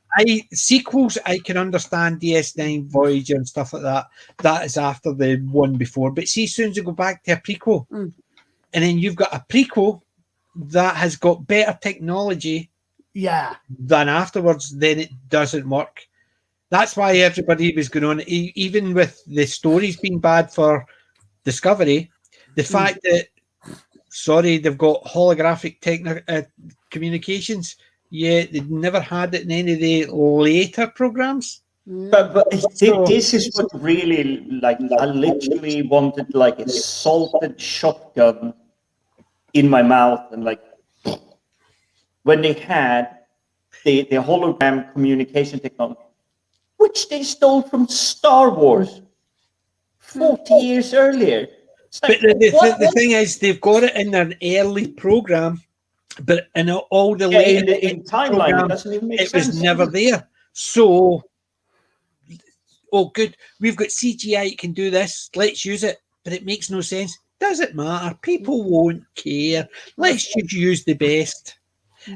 Sequels I can understand, DS9, Voyager and stuff like that. That is after the one before. But see, as soon as you go back to a prequel, and then you've got a prequel that has got better technology than afterwards, then it doesn't work. That's why everybody was going on, even with the stories being bad for Discovery, the fact that, they've got holographic communications, yet they've never had it in any of the later programs. But this is what really, like, I literally wanted like a salted shotgun in my mouth, and like when they had the hologram communication technology, which they stole from Star Wars 40 years earlier. Like, but the thing is, they've got it in an early program, but in all the later in timeline, it doesn't even make sense. It was never there. So, good. We've got CGI. It can do this. Let's use it. But it makes no sense. Does it matter? People won't care. Let's just use the best,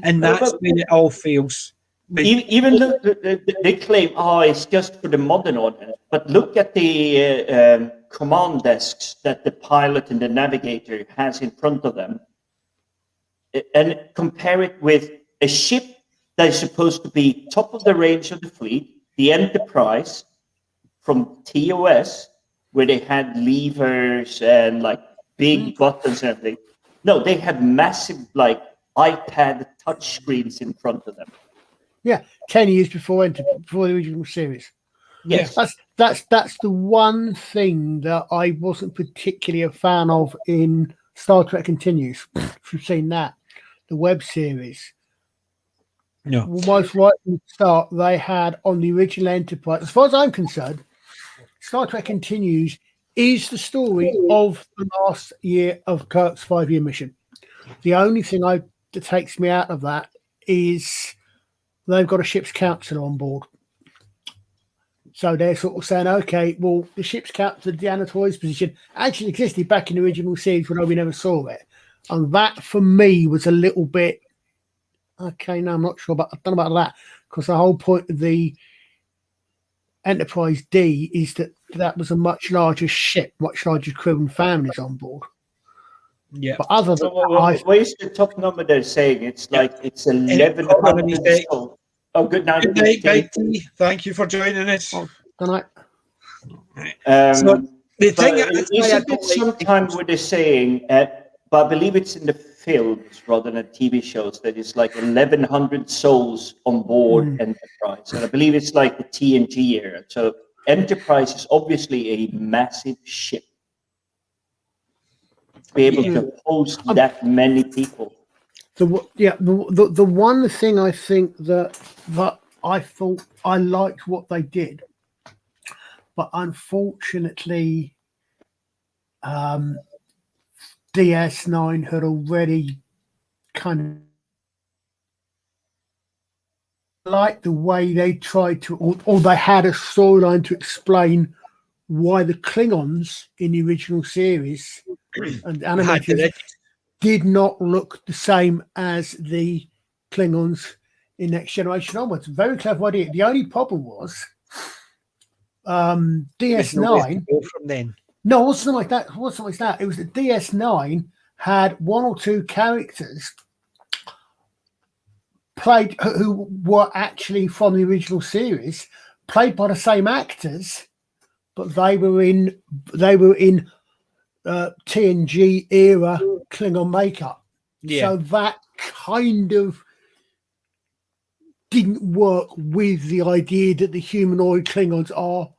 and that's when it all fails. Even look, they claim, it's just for the modern audience. But look at the command desks that the pilot and the navigator has in front of them, and compare it with a ship that is supposed to be top of the range of the fleet, the Enterprise from TOS, where they had levers and like big buttons and everything. No, they have massive like iPad touch screens in front of them. Yeah, 10 years before the original series. Yes, that's the one thing that I wasn't particularly a fan of in Star Trek Continues. If you've seen that, the web series. No, almost right from the start, they had on the original Enterprise. As far as I'm concerned, Star Trek Continues is the story of the last year of Kirk's 5-year mission. The only thing that takes me out of that is they've got a ship's council on board. So they're sort of saying, okay, well, the ship's council, Deanna Troy's position, actually existed back in the original series, although we never saw it. And that, for me, was a little bit, okay, no, I'm not sure about, I don't know about that, because the whole point of the Enterprise D is that was a much larger ship, much larger crew and families on board. Yeah. But other than what is the top number they're saying? It's like it's 1,100. Good night. Good night, Big T. Thank you for joining us. Good night. So the thing isn't it sometimes what they're saying, but I believe it's in the films rather than TV shows, that it's like 1,100 souls on board Enterprise. And I believe it's like the TNG era. So Enterprise is obviously a massive ship to be able to host that many people. The one thing I think that I thought I liked what they did, but unfortunately, DS9 had already kind of liked the way they tried to, or they had a storyline to explain why the Klingons in the original series and animated did not look the same as the Klingons in Next Generation onwards. Very clever idea. The only problem was DS9. From then. No, it wasn't like that. It wasn't like that. It was that DS9 had one or two characters played who were actually from the original series, played by the same actors, but they were in TNG era Klingon makeup. Yeah. So that kind of didn't work with the idea that the humanoid Klingons are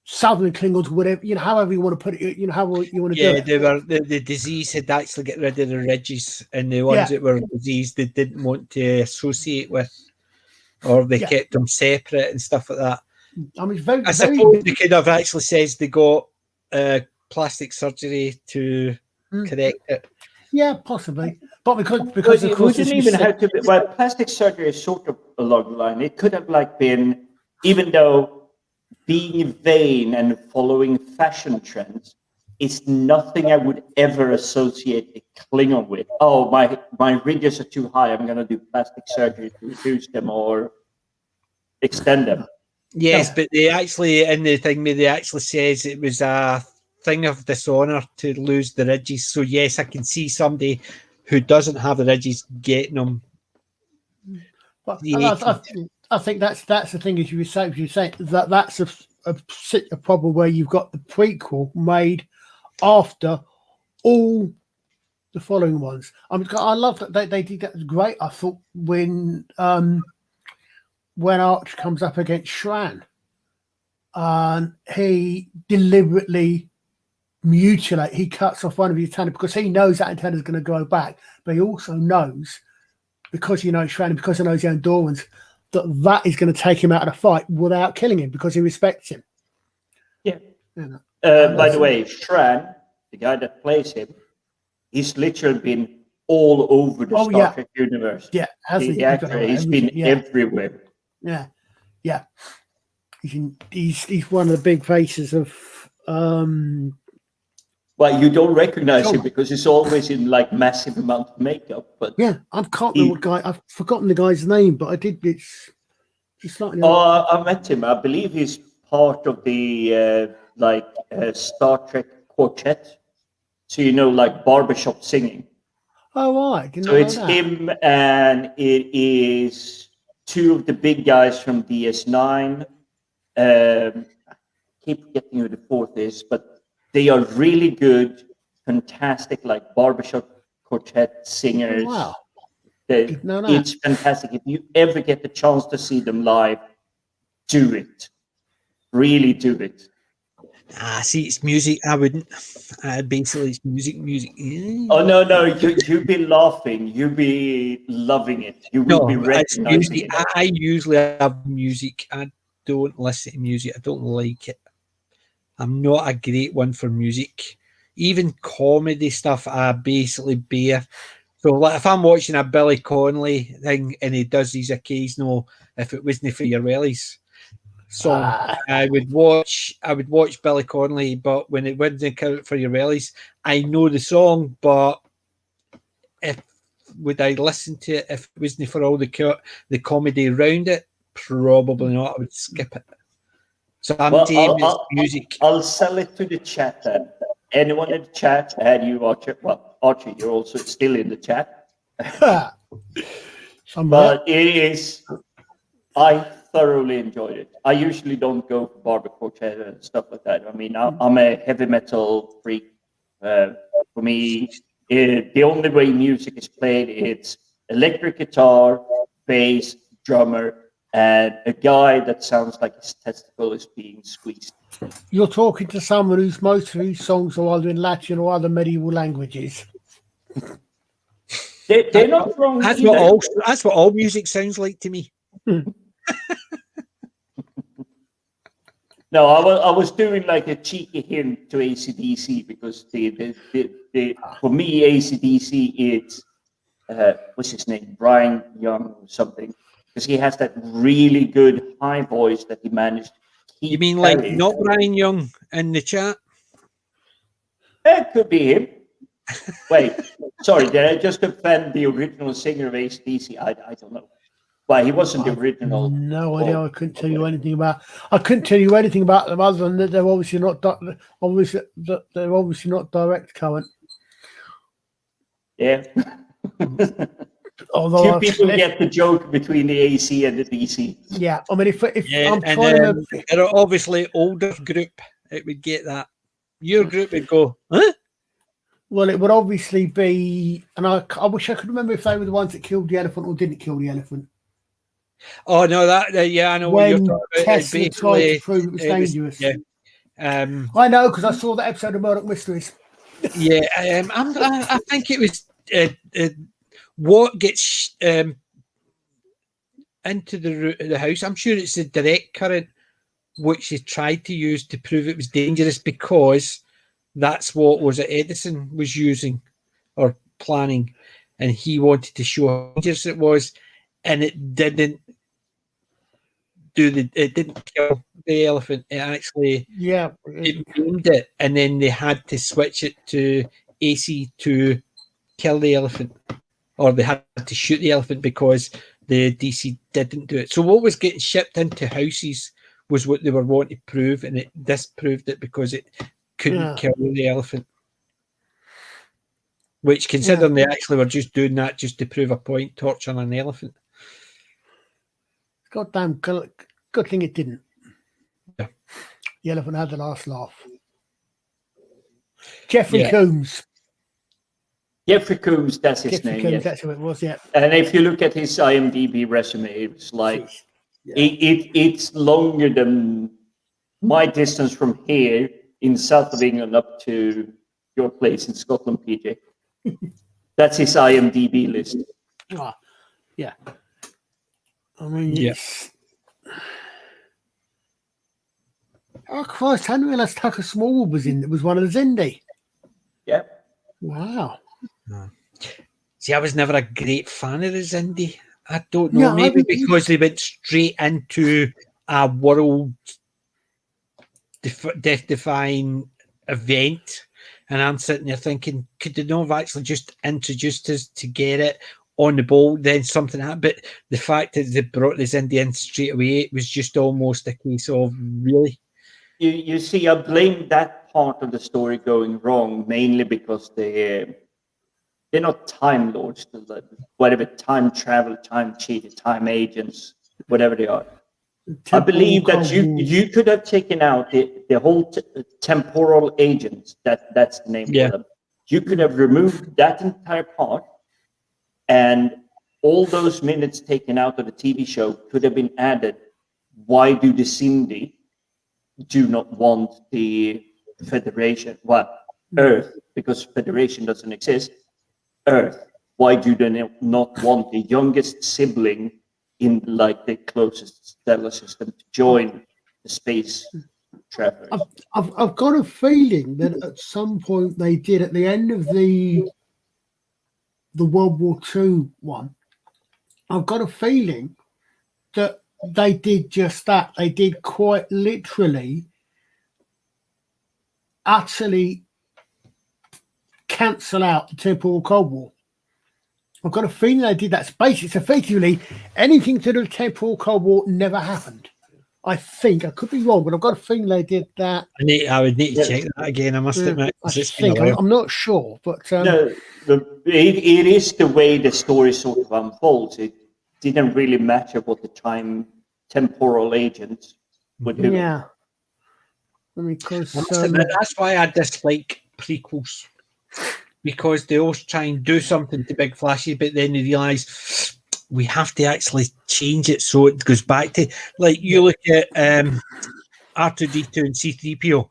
Southern Klingons, whatever, however you want to put it, however you want to do it. Yeah, the disease had actually get rid of the ridges, and the ones that were diseased they didn't want to associate with, or they kept them separate and stuff like that. I mean, I suppose they could have actually says they got plastic surgery to correct it. Yeah, possibly, but because of course, it wouldn't even have to be. Well, plastic surgery is sort of along the line. It could have been, even though being vain and following fashion trends, it's nothing I would ever associate a Klingon with. Oh, my ridges are too high. I'm going to do plastic surgery to reduce them or extend them. Yes, No. but they actually, in the thing, they actually says it was a thing of dishonor to lose the ridges. So yes, I can see somebody who doesn't have the ridges getting them. But I think that's the thing, as you were saying, that's a problem where you've got the prequel made after all the following ones. I love that they did that. Great. I thought when Arch comes up against Shran, and he deliberately he cuts off one of his antennas because he knows that antenna is going to go back, but he also knows, because he knows Shran, because he knows the Andorans, that is going to take him out of the fight without killing him because he respects him. Yeah. You by the way, Shran, the guy that plays him, he's literally been all over the Star Trek universe. Yeah, hasn't the actor, he's been everywhere. Yeah, yeah. He's one of the big faces of. Well, you don't recognize him because he's always in like massive amount of makeup. But yeah, I can't remember what guy. I've forgotten the guy's name, but I did. It's slightly. I met him. I believe he's part of the Star Trek quartet. So like barbershop singing. Oh right. So it's him, and it is two of the big guys from DS9. I keep forgetting who the fourth is, but they are really good, fantastic, like barbershop quartet singers. Oh, wow. It's fantastic. If you ever get the chance to see them live, do it. Really do it. See, it's music. I wouldn't. Basically, it's music. Oh no! You'd be laughing. You'd be loving it. You would be recognizing it. I usually have music. I don't listen to music. I don't like it. I'm not a great one for music. Even comedy stuff, I basically bear. So, like, if I'm watching a Billy Connolly thing and he does these occasional, if it wasn't for your wellies song, I would watch Billy Connolly, but when it wouldn't count for your wellies, I know the song, but would I listen to it if it wasn't for all the comedy around it? Probably not. I would skip it. So music. I'll sell it to the chat then. Anyone in the chat, and you watch it. Well, Archie, you're also still in the chat. But it is. I thoroughly enjoyed it. I usually don't go for barbecue chat and stuff like that. I mean, I'm a heavy metal freak. For me, the only way music is played, it's electric guitar, bass, drummer, and a guy that sounds like his testicle is being squeezed. You're talking to someone whose most of his songs are either in Latin or other medieval languages. They're not wrong. That's what all music sounds like to me. No, I was doing like a cheeky hint to AC/DC because for me AC/DC it's what's his name, Brian Young or something. Because he has that really good high voice that he managed to keep. You mean like not Brian Young in the chat? It could be him. Wait, sorry, did I just offend the original singer of AC/DC? I don't know. Well, he wasn't the original. No idea. I couldn't tell you anything about. I couldn't tell you anything about them other than that they're obviously not direct current. Yeah. Although few people get the joke between the AC and the DC. Yeah, I mean, if I'm trying they're obviously older group, it would get that. Your group would go, huh? Well, it would obviously be, and I wish I could remember if they were the ones that killed the elephant or didn't kill the elephant. Oh no, I know what you're talking about. Tesla tried to prove it was dangerous. I know because I saw that episode of Murdoch Mysteries. Yeah, I think it was what gets into the house. I'm sure it's the direct current which they tried to use to prove it was dangerous because that's what was it Edison was using or planning, and he wanted to show how dangerous it was, and it didn't it didn't kill the elephant. It actually it maimed it, and then they had to switch it to AC to kill the elephant, or they had to shoot the elephant because the DC didn't do it. So what was getting shipped into houses was what they were wanting to prove, and it disproved it because it couldn't kill the elephant. Which, considering they actually were just doing that just to prove a point, torturing an elephant. Goddamn good thing it didn't. Yeah. The elephant had the last laugh. Jeffrey Combs. Jeffrey Combs, that's his name. Yes. That's who it was, yeah. And if you look at his IMDb resume, it's like it's longer than my distance from here in south of England up to your place in Scotland, PJ. That's his IMDb list. Yeah. I mean, oh Christ! I didn't realise Tucker Smallwood was in. It was one of the Zindi. Yep. Wow. See, I was never a great fan of the Zindi. I don't know. Maybe because they went straight into a world death-defying event. And I'm sitting there thinking, could they not have actually just introduced us to get it on the ball, then something happened? But the fact that they brought this in straight away, it was just almost a case of, really? You see, I blame that part of the story going wrong, mainly because they're not Time Lords, whatever, time travel, time cheater, time agents, whatever they are. I believe that you could have taken out the whole temporal agents. That's the name for them. You could have removed that entire part, and all those minutes taken out of the TV show could have been added. Why do the Zindi do not want the Federation? Well, Earth, because Federation doesn't exist. Earth. Why do they not want the youngest sibling in like the closest stellar system to join the space travelers? I've got a feeling that at some point they did, at the end of the World War II one, I've got a feeling that they did just that. They did quite literally utterly cancel out the temporal Cold War. I've got a feeling they did that. It's effectively anything to do with temporal Cold War never happened. I think I could be wrong, but I've got a feeling they did that. I would need to check that again. I must admit, I'm not sure, but no, it is the way the story sort of unfolds. It didn't really matter what the temporal agents would do. Yeah, because that's why I dislike prequels. Because they always try and do something to big flashy, but then they realise we have to actually change it so it goes back to, like, you look at R2-D2 and C-3PO.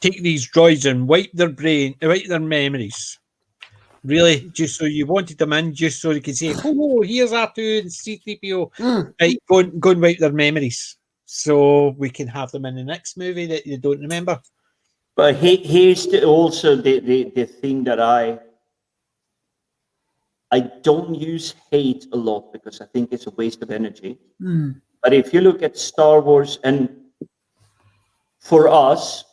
Take these droids and wipe their memories. Really, just so you wanted them in, just so you can say, oh, here's R2 and C-3PO. Right, go and wipe their memories, so we can have them in the next movie that you don't remember. But here's also the thing that I don't use hate a lot because I think it's a waste of energy. But if you look at Star Wars, and for us,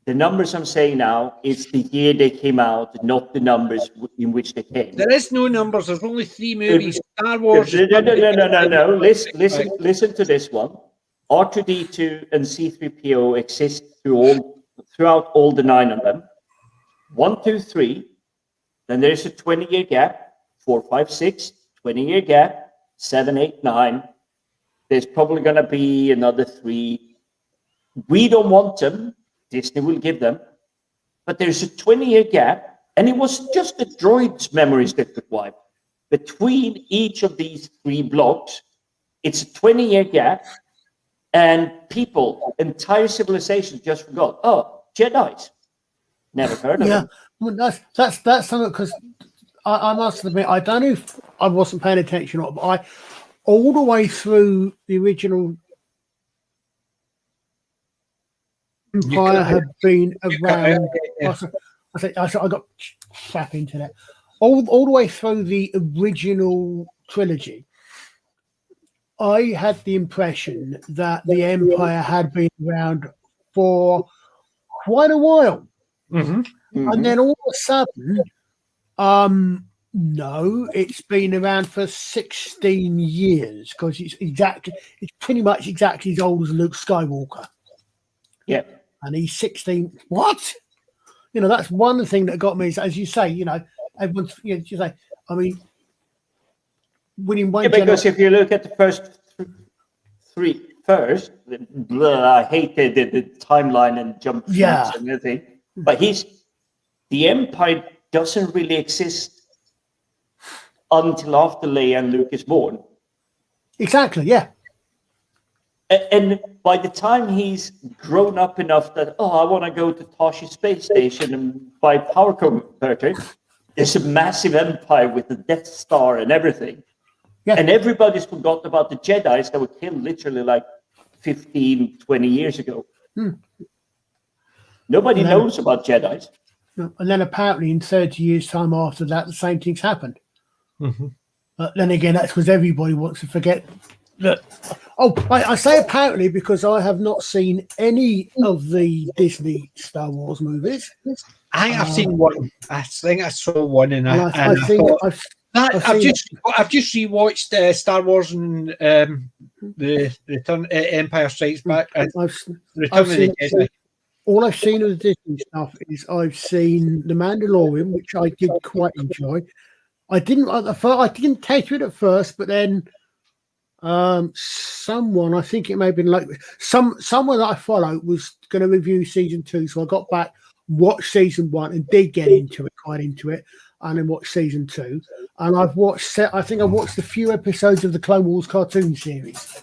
the numbers I'm saying now is the year they came out, not the numbers in which they came. There is no numbers. There's only 3 movies. Star Wars. No. Listen to this one. R2-D2 and C-3PO exist throughout all the 9 of them. 1, 2, 3. Then there's a 20-year gap. 4, 5, 6. 20-year gap. 7, 8, 9. There's probably going to be another 3. We don't want them. Disney will give them. But there's a 20-year gap. And it was just the droids' memories that could wipe. Between each of these 3 blocks, it's a 20-year gap. And people, entire civilizations just forgot. Oh, Jedi's. Never heard of them. Well, that's something, because I must admit, I don't know if I wasn't paying attention or not, but I, all the way through the original Empire had been around. I got slap into that. All the way through the original trilogy, I had the impression that the Empire had been around for quite a while. And then all of a sudden, no, it's been around for 16 years because it's pretty much exactly as old as Luke Skywalker. Yeah. And he's 16. What? You know, that's one thing that got me is, as you say, you know, everyone's, you know, you say, I mean, winning one. Yeah, because if you look at the first three, I hate the timeline and jump shoots and everything. But the Empire doesn't really exist until after Leia and Luke is born. Exactly, yeah. And by the time he's grown up enough that, I want to go to Tashi Space Station and buy a power converter, there's a massive empire with the Death Star and everything. Yeah. And everybody's forgotten about the Jedis that were killed literally like 15, 20 years ago. Nobody knows about Jedis. And then apparently in 30 years' time after that, the same thing's happened. But then again, that's because everybody wants to forget that. I say apparently because I have not seen any of the Disney Star Wars movies. I think I've seen one. I think I saw one, and I've just rewatched Star Wars and the Return Empire Strikes Back and Return of the Jedi. All I've seen of the Disney stuff is I've seen The Mandalorian, which I did quite enjoy. I didn't take to it at first, but then someone, I think it may have been like someone that I follow was going to review season 2, so I got back, watched season 1, and did get quite into it, and then watched season 2. And I think I watched a few episodes of the Clone Wars cartoon series.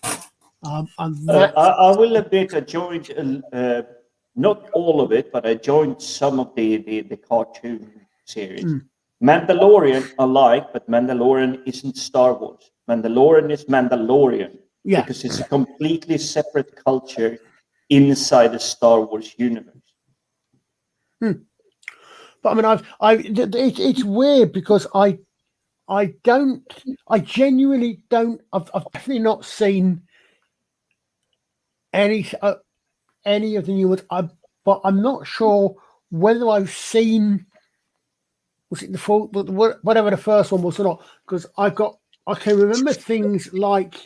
I will admit I joined not all of it, but I joined some of the cartoon series. Mandalorian I like, but Mandalorian isn't Star Wars. Mandalorian is Mandalorian because it's a completely separate culture inside the Star Wars universe. But I mean, it's weird because I genuinely don't. I've definitely not seen any of the new ones. But I'm not sure whether I've seen. Was it whatever the first one was or not? Because I can remember things like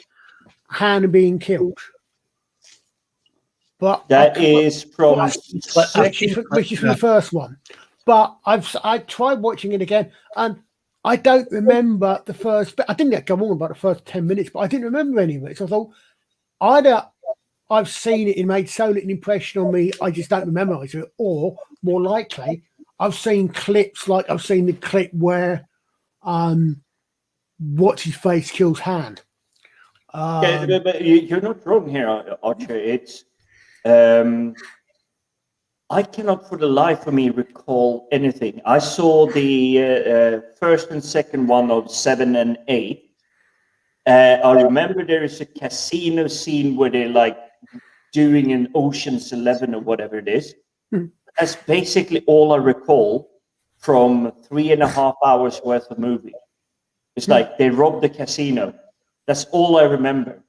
Han being killed. But that is from which is from the first one. But I tried watching it again, and I don't remember the first bit. I didn't get go on about the first 10 minutes, but I didn't remember any of it. So I thought either I've seen it and made so little impression on me, I just don't remember it, or more likely, I've seen clips like I've seen the clip where what's his face kills Han. But you're not wrong here, Archer. It's I cannot for the life of me recall anything. I saw the first and second one of 7 and 8. I remember there is a casino scene where they're like doing an Ocean's 11 or whatever it is. That's basically all I recall from 3.5 hours worth of movie. It's like they robbed the casino. That's all I remember.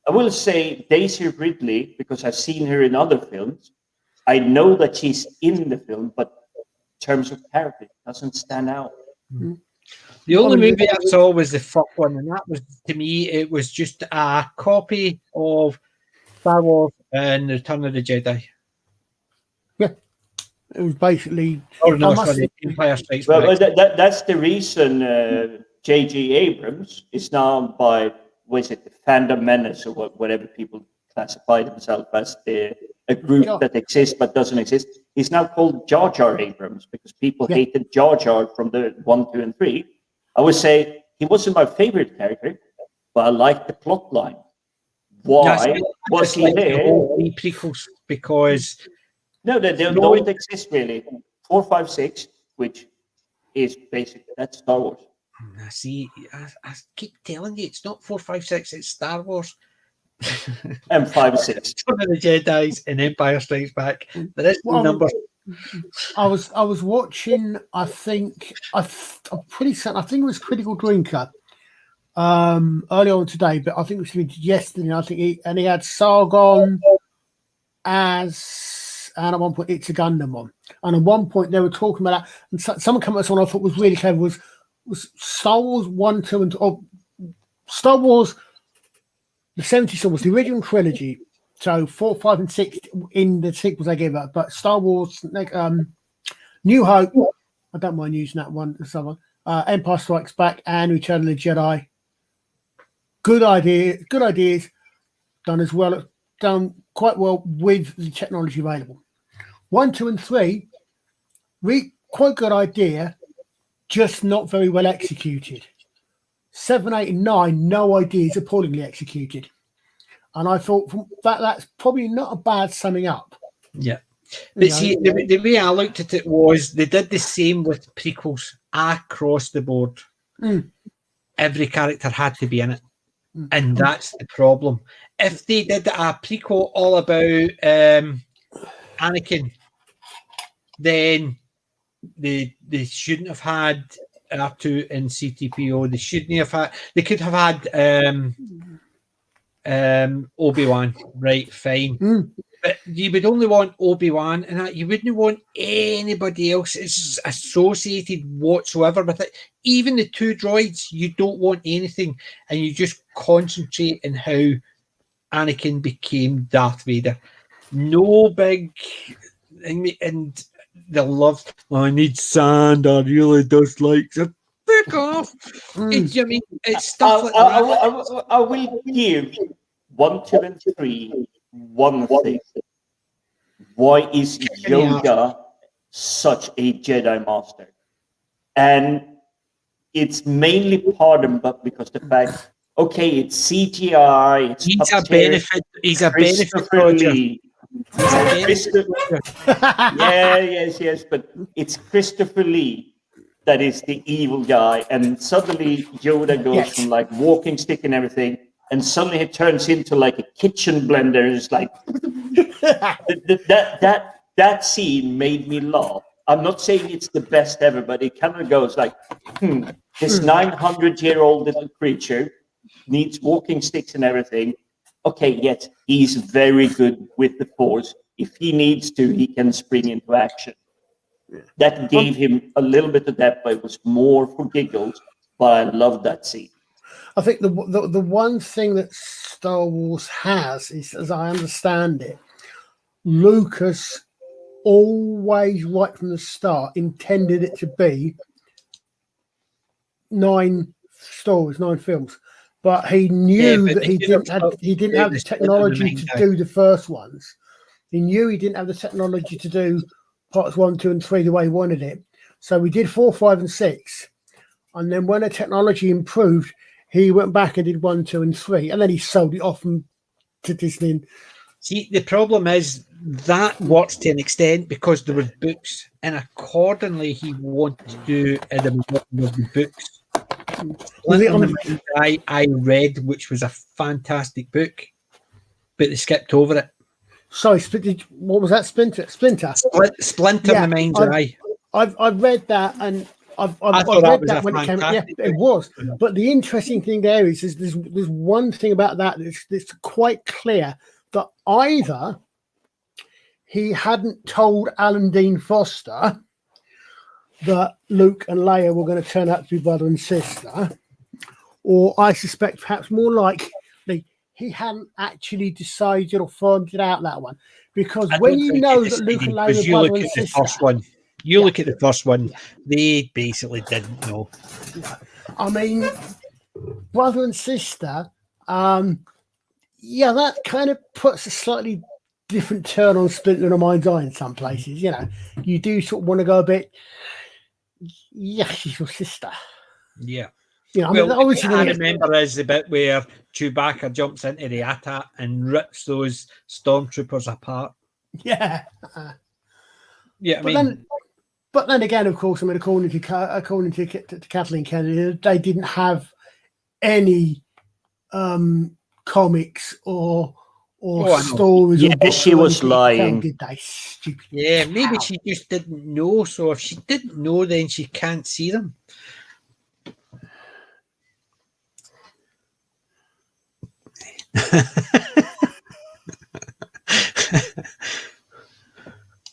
I will say Daisy Ridley, because I've seen her in other films. I know that she's in the film, but in terms of character, it doesn't stand out. The only movie I saw was the first one, and that was, to me, it was just a copy of Star Wars and Return of the Jedi. Yeah. It was basically... Empire Strikes Back. Well, that's the reason J.J. Abrams is now by, what is it, the Fandom Menace, or whatever people classify themselves as, a group that exists but doesn't exist. He's now called Jar Jar Abrams because people hated Jar Jar from the 1, 2, and 3. I would say he wasn't my favorite character, but I liked the plot line. Why was he there? The prequels, because... No, they don't exist really. 4, 5, 6, which is basically, that's Star Wars. See, I keep telling you, it's not 4, 5, 6, it's Star Wars. And 5, 6. Return of the Jedi and Empire Strikes Back. There is no number. I was watching, I'm pretty certain, I think it was Critical Drinker. early on today, but I think it was yesterday. I think he had Sargon and at one point it's a Gundam on. And at one point they were talking about that, and someone came up with someone I thought was really clever was Star Wars 1, 2, and Star Wars. The 70s Star Wars, the original trilogy. So 4, 5, and 6 in the sequels they gave up, but Star Wars, New Hope. I don't mind using that one. Someone, Empire Strikes Back and Return of the Jedi. Good ideas, done quite well with the technology available. 1, 2, and 3, quite good idea, just not very well executed. 7, 8, and 9, no ideas, appallingly executed. And I thought that's probably not a bad summing up. Yeah. But see, the way I looked at it was they did the same with prequels across the board. Every character had to be in it. And that's the problem. If they did a prequel all about Anakin, then they shouldn't have had R2 and C-3PO. They shouldn't have had. They could have had Obi-Wan, right? Fine. But you would only want Obi-Wan, and that you wouldn't want anybody else associated whatsoever with it. Even the 2 droids, you don't want anything, and you just concentrate on how Anakin became Darth Vader. No big, and the love. I need sand. I really dislike it. Pick off. It's stuff like that. I will give 1, 2, and 3 one thing. Why is Yoda such a Jedi master? And it's mainly pardoned, but because the fact, okay, it's CGI. He's a benefit. He's a benefit. Yes, but it's Christopher Lee that is the evil guy, and suddenly Yoda goes from like walking stick and everything, and suddenly it turns into like a kitchen blender. It's like that scene made me laugh. I'm not saying it's the best ever, but it kind of goes like, this 900-year-old little creature needs walking sticks and everything. Okay, yet he's very good with the Force. If he needs to, he can spring into action. That gave him a little bit of depth, but it was more for giggles. But I love that scene. I think the one thing that Star Wars has is, as I understand it, Lucas always, right from the start, intended it to be 9 stories, 9 films. But he knew that he didn't have the technology to do the first ones. He knew he didn't have the technology to do parts 1, 2, and 3 the way he wanted it. So we did 4, 5, and 6. And then when the technology improved, he went back and did 1, 2, and 3. And then he sold it off to Disney. See, the problem is that works to an extent because there were books, and accordingly he wanted to do the books. I read, which was a fantastic book, but they skipped over it. Sorry, what was that? Splinter. Splinter in the Mind's Eye. I've read that, and I've read that when it came out. Yeah, it was. But the interesting thing there is there's one thing about that that's quite clear, that either he hadn't told Alan Dean Foster that Luke and Leia were going to turn out to be brother and sister, or I suspect perhaps more likely he hadn't actually decided or firmed it out, that one. Because when you know that Luke and Leia were brother and sister... Look at the first one, they basically didn't know. I mean, brother and sister, that kind of puts a slightly different turn on Splinter in a Mind's Eye in some places. You know, you do sort of want to go a bit, she's your sister. Yeah. You know, I remember is the bit where Chewbacca jumps into the AT-AT and rips those stormtroopers apart. Yeah. But then again, of course, I mean, according to Kathleen Kennedy, they didn't have any comics or stories. Yeah, she was lying. Did they? Stupid. Yeah, maybe she just didn't know. So if she didn't know, then she can't see them.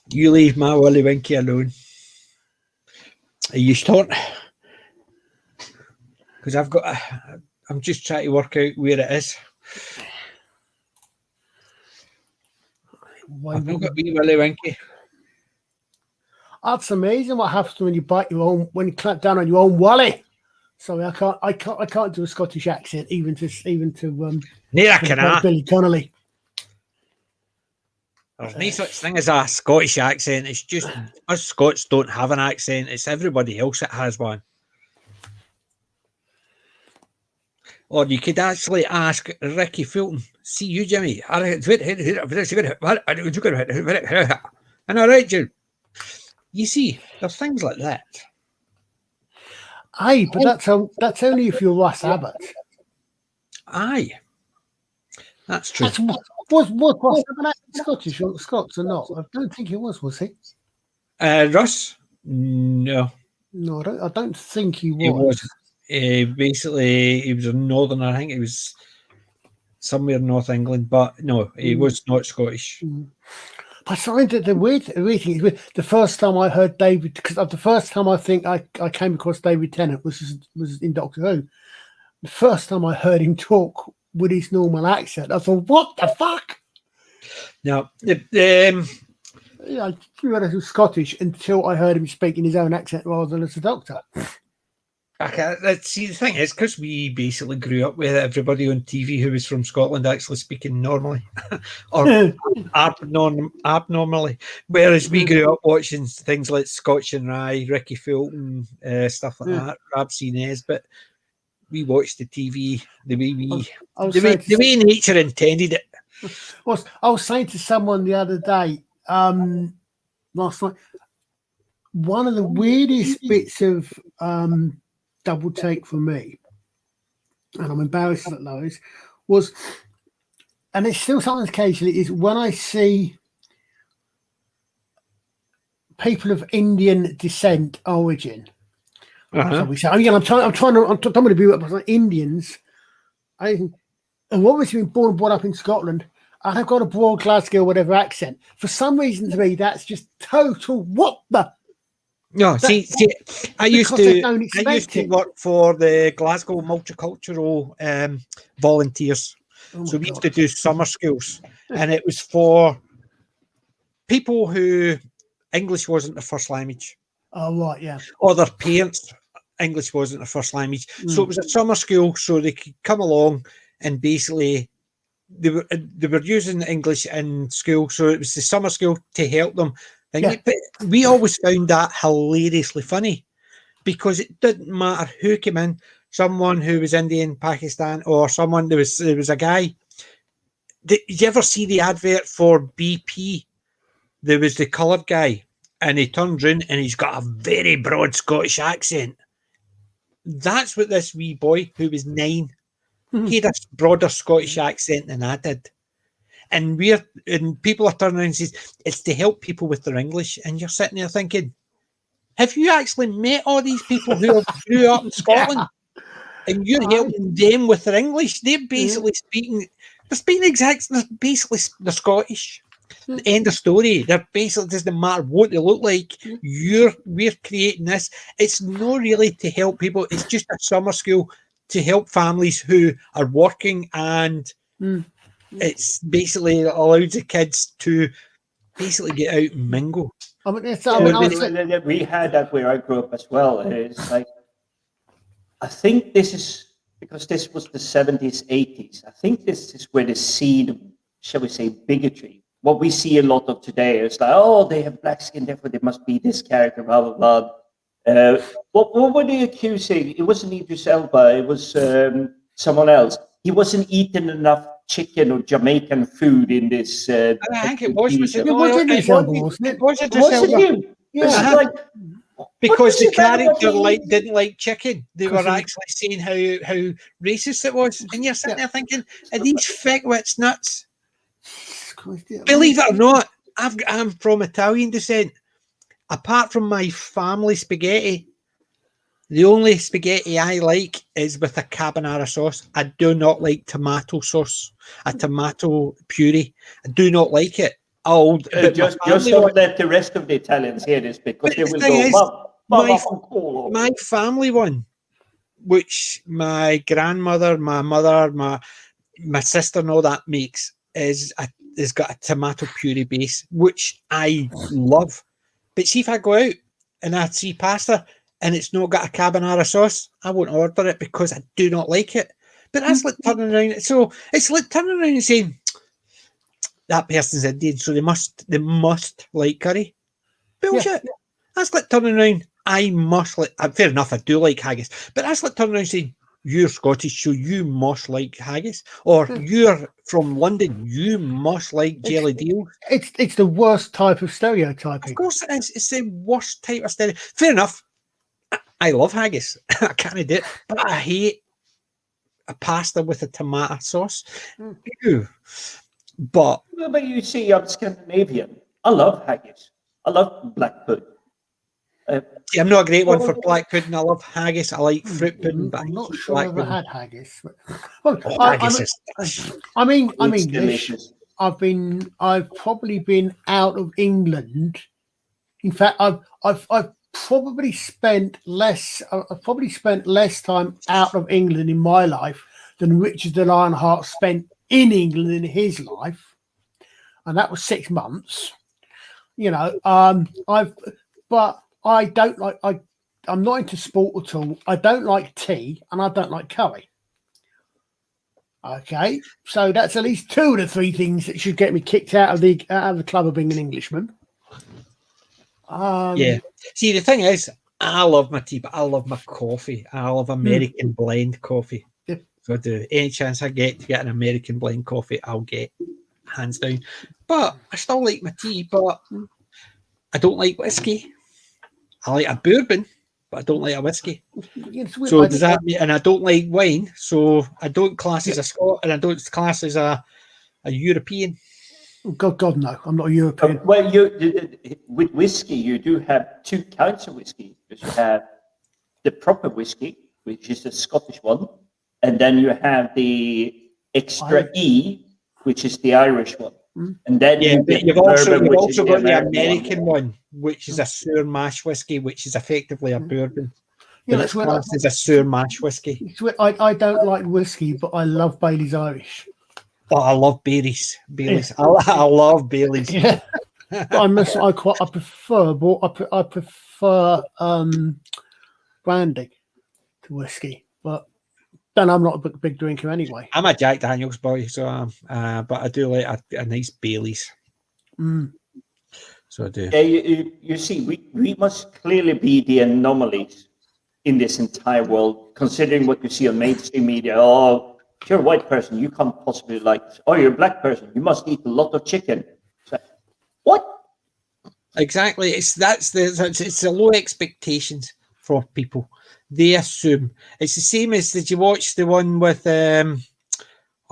You leave my Willy Winky alone. Are you starting? Because I'm just trying to work out where it is. I've not got wee Willy Winky. That's amazing what happens when you bite your own, when you clap down on your own Wally. Sorry, I can't do a Scottish accent even to Neither can I. Billy Connolly. There's no such thing as a Scottish accent. It's just us Scots don't have an accent. It's everybody else that has one. Or you could actually ask Ricky Fulton. See you, Jimmy. Am I right, Jim? You see, there's things like that. Aye, but that's only if you're Russ Abbott. Aye, that's true. Was Russ Abbott Scottish or Scots or not? I don't think he was he? Russ? No. No, I don't think he was. He wasn't. Basically, he was a northerner. I think he was somewhere in North England, but no, he was not Scottish. I find that the weird thing is the first time I heard David, because the first time I think I came across David Tennant was in Doctor Who. The first time I heard him talk with his normal accent, I thought, "What the fuck?" No, Yeah, I realised he was Scottish until I heard him speak in his own accent rather than as a doctor. See, the thing is, because we basically grew up with everybody on TV who was from Scotland actually speaking normally or abnormally, whereas we grew up watching things like Scotch and Rye, Ricky Fulton, stuff like that, Rabs Inez, but we watched the TV the way nature intended it. I was saying to someone the other day, last night, one of the weirdest bits of double take for me, and I'm embarrassed at those, was, and it's still something occasionally, is when I see people of Indian descent origin. So we say, I'm trying to be like Indians. And obviously been born and brought up in Scotland, and I've got a broad Glasgow or whatever accent. For some reason to me, that's just total what the. No, see, I used to work for the Glasgow Multicultural Volunteers. So we used to do summer schools, and it was for people who English wasn't their first language. Oh, right, yeah. Or their parents' English wasn't their first language. So it was a summer school, so they could come along and basically they were using English in school. So it was the summer school to help them. But we always found that hilariously funny because it didn't matter who came in, someone who was Indian, Pakistan, or someone, there was a guy. Did you ever see the advert for BP? There was the coloured guy, and he turns in and he's got a very broad Scottish accent. That's what this wee boy, who was 9, he had a broader Scottish accent than I did. And people are turning around and says, it's to help people with their English. And you're sitting there thinking, have you actually met all these people who grew up in Scotland? And you're helping them with their English? They're basically speaking they're Scottish. The end of story. They're basically, doesn't matter what they look like. We're creating this. It's not really to help people. It's just a summer school to help families who are working, and it's basically allows the kids to basically get out and mingle. We had that where I grew up as well. It's like, I think this is because this was the 70s, 80s. I think this is where the seed, shall we say, bigotry. What we see a lot of today is like, oh, they have black skin, therefore they must be this character, blah, blah, blah. What were they accusing? It wasn't Idris Elba, it was someone else. He wasn't eating enough chicken or Jamaican food in this. I think it was. Was it him? Yeah. Because the character didn't like chicken. They were actually saying how racist it was. And you're sitting there thinking, are these fake-wits nuts? Believe it or not, I'm from Italian descent. Apart from my family spaghetti, The only spaghetti I like is with a carbonara sauce. I do not like tomato sauce, a tomato puree. I do not like it. Just don't let the rest of the Italians hear this, because they will go, my family one, which my grandmother, my mother, my sister and all that makes, is got a tomato puree base, which I love. But see, if I go out and I see pasta and it's not got a carbonara sauce, I won't order it because I do not like it. But that's like turning around. So it's like turning around and saying that person's Indian, so they must like curry. Bullshit. Yeah. That's like turning around. I must like. Fair enough, I do like haggis, but that's like turning around and saying you're Scottish, so you must like haggis, or you're from London, you must like jelly deals. It's the worst type of stereotyping. Of course it is. It's the worst type of stereotype. Fair enough. I love haggis. I can't do it, but I hate a pasta with a tomato sauce. Ew. But you see, I'm Scandinavian. I love haggis. I love black pudding. I'm not a great one for black pudding. I love haggis. I like fruit pudding, but I'm not sure I've ever had haggis. I'm English. I've probably been out of England. In fact, I've probably spent less time out of England in my life than Richard the Lionheart spent in England in his life, and that was 6 months. But I don't like. I'm not into sport at all. I don't like tea, and I don't like curry. Okay, so that's at least 2 of the 3 things that should get me kicked out of the club of being an Englishman. Yeah. See, the thing is, I love my tea, but I love my coffee. I love American blend coffee. Yeah. So, any chance I get to get an American blend coffee, I'll get, hands down. But I still like my tea, but I don't like whiskey. I like a bourbon, but I don't like a whiskey. So does that mean? And I don't like wine, so I don't class as a Scot, and I don't class as a European. God, no, I'm not a European. Well, with whiskey, you do have 2 kinds of whiskey. Because you have the proper whiskey, which is the Scottish one, and then you have the extra E, which is the Irish one. And then you've also got the American one, which is a sour mash whiskey, which is effectively a bourbon. Yeah, that's what it's a sour mash whiskey. I don't like whiskey, but I love Bailey's Irish. Oh, I love Baileys. Yeah. I love Baileys. Yeah, I prefer brandy to whiskey, but then I'm not a big drinker anyway. I'm a Jack Daniels boy, so but I do like a nice Baileys. So I do. Yeah, you see, we must clearly be the anomalies in this entire world, considering what you see on mainstream media. Oh, if you're a white person, you can't possibly like this. Oh, you're a black person, you must eat a lot of chicken. So, what? Exactly. It's the low expectations for people. They assume it's the same as, did you watch the one with I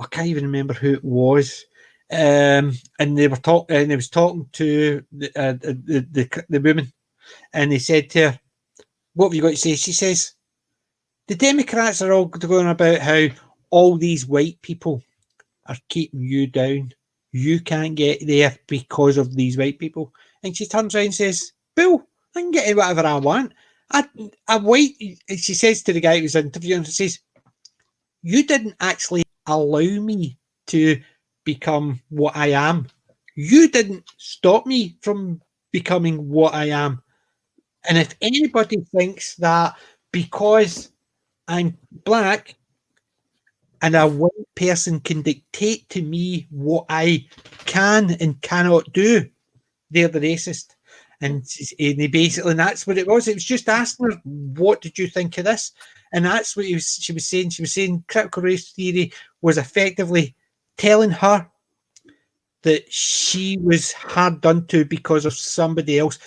can't even remember who it was, and they were talking, and he was talking to the woman, and he said to her, "What have you got to say?" She says, "The Democrats are all going about how all these white people are keeping you down. You can't get there because of these white people." And she turns around and says, "Bill, I can get whatever I want. A white," she says to the guy who's interviewing, she says, "You didn't actually allow me to become what I am. You didn't stop me from becoming what I am. And if anybody thinks that because I'm black and a white person can dictate to me what I can and cannot do, they're the racist." And he basically, and that's what it was. It was just asking her, "What did you think of this?" And that's what she was saying. She was saying critical race theory was effectively telling her that she was hard done to because of somebody else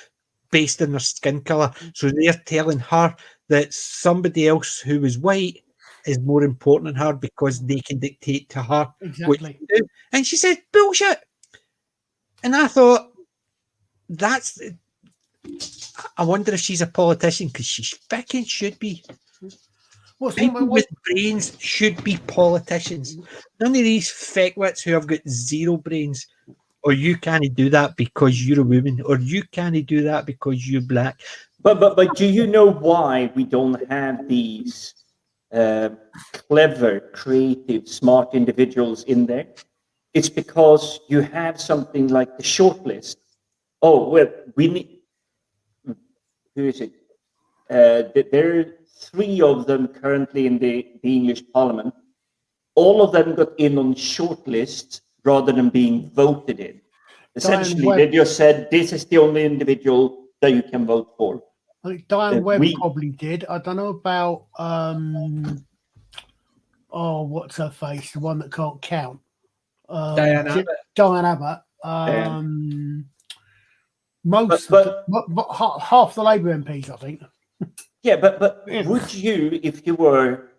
based on their skin color. So they're telling her that somebody else who was white is more important than her because they can dictate to her what to do. And she said, "Bullshit." And I thought, I wonder if she's a politician, because she fucking should be. What's People with brains should be politicians. None of these feckwits who have got zero brains. Or you can't do that because you're a woman, or you can't do that because you're black. But do you know why we don't have these clever, creative, smart individuals in there? It's because you have something like the shortlist. Oh, well, we need... Who is it? There are 3 of them currently in the English Parliament. All of them got in on shortlists rather than being voted in. Essentially, they just said, this is the only individual that you can vote for. I think Diane Webb probably did. I don't know about, what's her face? The one that can't count. Diane Abbott. Diane Abbott. Half the Labour MPs, I think. Yeah, but would you, if you were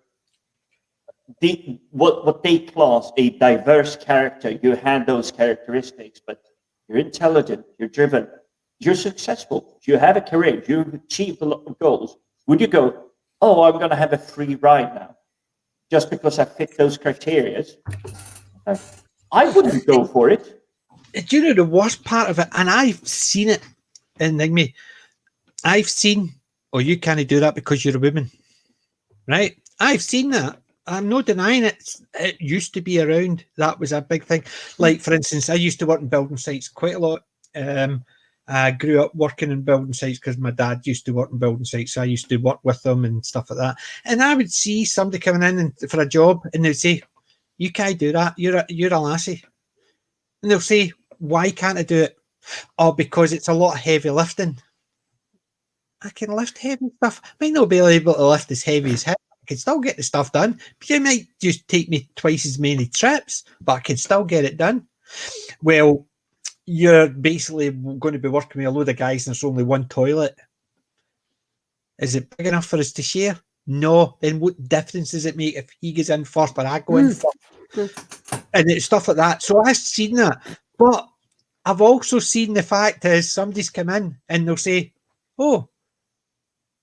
what they class a diverse character, you had those characteristics, but you're intelligent, you're driven, you're successful, you have a career, you've achieved a lot of goals, would you go, oh, I'm going to have a free ride now, just because I fit those criteria? I wouldn't go for it. Do you know the worst part of it? And I've seen it in me. I've seen, oh, you can't do that because you're a woman, right? I've seen that. I'm not denying it. It used to be around. That was a big thing. Like, for instance, I used to work in building sites quite a lot. I grew up working in building sites because my dad used to work in building sites. So I used to work with them and stuff like that. And I would see somebody coming in for a job, and they'd say, you can't do that. You're a lassie. And they'll say, why can't I do it? Oh, because it's a lot of heavy lifting. I can lift heavy stuff. Might not be able to lift as heavy as him. I can still get the stuff done. But it might just take me twice as many trips, but I can still get it done. Well, you're basically going to be working with a load of guys and there's only one toilet. Is it big enough for us to share? No. Then what difference does it make if he goes in first or I go in first? And it's stuff like that. So I've seen that. But I've also seen the fact is somebody's come in and they'll say, oh,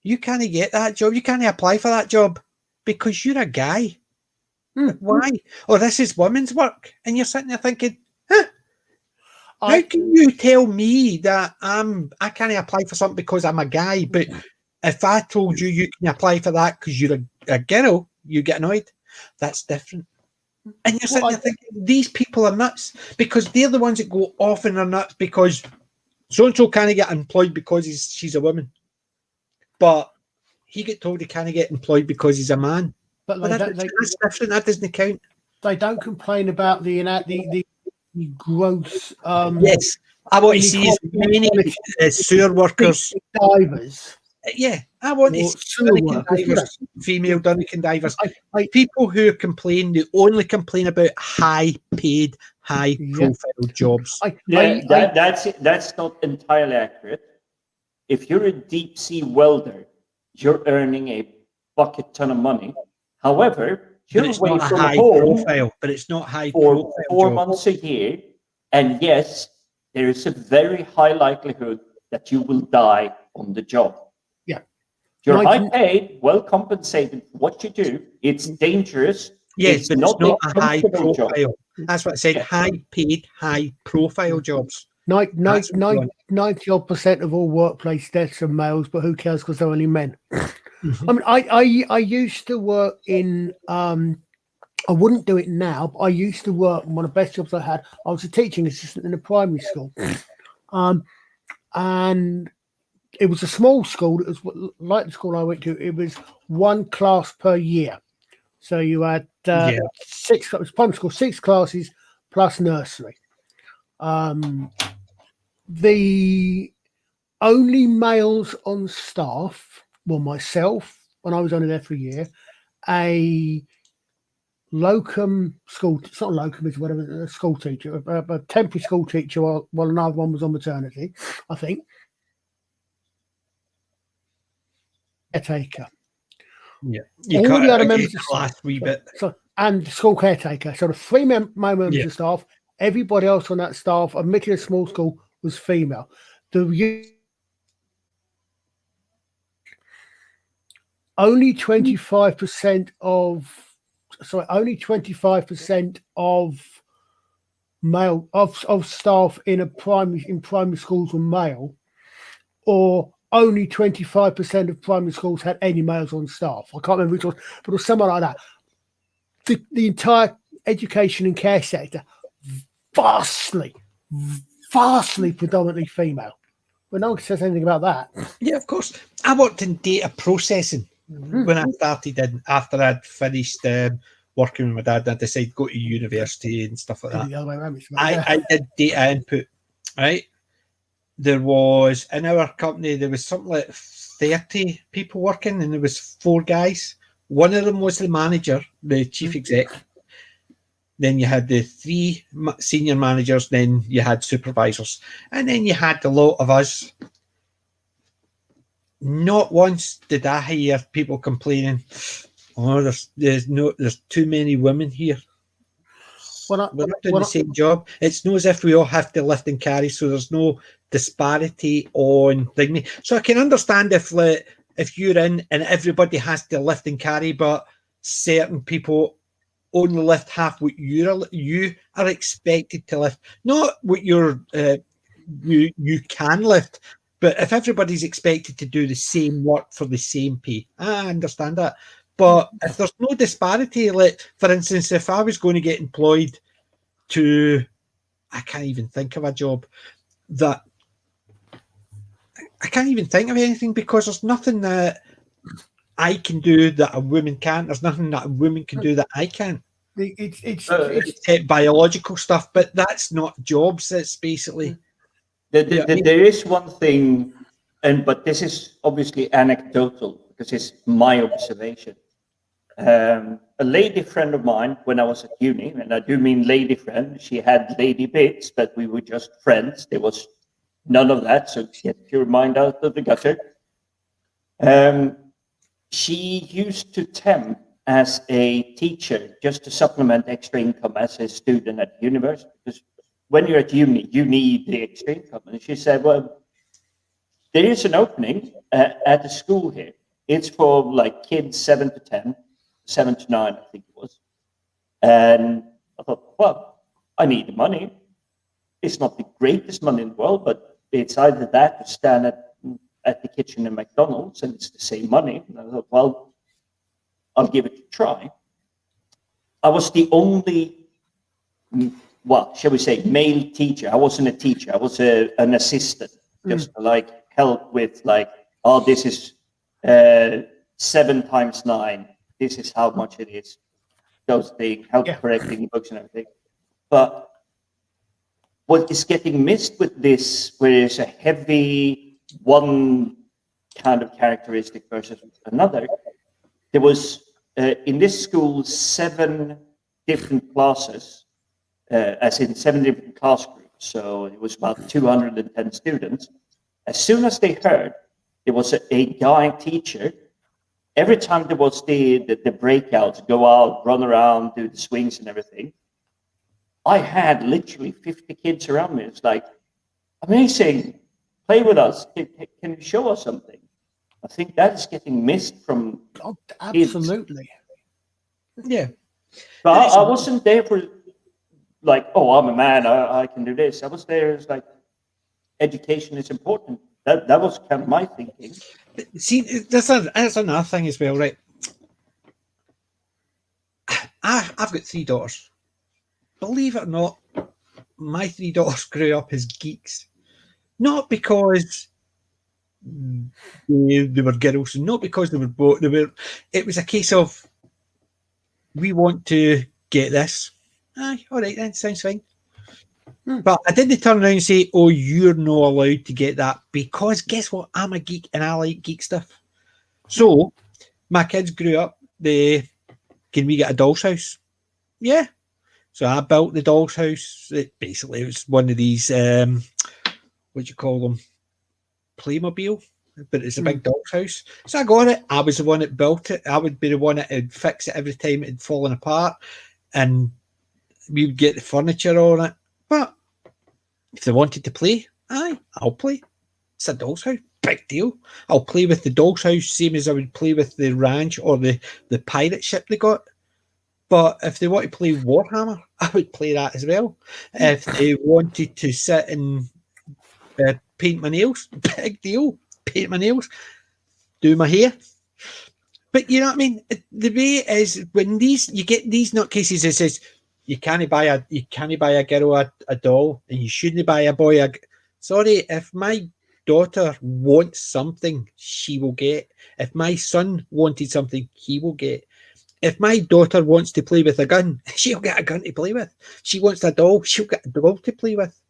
you can't get that job. You can't apply for that job because you're a guy. Why? Or this is women's work. And you're sitting there thinking, how can you tell me that I can't apply for something because I'm a guy, but if I told you you can apply for that because you're a girl, you get annoyed? That's different. And you're sitting there thinking, these people are nuts because they're the ones that go off and are nuts because so-and-so can't get employed because she's a woman. But he get told he can't get employed because he's a man. But that's different. That doesn't count. They don't complain about the gross. Yes, I want to see as many sewer workers, divers. Yeah, I want to see divers, female Duncan divers. People who complain, they only complain about high-paid, high-profile jobs. That's not entirely accurate. If you're a deep-sea welder, you're earning a bucket ton of money. However, you're away from home profile, but it's not high for profile 4 months a year. And yes, there is a very high likelihood that you will die on the job. Yeah. You're high paid, well compensated for what you do. It's dangerous. Yes, but it's not a high profile job. That's what I said. High paid, high profile jobs. 90% of all workplace deaths are males, but who cares because they're only men. I mean, I used to work in I wouldn't do it now, but I used to work, one of the best jobs I had, I was a teaching assistant in a primary school. And it was a small school. It was like the school I went to. It was one class per year. So you had six, it was primary school, 6 classes plus nursery. The only males on staff were myself, when I was only there for a year, a locum school, it's not locum, it's whatever, a school teacher, a temporary school teacher, while another one was on maternity, I think. Caretaker. Yeah. All the other members of last wee bit. And school caretaker. So the 3 members of staff, everybody else on that staff, admitted a small school, was female. The only 25% of male of staff in primary schools were male, or only 25% of primary schools had any males on staff. I can't remember which one, but it was something like that. The entire education and care sector, vastly predominantly female. But no one says anything about that. Yeah, of course. I worked in data processing when I started after I'd finished working with my dad. I decided to go to university and stuff like that. The other way around, I did data input, right? There was, in our company, there was something like 30 people working, and there was 4 guys. One of them was the manager, the chief exec. Then you had the 3 senior managers, then you had supervisors, and then you had the lot of us. Not once did I hear people complaining, "Oh, there's too many women here." We're not doing the same job. It's not as if we all have to lift and carry, so there's no disparity on thing. So I can understand if you're in and everybody has to lift and carry, but certain people only lift half what you are expected to lift, not what you can lift. But if everybody's expected to do the same work for the same pay, I understand that. But if there's no disparity, like for instance, if I was going to get employed to, I can't even think of a job that I can't even think of anything, because there's nothing that I can do that a woman can't. There's nothing that a woman can do that I can't. It's biological stuff, but that's not jobs. It's basically. There is one thing, but this is obviously anecdotal because it's my observation. A lady friend of mine when I was at uni, and I do mean lady friend, she had lady bits, but we were just friends. There was none of that, so get your mind out of the gutter. She used to temp as a teacher just to supplement extra income as a student at university, because when you're at uni, you need the extra income. And she said, well, there is an opening at the school here. It's for like kids 7 to 10, 7 to 9, I think it was. And I thought, well, I need the money. It's not the greatest money in the world, but it's either that or stand at the kitchen in McDonald's, and it's the same money. And I thought, well, I'll give it a try. I was the only, well, shall we say, male teacher. I wasn't a teacher. I was an assistant, just to like help with like, oh, this is 7 times 9. This is how much it is. Those things, help correcting books and everything. But what is getting missed with this, where there's a heavy one kind of characteristic versus another, there was in this school 7 different classes, as in 7 different class groups. So it was about 210 students. As soon as they heard there was a guy teacher, every time there was the breakouts, go out, run around, do the swings and everything, I had literally 50 kids around me. It's like, amazing, play with us. Can you show us something? I think that is getting missed from absolutely. Kids. Yeah. But I wasn't there for like, oh, I'm a man, I can do this. I was there as like, education is important. That was kind of my thinking. See, that's another thing as well, right? I've got 3 daughters. Believe it or not, my 3 daughters grew up as geeks. Not because they were girls, not because they were both. It was a case of, we want to get this. Aye, all right then, sounds fine. But I didn't turn around and say, oh, you're not allowed to get that, because guess what? I'm a geek and I like geek stuff. So my kids grew up, can we get a doll's house? Yeah. So I built the doll's house. It was one of these, what do you call them? Playmobil, but it's a big doll's house. So I got it. I was the one that built it. I would be the one that would fix it every time it had fallen apart, and we would get the furniture on it. But if they wanted to play, aye, I'll play. It's a doll's house. big deal. I'll play with the dog's house, same as I would play with the ranch or the pirate ship they got. But if they want to play Warhammer, I would play that as well. If they wanted to sit and paint my nails, big deal. Paint my nails, do my hair. But you know what I mean? The way is when you get these nutcases, it says you can't buy a girl a doll, and you shouldn't buy a boy sorry, if my daughter wants something, she will get. If my son wanted something, he will get. If my daughter wants to play with a gun, she'll get a gun to play with. She wants a doll, she'll get a doll to play with.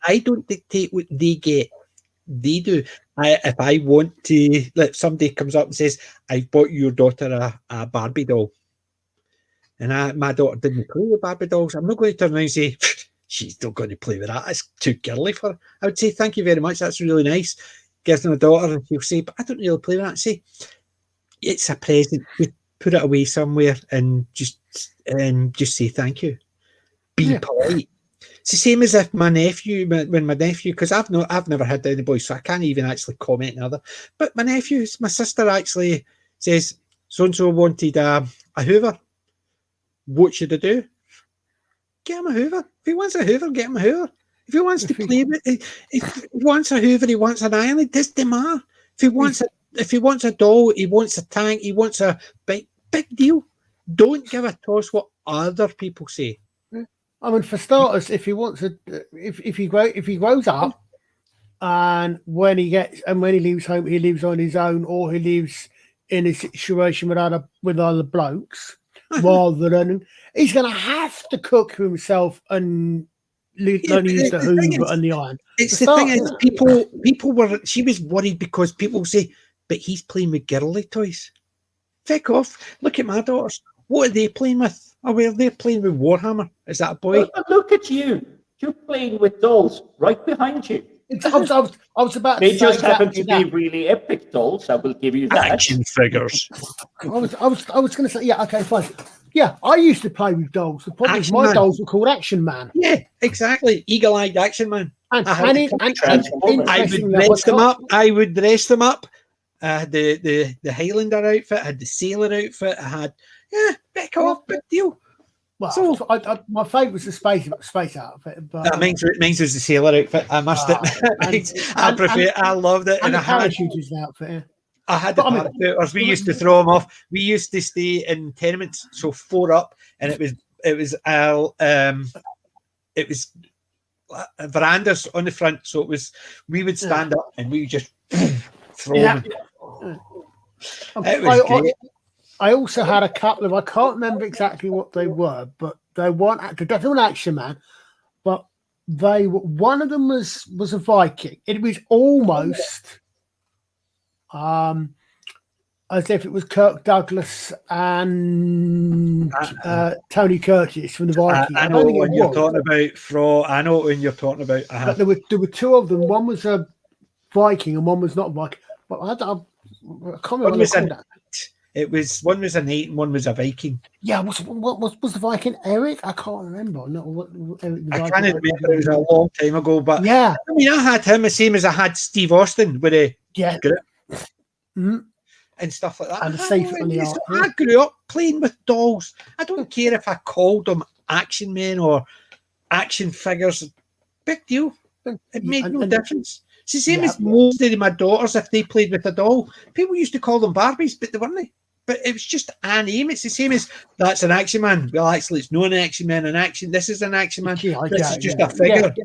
I don't dictate what they get. They do. If I want to, like somebody comes up and says, "I've bought your daughter a Barbie doll," and my daughter didn't play with Barbie dolls, I'm not going to turn around and say, "She's not going to play with that. It's too girly for her." I would say, "Thank you very much. That's really nice." Gives them a daughter, and she'll say, "But I don't really play with that." Say, "It's a present. Put it away somewhere and just say thank you. Be polite." It's the same as if my nephew, because I've never had any boys, so I can't even actually comment on other. But my sister actually says, "So and so wanted a Hoover. What should I do?" Get him a Hoover. If he wants a Hoover, get him a Hoover. If he wants to play with, if he wants a Hoover, he wants an iron. It doesn't matter. If he wants a doll, he wants a tank, he wants a big deal. Don't give a toss what other people say. I mean, for starters, if he wants if he grows up, and when he leaves home, he lives on his own, or he lives in a situation with other blokes, rather than he's going to have to cook for himself and learn to use the Hoover and the iron. It's the thing is, people were. She was worried because people say, "But he's playing with girly toys." Feck off! Look at my daughters. What are they playing with? Oh, well, they're playing with Warhammer. Is that a boy? But look at you. You're playing with dolls right behind you. I was about to They say just happen to exactly be really epic dolls. I will give you that. Action figures. I was going to say, yeah, okay, fine. Yeah, I used to play with dolls. The problem is my dolls were called Action Man. Yeah, exactly. Eagle-eyed Action Man. I would dress them up. I had the Highlander outfit. I had the sailor outfit. I had back off, big deal. Well, so my favourite was the space outfit. But mine was the sailor outfit. I must admit, I loved it. And I had the outfit. Yeah. I had the parachuters. We used to throw them off. We used to stay in tenements, so 4 up, and it was verandas on the front. So we would stand up and we would just throw them. It was great. I also had a couple of, I can't remember exactly what they were, but they weren't definitely an Action Man, but one of them was a Viking. It was almost as if it was Kirk Douglas and Tony Curtis from the Viking. I know what you're talking about. I know what you're talking about. But there were 2 of them. One was a Viking and one was not a Viking. But I can't remember what that. It was one was a knight and one was a Viking. Yeah, what was the Viking? Eric? I can't remember. No, I can't remember. It was a long time ago. But yeah, I mean, I had him the same as I had Steve Austin with a grip and stuff like that. And the safe on the arm. I grew up playing with dolls. I don't care if I called them Action Men or action figures. Big deal. It made no difference. It's the same as most of my daughters, if they played with a doll. People used to call them Barbies, but they weren't. But it was just a name. It's the same as that's an Action Man. Well, actually, it's not an Action Man. This is an Action Man. This is just a figure.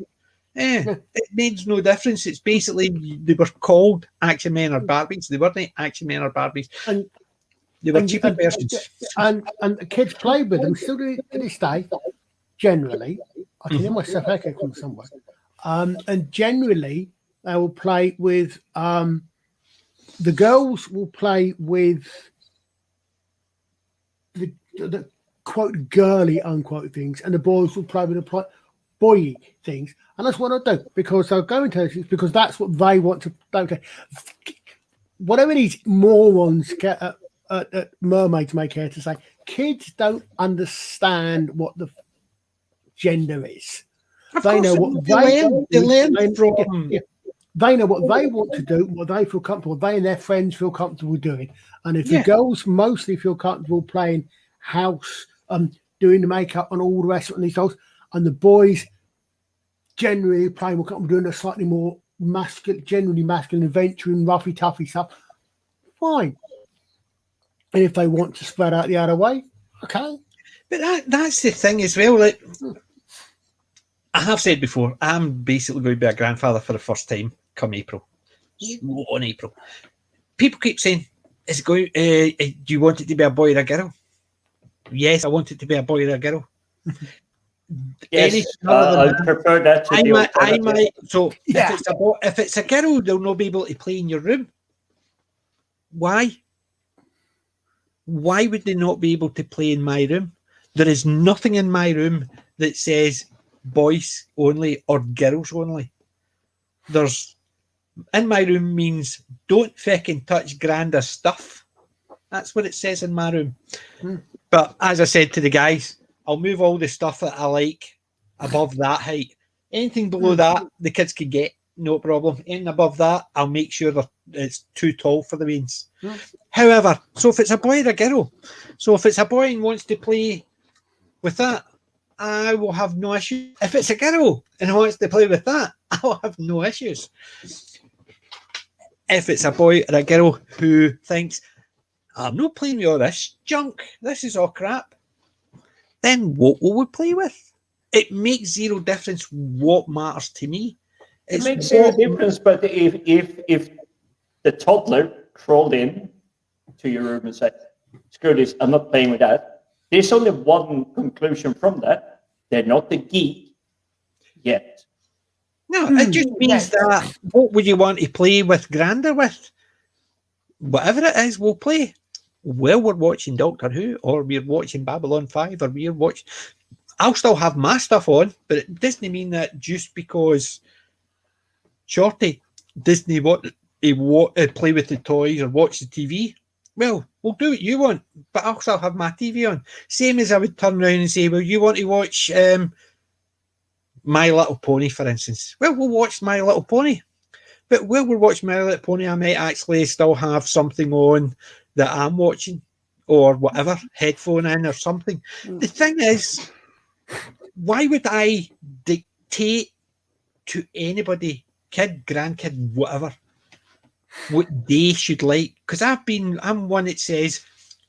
It makes no difference. It's basically they were called Action Men or Barbies. They weren't Action Men or Barbies. And they were cheaper versions. And the kids played with them still to this day. Generally, I can hear myself echo from somewhere. And generally, they will play with the girls will play with the quote girly unquote things, and the boys will play with the boy things. And that's what I do because they'll go into it because that's what they want to. Okay, whatever these morons get at Mermaids Make Hair to say, kids don't understand what the gender is. They know what they learn from. they know what they want to do, what they feel comfortable, they and their friends feel comfortable doing. And if the girls mostly feel comfortable playing house, doing the makeup and all the rest of it, and these dolls, and the boys generally playing more comfortable doing a slightly more masculine, generally masculine, adventuring, roughy, toughy stuff, fine. And if they want to spread out the other way, okay. But that's the thing as well. Like, I have said before, I'm basically going to be a grandfather for the first time come April. On April. People keep saying, "Is it going? Do you want it to be a boy or a girl?" Yes, I want it to be a boy or a girl. Yes, I prefer that to the alternative. So if it's a girl, they'll not be able to play in your room. Why? Why would they not be able to play in my room? There is nothing in my room that says boys only or girls only. There's in my room means don't fucking touch grander stuff. That's what it says in my room. But as I said to the guys, I'll move all the stuff that I like above that height. Anything below that, the kids can get, no problem. Anything above that, I'll make sure that it's too tall for the mains. However, so if it's a boy or a girl, so if it's a boy and wants to play with that, I will have no issue. If it's a girl and wants to play with that, I will have no issues. If it's a boy or a girl who thinks, I'm not playing with all this junk, this is all crap, then what will we play with? It makes zero difference what matters to me. It makes zero difference, but if the toddler crawled in to your room and said, screw this, I'm not playing with that, there's only one conclusion from that. They're not the geek yet. No, it just means that what would you want to play with Grander with? Whatever it is, we'll play. Well, we're watching Doctor Who, or we're watching Babylon 5, or we're watching... I'll still have my stuff on, but it doesn't mean that just because Shorty doesn't want to play with the toys or watch the TV, well, we'll do what you want, but I'll still have my TV on. Same as I would turn around and say, well, you want to watch My Little Pony, for instance. Well, we'll watch My Little Pony. But while we're watching My Little Pony, I might actually still have something on that I'm watching, or whatever, headphone in or something. The thing is, why would I dictate to anybody, kid, grandkid, whatever, what they should like? Because I'm one that says,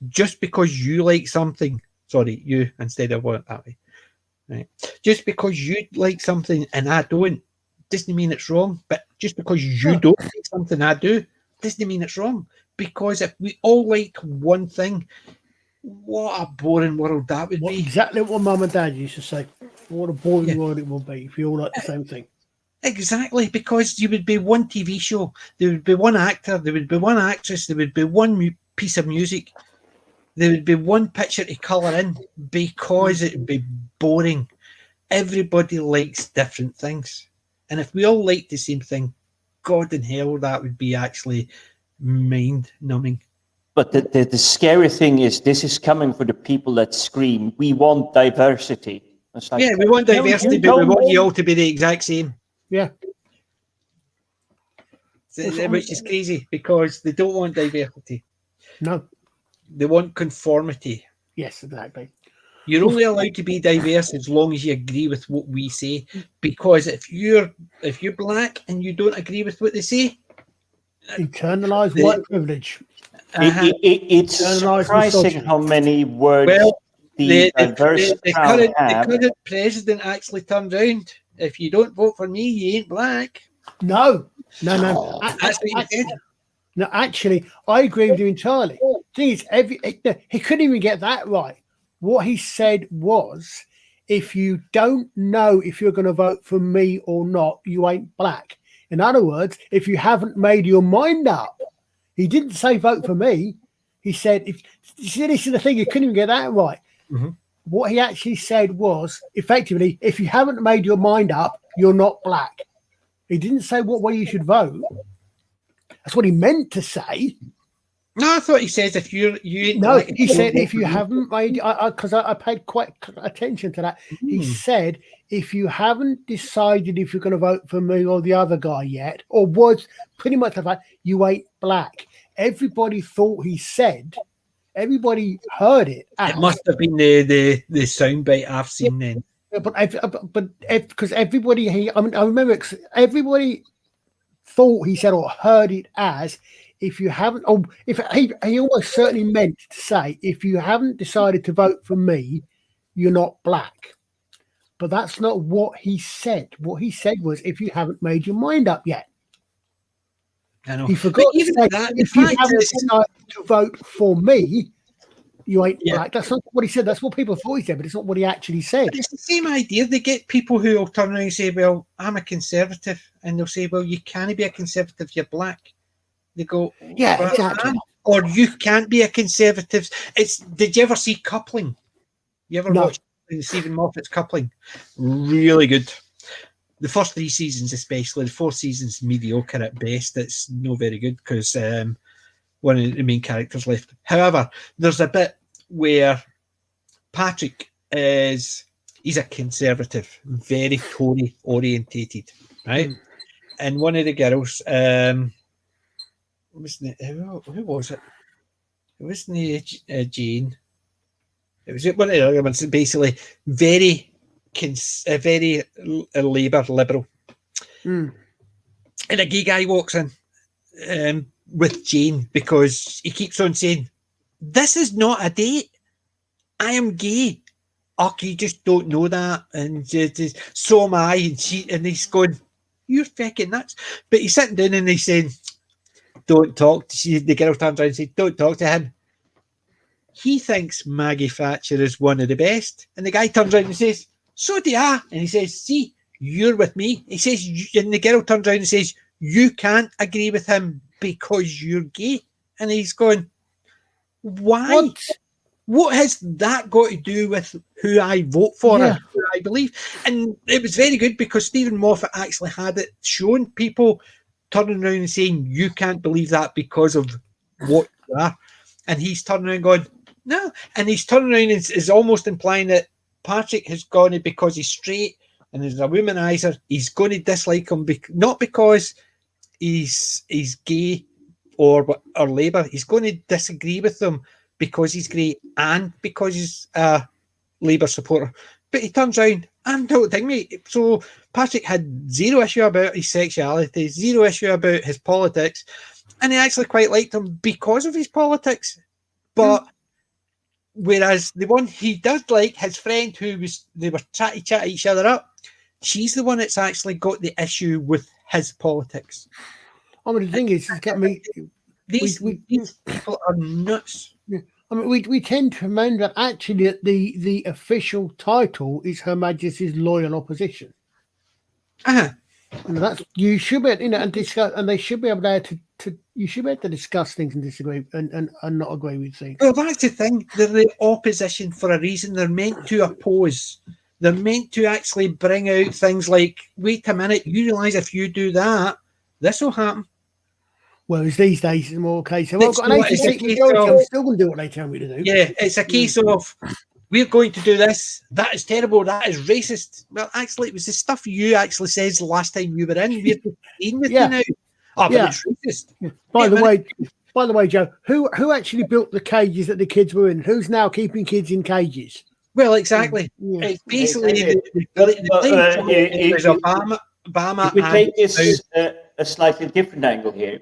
just because you like something, sorry, you instead of it that way, right? Just because you like something and I don't, doesn't mean it's wrong. But just because you don't like something I do, doesn't mean it's wrong. Because if we all like one thing, what a boring world that would be. Exactly what Mum and Dad used to say. What a boring world it will be if you all like the same thing. Exactly, because you would be one TV show, there would be one actor, there would be one actress, there would be one piece of music, there would be one picture to colour in, because it would be boring. Everybody likes different things. And if we all like the same thing, God in hell, that would be actually mind-numbing. But the scary thing is, this is coming for the people that scream, we want diversity. It's like, yeah, we want diversity, but we want you all to be the exact same. Yeah. Which is crazy, because they don't want diversity. No. They want conformity. Yes, exactly. You're only allowed to be diverse as long as you agree with what we say. Because if you're black and you don't agree with what they say, internalized white privilege. It's surprising how many words the current president actually turned around. If you don't vote for me, you ain't black. No. That's what he said. No, actually, I agree with you entirely. The thing is, he couldn't even get that right. What he said was, if you don't know if you're going to vote for me or not, you ain't black. In other words, if you haven't made your mind up, he didn't say vote for me. He said, this is the thing, you couldn't even get that right. Mm-hmm. What he actually said was, effectively, if you haven't made your mind up, you're not black. He didn't say what way you should vote. That's what he meant to say. No, I thought he says if you ain't No, black, he said if you haven't made, because I paid quite attention to that. He said if you haven't decided if you're going to vote for me or the other guy yet, or was pretty much like you ain't black. Everybody thought he said. Everybody heard it. It must have been the soundbite I've seen then. But because everybody, I remember everybody thought he said or heard it as if you haven't, or if he almost certainly meant to say if you haven't decided to vote for me, you're not black. But that's not what he said. What he said was if you haven't made your mind up yet. I know. He forgot to say if you haven't decided to vote for me, you ain't black. That's not what he said. That's what people thought he said, but it's not what he actually said. But it's the same idea. They get people who will turn around and say, well, I'm a conservative. And they'll say, well, you can't be a conservative, you're black. They go, yeah, exactly. Or you can't be a conservative. Did you ever see Coupling? You ever watch Stephen Moffat's Coupling? Really good. The first 3 seasons especially. The 4th season's mediocre at best. It's not very good because one of the main characters left. However, there's a bit where Patrick he's a conservative, very Tory orientated, right? And one of the girls, who was it? It wasn't Jane. It was one of the other ones. Basically, very Labour liberal. And a gay guy walks in with Jane because he keeps on saying, "This is not a date. I am gay." Oh, you just don't know that, and so am I. And he's going, "You're fucking nuts." But he's sitting down and he's saying, "Don't talk." The girl turns around and says, "Don't talk to him. He thinks Maggie Thatcher is one of the best." And the guy turns around and says, "So do I." And he says, "See, you're with me." He says, and the girl turns around and says, "You can't agree with him because you're gay." And he's going, "Why? What has that got to do with who I vote for or who I believe?" And it was very good because Stephen Moffat actually had it shown people turning around and saying, "You can't believe that because of what you are." And he's turning around going, "No." And he's turning around and is almost implying that Patrick has gone it because he's straight and is a womanizer. He's going to dislike him, not because he's gay or Labour. He's going to disagree with them because he's gay and because he's a Labour supporter. But he turns around and don't think me. So Patrick had zero issue about his sexuality, zero issue about his politics, and he actually quite liked him because of his politics. But whereas the one he does like, his friend they were trying to chat each other up, she's the one that's actually got the issue with his politics. I mean, the thing is, these people are nuts. I mean, we tend to remember that actually that the official title is Her Majesty's Loyal Opposition. Uh-huh. And that's you should be, and discuss, and they should be able to you should be able to discuss things and disagree and not agree with things. Well, that's the thing. They're the opposition for a reason. They're meant to oppose. They're meant to actually bring out things like, "Wait a minute, you realise if you do that, this will happen." Whereas these days it's more a case of, "Well, I've got an 80% majority, I'm still going to do what they tell me to do." Yeah, it's a case of, "We're going to do this. That is terrible. That is racist." Well, actually, it was the stuff you actually said the last time you were in. We're agreeing with you now. Oh, but it's racist. By the way, Joe, who actually built the cages that the kids were in? Who's now keeping kids in cages? Well, exactly. It's basically Obama. If we take this a slightly different angle here,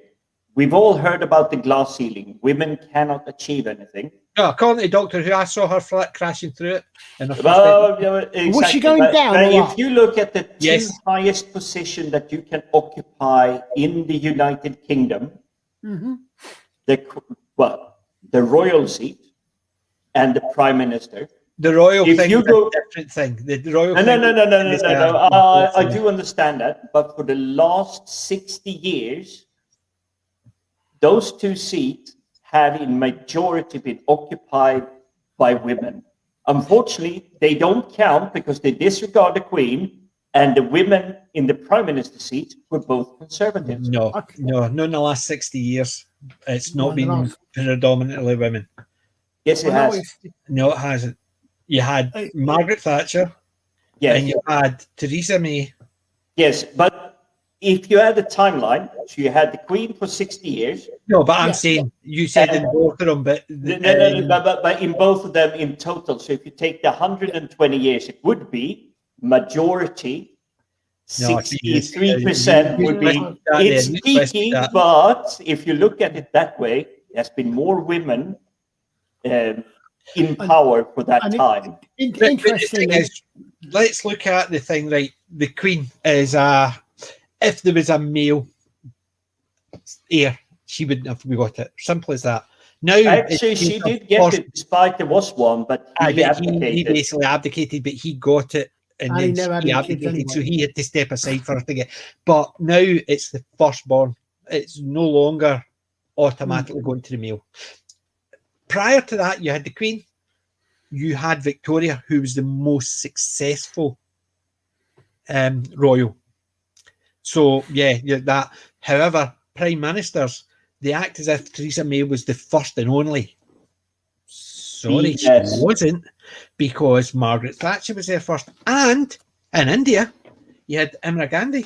we've all heard about the glass ceiling. Women cannot achieve anything. No, according to Doctor Who, I saw her flat crashing through it. Exactly. Was she going down? If you look at the two highest position that you can occupy in the United Kingdom, the royal seat and the prime minister. The royal thing is a different thing. The royal No. I do understand that, but for the last 60 years, those two seats have in majority been occupied by women. Unfortunately, they don't count because they disregard the Queen, and the women in the prime minister seat were both conservatives. No, not in the last 60 years. It's not been last- predominantly women. Yes, it Well, no, has. it's- No, it hasn't. You had Margaret Thatcher, Yes. and you had Theresa May. Yes, but if you had a timeline, so you had the Queen for 60 years. No, but I'm Yeah. saying you said in both of them, but But in both of them in total, so if you take the 120 years, it would be majority. No, 63% would be. It's geeky, but if you look at it that way, there's been more women in power for that time. Interestingly, Let's look at the thing, right? The Queen is if there was a male heir, she wouldn't have got it. Simple as that. Now, Actually, she did get it, despite there was one, but he abdicated. He basically abdicated, but he got it, and And he then never had he any kids abdicated, so anyway. he had to step aside for her to get. But now it's the firstborn. It's no longer automatically going to the male. Prior to that, you had the Queen. You had Victoria, who was the most successful royal. So yeah, that. However, prime ministers, they act as if Theresa May was the first and only. Sorry, Yes. she wasn't, because Margaret Thatcher was there first. And in India, you had Indira Gandhi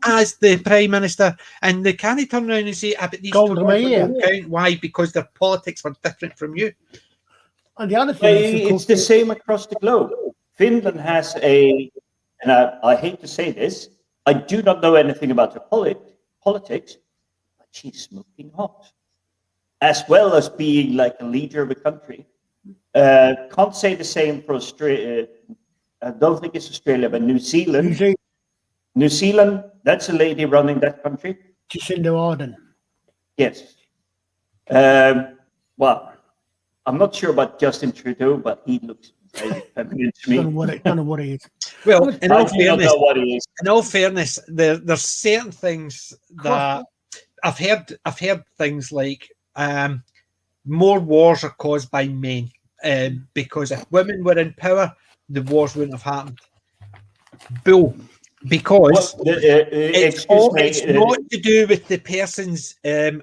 as the prime minister, and they can't turn around and say, but these Golden two Meir. don't count. Why? Because their politics were different from you. and the other thing is, of It's course, the same across the globe. Finland has and I hate to say this, I do not know anything about the politics, but she's smoking hot, as well as being like a leader of a country. Can't say the same for Australia. I don't think it's Australia, but New Zealand. New Zealand, that's a lady running that country. Jacinda Ardern. Yes. Well, I'm not sure about Justin Trudeau, but he looks very feminine to me. Don't know what it is. Well, in all I do not fairness, know what he is. there's certain things that I've heard things like more wars are caused by men, because if women were in power, the wars wouldn't have happened. Bull. Because it's not to do with the person's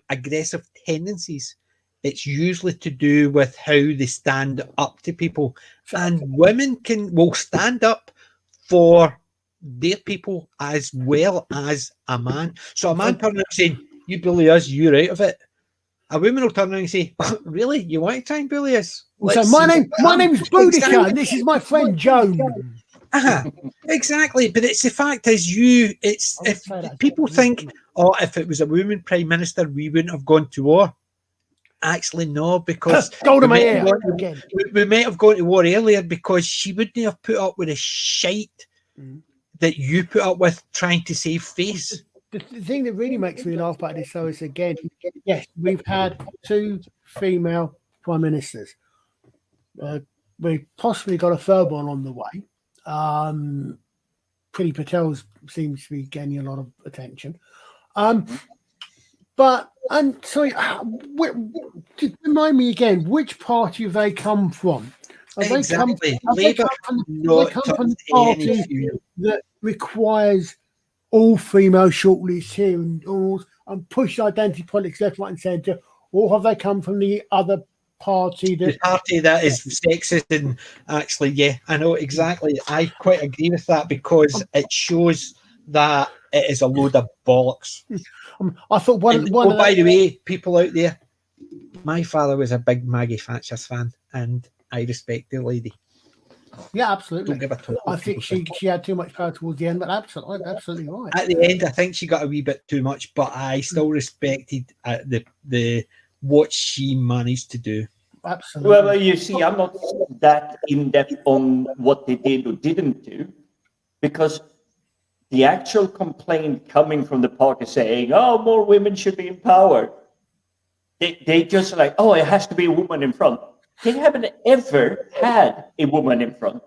aggressive tendencies. It's usually to do with how they stand up to people. And women will stand up for their people as well as a man. So a man turning around saying, "You bully us, you're out of it." A woman will turn around and say, "Really? You want to try and bully us?" So my name's Boudica, and this is my friend Joan. Exactly, but it's the fact is if people think, if it was a woman prime minister, we wouldn't have gone to war. Actually, no, because we might have gone to war earlier, because she wouldn't have put up with the shite that you put up with trying to save face. The thing that really makes me laugh about this, though, is again, yes, we've had 2 female prime ministers. We've possibly got a third one on the way. Priti Patel seems to be getting a lot of attention. But sorry, remind me again, which party have they come from? Have they come from the party that requires all female shortlists here and push identity politics left, right, and centre, or have they come from the other party that is sexist? And actually, yeah, I know exactly. I quite agree with that, because it shows that it is a load of bollocks. I thought by the way, people out there, my father was a big Maggie Thatcher fan, and I respect the lady. Yeah, absolutely. Don't give a talk. I think she had too much power towards the end, but absolutely right. At the end, I think she got a wee bit too much, but I still respected the what she managed to do. Absolutely. Well, you see, I'm not that in depth on what they did or didn't do, because the actual complaint coming from the party saying, "Oh, more women should be in power," they just like, "Oh, it has to be a woman in front." They haven't ever had a woman in front.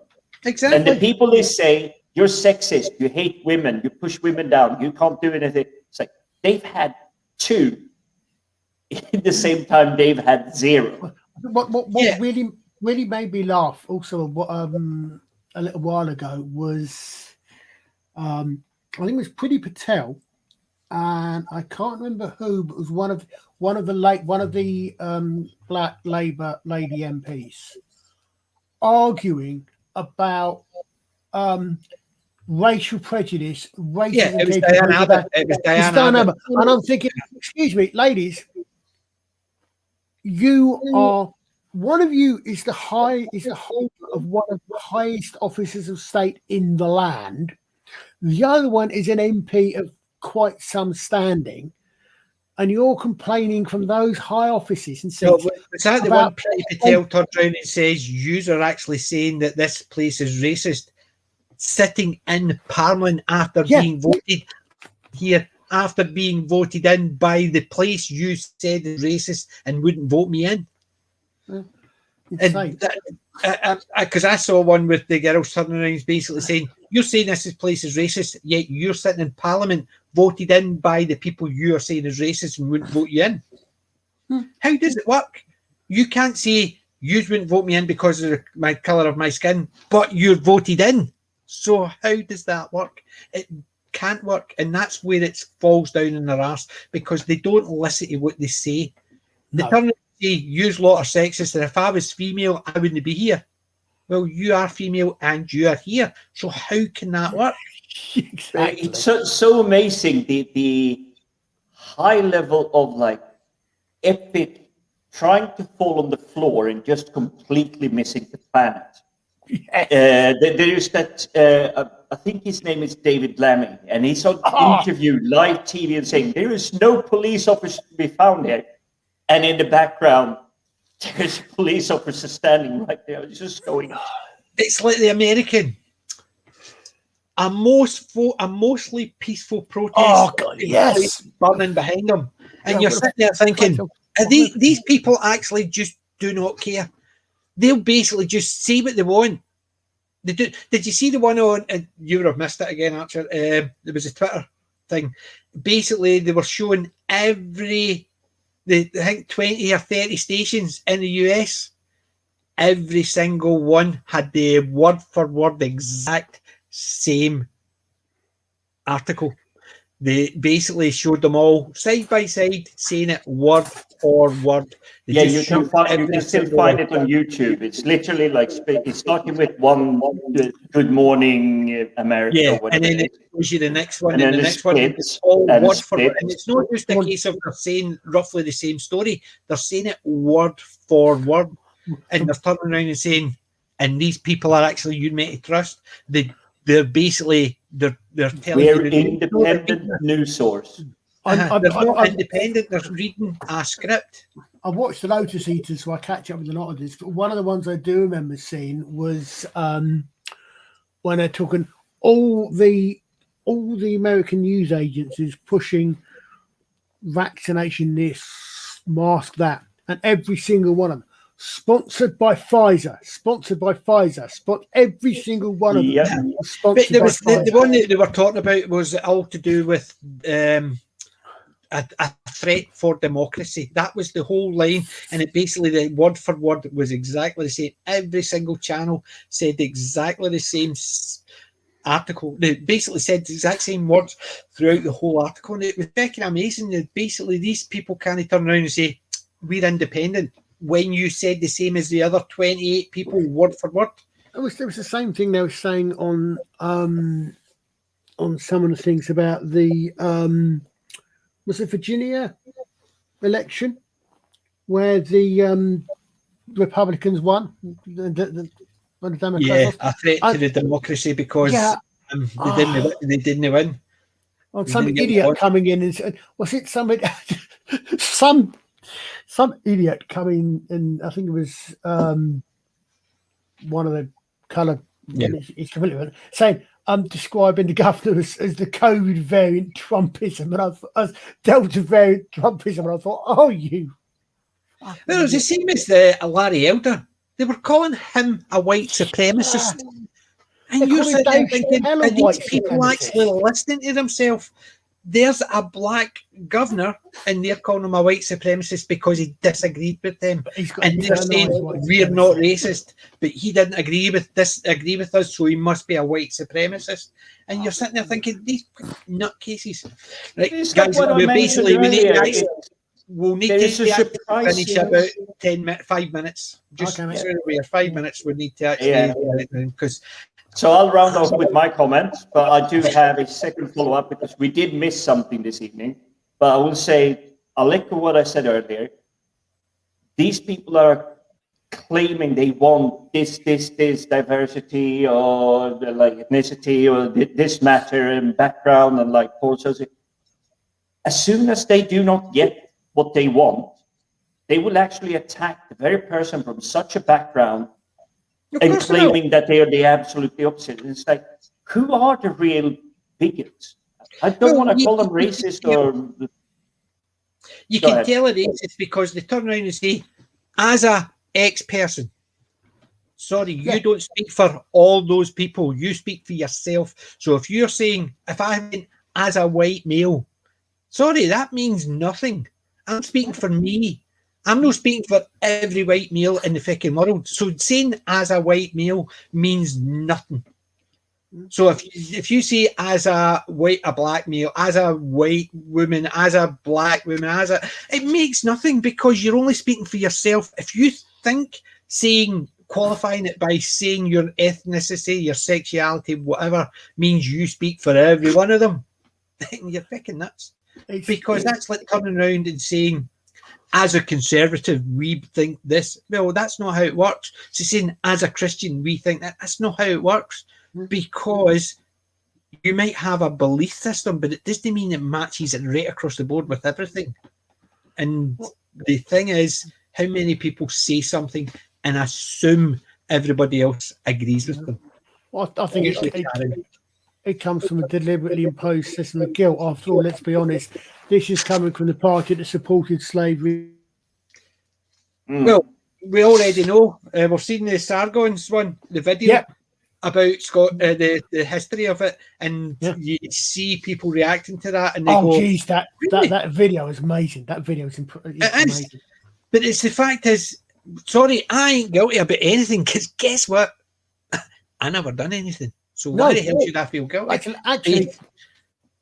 Exactly. And the people they say, "You're sexist, you hate women, you push women down, you can't do anything." It's like they've had 2. In the same time, they've had 0. What really made me laugh also a little while ago was I think it was Priti Patel, and I can't remember who, but it was one of the black Labour lady MPs arguing about racial prejudice, racism. Yeah, it was Diane Abbott. It was Diane Abbott. And I'm thinking, excuse me, ladies, you are. One of you is the holder of one of the highest offices of state in the land. The other one is an MP of quite some standing, and you're complaining from those high offices and so was that the one Priti Patel turned around and says you are actually saying that this place is racist, sitting in Parliament after being voted here, after being voted in by the place you said is racist and wouldn't vote me in. Because I saw one with the girls turning around basically saying, you're saying this place is racist, yet you're sitting in Parliament voted in by the people you are saying is racist and wouldn't vote you in. How does it work? You can't say you wouldn't vote me in because of my colour of my skin, but you're voted in. So how does that work? It can't work, and that's where it falls down in their arse, because they don't listen to what they say. They turn around and say, you're a lot of sexist, and if I was female, I wouldn't be here. Well, you are female and you are here. So how can that work? Exactly. It's so amazing, the high level of like epic trying to fall on the floor and just completely missing the planet. Yes. There is that, I think his name is David Lammy, and he's on interview, live TV, and saying there is no police officer to be found here. And in the background, there's a police officer standing right there. It's just going. It's like the American. A mostly peaceful protest. Oh God, yes, burning behind them, and you're sitting there thinking, these people actually just do not care. They'll basically just say what they want. They do. Did you see the one on? You would have missed it again, Archer. There was a Twitter thing. Basically, they were showing I think 20 or 30 stations in the US. Every single one had the word for word exact same article. They basically showed them all side by side, saying it word for word. You can still find it on YouTube. It's literally like it's starting with one "Good Morning America." Yeah, and then it shows you the next one, and the next one. It's all word for word, and it's not just a case of they're saying roughly the same story. They're saying it word for word, and they're turning around and saying, "And these people are actually you meant to trust." They're basically they're telling we're you independent news source. They're not independent. They're reading a script. I watched the Lotus Eaters, so I catch up with a lot of this. But one of the ones I do remember seeing was when they're talking all the American news agencies pushing vaccination this, mask that, and every single one of them. Sponsored by Pfizer. Every single one of them. But there was the one that they were talking about was all to do with a threat for democracy. That was the whole line, and it basically the word for word was exactly the same. Every single channel said exactly the same article. They basically said the exact same words throughout the whole article, and it was fucking amazing that basically these people can't turn around and say we're independent when you said the same as the other 28 people word for word. It was the same thing they were saying on some of the things about the was it Virginia election where the Republicans won the Democrats. Yeah, a threat to the democracy because they didn't win. Well, some idiot coming in and said, was it somebody some idiot coming in, I think it was one of the colour, it's completely saying, I'm describing the governor as the COVID variant Trumpism, and as Delta variant Trumpism, and I thought, oh, you. Well, it was the same as Larry Elder. They were calling him a white supremacist. And you're sitting there thinking, are these people actually listening to themselves? there's a black governor, and they're calling him a white supremacist because he disagreed with them. And they're saying we're not racist, but he didn't agree with us, so he must be a white supremacist. And you're sitting there thinking, these nutcases. Right, guys, we'll need to finish about 5 minutes. Just so we're 5 minutes. We need to actually because. So I'll round off with my comments, but I do have a second follow-up because we did miss something this evening. But I will say, I'll echo what I said earlier. These people are claiming they want this diversity or like ethnicity or this matter and background and like Paul says. As soon as they do not get what they want, they will actually attack the very person from such a background and claiming that they are the absolutely opposite. It's like, who are the real bigots? I don't want to call them racist or... You can tell it racist because they turn around and say, as a ex-person, sorry, you don't speak for all those people. You speak for yourself. So if you're saying, if I went as a white male, sorry, that means nothing. I'm speaking for me. I'm not speaking for every white male in the fucking world. So saying as a white male means nothing. So if you say as a black male, as a white woman, as a black woman, it makes nothing because you're only speaking for yourself. If you think qualifying it by saying your ethnicity, your sexuality, whatever, means you speak for every one of them, then you're fucking nuts. Because that's like turning around and saying, as a conservative, we think this. Well, that's not how it works. So saying, as a Christian, we think that. That's not how it works. Because you might have a belief system, but it doesn't mean it matches it right across the board with everything. And the thing is, how many people say something and assume everybody else agrees with them? Well, I think it comes from a deliberately imposed system of guilt. After all, let's be honest, this is coming from the party that supported slavery. Well, we already know. We've seen the Sargons one, the video about the history of it, and you see people reacting to that, and they go, geez, that video is amazing. That video is amazing. But it's the fact is, sorry, I ain't guilty about anything, because guess what? I never done anything. So why the hell should I feel guilty? Actually,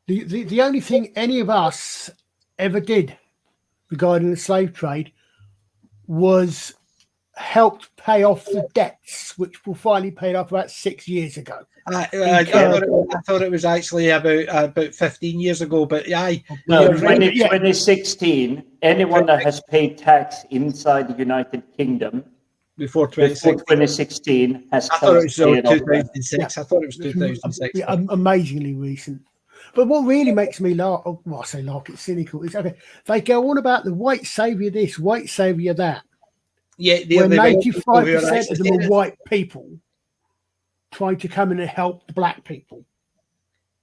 the only thing any of us ever did regarding the slave trade was helped pay off the debts, which were finally paid off about 6 years ago. I thought it was actually about 15 years ago, but no, 2016, anyone that has paid tax inside the United Kingdom before 2016 has I thought it was 2006. I thought it was 2006. Amazingly recent. But what really makes me laugh, I say laugh, it's cynical, is they go on about the white saviour this, white saviour that. Yeah, where 95% of them are white people trying to come in and help the black people.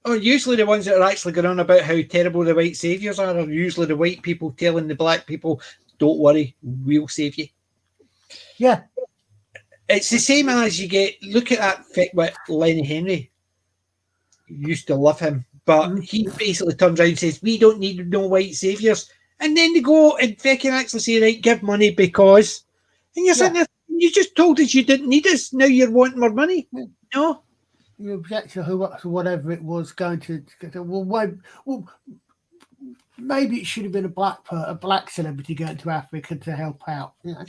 Oh, usually the ones that are actually going on about how terrible the white saviours are usually the white people telling the black people, don't worry, we'll save you. Yeah. It's the same as look at that fitwit Lenny Henry. Used to love him, but he basically turns around and says, we don't need no white saviours. And then they go and fucking actually say, right, give money because... And you're sitting there, you just told us you didn't need us. Now you're wanting more money. No. You object to whatever it was going to. Well, maybe it should have been a black celebrity going to Africa to help out. You know?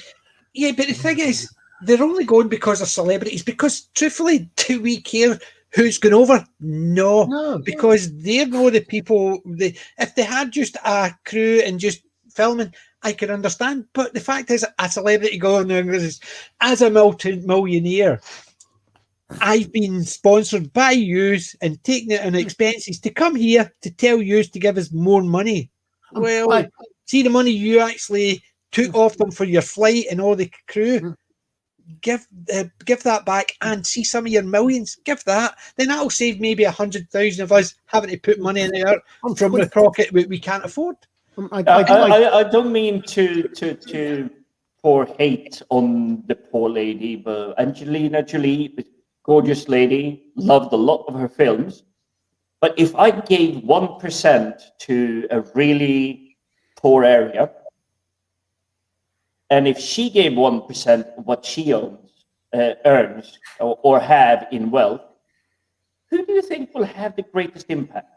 Yeah, but the thing is, they're only going because of celebrities. Because truthfully, do we care who's going over? No, because they're not the people. If they had just a crew and just filming, I can understand, but the fact is, a celebrity going there as a multi-millionaire, I've been sponsored by yous and taking it on expenses to come here to tell yous to give us more money. Well, see the money you actually took off them for your flight and all the crew. Give that back and see some of your millions. Give that, then that'll save maybe 100,000 of us having to put money in there from the pocket we can't afford. I don't mean to pour hate on the poor lady, but Angelina Jolie, gorgeous lady, loved a lot of her films. But if I gave 1% to a really poor area, and if she gave 1% of what she earns or have in wealth, who do you think will have the greatest impact?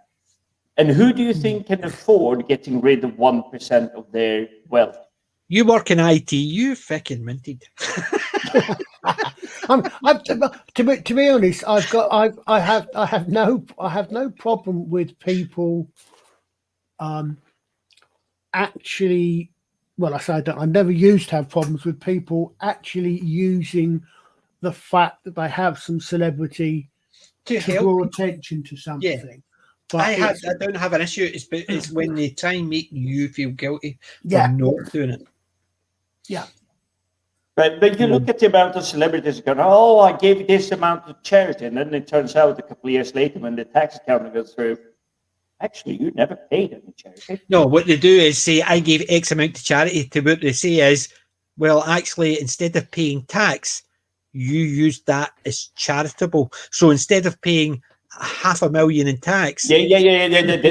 And who do you think can afford getting rid of 1% of their wealth? You work in IT, you fucking minted. To be honest, I have no problem with people actually. Well, I say I don't. I never used to have problems with people actually using the fact that they have some celebrity to draw attention to something. Yeah. But I don't have an issue. It's when they try and make you feel guilty for Yeah. not doing it. Yeah. But you look at the amount of celebrities going, oh, I gave this amount to charity. And then it turns out a couple of years later when the tax accounting goes through, actually, you never paid any charity. No, what they do is say, I gave X amount to charity. To what they say is, well, actually, instead of paying tax, you used that as charitable. So instead of paying $500,000 in tax. Yeah.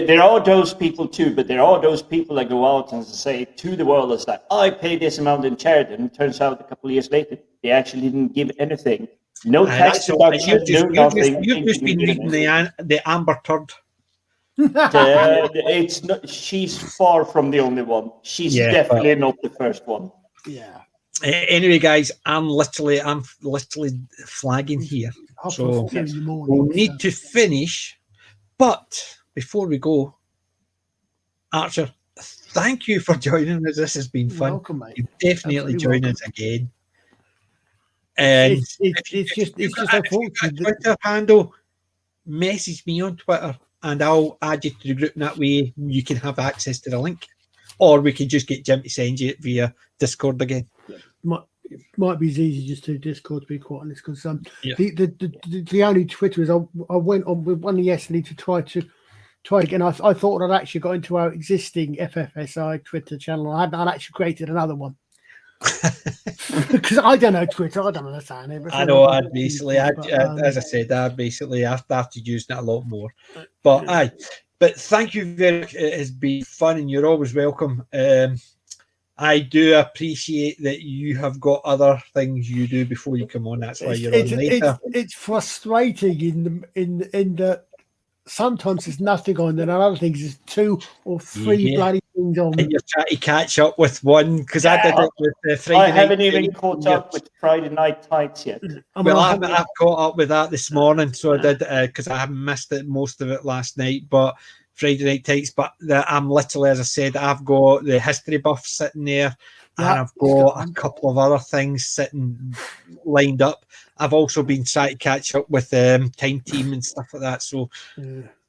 There are those people too, but there are those people that go out and say to the world, it's like, I paid this amount in charity. And it turns out a couple of years later, they actually didn't give anything. No tax deduction, no nothing. You've just been reading the Amber Turd. It's not. She's far from the only one. She's definitely not the first one. Yeah. Anyway, guys, I'm literally flagging here, so we'll need to finish. But before we go, Archer, thank you for joining us. This has been fun. Welcome, mate. You definitely join us again. And it's just unfortunate. Twitter handle, message me on Twitter, and I'll add you to the group. And that way, you can have access to the link, or we can just get Jim to send you it via Discord again. Might be as easy just to Discord, to be quite honest, because the only Twitter is I went on with one yesterday to try again. I thought I'd actually got into our existing FFSI Twitter channel. I'd actually created another one because I don't know Twitter. I don't understand it. I know. As I said, I started using it a lot more. But but thank you very much. It has been fun, and you're always welcome. I do appreciate that you have got other things you do before you come on. That's why you're on later. It's frustrating in that sometimes there's nothing on, and other things there's 2 or 3 bloody things on. And you're trying to catch up with one, because I did it with the Friday night. I haven't even caught up with Friday Night Tights yet. Well, I've caught up with that this morning, so I did, because I haven't missed most of it last night, but Friday Night Tights, but I'm literally, as I said, I've got the history buff sitting there, and I've got a couple of other things sitting lined up. I've also been trying to catch up with Time Team and stuff like that, so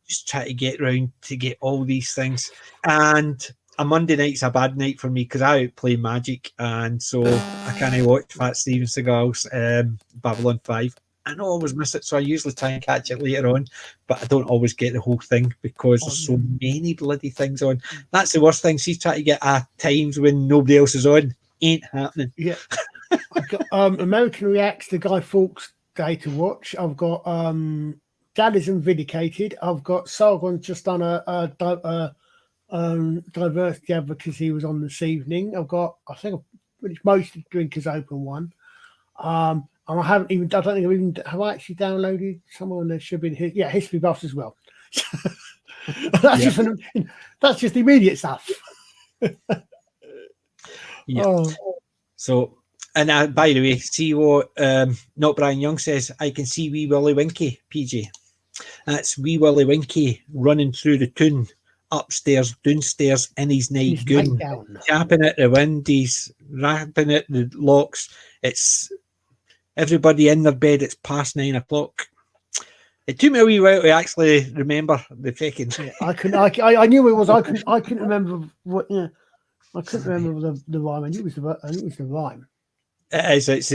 just try to get around to get all these things. And a Monday night's a bad night for me because I play Magic, and so I can't watch Fat Steven Seagal's Babylon 5. I don't always miss it, so I usually try and catch it later on, but I don't always get the whole thing because there's so many bloody things on. That's the worst thing. She's trying to get at times when nobody else is on. Ain't happening. Yeah. I've got American Reacts, the Guy Fawkes Day to watch. I've got Dadism Vindicated. I've got Sargon's just done a diversity advocacy was on this evening. I've got, I think I've finished most of Drinkers Open one. And I don't think I've even, have I actually downloaded someone that should be, History Buffs as well. That's just immediate stuff. So, and by the way, see what Not Brian Young says, I can see Wee Willie Winky, PJ. That's Wee Willie Winky running through the toon, upstairs, downstairs, in his night goon, tapping at the windows, rapping at the locks. It's everybody in their bed. It's past 9 o'clock. It took me a wee while to actually remember the fucking. I knew it was. I couldn't remember what. Yeah, I couldn't remember the rhyme. I knew it was the rhyme. It is. It's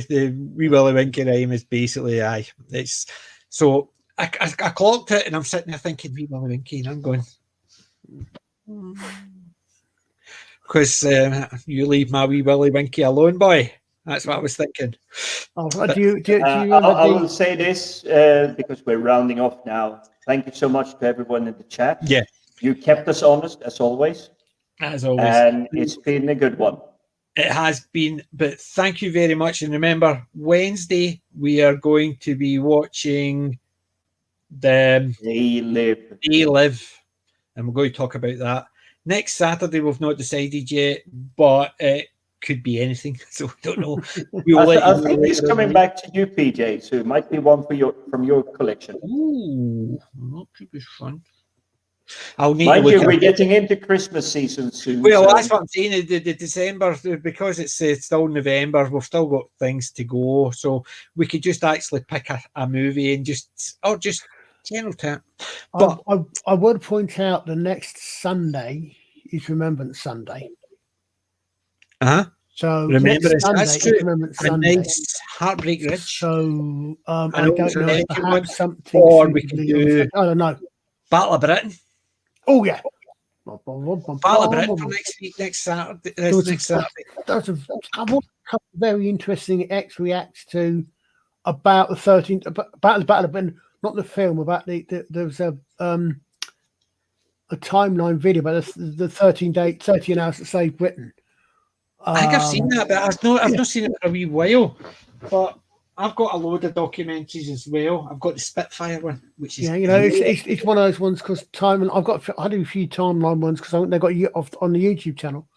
the Wee Willie Winky rhyme is basically It's so I clocked it and I'm sitting there thinking Wee Willie Winky and I'm going because you leave my Wee Willie Winky alone, boy. That's what I was thinking. Oh, do you I will say this because we're rounding off now. thank you so much to everyone in the chat. Yeah. You kept us honest, as always. As always. And it's been a good one. It has been, but thank you very much. And remember, Wednesday, we are going to be watching They Live, and we're going to talk about that. Next Saturday, we've not decided yet, but it could be anything, so we don't know. I think he's coming back to you, PJ, so it might be one from your collection. Ooh, that could be fun. I'll need Mind to look you, we're getting into Christmas season soon. Well, that's what I'm saying. The December, because it's still November, we've still got things to go, so we could just actually pick a movie and just general tap. But I would point out the next Sunday is Remembrance Sunday. So Remembrance Sunday is Remembrance Sunday. Nice Heartbreak Ridge. So I don't know if perhaps something. Or we can do. I don't know. Battle of Britain. Oh yeah. Battle of Britain for next Saturday. Next Saturday. I've watched a couple of very interesting X reacts to about the 13th, about the Battle of Britain, not the film, about there was a timeline video about the 13 hours that saved Britain. I think I've seen that, but I've not seen it for a wee while. But I've got a load of documentaries as well. I've got the Spitfire one, which is it's one of those ones because I do a few timeline ones because they got you on the YouTube channel.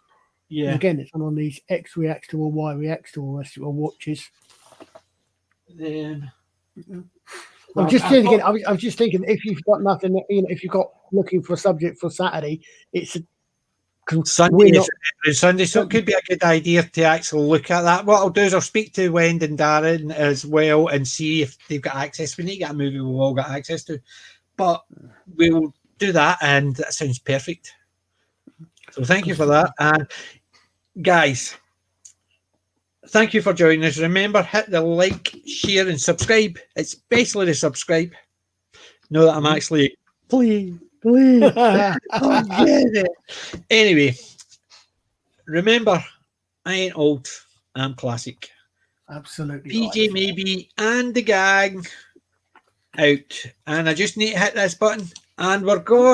Yeah, and again, it's on these X reacts to or Y reacts to or watches. Then I'm just thinking. I was just thinking if you've got nothing, if you've got looking for a subject for Saturday, it's Sunday, so it could be a good idea to actually look at that. What I'll do is I'll speak to Wend and Darren as well and see if they've got access. We need to get a movie we've all got access to, but we'll do that, and that sounds perfect. So thank you for that, and guys, thank you for joining us. Remember, hit the like, share, and subscribe. It's basically the subscribe. Know that I'm actually please. Oh, get it. Anyway, remember, I ain't old. I'm classic. Absolutely. PJ right. Maybe and the gang out. And I just need to hit this button and we're gone.